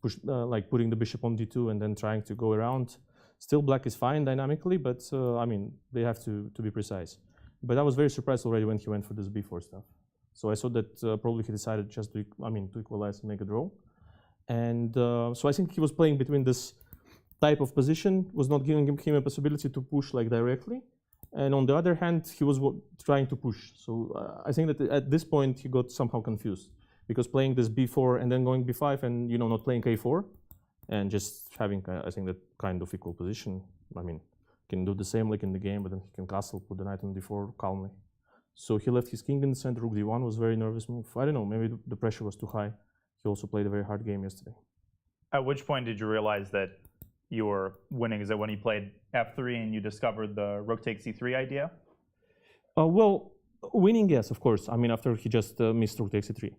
push, like putting the bishop on d2 and then trying to go around. Still black is fine dynamically, but I mean, they have to be precise. But I was very surprised already when he went for this b4 stuff. So I saw that probably he decided just to equalize and make a draw. And so I think he was playing between this type of position, was not giving him a possibility to push like directly. And on the other hand, he was trying to push. So I think that at this point he got somehow confused, because playing this b4 and then going b5 and not playing a4 and just having, I think, that kind of equal position. I mean, can do the same like in the game, but then he can castle, put the knight on d4 calmly. So he left his king in the center, rook d1 was a very nervous move. I don't know, maybe the pressure was too high. He also played a very hard game yesterday. At which point did you realize that you were winning? Is it when he played f3 and you discovered the rook takes c3 idea? Well, winning, yes, of course. I mean, after he just missed rook takes c3.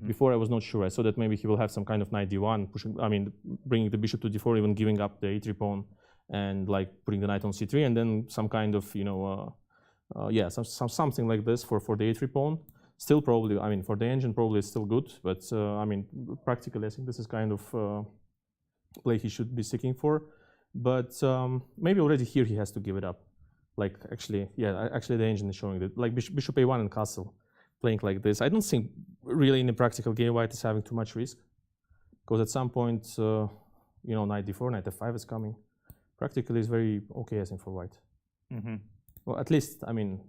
Before I was not sure. I saw that maybe he will have some kind of knight d1, pushing, I mean, bringing the bishop to d4, even giving up the a3 pawn, and like putting the knight on c3, and then some kind of, yeah, something like this for the a3 pawn. Still probably, I mean, for the engine probably it's still good, but I mean, practically I think this is kind of play he should be sticking for. But maybe already here he has to give it up. Like actually, yeah, actually the engine is showing that. Like Bishop A1 and Castle playing like this. I don't think really in a practical game White is having too much risk. Because at some point, you know, Knight D4, Knight F5 is coming. Practically is very okay, I think, for White. Well, at least, I mean,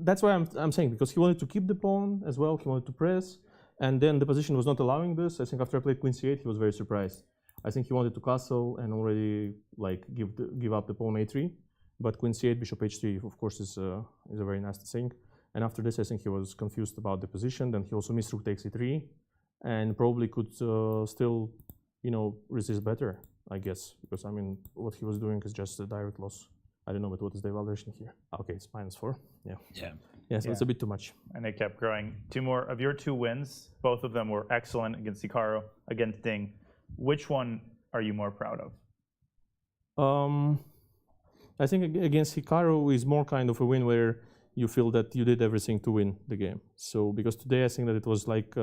that's why I'm saying, because he wanted to keep the pawn as well, he wanted to press, and then the position was not allowing this. I think after I played Queen C8, he was very surprised. I think he wanted to castle and already like give up the pawn A3, but Queen C8, Bishop H3, of course, is a very nasty thing. And after this, I think he was confused about the position. Then he also missed Rook takes E3, and probably could still, you know, resist better, I guess, because I mean, what he was doing is just a direct loss. I don't know, but what is the evaluation here? Okay, it's -4. Yeah. Yeah, so it's a bit too much. And they kept growing. Two more of your 2 wins. Both of them were excellent against Hikaru, against Ding. Which one are you more proud of? I think against Hikaru is more kind of a win where you feel that you did everything to win the game. So because today I think that it was like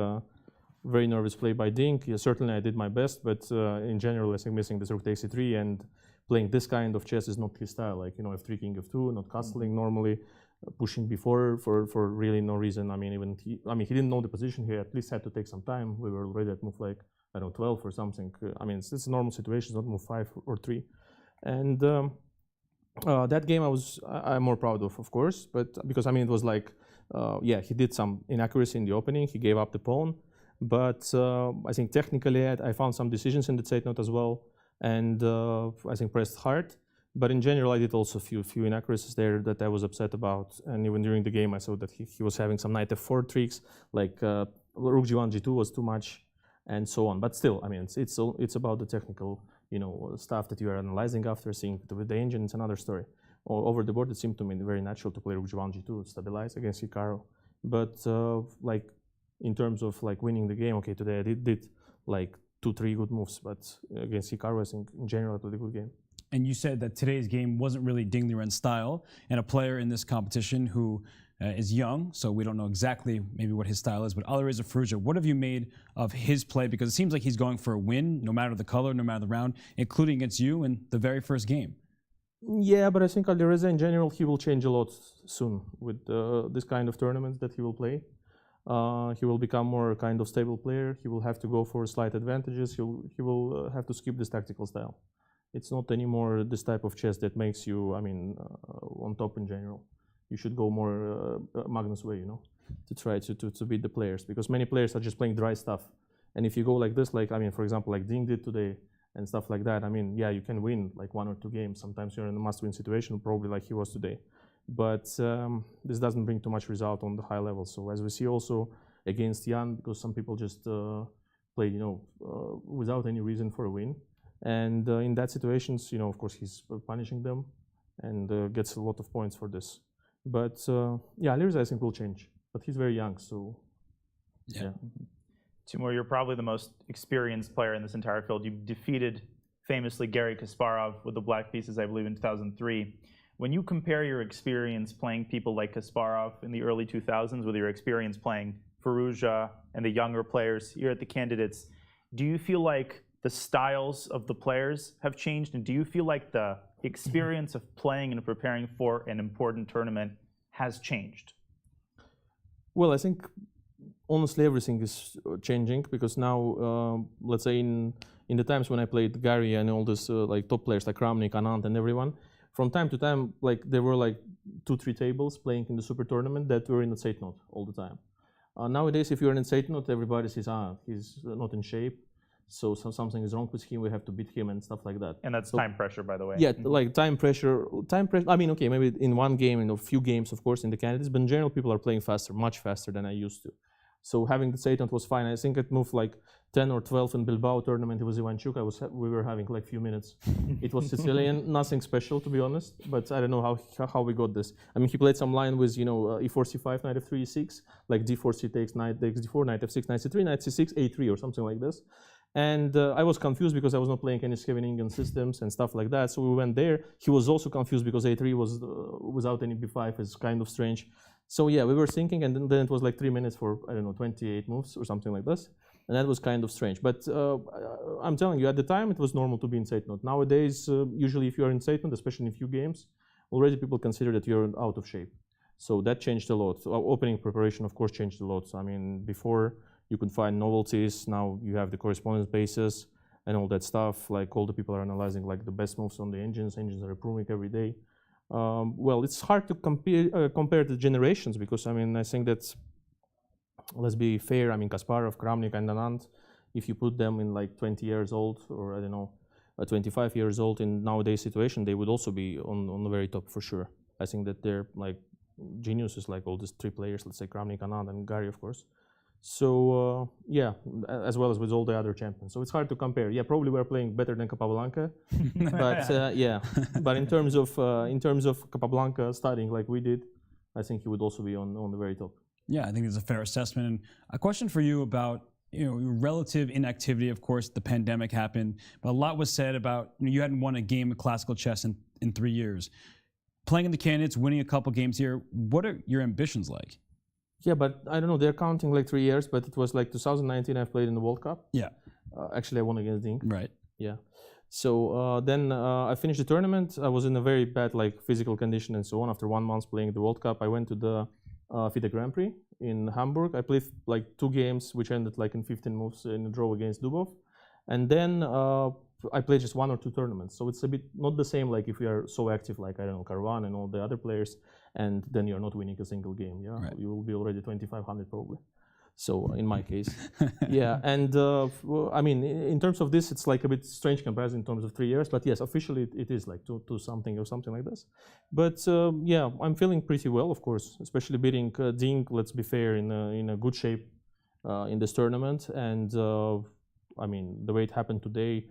very nervous play by Ding. Yeah, certainly I did my best, but in general I think missing this Rook takes E3 and playing this kind of chess is not his style. Like, you know, F3 King F2, not castling normally, pushing before for really no reason. I mean, he didn't know the position. He at least had to take some time. We were already at move like, I don't know, 12 or something. I mean, it's a normal situation, not move 5 or 3. And that game I'm more proud of course, but because I mean, it was like, yeah, he did some inaccuracy in the opening. He gave up the pawn, but I think technically I found some decisions in the Zeit note as well, and I think pressed hard. But in general, I did also few inaccuracies there that I was upset about. And even during the game, I saw that he was having some Knight F4 tricks, like Rook G1, G2 was too much, and so on. But still, I mean, it's about the technical, you know, stuff that you are analyzing after. Seeing with the engine, it's another story. Over the board, it seemed to me very natural to play Rook G1, G2, stabilize against Hikaru. But like in terms of like winning the game, okay, today I did like 2-3 good moves, but against Hikaru, I think in general I played a good game. And you said that today's game wasn't really Ding Liren's style, and a player in this competition who is young, so we don't know exactly maybe what his style is, but Alireza Firouzja, what have you made of his play? Because it seems like he's going for a win, no matter the color, no matter the round, including against you in the very first game. Yeah, but I think Alireza in general, he will change a lot soon with this kind of tournaments that he will play. He will become more kind of stable player. He will have to go for slight advantages. He will have to skip this tactical style. It's not anymore this type of chess that makes you, I mean, on top in general. You should go more Magnus way, you know, to try to beat the players, because many players are just playing dry stuff. And if you go like this, like, I mean, for example, like Ding did today and stuff like that, I mean, yeah, you can win like 1 or 2 games. Sometimes you're in a must-win situation, probably like he was today. But this doesn't bring too much result on the high level. So as we see also against Jan, because some people just play, you know, without any reason for a win. And in that situations, you know, of course, he's punishing them and gets a lot of points for this. But yeah, Alireza I think will change, but he's very young, so yeah. Timur, you're probably the most experienced player in this entire field. You defeated famously Garry Kasparov with the black pieces, I believe, in 2003. When you compare your experience playing people like Kasparov in the early 2000s with your experience playing Firouzja and the younger players here at the Candidates, do you feel like the styles of the players have changed? And do you feel like the experience of playing and preparing for an important tournament has changed? Well, I think honestly everything is changing, because now, let's say in the times when I played Garry and all this like top players like Kramnik, Anand and everyone, from time to time, like there were like 2-3 tables playing in the super tournament that were in the Zeit note all the time. Nowadays, if you're in Zeit note, everybody says, he's not in shape, so something is wrong with him, we have to beat him and stuff like that. And that's time pressure, by the way. Yeah, like time pressure. I mean, okay, maybe in one game, in a few games, of course, in the Candidates, but in general, people are playing faster, much faster than I used to. So having the Zeit note was fine. I think it moved like 10 or 12 in Bilbao tournament. It was Ivanchuk. We were having like few minutes. It was Sicilian, nothing special to be honest. But I don't know how we got this. I mean, he played some line with, you know, e4 c5, knight f3 e6, like d4 c takes, knight takes d4, knight f6, knight c3, knight c6, a3 or something like this. And I was confused because I was not playing any Scheveningen systems and stuff like that. So we went there. He was also confused because a3 was without any b5 is kind of strange. So yeah, we were thinking, and then it was like 3 minutes for, I don't know, 28 moves or something like this. And that was kind of strange. But I'm telling you, at the time, it was normal to be in Zeitnot. Nowadays, usually if you're in Zeitnot, especially in a few games, already people consider that you're out of shape. So that changed a lot. So opening preparation, of course, changed a lot. So, I mean, before you could find novelties, now you have the correspondence bases and all that stuff. Like all the people are analyzing like the best moves on the engines. Engines are improving every day. Well, it's hard to compare the generations because, I mean, I think that, let's be fair, I mean, Kasparov, Kramnik, and Anand, if you put them in like 20 years old or, I don't know, 25 years old in nowadays situation, they would also be on the very top for sure. I think that they're like geniuses, like all these three players, let's say Kramnik, Anand, and Gary, of course. So yeah, as well as with all the other champions. So it's hard to compare. Yeah, probably we're playing better than Capablanca, but yeah. But in terms of Capablanca starting like we did, I think he would also be on the very top. Yeah, I think it's a fair assessment. And a question for you about relative inactivity. Of course, the pandemic happened, but a lot was said about you hadn't won a game of classical chess in 3 years. Playing in the candidates, winning a couple games here. What are your ambitions like? Yeah, but I don't know. They're counting like 3 years, but it was like 2019. I've played in the World Cup. Yeah. Actually, I won against Dink. Right. Yeah. So then I finished the tournament. I was in a very bad like physical condition and so on. After 1 month playing the World Cup, I went to the FIDE Grand Prix in Hamburg. I played like 2 games, which ended like in 15 moves in a draw against Dubov. And then I played just 1 or 2 tournaments. So it's a bit not the same like if you are so active like, I don't know, Caruana and all the other players, and then you're not winning a single game. Yeah, right. You will be already 2,500 probably. So in my case, yeah. And I mean, in terms of this, it's like a bit strange comparison in terms of 3 years. But yes, officially it is like 2 something or something like this. But yeah, I'm feeling pretty well, of course, especially beating Dink. Let's be fair, in a good shape in this tournament. And I mean, the way it happened today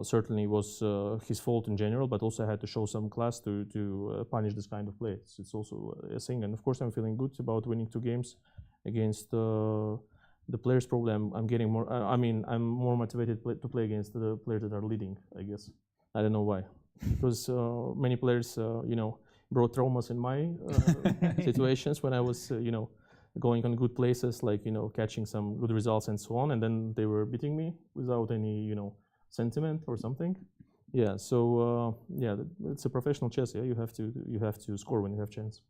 certainly was his fault in general, but also I had to show some class to punish this kind of play. It's also a thing. And of course, I'm feeling good about winning 2 games against the players. Probably I'm getting more. I mean, I'm more motivated to play against the players that are leading. I guess I don't know why, because many players, brought traumas in my situations when I was, going on good places, like catching some good results and so on, and then they were beating me without any, sentiment or something. Yeah. So yeah, it's a professional chess. Yeah, you have to score when you have chance.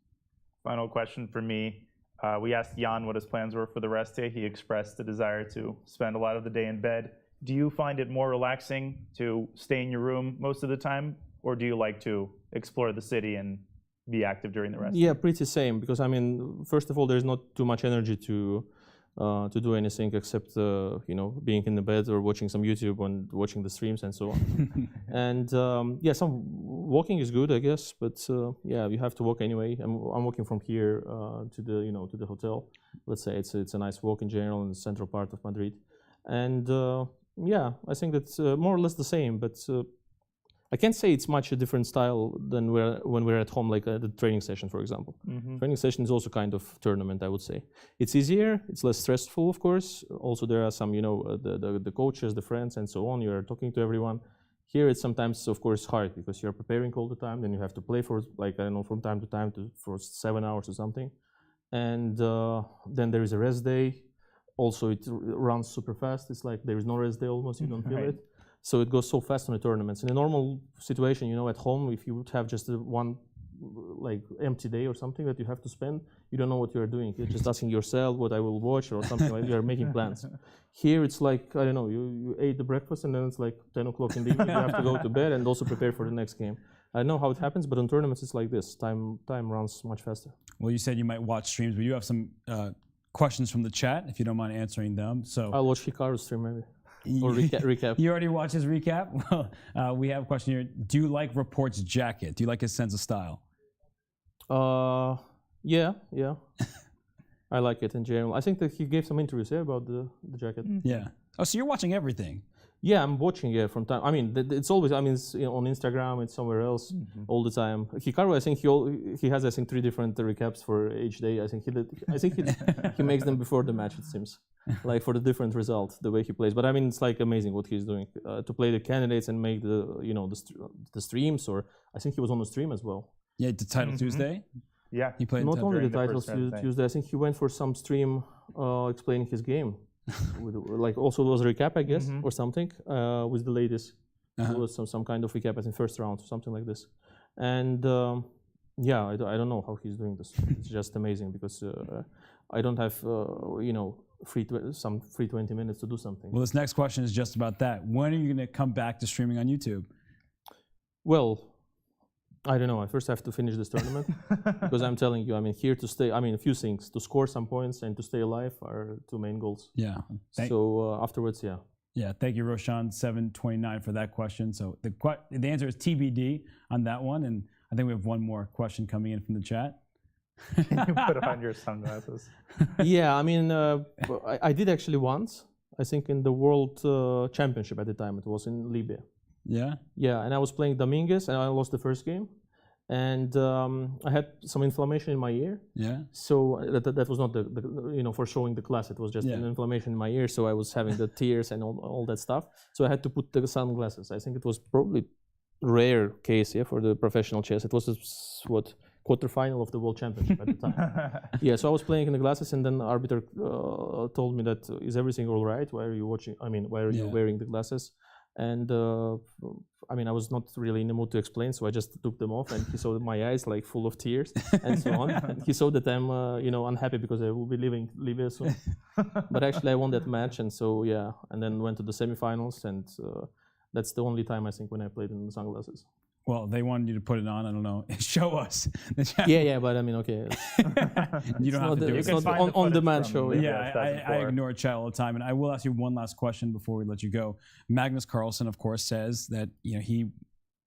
Final question for me. We asked Jan what his plans were for the rest day. He expressed the desire to spend a lot of the day in bed. Do you find it more relaxing to stay in your room most of the time, or do you like to explore the city and be active during the rest? Yeah, pretty same. Because I mean, first of all, there's not too much energy to do anything except being in the bed or watching some YouTube and watching the streams and so on. And yeah, some walking is good, I guess. But yeah, you have to walk anyway. I'm walking from here to the hotel. Let's say it's a nice walk in general in the central part of Madrid. And yeah, I think that's more or less the same. But I can't say it's much a different style than when we're at home, like the training session, for example. Mm-hmm. Training session is also kind of tournament, I would say. It's easier, it's less stressful, of course. Also, there are some, the coaches, the friends, and so on. You're talking to everyone. Here, it's sometimes, of course, hard because you're preparing all the time. Then you have to play for, like, I don't know, from time to time for 7 hours or something. And then there is a rest day. Also, it runs super fast. It's like there is no rest day almost. You don't feel it. So it goes so fast in the tournaments. In a normal situation, at home, if you would have just one like empty day or something that you have to spend, you don't know what you're doing. You're just asking yourself what I will watch or something like that. You're making plans. Here it's like, I don't know, you ate the breakfast and then it's like 10 o'clock in the evening. You have to go to bed and also prepare for the next game. I don't know how it happens, but in tournaments it's like this. Time runs much faster. Well, you said you might watch streams, but you have some questions from the chat, if you don't mind answering them. So I'll watch Hikaru's stream maybe. Or recap. You already watched his recap? Well, we have a question here. Do you like Report's jacket? Do you like his sense of style? Yeah. I like it in general. I think that he gave some interviews about the jacket. Yeah. Oh, so you're watching everything? Yeah, I'm watching it from time. I mean, it's always. I mean, it's, on Instagram, it's somewhere else all the time. Hikaru, I think he has 3 different recaps for each day. I think he makes them before the match. It seems like for the different results, the way he plays. But I mean, it's like amazing what he's doing to play the candidates and make the streams. Or I think he was on the stream as well. Yeah, the Title Tuesday. Yeah. He played Not only the during the titles first round thing. Tuesday. I think he went for some stream explaining his game. Like also was a recap, I guess, or something with the ladies. It was some kind of recap as in first round or something like this. And yeah, I don't know how he's doing this. It's just amazing because I don't have some free 20 minutes to do something. Well, this next question is just about that. When are you going to come back to streaming on YouTube? Well, I don't know. I first have to finish this tournament because I'm telling you, I mean, here to stay. I mean, a few things: to score some points and to stay alive are two main goals. Yeah. So afterwards, yeah. Yeah. Thank you, Roshan729, for that question. So the answer is TBD on that one, and I think we have one more question coming in from the chat. Can you put on your sunglasses? Yeah, I mean, I did actually once. I think in the World Championship at the time. It was in Libya. Yeah. Yeah, and I was playing Dominguez, and I lost the first game, and I had some inflammation in my ear. Yeah. So that was not the for showing the class. It was just an inflammation in my ear. So I was having the tears and all that stuff. So I had to put the sunglasses. I think it was probably rare case for the professional chess. It was quarterfinal of the World Championship at the time. Yeah, so I was playing in the glasses, and then the arbiter told me that, is everything all right? Why are you watching? I mean, why are you wearing the glasses? And I mean, I was not really in the mood to explain, so I just took them off, and he saw my eyes like full of tears and so on. And he saw that I'm, unhappy because I will be leaving Libya soon. But actually, I won that match, and so yeah, and then went to the semifinals, and that's the only time I think when I played in the sunglasses. Well, they wanted you to put it on. I don't know. Show us. Yeah, but I mean, okay. You don't have to do it. It's not on-demand show. Yeah, I ignore chat all the time. And I will ask you one last question before we let you go. Magnus Carlsen, of course, says that he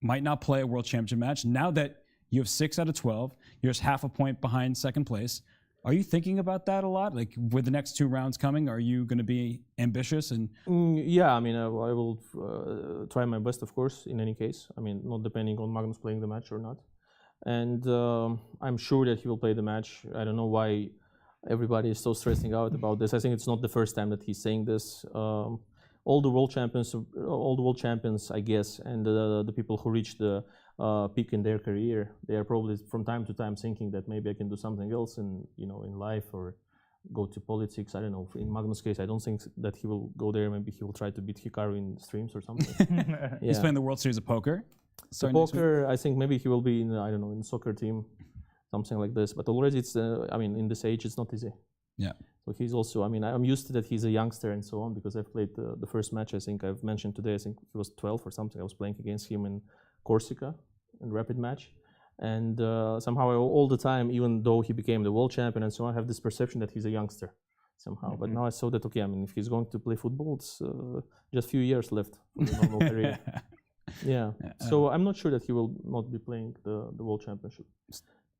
might not play a World Championship match. Now that you have 6 out of 12, you're just half a point behind second place. Are you thinking about that a lot? Like, with the next 2 rounds coming, are you going to be ambitious? And yeah, I mean, I will try my best, of course, in any case. I mean, not depending on Magnus playing the match or not. And I'm sure that he will play the match. I don't know why everybody is so stressing out about this. I think it's not the first time that he's saying this. All the world champions, I guess, and the people who reach the peak in their career, they are probably from time to time thinking that maybe I can do something else in life or go to politics. I don't know. In Magnus' case, I don't think that he will go there. Maybe he will try to beat Hikaru in streams or something. He's playing the World Series of Poker. Poker, I think maybe he will be in, I don't know, in soccer team, something like this. But already it's, I mean, in this age, it's not easy. Yeah. So he's also, I mean, I'm used to that he's a youngster and so on, because I've played the first match, I think I've mentioned today, I think he was 12 or something. I was playing against him in Corsica in rapid match. And somehow all the time, even though he became the world champion and so on, I have this perception that he's a youngster somehow. But now I saw that, okay, I mean, if he's going to play football, it's just a few years left for the normal career. Yeah. So I'm not sure that he will not be playing the world championship,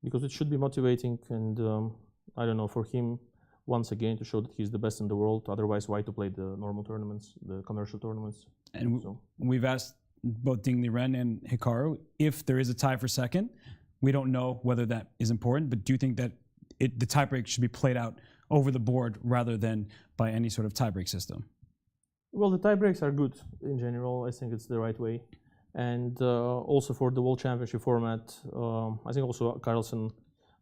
because it should be motivating, and I don't know, for him once again to show that he's the best in the world. Otherwise, why to play the normal tournaments, the commercial tournaments? And we've asked both Ding Liren and Hikaru if there is a tie for second. We don't know whether that is important, but do you think that the tiebreak should be played out over the board rather than by any sort of tiebreak system? Well, the tiebreaks are good in general. I think it's the right way. And also for the World Championship format, I think also Carlsen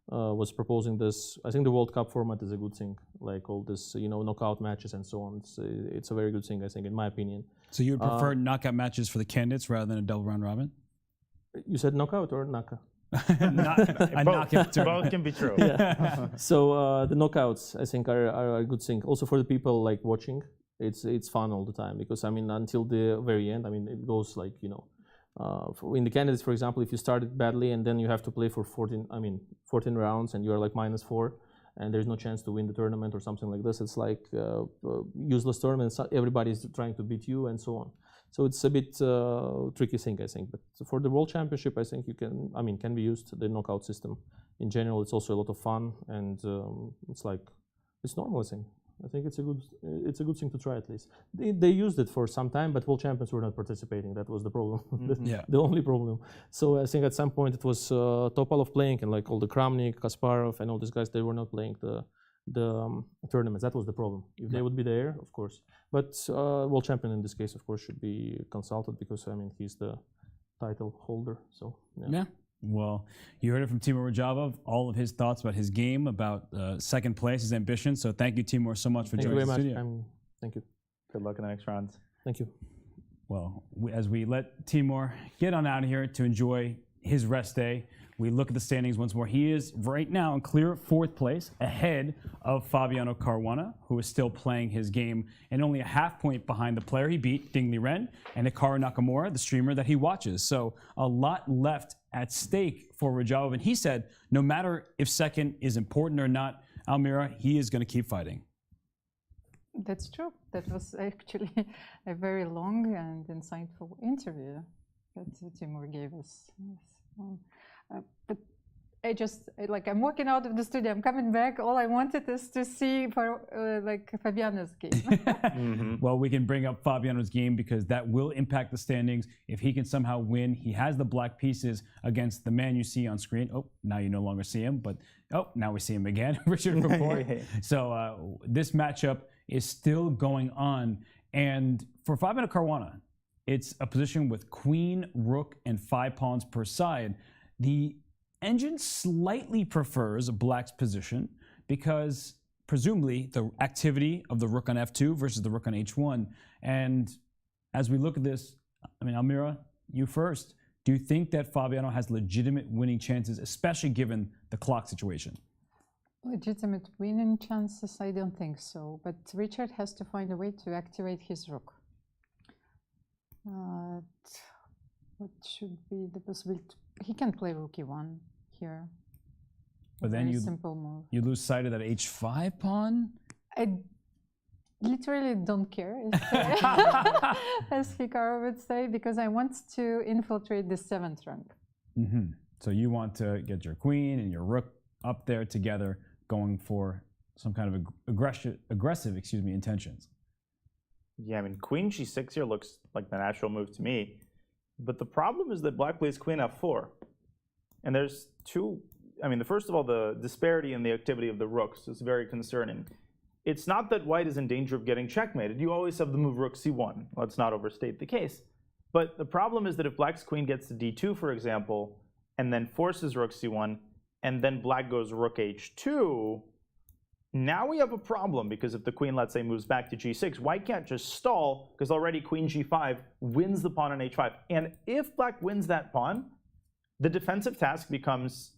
was proposing this. I think the World Cup format is a good thing, like all this, knockout matches and so on. It's a very good thing, I think, in my opinion. So you would prefer knockout matches for the candidates rather than a double round robin? You said knockout or naka? Both can be true. Yeah. So the knockouts, I think, are a good thing. Also for the people like watching, it's fun all the time, because I mean, until the very end, I mean, it goes like, in the candidates, for example, if you started badly and then you have to play for 14 rounds and you are like -4 and there's no chance to win the tournament or something like this, it's like useless tournament. Everybody's trying to beat you and so on. So it's a bit tricky thing, I think. But for the World Championship, I think can be used, the knockout system. In general, it's also a lot of fun, and it's normal, I think. I think it's a good thing to try at least. They used it for some time, but world champions were not participating. That was the problem. The only problem. So I think at some point it was Topalov playing, and like all the Kramnik, Kasparov, and all these guys, they were not playing the tournaments. That was the problem. If they would be there, of course. But world champion in this case, of course, should be consulted, because I mean, he's the title holder. So yeah. Well, you heard it from Timur Rajabov, all of his thoughts about his game, about second place, his ambition. So thank you, Timur, so much for joining the studio. Thank you. Good luck in the next round. Thank you. Well, as we let Timur get on out of here to enjoy his rest day, we look at the standings once more. He is right now in clear fourth place, ahead of Fabiano Caruana, who is still playing his game and only a half point behind the player he beat, Ding Liren, and Hikaru Nakamura, the streamer that he watches. So a lot left at stake for Rajabov. And he said, no matter if second is important or not, Almira, he is going to keep fighting. That's true. That was actually a very long and insightful interview that Timur gave us. But I'm walking out of the studio. I'm coming back. All I wanted is to see Fabiano's game. Well, we can bring up Fabiano's game because that will impact the standings. If he can somehow win, he has the black pieces against the man you see on screen. Oh, now you no longer see him, but now we see him again, Richard Report. So this matchup is still going on. And for Fabiano Caruana, it's a position with queen, rook, and 5 pawns per side. The engine slightly prefers black's position because presumably the activity of the rook on f2 versus the rook on h1. And as we look at this, I mean, Almira, you first. Do you think that Fabiano has legitimate winning chances, especially given the clock situation? Legitimate winning chances? I don't think so. But Richard has to find a way to activate his rook. What should be the possibility? He can play rook e1 here. But then simple move. You lose sight of that h5 pawn? I literally don't care, as Hikaru would say, because I want to infiltrate the 7th rank. So you want to get your queen and your rook up there together, going for some kind of aggressive intentions. Yeah, I mean, queen g6 here looks like the natural move to me. But the problem is that black plays queen f4. And there's two, first of all, the disparity in the activity of the rooks is very concerning. It's not that white is in danger of getting checkmated. You always have the move rook c1. Let's not overstate the case. But the problem is that if black's queen gets to d2, for example, and then forces rook c1, and then black goes rook h2, now we have a problem, because if the queen, let's say, moves back to g6, white can't just stall, because already queen g5 wins the pawn on h5. And if black wins that pawn, the defensive task becomes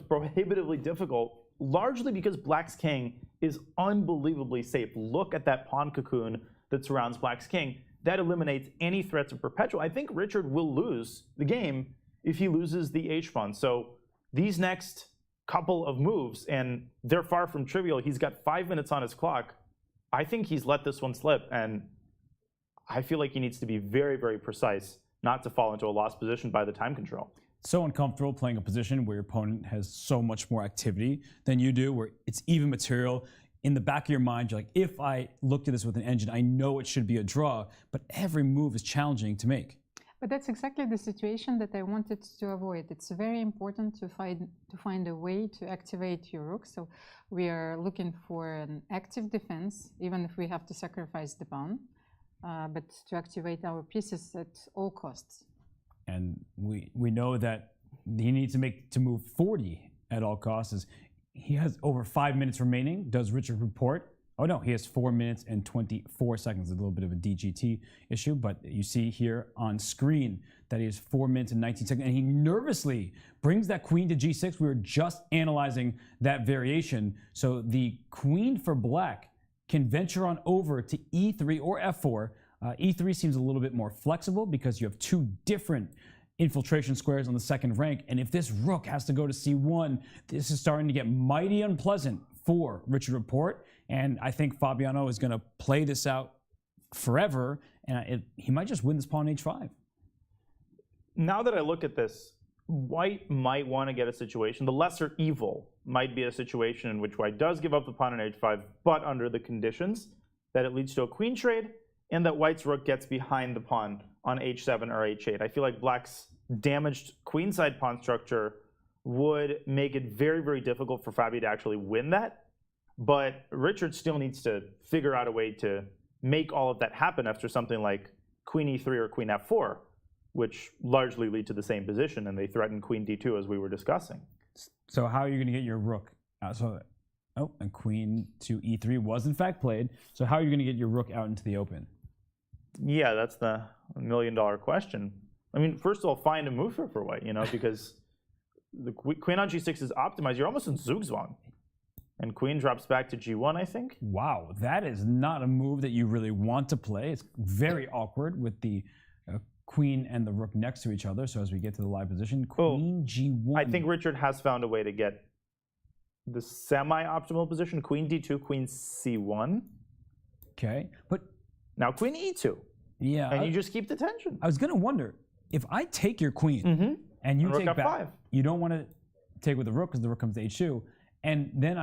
prohibitively difficult, largely because black's king is unbelievably safe. Look at that pawn cocoon that surrounds black's king. That eliminates any threats of perpetual. I think Richard will lose the game if he loses the h pawn. So these next couple of moves, and they're far from trivial. He's got 5 minutes on his clock. I think he's let this one slip, and I feel like he needs to be very, very precise not to fall into a lost position by the time control. So uncomfortable playing a position where your opponent has so much more activity than you do, where it's even material. In the back of your mind, you're like, if I looked at this with an engine, I know it should be a draw, but every move is challenging to make. But that's exactly the situation that I wanted to avoid. It's very important to find a way to activate your rook. So we are looking for an active defense, even if we have to sacrifice the pawn, but to activate our pieces at all costs. And we know that he needs to move 40 at all costs. As he has over 5 minutes remaining. Does Richard report? Oh no, he has 4 minutes and 24 seconds. A little bit of a DGT issue, but you see here on screen that he has 4 minutes and 19 seconds, and he nervously brings that queen to g6. We were just analyzing that variation. So the queen for black can venture on over to e3 or f4. E3 seems a little bit more flexible because you have two different infiltration squares on the second rank, and if this rook has to go to c1, this is starting to get mighty unpleasant for Richard Report. And I think Fabiano is going to play this out forever, and he might just win this pawn h5. Now that I look at this, white might want to get a situation. The lesser evil might be a situation in which white does give up the pawn on h5, but under the conditions that it leads to a queen trade, and that white's rook gets behind the pawn on h7 or h8. I feel like black's damaged queenside pawn structure would make it very, very difficult for Fabi to actually win that. But Richard still needs to figure out a way to make all of that happen after something like queen e3 or queen f4. which largely lead to the same position, and they threaten queen d2 as we were discussing. So how are you going to get your rook out? And queen to e3 was in fact played. So how are you going to get your rook out into the open? Yeah, that's the million-dollar question. I mean, first of all, find a move for white, because the queen on g6 is optimized. You're almost in Zugzwang. And queen drops back to g1, I think. Wow, that is not a move that you really want to play. It's very awkward with the queen and the rook next to each other. So as we get to the live position, queen g1. I think Richard has found a way to get the semi-optimal position. Queen d2, queen c1. Okay, but now queen e2. Yeah, and you just keep the tension. I was going to wonder, if I take your queen and you take back, you don't want to take with the rook because the rook comes to h2. And then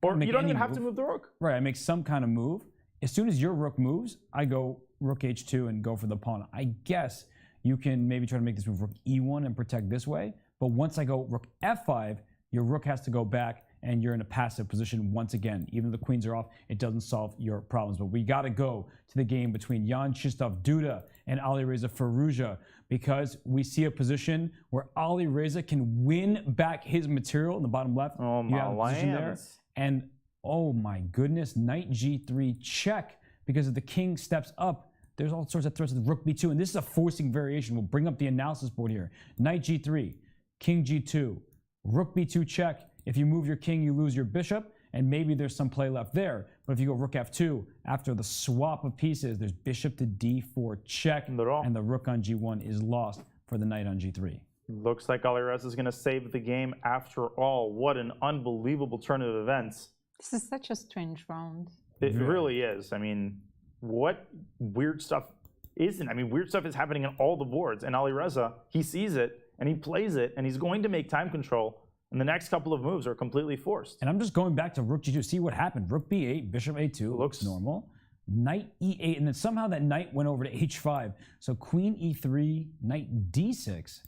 or you don't even have to move the rook. Right, I make some kind of move. As soon as your rook moves, I go rook h2 and go for the pawn. I guess you can maybe try to make this move rook e1 and protect this way. But once I go rook f5, your rook has to go back and you're in a passive position once again. Even though the queens are off, it doesn't solve your problems. But we got to go to the game between Jan-Krzysztof Duda and Alireza Firouzja, because we see a position where Alireza can win back his material in the bottom left. Oh, my position there. And oh my goodness, knight g3 check, because if the king steps up, there's all sorts of threats with rook b2, and this is a forcing variation. We'll bring up the analysis board here. Knight g3, king g2, rook b2 check. If you move your king, you lose your bishop, and maybe there's some play left there. But if you go rook f2, after the swap of pieces, there's bishop to d4 check, and the rook on g1 is lost for the knight on g3. Looks like Alireza is going to save the game after all. What an unbelievable turn of events. This is such a strange round. It really is. I mean, what weird stuff isn't? I mean, weird stuff is happening on all the boards, and Alireza, he sees it, and he plays it, and he's going to make time control. And the next couple of moves are completely forced. And I'm just going back to rook g2. See what happened. Rook b8, bishop a2 looks normal. Knight e8, and then somehow that knight went over to h5. So queen e3, knight d6.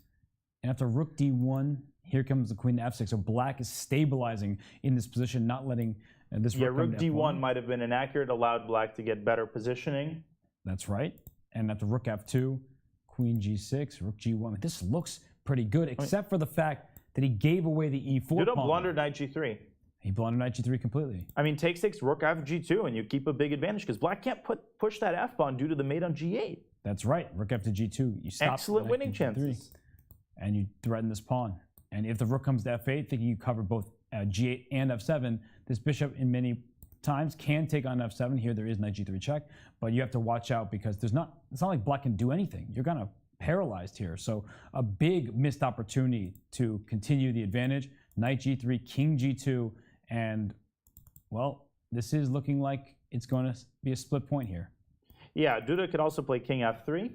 And after rook d1, here comes the queen to f6. So black is stabilizing in this position, not letting this rook rook d1 might have been inaccurate, allowed black to get better positioning. That's right. And after rook f2, queen g6, rook g1. This looks pretty good, except for the fact that he gave away the e4 Duda pawn. blundered knight g3. He blundered knight g3 completely. I mean, take 6, rook f g2, and you keep a big advantage because black can't push that f pawn due to the mate on g8. That's right. Rook f to g2. You stop. Excellent winning chances. And you threaten this pawn. And if the rook comes to f8, thinking you cover both g8 and f7, this bishop in many times can take on f7. Here there is knight g3 check, but you have to watch out because it's not like black can do anything. You're kind of paralyzed here. So a big missed opportunity to continue the advantage. Knight g3, king g2, and well, this is looking like it's going to be a split point here. Yeah, Duda could also play king f3,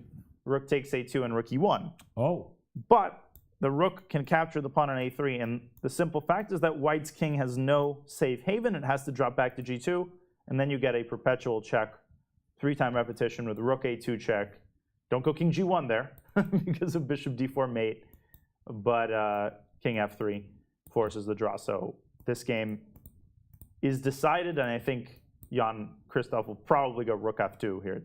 rook takes a2, and rook e1. Oh. But the rook can capture the pawn on a3, and the simple fact is that white's king has no safe haven. It has to drop back to g2, and then you get a perpetual check, 3-time repetition with rook a2 check. Don't go king g1 there because of bishop d4 mate, but king f3 forces the draw. So this game is decided, and I think Jan-Krzysztof will probably go rook f2 here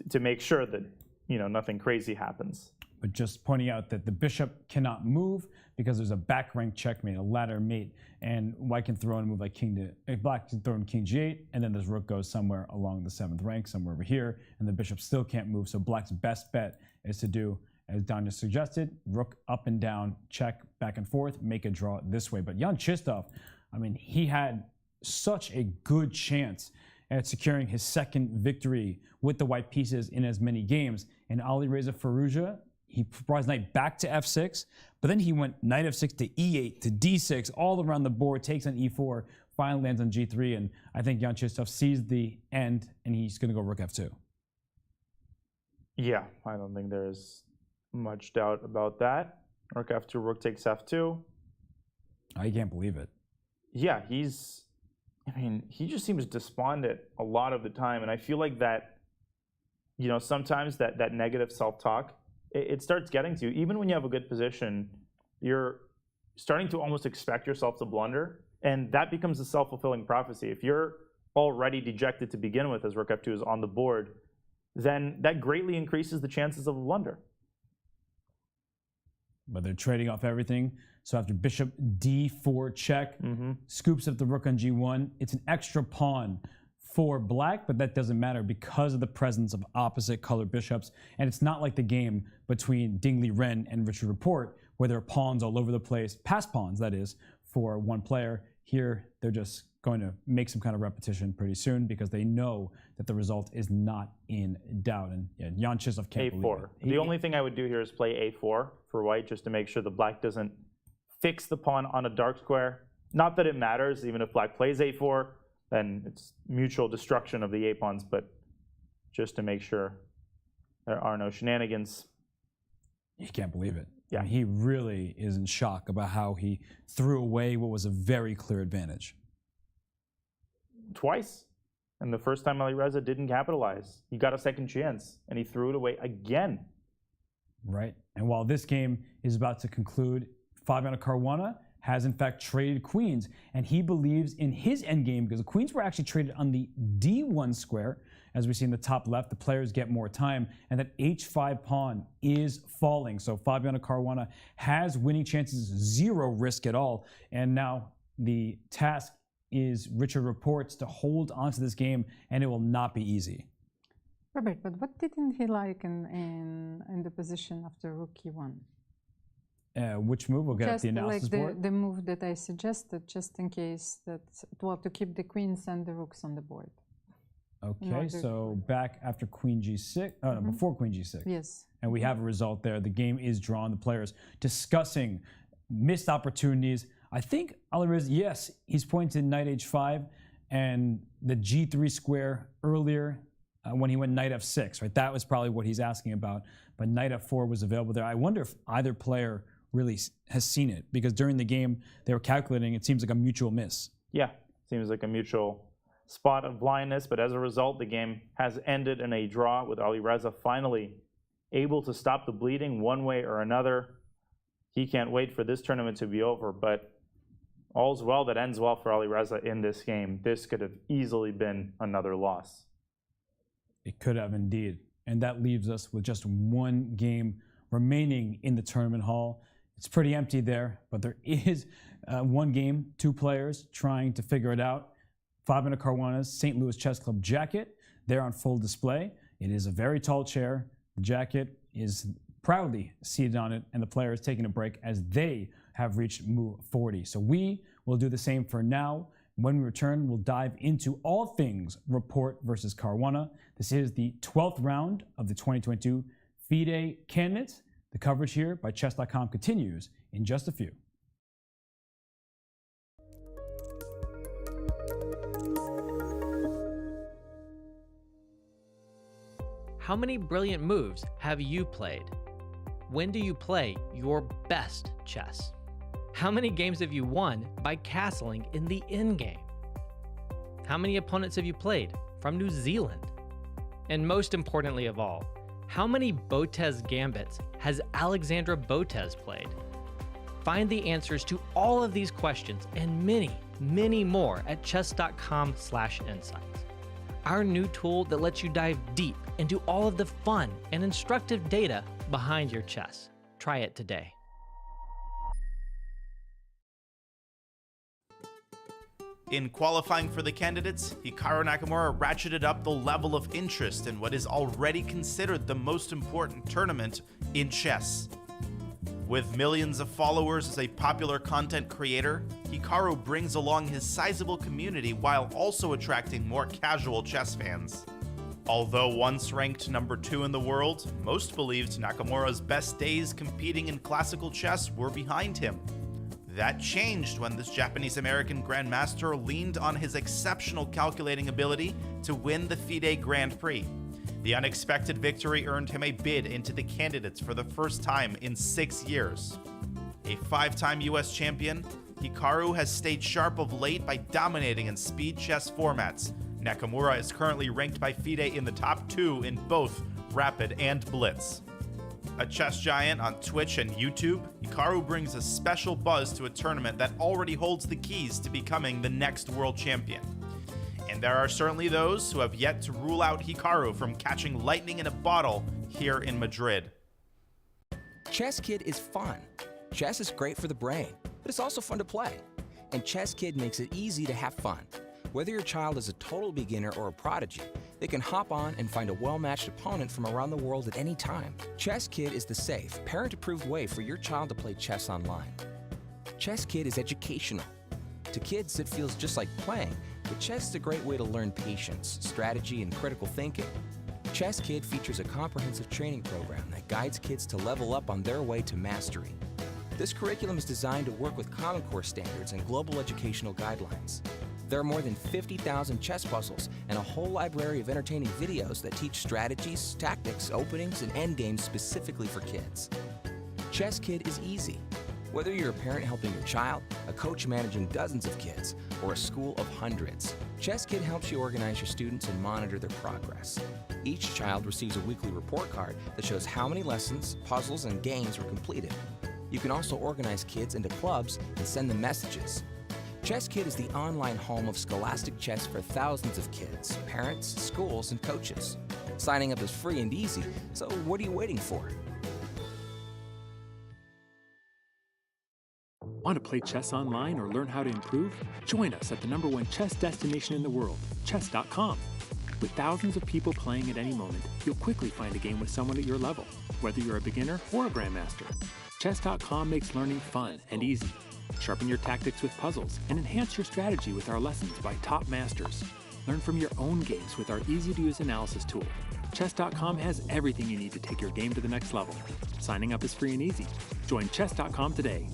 to make sure that nothing crazy happens. But just pointing out that the bishop cannot move because there's a back rank checkmate, a ladder mate, and white can throw in a move like black can throw in king g8, and then this rook goes somewhere along the 7th rank, somewhere over here, and the bishop still can't move. So black's best bet is to do, as Danya suggested, rook up and down, check back and forth, make a draw this way. But Jan-Krzysztof, I mean, he had such a good chance at securing his second victory with the white pieces in as many games. And Alireza Firouzja, he brought his knight back to f6, but then he went knight f6 to e8 to d6, all around the board, takes on e4, finally lands on g3, and I think Jan-Krzysztof sees the end, and he's going to go rook f2. Yeah, I don't think there's much doubt about that. Rook f2, rook takes f2. I can't believe it. Yeah, he just seems despondent a lot of the time, and I feel like that, sometimes that negative self-talk, it starts getting to you. Even when you have a good position, you're starting to almost expect yourself to blunder, and that becomes a self-fulfilling prophecy. If you're already dejected to begin with as rook f2 is on the board, then that greatly increases the chances of a blunder. But they're trading off everything. So after bishop d4 check, scoops up the rook on g1. It's an extra pawn for black, but that doesn't matter because of the presence of opposite colored bishops. And it's not like the game between Ding Liren and Richard Rapport, where there are pawns all over the place, pass pawns, that is, for one player. Here, they're just going to make some kind of repetition pretty soon because they know that the result is not in doubt. And yeah, Jan-Krzysztof can't believe a4. it. The only thing I would do here is play a4 for white, just to make sure the black doesn't fix the pawn on a dark square. Not that it matters, even if black plays a4, then it's mutual destruction of the a-pawns, but just to make sure there are no shenanigans. You can't believe it. Yeah. I mean, he really is in shock about how he threw away what was a very clear advantage. Twice. And the first time Alireza didn't capitalize. He got a second chance, and he threw it away again. Right. And while this game is about to conclude, Fabiano Caruana has in fact traded queens, and he believes in his endgame because the queens were actually traded on the d1 square. As we see in the top left, the players get more time, and that h5 pawn is falling. So Fabiano Caruana has winning chances, zero risk at all. And now the task is Richard Rapport's to hold onto this game, and it will not be easy. Robert, but what didn't he like in the position after rook e1? Which move? We'll get Just the analysis like board. the move that I suggested, just in case that, well, to keep the queens and the rooks on the board. Okay, so back after queen g6, no, before queen g6. Yes. And we have a result there. The game is drawn. The players discussing missed opportunities. I think Alireza, yes, he's pointed knight h5 and the g3 square earlier when he went knight f6, right? That was probably what he's asking about. But knight f4 was available there. I wonder if either player really has seen it, because during the game they were calculating, it seems like a mutual miss. Yeah, seems like a mutual spot of blindness, but as a result, the game has ended in a draw with Alireza finally able to stop the bleeding one way or another. He can't wait for this tournament to be over, but all's well that ends well for Alireza in this game. This could have easily been another loss. It could have indeed. And that leaves us with just one game remaining in the tournament hall. It's pretty empty there, but there is one game, two players trying to figure it out. Fabiano Caruana's St. Louis Chess Club jacket, there on full display. It is a very tall chair. The jacket is proudly seated on it, and the player is taking a break as they have reached move 40. So we will do the same for now. When we return, we'll dive into all things Rapport versus Caruana. This is the 12th round of the 2022 FIDE Candidates. The coverage here by Chess.com continues in just a few. How many brilliant moves have you played? When do you play your best chess? How many games have you won by castling in the endgame? How many opponents have you played from New Zealand? And most importantly of all, how many Botez gambits has Alexandra Botez played? Find the answers to all of these questions and many, many more at chess.com/insights. Our new tool that lets you dive deep into all of the fun and instructive data behind your chess. Try it today. In qualifying for the candidates, Hikaru Nakamura ratcheted up the level of interest in what is already considered the most important tournament in chess. With millions of followers as a popular content creator, Hikaru brings along his sizable community while also attracting more casual chess fans. Although once ranked number 2 in the world, most believed Nakamura's best days competing in classical chess were behind him. That changed when this Japanese-American grandmaster leaned on his exceptional calculating ability to win the FIDE Grand Prix. The unexpected victory earned him a bid into the candidates for the first time in 6 years. A 5-time US champion, Hikaru has stayed sharp of late by dominating in speed chess formats. Nakamura is currently ranked by FIDE in the top 2 in both Rapid and Blitz. A chess giant on Twitch and YouTube, Hikaru brings a special buzz to a tournament that already holds the keys to becoming the next world champion. And there are certainly those who have yet to rule out Hikaru from catching lightning in a bottle here in Madrid. Chess Kid is fun. Chess is great for the brain, but it's also fun to play. And Chess Kid makes it easy to have fun. Whether your child is a total beginner or a prodigy, they can hop on and find a well-matched opponent from around the world at any time. Chess Kid is the safe, parent-approved way for your child to play chess online. Chess Kid is educational. To kids, it feels just like playing, but chess is a great way to learn patience, strategy, and critical thinking. Chess Kid features a comprehensive training program that guides kids to level up on their way to mastery. This curriculum is designed to work with Common Core standards and global educational guidelines. There are more than 50,000 chess puzzles and a whole library of entertaining videos that teach strategies, tactics, openings, and endgames specifically for kids. Chess Kid is easy. Whether you're a parent helping your child, a coach managing dozens of kids, or a school of hundreds, Chess Kid helps you organize your students and monitor their progress. Each child receives a weekly report card that shows how many lessons, puzzles, and games were completed. You can also organize kids into clubs and send them messages. Chess Kid is the online home of scholastic chess for thousands of kids, parents, schools, and coaches. Signing up is free and easy, so what are you waiting for? Want to play chess online or learn how to improve? Join us at the #1 chess destination in the world, Chess.com. With thousands of people playing at any moment, you'll quickly find a game with someone at your level, whether you're a beginner or a grandmaster. Chess.com makes learning fun and easy. Sharpen your tactics with puzzles and enhance your strategy with our lessons by top masters. Learn from your own games with our easy-to-use analysis tool. Chess.com has everything you need to take your game to the next level. Signing up is free and easy. Join Chess.com today.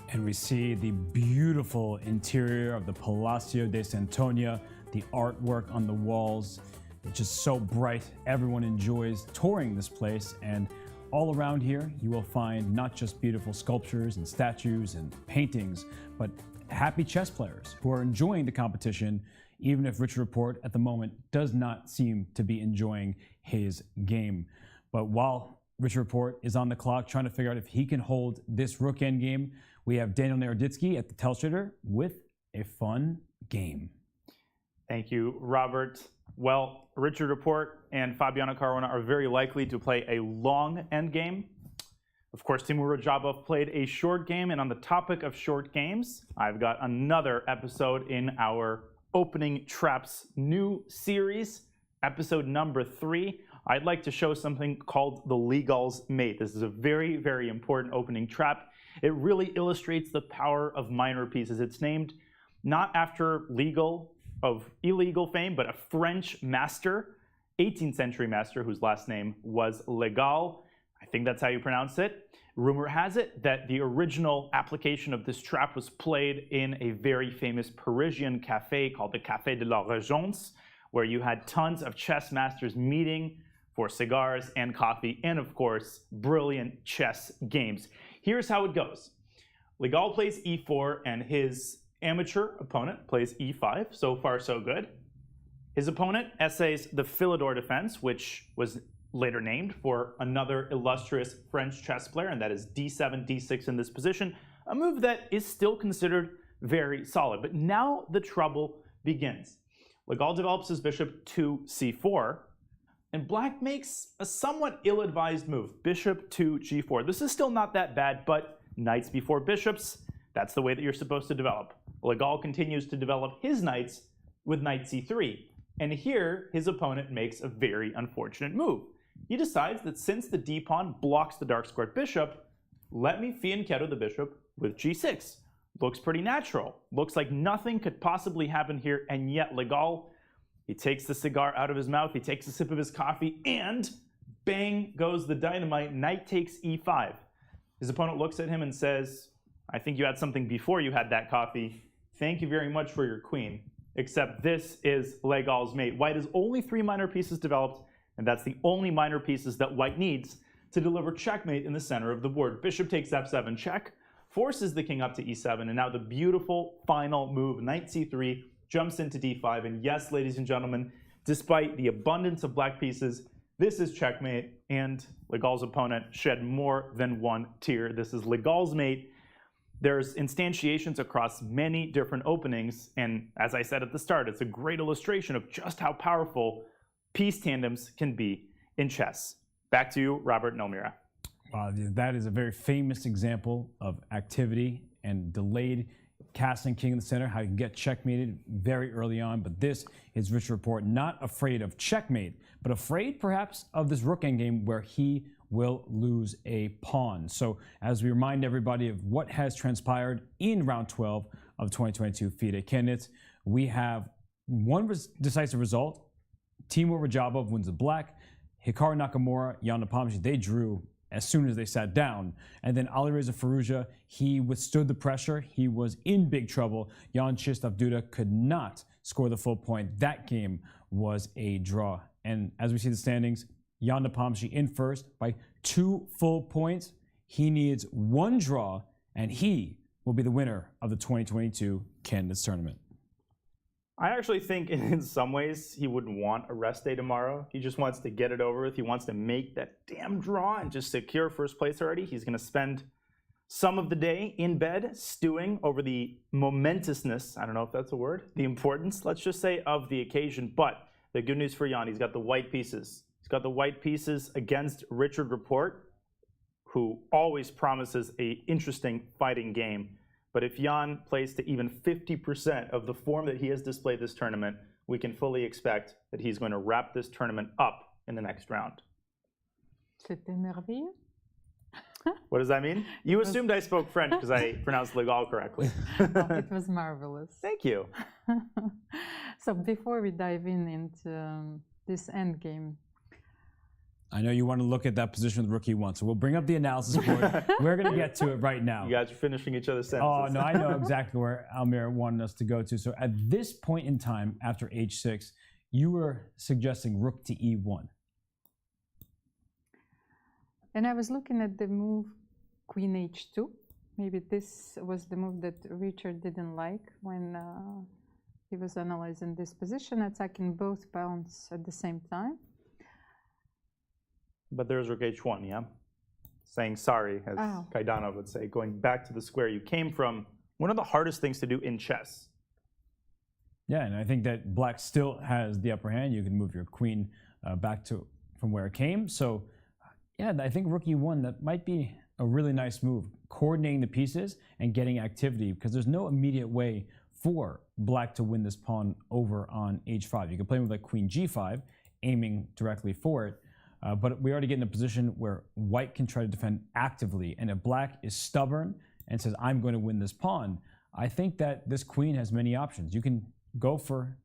And we see the beautiful interior of the Palacio de Santonia, the artwork on the walls. It's just so bright. Everyone enjoys touring this place, and all around here you will find not just beautiful sculptures and statues and paintings, but happy chess players who are enjoying the competition, even if Richard Report at the moment does not seem to be enjoying his game. But while Richard Report is on the clock trying to figure out if he can hold this rook endgame, we have Daniel Naroditsky at the Telstrator with a fun game. Thank you, Robert. Well, Richard Report and Fabiano Caruana are very likely to play a long endgame. Of course, Timur Rajabov played a short game, and on the topic of short games, I've got another episode in our Opening Traps new series, episode number 3, I'd like to show something called the Legal's Mate. This is a very, very important opening trap. It really illustrates the power of minor pieces. It's named not after legal of illegal fame, but a French master, 18th century master, whose last name was Legal. I think that's how you pronounce it. Rumor has it that the original application of this trap was played in a very famous Parisian cafe called the Café de la Régence, where you had tons of chess masters meeting for cigars and coffee, and of course, brilliant chess games. Here's how it goes. Legal plays e4, and his amateur opponent plays e5. So far, so good. His opponent essays the Philidor defense, which was later named for another illustrious French chess player, and that is d7, d6 in this position, a move that is still considered very solid. But now the trouble begins. Legal develops his bishop to c4, and black makes a somewhat ill-advised move, bishop to g4. This is still not that bad, but knights before bishops, that's the way that you're supposed to develop. Legal continues to develop his knights with knight c3, and here his opponent makes a very unfortunate move. He decides that since the d-pawn blocks the dark-squared bishop, let me fianchetto the bishop with g6. Looks pretty natural. Looks like nothing could possibly happen here, and yet Legal, he takes the cigar out of his mouth, he takes a sip of his coffee, and bang goes the dynamite. Knight takes e5. His opponent looks at him and says, I think you had something before you had that coffee. Thank you very much for your queen. Except this is Legal's mate. White has only 3 minor pieces developed, and that's the only minor pieces that white needs to deliver checkmate in the center of the board. Bishop takes f7 check, forces the king up to e7, and now the beautiful final move, knight c3, jumps into d5, and yes, ladies and gentlemen, despite the abundance of black pieces, this is checkmate, and Legal's opponent shed more than one tear. This is Legal's mate. There's instantiations across many different openings, and as I said at the start, it's a great illustration of just how powerful piece tandems can be in chess. Back to you, Robert and Elmira. Wow, that is a very famous example of activity and delayed casting king in the center, how you can get checkmated very early on. But this is Richard Report, not afraid of checkmate, but afraid perhaps of this rook endgame where he will lose a pawn. So as we remind everybody of what has transpired in round 12 of 2022 FIDE Candidates, we have one decisive result. Timur Rajabov wins the black. Hikaru Nakamura, Janupomshi, they drew as soon as they sat down. And then Alireza Firouzja, he withstood the pressure. He was in big trouble. Jan-Krzysztof could not score the full point. That game was a draw. And as we see the standings, Janupomshi in first by 2 full points. He needs 1 draw, and he will be the winner of the 2022 Candidates Tournament. I actually think in some ways he wouldn't want a rest day tomorrow. He just wants to get it over with. He wants to make that damn draw and just secure first place already. He's going to spend some of the day in bed stewing over the momentousness, I don't know if that's a word, the importance, let's just say, of the occasion. But the good news for Jan, he's got the white pieces. He's got the white pieces against Richard Report, who always promises an interesting fighting game. But if Jan plays to even 50% of the form that he has displayed this tournament, we can fully expect that he's going to wrap this tournament up in the next round. C'était merveilleux. What does that mean? You assumed I spoke French because I pronounced Legal correctly. It was marvelous. Thank you. So before we dive into this end game, I know you want to look at that position with rook e1, so we'll bring up the analysis board. We're going to get to it right now. You guys are finishing each other's sentences. Oh, no, I know exactly where Almira wanted us to go to. So at this point in time, after h6, you were suggesting rook to e1. and I was looking at the move Queen h2. Maybe this was the move that Richard didn't like when he was analyzing this position, attacking both pawns at the same time. But there's rook h1, yeah? Saying sorry, as Kaidanov would say, going back to the square you came from. One of the hardest things to do in chess. Yeah, and I think that black still has the upper hand. You can move your queen back to from where it came. So, yeah, I think rook e1, that might be a really nice move, coordinating the pieces and getting activity, because there's no immediate way for black to win this pawn over on h5. You can play with like queen g5, aiming directly for it, But we already get in a position where white can try to defend actively, and if black is stubborn and says, I'm going to win this pawn, I think that this queen has many options. You can go for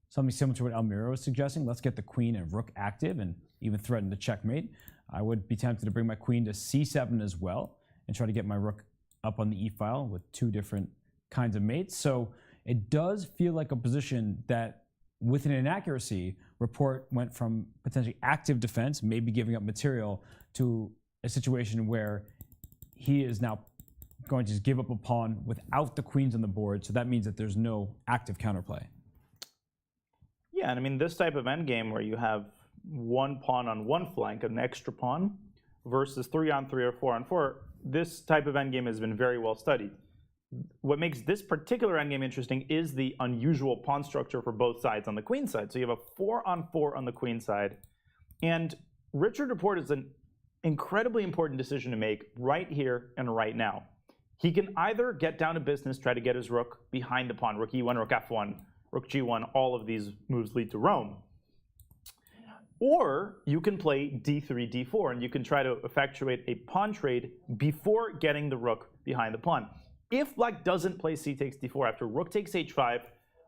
something similar to what Almira was suggesting. Let's get the queen and rook active and even threaten the checkmate. I would be tempted to bring my queen to c7 as well and try to get my rook up on the e-file with two different kinds of mates. So it does feel like a position that, with an inaccuracy, Report went from potentially active defense, maybe giving up material, to a situation where he is now going to just give up a pawn without the queens on the board. So that means that there's no active counterplay. Yeah, and I mean, this type of endgame where you have one pawn on one flank, an extra pawn, versus 3-on-3 or 4-on-4, this type of endgame has been very well studied. What makes this particular endgame interesting is the unusual pawn structure for both sides on the queen side. So you have a 4-on-4 on the queen side. And Richard Report is an incredibly important decision to make right here and right now. He can either get down to business, try to get his rook behind the pawn, rook e1, rook f1, rook g1, all of these moves lead to Rome. Or you can play d3, d4, and you can try to effectuate a pawn trade before getting the rook behind the pawn. If black doesn't play c takes d4 after rook takes h5,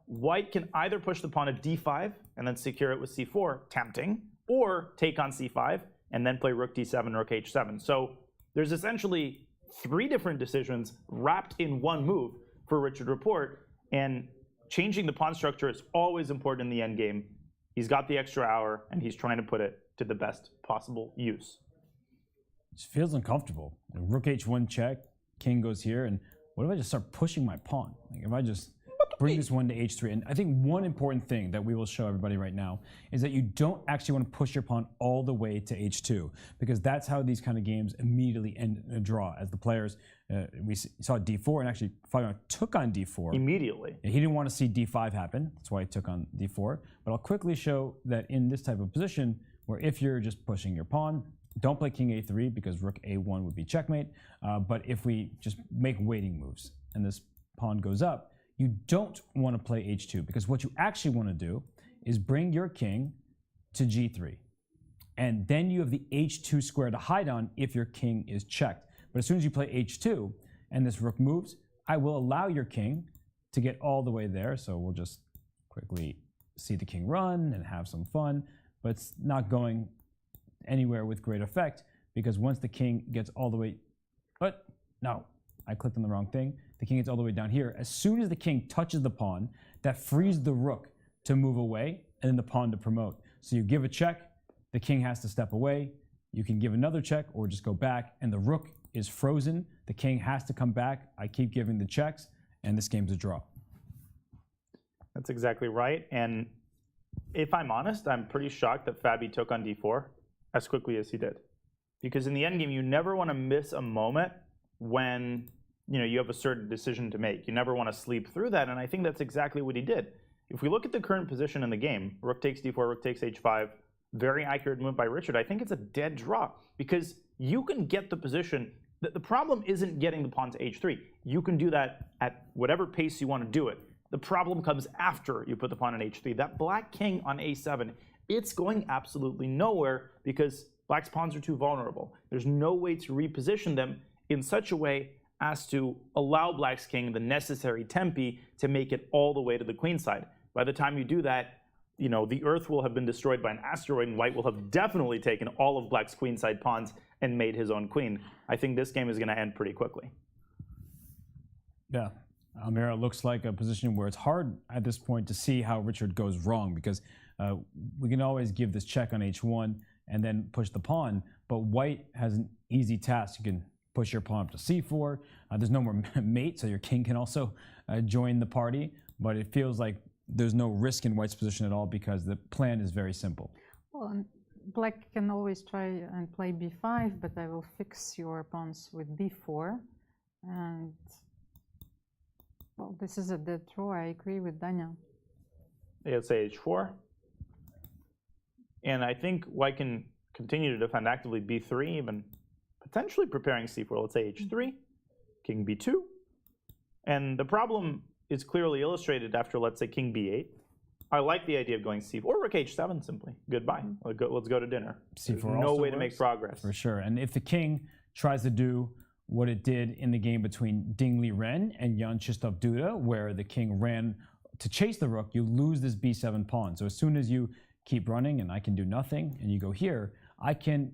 white can either push the pawn to d5 and then secure it with c4, tempting, or take on c5 and then play rook d7, rook h7. So there's essentially three different decisions wrapped in one move for Richard Report, and changing the pawn structure is always important in the endgame. He's got the extra hour, and he's trying to put it to the best possible use. It feels uncomfortable. Rook h1 check, king goes here, and what if I just start pushing my pawn? Like if I just bring this one to h3, and I think one important thing that we will show everybody right now is that you don't actually want to push your pawn all the way to h2, because that's how these kind of games immediately end in a draw. As the players, we saw d4, and actually Fabiano took on d4. Immediately. He didn't want to see d5 happen, that's why he took on d4. But I'll quickly show that in this type of position, where if you're just pushing your pawn, don't play king a3 because rook a1 would be checkmate. But if we just make waiting moves and this pawn goes up, you don't want to play h2, because what you actually want to do is bring your king to g3. And then you have the h2 square to hide on if your king is checked. But as soon as you play h2 and this rook moves, I will allow your king to get all the way there. So we'll just quickly see the king run and have some fun. But it's not going anywhere with great effect, because once the king gets all the way, but no, I clicked on the wrong thing. The king gets all the way down here. As soon as the king touches the pawn, that frees the rook to move away and then the pawn to promote. So you give a check, the king has to step away. You can give another check or just go back, and the rook is frozen. The king has to come back. I keep giving the checks, and this game's a draw. That's exactly right. And if I'm honest, I'm pretty shocked that Fabi took on d4 as quickly as he did. Because in the endgame, you never want to miss a moment when you have a certain decision to make. You never want to sleep through that, and I think that's exactly what he did. If we look at the current position in the game, rook takes d4, rook takes h5, very accurate move by Richard. I think it's a dead draw, because you can get the position. The problem isn't getting the pawn to h3. You can do that at whatever pace you want to do it. The problem comes after you put the pawn on h3. That black king on a7, it's going absolutely nowhere, because black's pawns are too vulnerable. There's no way to reposition them in such a way as to allow black's king the necessary tempi to make it all the way to the queen side. By the time you do that, the earth will have been destroyed by an asteroid, and white will have definitely taken all of black's queenside pawns and made his own queen. I think this game is going to end pretty quickly. Yeah, Almira looks like a position where it's hard at this point to see how Richard goes wrong, because we can always give this check on h1 and then push the pawn, but white has an easy task. You can push your pawn up to c4. There's no more mate, so your king can also join the party, but it feels like there's no risk in white's position at all, because the plan is very simple. Well, and black can always try and play b5, but I will fix your pawns with b4. And, well, this is a dead draw. I agree with Daniel. Let's say h4. And I think white can continue to defend actively b3, even potentially preparing c4. Let's say h3, king b2. And the problem is clearly illustrated after, let's say, king b8. I like the idea of going c4 or rook h7 simply. Goodbye. Let's go to dinner. C4 There's no also way to works, make progress. for sure. And if the king tries to do what it did in the game between Ding Liren and Jan-Krzysztof Duda, where the king ran to chase the rook, you lose this b7 pawn. So as soon as you keep running and I can do nothing, and you go here, I can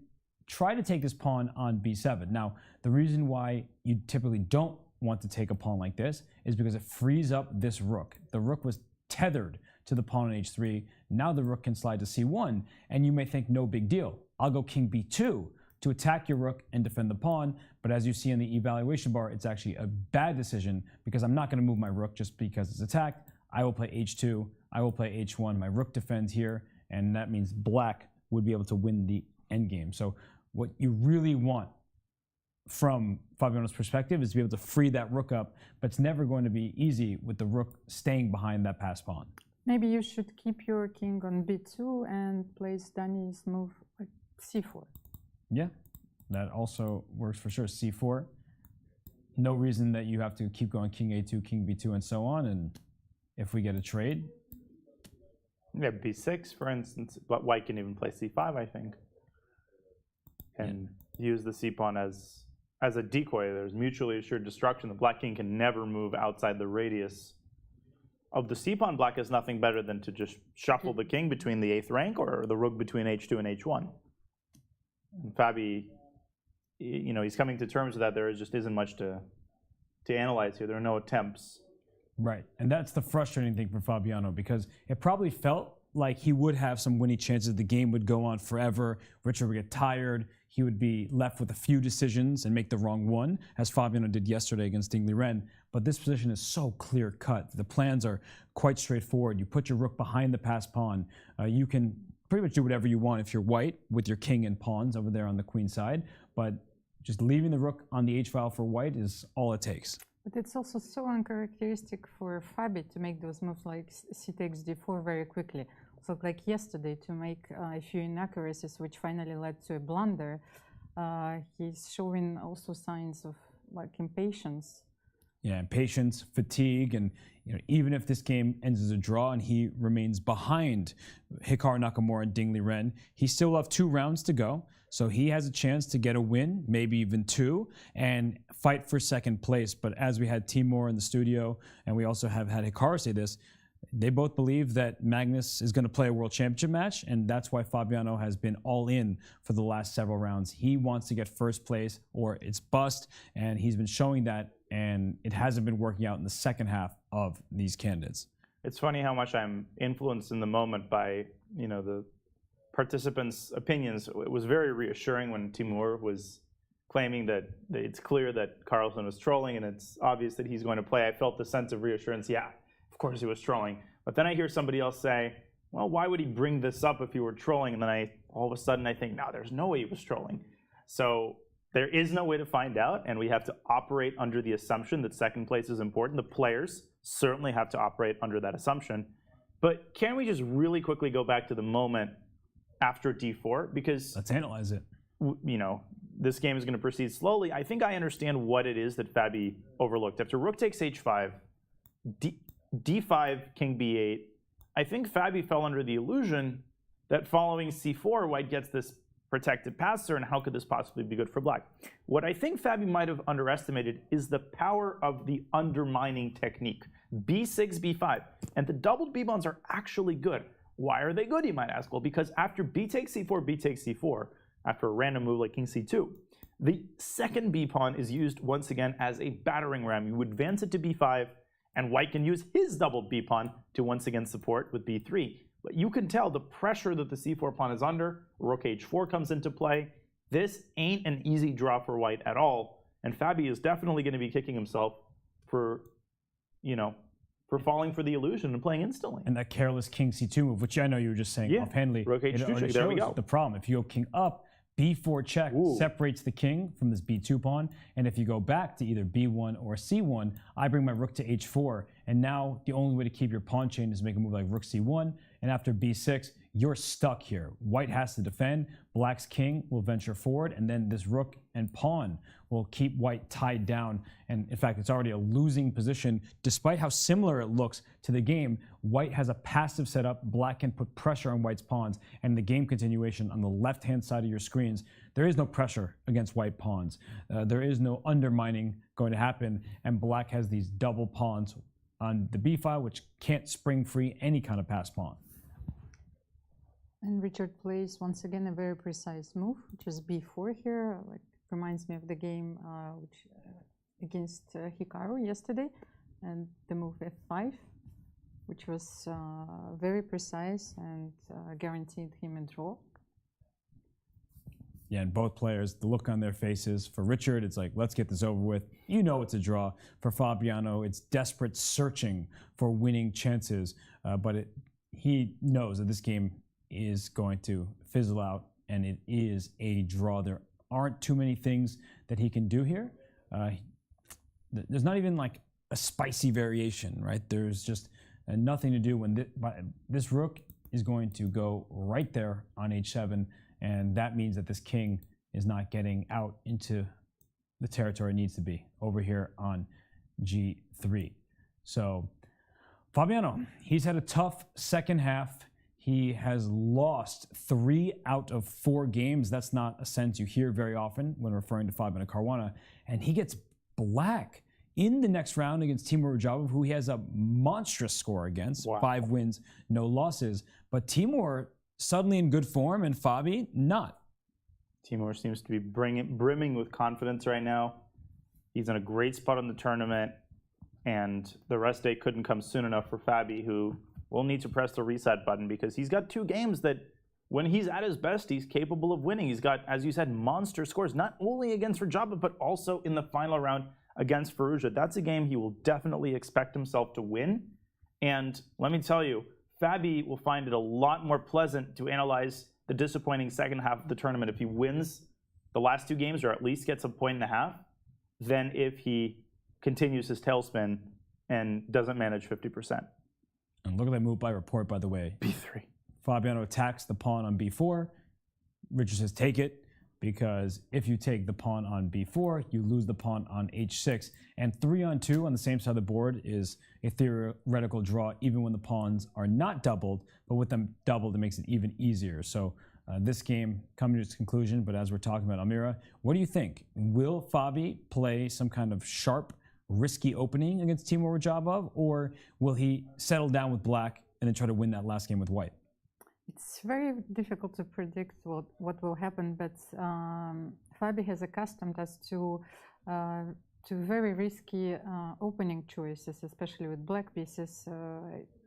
try to take this pawn on b7. Now, the reason why you typically don't want to take a pawn like this is because it frees up this rook. The rook was tethered to the pawn on h3. Now the rook can slide to c1, and you may think no big deal. I'll go king b2 to attack your rook and defend the pawn, but as you see in the evaluation bar, it's actually a bad decision because I'm not going to move my rook just because it's attacked. I will play h2, I will play h1, my rook defends here, and that means black would be able to win the endgame. So what you really want from Fabiano's perspective is to be able to free that rook up, but it's never going to be easy with the rook staying behind that passed pawn. Maybe you should keep your king on b2 and place Danny's move like c4. Yeah, that also works for sure. c4. No reason that you have to keep going king a2, king b2, and so on. And if we get a trade, yeah, b6, for instance. But white can even play c5, I think, and use the c pawn as a decoy. There's mutually assured destruction. The black king can never move outside the radius of the c pawn. Black has nothing better than to just shuffle the king between the 8th rank or the rook between h2 and h1. And Fabi, you know, he's coming to terms with that. There just isn't much to analyze here. There are no attempts. Right, and that's the frustrating thing for Fabiano, because it probably felt like he would have some winning chances. The game would go on forever. Richard would get tired. He would be left with a few decisions and make the wrong one, as Fabiano did yesterday against Ding Liren. But this position is so clear-cut. The plans are quite straightforward. You put your rook behind the passed pawn. You can pretty much do whatever you want if you're white with your king and pawns over there on the queen side. But just leaving the rook on the h-file for white is all it takes. But it's also so uncharacteristic for Fabi to make those moves like c takes d4 very quickly. So like yesterday, to make a few inaccuracies, which finally led to a blunder, he's showing also signs of like impatience. Yeah, impatience, fatigue, and you know, even if this game ends as a draw and he remains behind Hikaru Nakamura and Ding Liren, he still will have 2 rounds to go. So he has a chance to get a win, maybe even 2, and fight for second place. But as we had Timur in the studio, and we also have had Hikaru say this, they both believe that Magnus is going to play a world championship match, and that's why Fabiano has been all in for the last several rounds. He wants to get first place or it's bust, and he's been showing that, and it hasn't been working out in the second half of these candidates. It's funny how much I'm influenced in the moment by, you know, the participants' opinions. It was very reassuring when Timur was claiming that it's clear that Carlsen was trolling and it's obvious that he's going to play. I felt the sense of reassurance. Yeah, of course he was trolling. But then I hear somebody else say, well, why would he bring this up if he were trolling? And then all of a sudden I think, no, there's no way he was trolling. So there is no way to find out, and we have to operate under the assumption that second place is important. The players certainly have to operate under that assumption. But can we just really quickly go back to the moment after d4? Because let's analyze it. You know, this game is going to proceed slowly. I think I understand what it is that Fabi overlooked. After rook takes h5, d5, king b8, I think Fabi fell under the illusion that following c4, white gets this protected passer, and how could this possibly be good for black? What I think Fabi might have underestimated is the power of the undermining technique. b6, b5, and the doubled b-bonds are actually good. Why are they good, you might ask? Well, because after b takes c4, b takes c4, after a random move like king c2, the second b-pawn is used once again as a battering ram. You advance it to b5, and white can use his doubled b-pawn to once again support with b3. But you can tell the pressure that the c4 pawn is under. Rook h4 comes into play. This ain't an easy draw for white at all, and Fabi is definitely going to be kicking himself for, you know, for falling for the illusion and playing instantly. And that careless king c2 move, which I know you were just saying offhandedly, rook h2 check. There we go. The problem. If you go king up, b4 check separates the king from this b2 pawn, and if you go back to either b1 or c1, I bring my rook to h4, and now the only way to keep your pawn chain is to make a move like rook c1, and after b6, you're stuck here. White has to defend, black's king will venture forward, and then this rook and pawn will keep white tied down. And in fact, it's already a losing position. Despite how similar it looks to the game, white has a passive setup, black can put pressure on white's pawns, and the game continuation on the left-hand side of your screens, there is no pressure against white pawns. There is no undermining going to happen, and black has these double pawns on the b file, which can't spring free any kind of pass pawn. And Richard plays once again a very precise move, which is b4 here. Like, reminds me of the game against Hikaru yesterday, and the move f5, which was very precise and guaranteed him a draw. Yeah, and both players, the look on their faces. For Richard, it's like, let's get this over with. You know it's a draw. For Fabiano, it's desperate searching for winning chances. But he knows that this game is going to fizzle out, and it is a draw. There aren't too many things that he can do here. There's not even like a spicy variation, right? There's just nothing to do when this rook is going to go right there on h7. And that means that this king is not getting out into the territory it needs to be over here on g3. So Fabiano, he's had a tough second half. He has lost 3 out of 4 games. That's not a sense you hear very often when referring to Fabiano Caruana. And he gets black in the next round against Timur Ujabov, who he has a monstrous score against. Wow. 5 wins, no losses. But Timur suddenly in good form, and Fabi not. Timur seems to be brimming with confidence right now. He's in a great spot in the tournament, and the rest day couldn't come soon enough for Fabi, who will need to press the reset button because he's got 2 games that, when he's at his best, he's capable of winning. He's got, as you said, monster scores, not only against Rajabov, but also in the final round against Firouzja. That's a game he will definitely expect himself to win. And let me tell you, Fabi will find it a lot more pleasant to analyze the disappointing second half of the tournament if he wins the last 2 games, or at least gets a 1.5, than if he continues his tailspin and doesn't manage 50%. And look at that move by Report, by the way. b3. Fabiano attacks the pawn on b4. Richard says take it, because if you take the pawn on b4, you lose the pawn on h6. And 3-on-2 on the same side of the board is a theoretical draw, even when the pawns are not doubled. But with them doubled, it makes it even easier. So this game coming to its conclusion. But as we're talking about Almira, what do you think? Will Fabi play some kind of sharp, risky opening against Timur Ujabov, or will he settle down with black and then try to win that last game with white? It's very difficult to predict what will happen, but Fabi has accustomed us to very risky opening choices, especially with black pieces.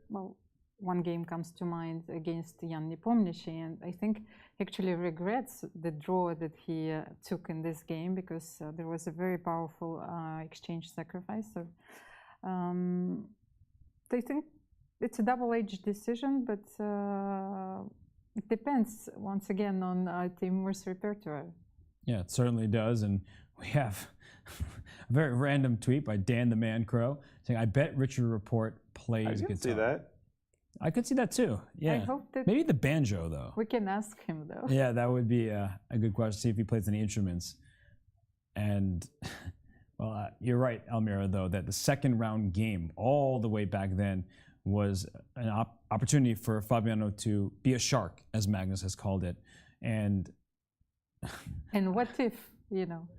Well, one game comes to mind against Jan-Nepomniachtchi, and I think he actually regrets the draw that he took in this game, because there was a very powerful exchange sacrifice. So I think it's a double-edged decision, but it depends, once again, on Timur's repertoire. Yeah, it certainly does. And we have a very random tweet by Dan the Man Crow saying, I bet Richard Report plays guitar. I can see that. I could see that too. Yeah. I hope that maybe the banjo, though. We can ask him, though. Yeah, that would be a good question. See if he plays any instruments. And well, you're right, Almira, though, that the second round game all the way back then was an opportunity for Fabiano to be a shark, as Magnus has called it. And what if,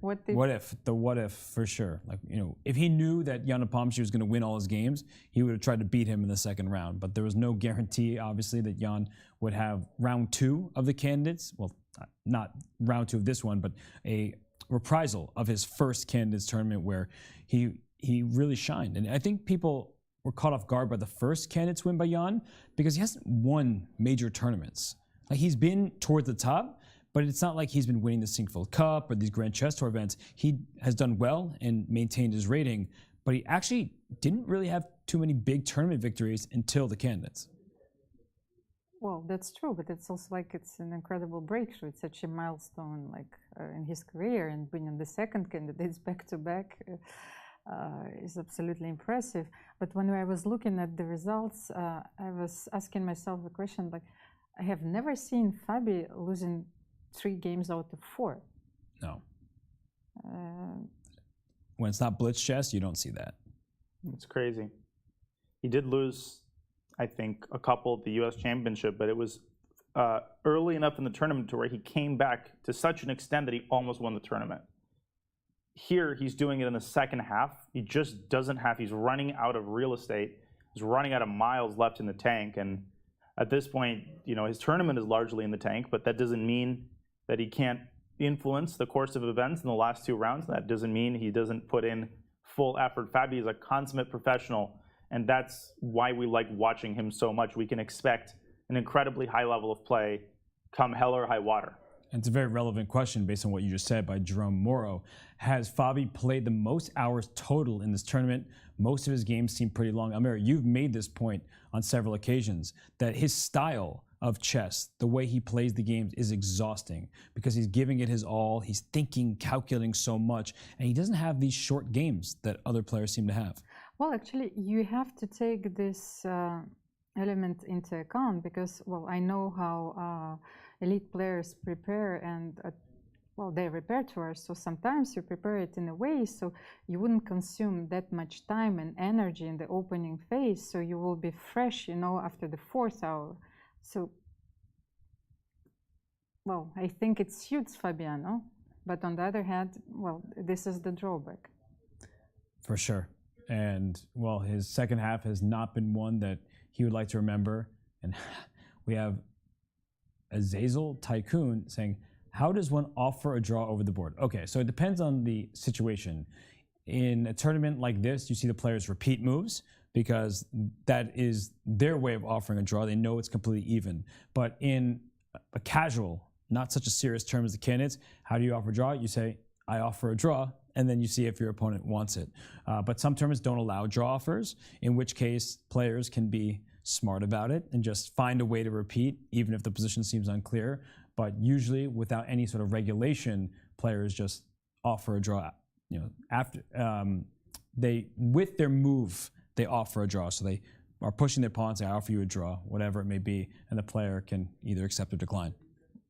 what if? What if, for sure. Like, if he knew that Janupomshi was going to win all his games, he would have tried to beat him in the second round. But there was no guarantee, obviously, that Jan would have round 2 of the candidates. Well, not round 2 of this one, but a reprisal of his first candidates tournament where he really shined. And I think people were caught off guard by the first candidates win by Jan, because he hasn't won major tournaments. Like, he's been towards the top, but it's not like he's been winning the Sinkfield Cup or these Grand Chess Tour events. He has done well and maintained his rating, but he actually didn't really have too many big tournament victories until the candidates. Well, that's true, but it's also like it's an incredible breakthrough. It's such a milestone, in his career, and winning the second candidates back to back is absolutely impressive. But when I was looking at the results, I was asking myself the question, I have never seen Fabi losing 3 games out of 4. No. When it's not blitz chess, you don't see that. It's crazy. He did lose, I think, a couple at the U.S. Championship, but it was early enough in the tournament to where he came back to such an extent that he almost won the tournament. Here, he's doing it in the second half. He just doesn't have, he's running out of real estate. He's running out of miles left in the tank. And at this point, you know, his tournament is largely in the tank, but that doesn't mean that he can't influence the course of events in the last 2 rounds. That doesn't mean he doesn't put in full effort. Fabi is a consummate professional, and that's why we like watching him so much. We can expect an incredibly high level of play come hell or high water. And it's a very relevant question based on what you just said by Jerome Moro. Has Fabi played the most hours total in this tournament? Most of his games seem pretty long. Amir, you've made this point on several occasions that his style of chess, the way he plays the games, is exhausting because he's giving it his all. He's thinking, calculating so much, and he doesn't have these short games that other players seem to have. Well, actually, you have to take this element into account because, well, I know how elite players prepare and, well, their repertoire. So sometimes you prepare it in a way so you wouldn't consume that much time and energy in the opening phase. So you will be fresh, you know, after the 4th hour. So, well, I think it suits Fabiano. But on the other hand, well, this is the drawback. For sure. And, well, his second half has not been one that he would like to remember. And we have Azazel Tycoon saying, how does one offer a draw over the board? Okay, so it depends on the situation. In a tournament like this, you see the players repeat moves because that is their way of offering a draw. They know it's completely even. But in a casual, not such a serious term as the candidates, how do you offer a draw? You say, I offer a draw, and then you see if your opponent wants it. But some tournaments don't allow draw offers, in which case players can be smart about it and just find a way to repeat, even if the position seems unclear. But usually, without any sort of regulation, players just offer a draw. You know, after with their move, they offer a draw. So they are pushing their pawn, say, I offer you a draw, whatever it may be, and the player can either accept or decline.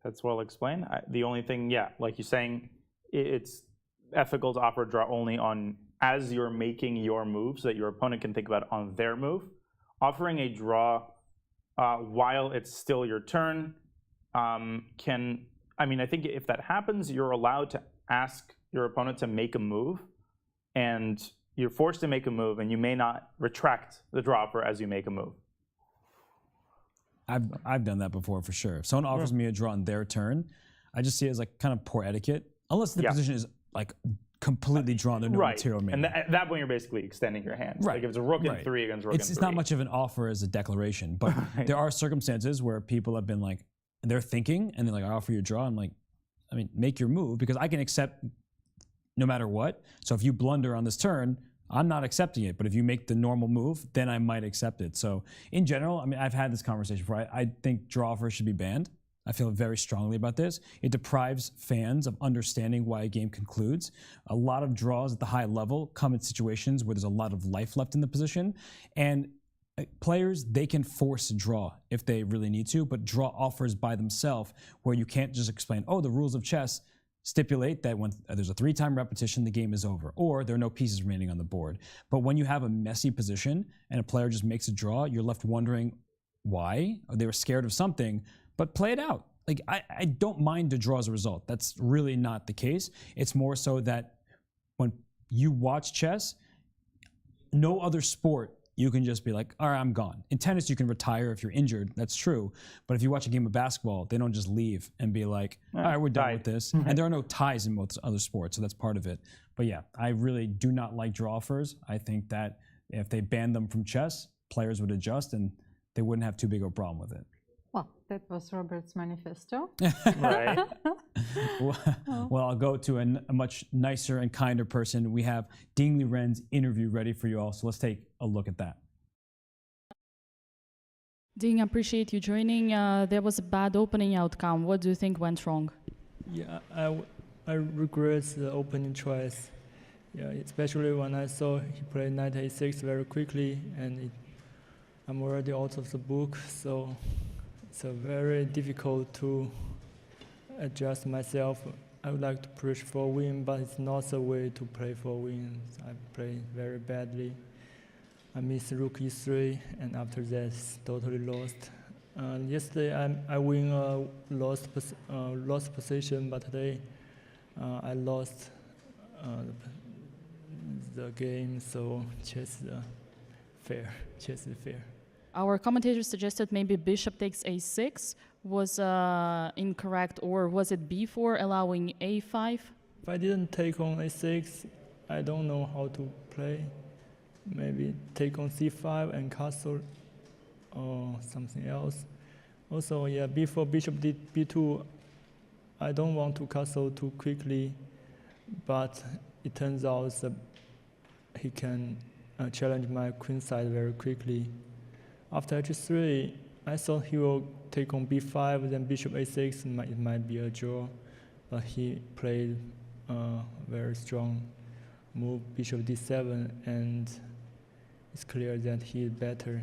That's well explained. The only thing, yeah, like you're saying, it's ethical to offer a draw only on as you're making your move so that your opponent can think about it on their move. Offering a draw while it's still your turn I think if that happens, you're allowed to ask your opponent to make a move, and you're forced to make a move, and you may not retract the draw offer as you make a move. I've done that before for sure. If someone offers me a draw on their turn, I just see it as like kind of poor etiquette, unless the position is like completely drawn to no material remaining. And at that point, you're basically extending your hand. Right. Like if it's a rook in 3 against rook in 3. It's not much of an offer as a declaration, but there are circumstances where people have been like, they're thinking, and they're like, I offer you a draw. I'm like, I mean, make your move, because I can accept no matter what. So if you blunder on this turn, I'm not accepting it. But if you make the normal move, then I might accept it. So in general, I mean, I've had this conversation before. I think draw offers should be banned. I feel very strongly about this. It deprives fans of understanding why a game concludes. A lot of draws at the high level come in situations where there's a lot of life left in the position. And players, they can force a draw if they really need to, but draw offers by themselves where you can't just explain, oh, the rules of chess stipulate that when there's a 3-time repetition, the game is over, or there are no pieces remaining on the board. But when you have a messy position and a player just makes a draw, you're left wondering why. Or they were scared of something, but play it out. Like, I don't mind a draw as a result. That's really not the case. It's more so that when you watch chess, no other sport, you can just be like, all right, I'm gone. In tennis, you can retire if you're injured. That's true. But if you watch a game of basketball, they don't just leave and be like, all right, we're done with this. And there are no ties in most other sports, so that's part of it. But yeah, I really do not like draw offers. I think that if they banned them from chess, players would adjust and they wouldn't have too big of a problem with it. Well, that was Robert's manifesto. Right. Well, I'll go to a much nicer and kinder person. We have Ding Liren's interview ready for you all, so let's take a look at that. Ding, appreciate you joining. There was a bad opening outcome. What do you think went wrong? Yeah, I regret the opening choice. Yeah, especially when I saw he played knight a6 very quickly, and I'm already out of the book, so so very difficult to adjust myself. I would like to push for win, but it's not the way to play for wins. I play very badly. I missed rook e3, and after that, it's totally lost. Yesterday, I win lost position, but today I lost the game. So chess is fair. Chess is fair. Our commentator suggested maybe bishop takes a6 was incorrect, or was it b4 allowing a5? If I didn't take on a6, I don't know how to play. Maybe take on c5 and castle or something else. Also, yeah, before bishop did b2, I don't want to castle too quickly, but it turns out that he can challenge my queen side very quickly. After h3, I thought he will take on b5, then bishop a6, it might be a draw, but he played a very strong move, bishop d7, and it's clear that he is better.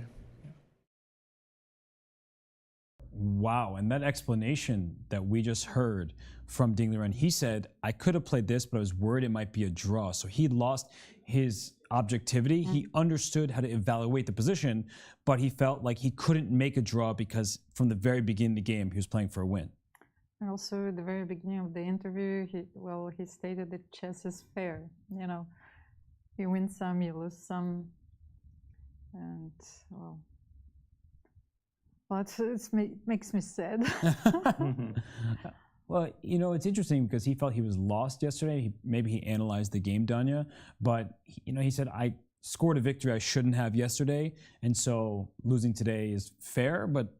Wow, and that explanation that we just heard from Ding Liren, he said, I could have played this, but I was worried it might be a draw. So he lost his objectivity. He understood how to evaluate the position, but he felt like he couldn't make a draw because from the very beginning of the game, he was playing for a win. And also at the very beginning of the interview, he stated that chess is fair. You know, you win some, you lose some, and well, it makes me sad. Well, you know, it's interesting because he felt he was lost yesterday. Maybe he analyzed the game, Danya, but you know, he said, I scored a victory I shouldn't have yesterday, and so losing today is fair, but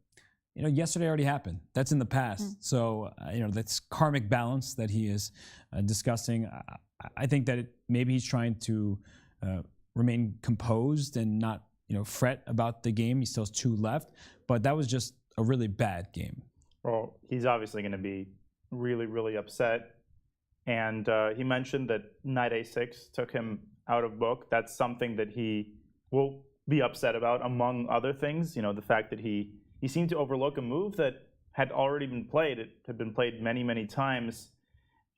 you know, yesterday already happened. That's in the past. So, you know, that's karmic balance that he is discussing. I think that maybe he's trying to remain composed and not, you know, fret about the game. He still has 2 left, but that was just a really bad game. Well, he's obviously going to be really, really upset. And he mentioned that knight a6 took him out of book. That's something that he will be upset about, among other things. You know, the fact that he seemed to overlook a move that had already been played. It had been played many, many times.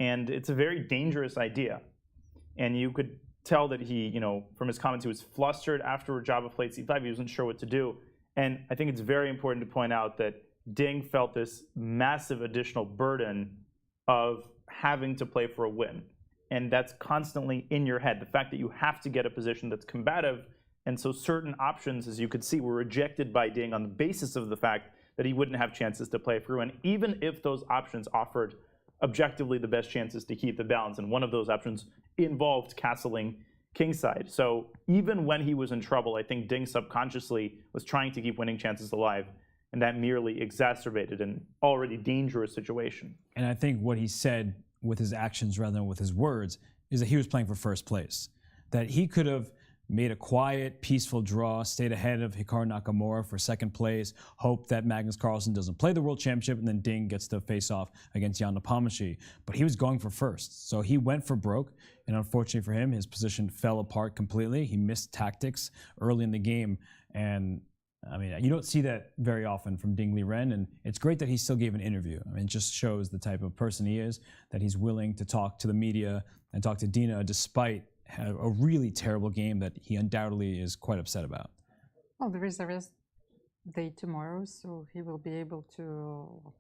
And it's a very dangerous idea. And you could tell that he, you know, from his comments, he was flustered after Rajaba played c5. He wasn't sure what to do. And I think it's very important to point out that Ding felt this massive additional burden of having to play for a win. And that's constantly in your head. The fact that you have to get a position that's combative. And so certain options, as you could see, were rejected by Ding on the basis of the fact that he wouldn't have chances to play through. And even if those options offered objectively the best chances to keep the balance, and one of those options involved castling kingside. So even when he was in trouble, I think Ding subconsciously was trying to keep winning chances alive. And that merely exacerbated an already dangerous situation. And I think what he said with his actions rather than with his words is that he was playing for first place. That he could have made a quiet, peaceful draw, stayed ahead of Hikaru Nakamura for second place, hoped that Magnus Carlsen doesn't play the World Championship, and then Ding gets to face off against Janupomshi. But he was going for first. So he went for broke, and unfortunately for him, his position fell apart completely. He missed tactics early in the game, and I mean, you don't see that very often from Ding Liren, and it's great that he still gave an interview. I mean, it just shows the type of person he is, that he's willing to talk to the media and talk to Dina despite a really terrible game that he undoubtedly is quite upset about. Well, there is a rest day tomorrow, so he will be able to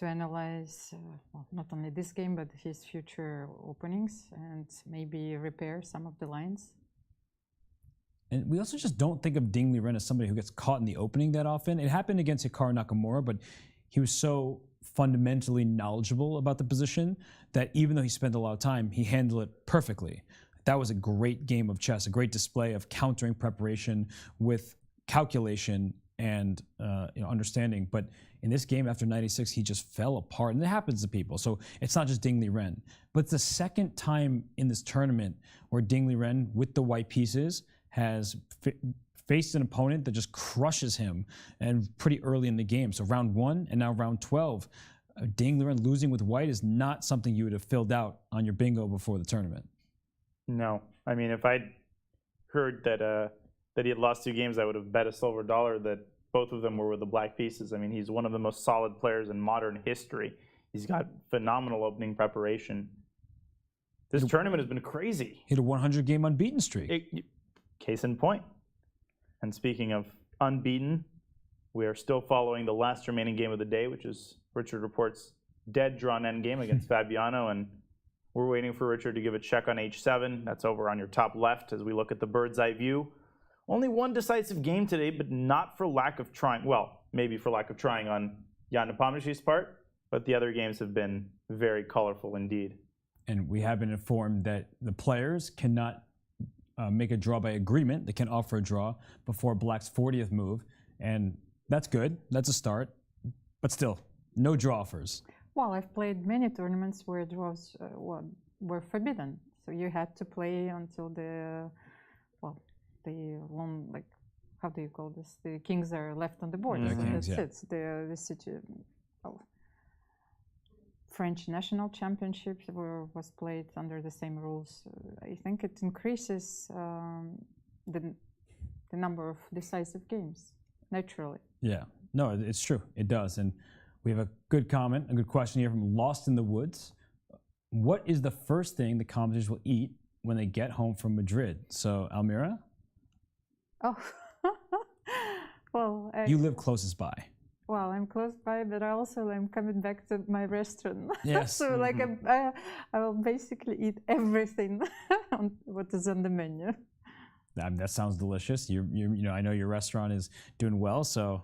analyze well, not only this game, but his future openings and maybe repair some of the lines. And we also just don't think of Ding Liren as somebody who gets caught in the opening that often. It happened against Hikaru Nakamura, but he was so fundamentally knowledgeable about the position that even though he spent a lot of time, he handled it perfectly. That was a great game of chess, a great display of countering preparation with calculation and understanding. But in this game, after 96, he just fell apart. And it happens to people. So it's not just Ding Liren. But it's the second time in this tournament where Ding Liren, with the white pieces, has faced an opponent that just crushes him, and pretty early in the game. So round 1 and now round 12, Ding Liren losing with white is not something you would have filled out on your bingo before the tournament. No, I mean, if I'd heard that that he had lost 2 games, I would have bet a silver dollar that both of them were with the black pieces. I mean, he's one of the most solid players in modern history. He's got phenomenal opening preparation. This tournament has been crazy. Hit a 100-game unbeaten streak. Case in point. And speaking of unbeaten, we are still following the last remaining game of the day, which is Richard Report's dead drawn endgame against Fabiano, and we're waiting for Richard to give a check on h7. That's over on your top left as we look at the bird's eye view. Only one decisive game today, but not for lack of trying. Well, maybe for lack of trying on Janupomshi's part, but the other games have been very colorful indeed. And we have been informed that the players cannot make a draw by agreement. They can offer a draw before Black's 40th move, and that's good. That's a start, but still, no draw offers. Well, I've played many tournaments where draws were forbidden. So you had to play until the long, like, how do you call this? The kings are left on the board. So kings, that's it. French national championships was played under the same rules. I think it increases the number of decisive games naturally. Yeah, no, it's true. It does. And we have a good comment, a good question here from Lost in the Woods. What is the first thing the commentators will eat when they get home from Madrid? So, Almira? Oh, well, you live closest by. Well, I'm close by, but I'm coming back to my restaurant. Yes. So, like, I will basically eat everything what is on the menu. That sounds delicious. I know your restaurant is doing well, so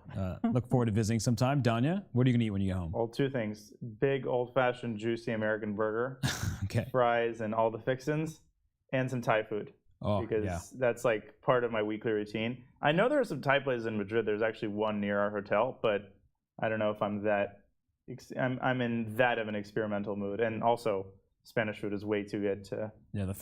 look forward to visiting sometime. Danya, what are you gonna eat when you get home? Well, two things: big, old-fashioned, juicy American burger, okay, fries, and all the fixins, and some Thai food. Oh, because that's like part of my weekly routine. I know there are some Thai places in Madrid. There's actually one near our hotel, but I don't know if I'm in that of an experimental mood. And also, Spanish food is way too good to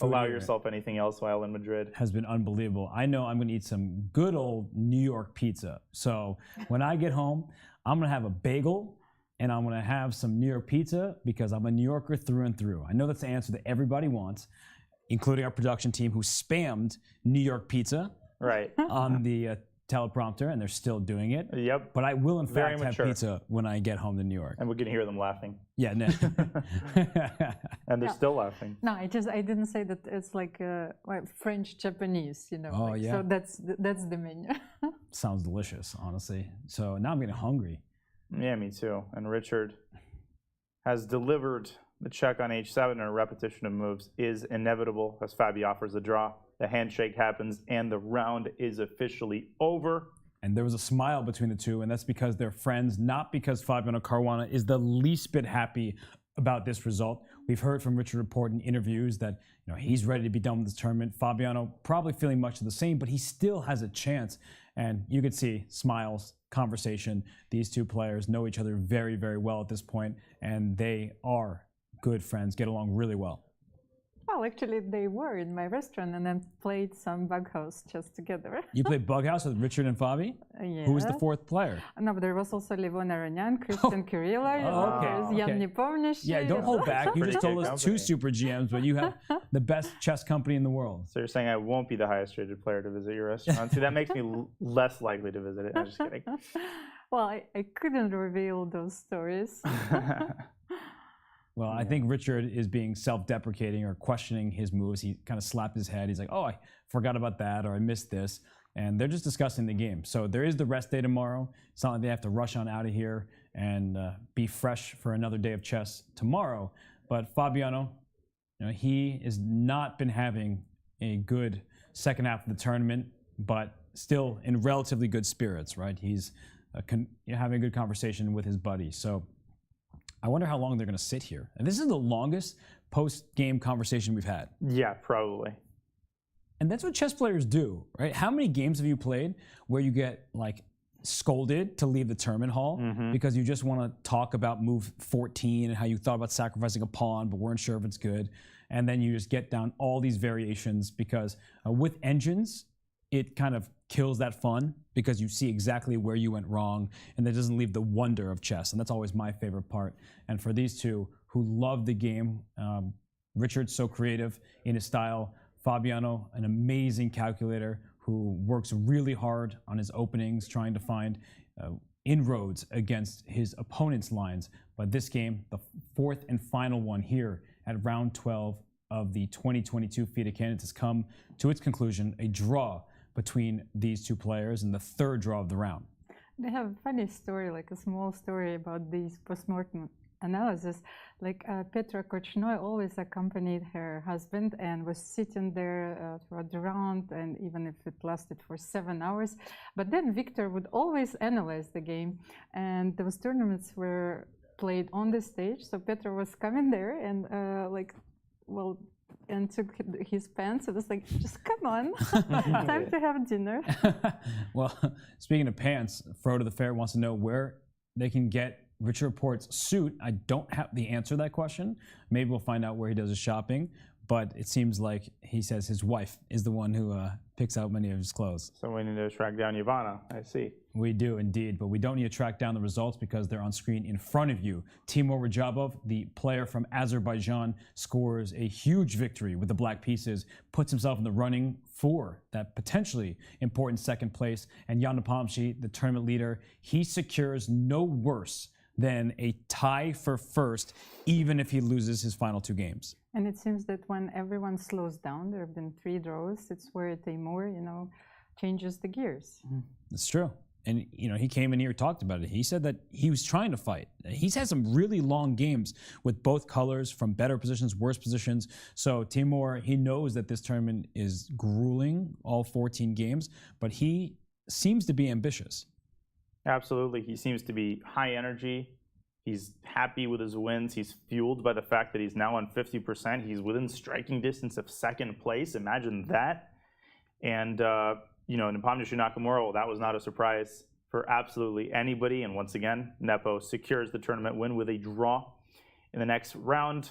allow yourself anything else while in Madrid. Has been unbelievable. I know I'm going to eat some good old New York pizza. So when I get home, I'm going to have a bagel and I'm going to have some New York pizza because I'm a New Yorker through and through. I know that's the answer that everybody wants, including our production team who spammed New York pizza on the teleprompter, and they're still doing it. Yep. But I will, in fact, have pizza when I get home to New York. And we can hear them laughing. Yeah, no. And they're still laughing. No, I didn't say that it's like French, Japanese, Oh, like, yeah. So that's the menu. Sounds delicious, honestly. So now I'm getting hungry. Yeah, me too. And Richard has delivered the check on h7, and a repetition of moves is inevitable as Fabi offers a draw. The handshake happens, and the round is officially over. And there was a smile between the two, and that's because they're friends, not because Fabiano Caruana is the least bit happy about this result. We've heard from Richard Report in interviews that he's ready to be done with this tournament. Fabiano probably feeling much of the same, but he still has a chance. And you could see smiles, conversation. These two players know each other very, very well at this point, and they are good friends, get along really well. Well, actually, they were in my restaurant and then played some bug house chess together. You played bug house with Richard and Fabi? Yeah. Who was the fourth player? No, but there was also Livon Aranyan, Christian Kirilla, Jan Nepomniachtchi. Yeah, don't hold back. You just told us two super GMs, but you have the best chess company in the world. So you're saying I won't be the highest rated player to visit your restaurant? See, that makes me less likely to visit it. I'm just kidding. Well, I couldn't reveal those stories. Well, I think Richard is being self-deprecating or questioning his moves. He kind of slapped his head. He's like, oh, I forgot about that, or I missed this. And they're just discussing the game. So there is the rest day tomorrow. It's not like they have to rush on out of here and be fresh for another day of chess tomorrow. But Fabiano, he has not been having a good second half of the tournament, but still in relatively good spirits, right? He's having a good conversation with his buddies. So I wonder how long they're going to sit here. And this is the longest post-game conversation we've had. Yeah, probably. And that's what chess players do, right? How many games have you played where you get like scolded to leave the tournament hall because you just want to talk about move 14 and how you thought about sacrificing a pawn but weren't sure if it's good, and then you just get down all these variations because with engines, it kind of kills that fun because you see exactly where you went wrong, and that doesn't leave the wonder of chess. And that's always my favorite part. And for these two who love the game, Richard's so creative in his style, Fabiano, an amazing calculator who who works really hard on his openings, trying to find inroads against his opponent's lines. But this game, the fourth and final one here at round 12 of the 2022 FIDE Candidates, has come to its conclusion, a draw between these two players in the third draw of the round. They have a funny story, like a small story about these postmortem analysis. Like Petra Kochnoi always accompanied her husband and was sitting there throughout the round, and even if it lasted for 7 hours. But then Victor would always analyze the game, and those tournaments were played on the stage. So Petra was coming there and and took his pants. It was like, just come on, time to have dinner. Well, speaking of pants, Frodo the Fair wants to know where they can get Richard Report's suit. I don't have the answer to that question. Maybe we'll find out where he does his shopping, but it seems like he says his wife is the one who picks out many of his clothes. So we need to track down Ivana, I see. We do indeed, but we don't need to track down the results because they're on screen in front of you. Timur Rajabov, the player from Azerbaijan, scores a huge victory with the black pieces, puts himself in the running for that potentially important second place. And Janupomshi, the tournament leader, he secures no worse than a tie for first, even if he loses his final two games. And it seems that when everyone slows down, there have been 3 draws, it's where Timur, changes the gears. It's true. And, he came in here, talked about it. He said that he was trying to fight. He's had some really long games with both colors, from better positions, worse positions. So Timur, he knows that this tournament is grueling, all 14 games, but he seems to be ambitious. Absolutely. He seems to be high energy. He's happy with his wins. He's fueled by the fact that he's now on 50%. He's within striking distance of second place. Imagine that. And, Nepomniachtchi Nakamura, well, that was not a surprise for absolutely anybody. And once again, Nepo secures the tournament win with a draw. In the next round,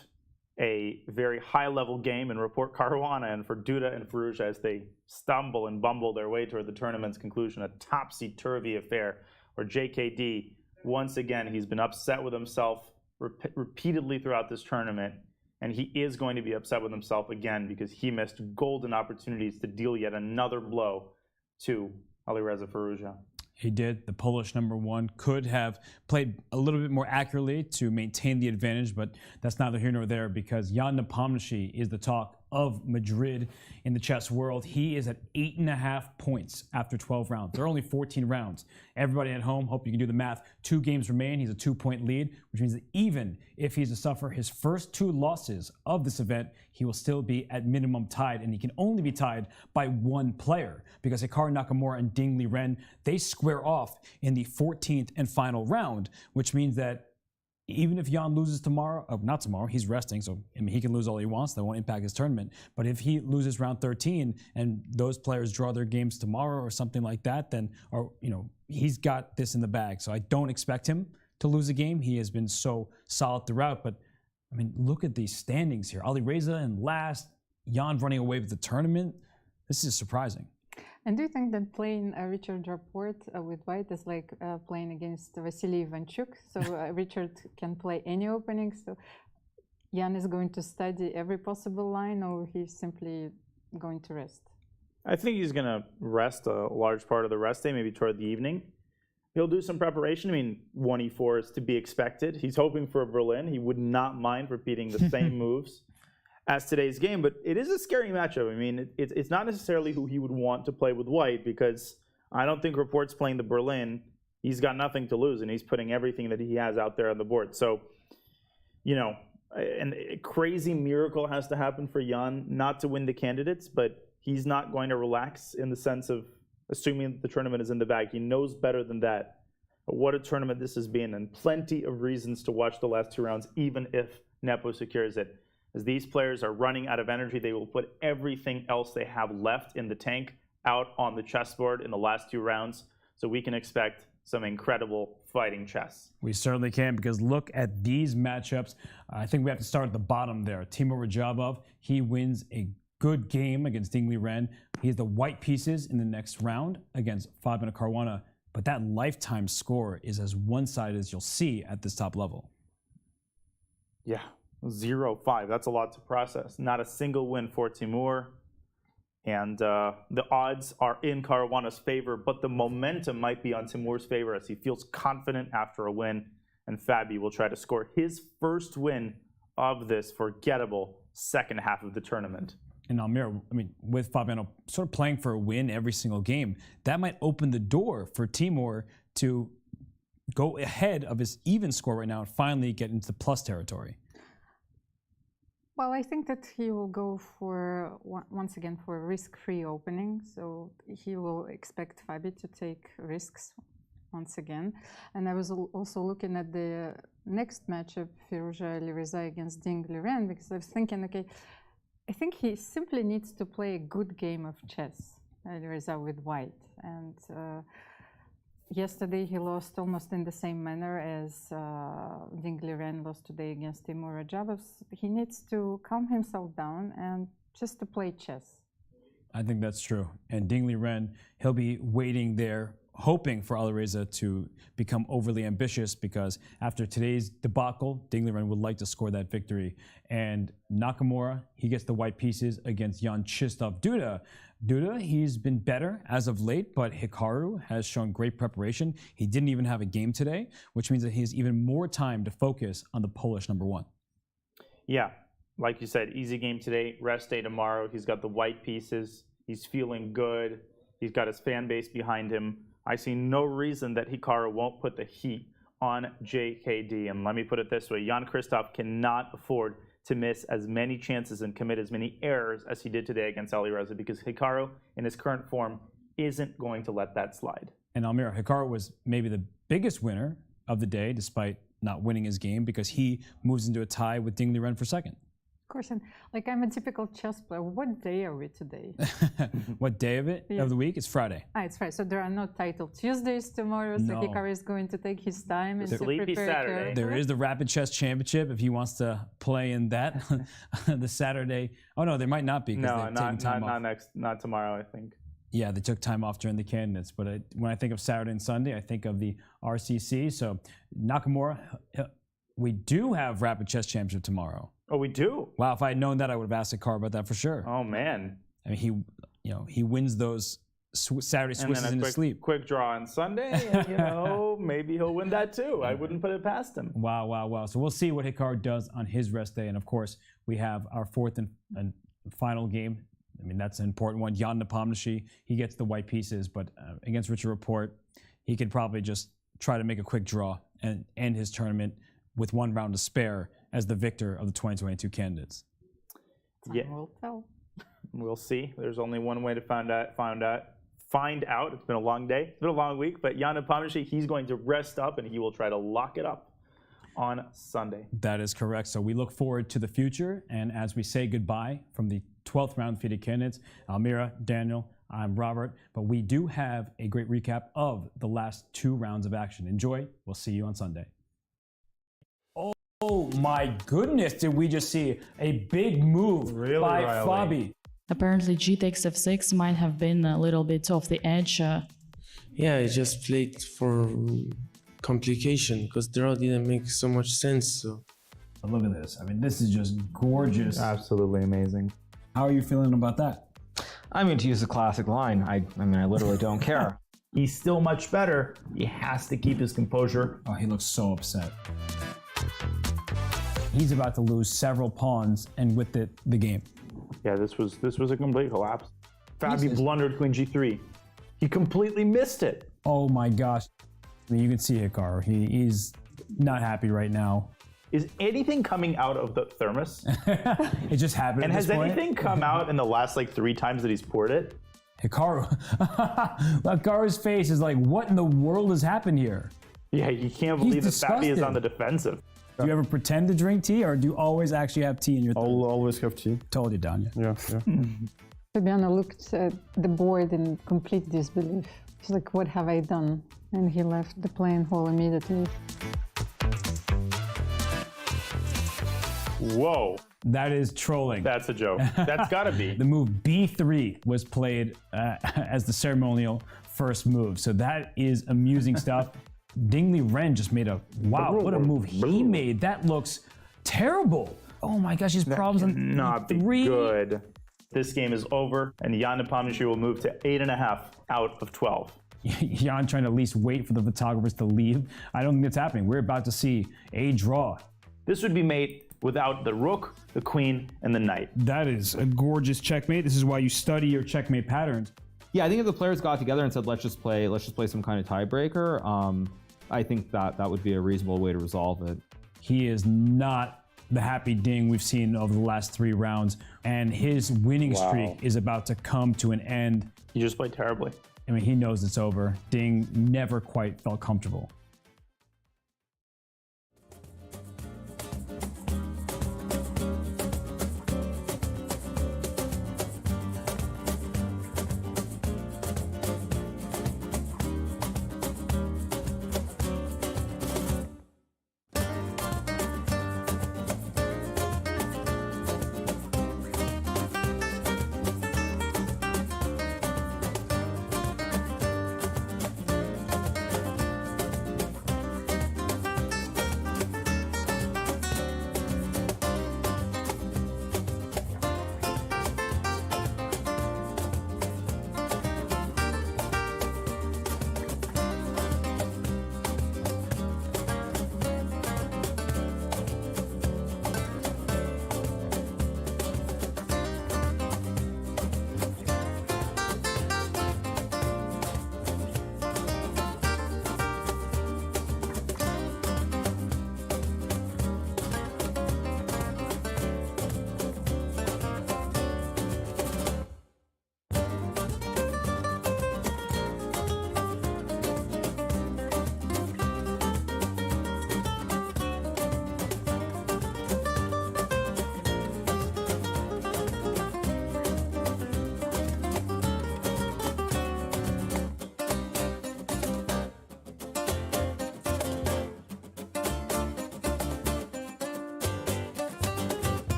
a very high-level game in Report Caruana and for Duda and Firouzja as they stumble and bumble their way toward the tournament's conclusion, a topsy-turvy affair where JKD, once again, he's been upset with himself repeatedly throughout this tournament, and he is going to be upset with himself again because he missed golden opportunities to deal yet another blow to Alireza Firouzja. He did. The Polish #1 could have played a little bit more accurately to maintain the advantage, but that's neither here nor there because Jan Nepomniachtchi is the talk of Madrid in the chess world. He is at 8.5 points after 12 rounds. There are only 14 rounds. Everybody at home, hope you can do the math. 2 games remain. He's a 2-point lead, which means that even if he's to suffer his first 2 losses of this event, he will still be at minimum tied, and he can only be tied by 1 player because Hikaru Nakamura and Liren, they square off in the 14th and final round, which means that even if Jan loses tomorrow, not tomorrow, he's resting, so he can lose all he wants. That won't impact his tournament. But if he loses round 13 and those players draw their games tomorrow or something like that, then he's got this in the bag. So I don't expect him to lose a game. He has been so solid throughout. But look at these standings here. Alireza in last, Jan running away with the tournament. This is surprising. And do you think that playing Richard Rapport with white is like playing against Vasily Ivanchuk? So Richard can play any opening. So Jan is going to study every possible line, or he's simply going to rest? I think he's going to rest a large part of the rest day, maybe toward the evening. He'll do some preparation. 1e4 is to be expected. He's hoping for a Berlin. He would not mind repeating the same moves as today's game, but it is a scary matchup. It's not necessarily who he would want to play with white because I don't think Rapport's playing the Berlin. He's got nothing to lose, and he's putting everything that he has out there on the board. So, a crazy miracle has to happen for Jan not to win the candidates, but he's not going to relax in the sense of assuming that the tournament is in the bag. He knows better than that. But what a tournament this has been, and plenty of reasons to watch the last 2 rounds, even if Nepo secures it. As these players are running out of energy, they will put everything else they have left in the tank out on the chessboard in the last 2 rounds. So we can expect some incredible fighting chess. We certainly can, because look at these matchups. I think we have to start at the bottom there. Timur Rajabov, he wins a good game against Liren. He has the white pieces in the next round against Fabiano Caruana, but that lifetime score is as one-sided as you'll see at this top level. Yeah. 0-5. That's a lot to process. Not a single win for Timur. And the odds are in Caruana's favor, but the momentum might be on Timur's favor as he feels confident after a win. And Fabi will try to score his first win of this forgettable second half of the tournament. And Almira, I mean, with Fabiano sort of playing for a win every single game, that might open the door for Timur to go ahead of his even score right now and finally get into the plus territory. Well, I think that he will go for, once again, for a risk-free opening. So he will expect Fabi to take risks once again. And I was also looking at the next matchup, Firouzja Alireza against Ding Liren, because I was thinking, okay, I think he simply needs to play a good game of chess, Alireza with white. And yesterday he lost almost in the same manner as Ding Liren lost today against Timur Rajabov. He needs to calm himself down and just to play chess. I think that's true. And Ding Liren, he'll be waiting there, hoping for Alireza to become overly ambitious, because after today's debacle, Ding Liren would like to score that victory. And Nakamura, he gets the white pieces against Jan-Krzysztof Duda, he's been better as of late, but Hikaru has shown great preparation. He didn't even have a game today, which means that he has even more time to focus on the Polish #1. Yeah, like you said, easy game today, rest day tomorrow. He's got the white pieces. He's feeling good. He's got his fan base behind him. I see no reason that Hikaru won't put the heat on JKD. And let me put it this way, Jan-Krzysztof cannot afford to miss as many chances and commit as many errors as he did today against Alireza, because Hikaru, in his current form, isn't going to let that slide. And Almira, Hikaru was maybe the biggest winner of the day, despite not winning his game, because he moves into a tie with Ding Liren for second. Of course, and like I'm a typical chess player. What day are we today? What day of the week? It's Friday. It's Friday. So there are no title Tuesdays tomorrow. So Hikaru is going to take his time and to prepare Saturday. There is the Rapid Chess Championship if he wants to play in that. The Saturday. Oh no, there might not be. No, not tomorrow, I think. Yeah, they took time off during the candidates. But when I think of Saturday and Sunday, I think of the RCC. So Nakamura, we do have Rapid Chess Championship tomorrow. Oh, we do? Wow, if I had known that, I would have asked Akara about that for sure. Oh, man. I mean, he wins those Saturday Swisses in his sleep. Quick draw on Sunday, and, maybe he'll win that too. I wouldn't put it past him. Wow. So we'll see what Hikaru does on his rest day. And of course, we have our fourth and final game. I mean, that's an important one. Jan Nepomniachtchi, he gets the white pieces, but against Richard Report, he could probably just try to make a quick draw and end his tournament with one round to spare as the victor of the 2022 candidates. Yeah, we'll tell. We'll see. There's only one way to find out. It's been a long day. It's been a long week, but Jan Upamishi, he's going to rest up and he will try to lock it up on Sunday. That is correct. So we look forward to the future, and as we say goodbye from the 12th round FIDE Candidates, Almira, Daniel, I'm Robert, but we do have a great recap of the last 2 rounds of action. Enjoy. We'll see you on Sunday. Oh my goodness, did we just see a big move by Fabi? Apparently G takes F6 might have been a little bit off the edge. Yeah, I just played for complication because draw didn't make so much sense. So. But look at this. I mean, this is just gorgeous. Absolutely amazing. How are you feeling about that? I'm going to use the classic line. I literally don't care. He's still much better. He has to keep his composure. Oh, he looks so upset. He's about to lose several pawns, and with it, the game. Yeah, this was a complete collapse. Fabi blundered Queen G3. He completely missed it. Oh my gosh. I mean, you can see Hikaru. He's not happy right now. Is anything coming out of the thermos? It just happened. And has anything come out in the last 3 times that he's poured it? Hikaru. Hikaru's face is like, what in the world has happened here? Yeah, you can't believe that Fabi is on the defensive. Do you ever pretend to drink tea, or do you always actually have tea in your I'll always have tea. Told you, Danya. Yeah. Fabiano looked at the board in complete disbelief. He's like, what have I done? And he left the playing hall immediately. Whoa. That is trolling. That's a joke. That's gotta be. The move B3 was played as the ceremonial first move. So that is amusing stuff. Ding Liren just made a, wow, what a move he made. That looks terrible. Oh my gosh, his problems on not be B3. good. this game is over, and Janupomshi will move to 8.5 out of 12. Jan trying to at least wait for the photographers to leave. I don't think it's happening. We're about to see a draw. This would be mate without the rook, the queen, and the knight. That is a gorgeous checkmate. This is why you study your checkmate patterns. Yeah, I think if the players got together and said, let's just play some kind of tiebreaker, I think that would be a reasonable way to resolve it. He is not the happy Ding we've seen over the last 3 rounds, and his winning streak is about to come to an end. He just played terribly. I mean, he knows it's over. Ding never quite felt comfortable.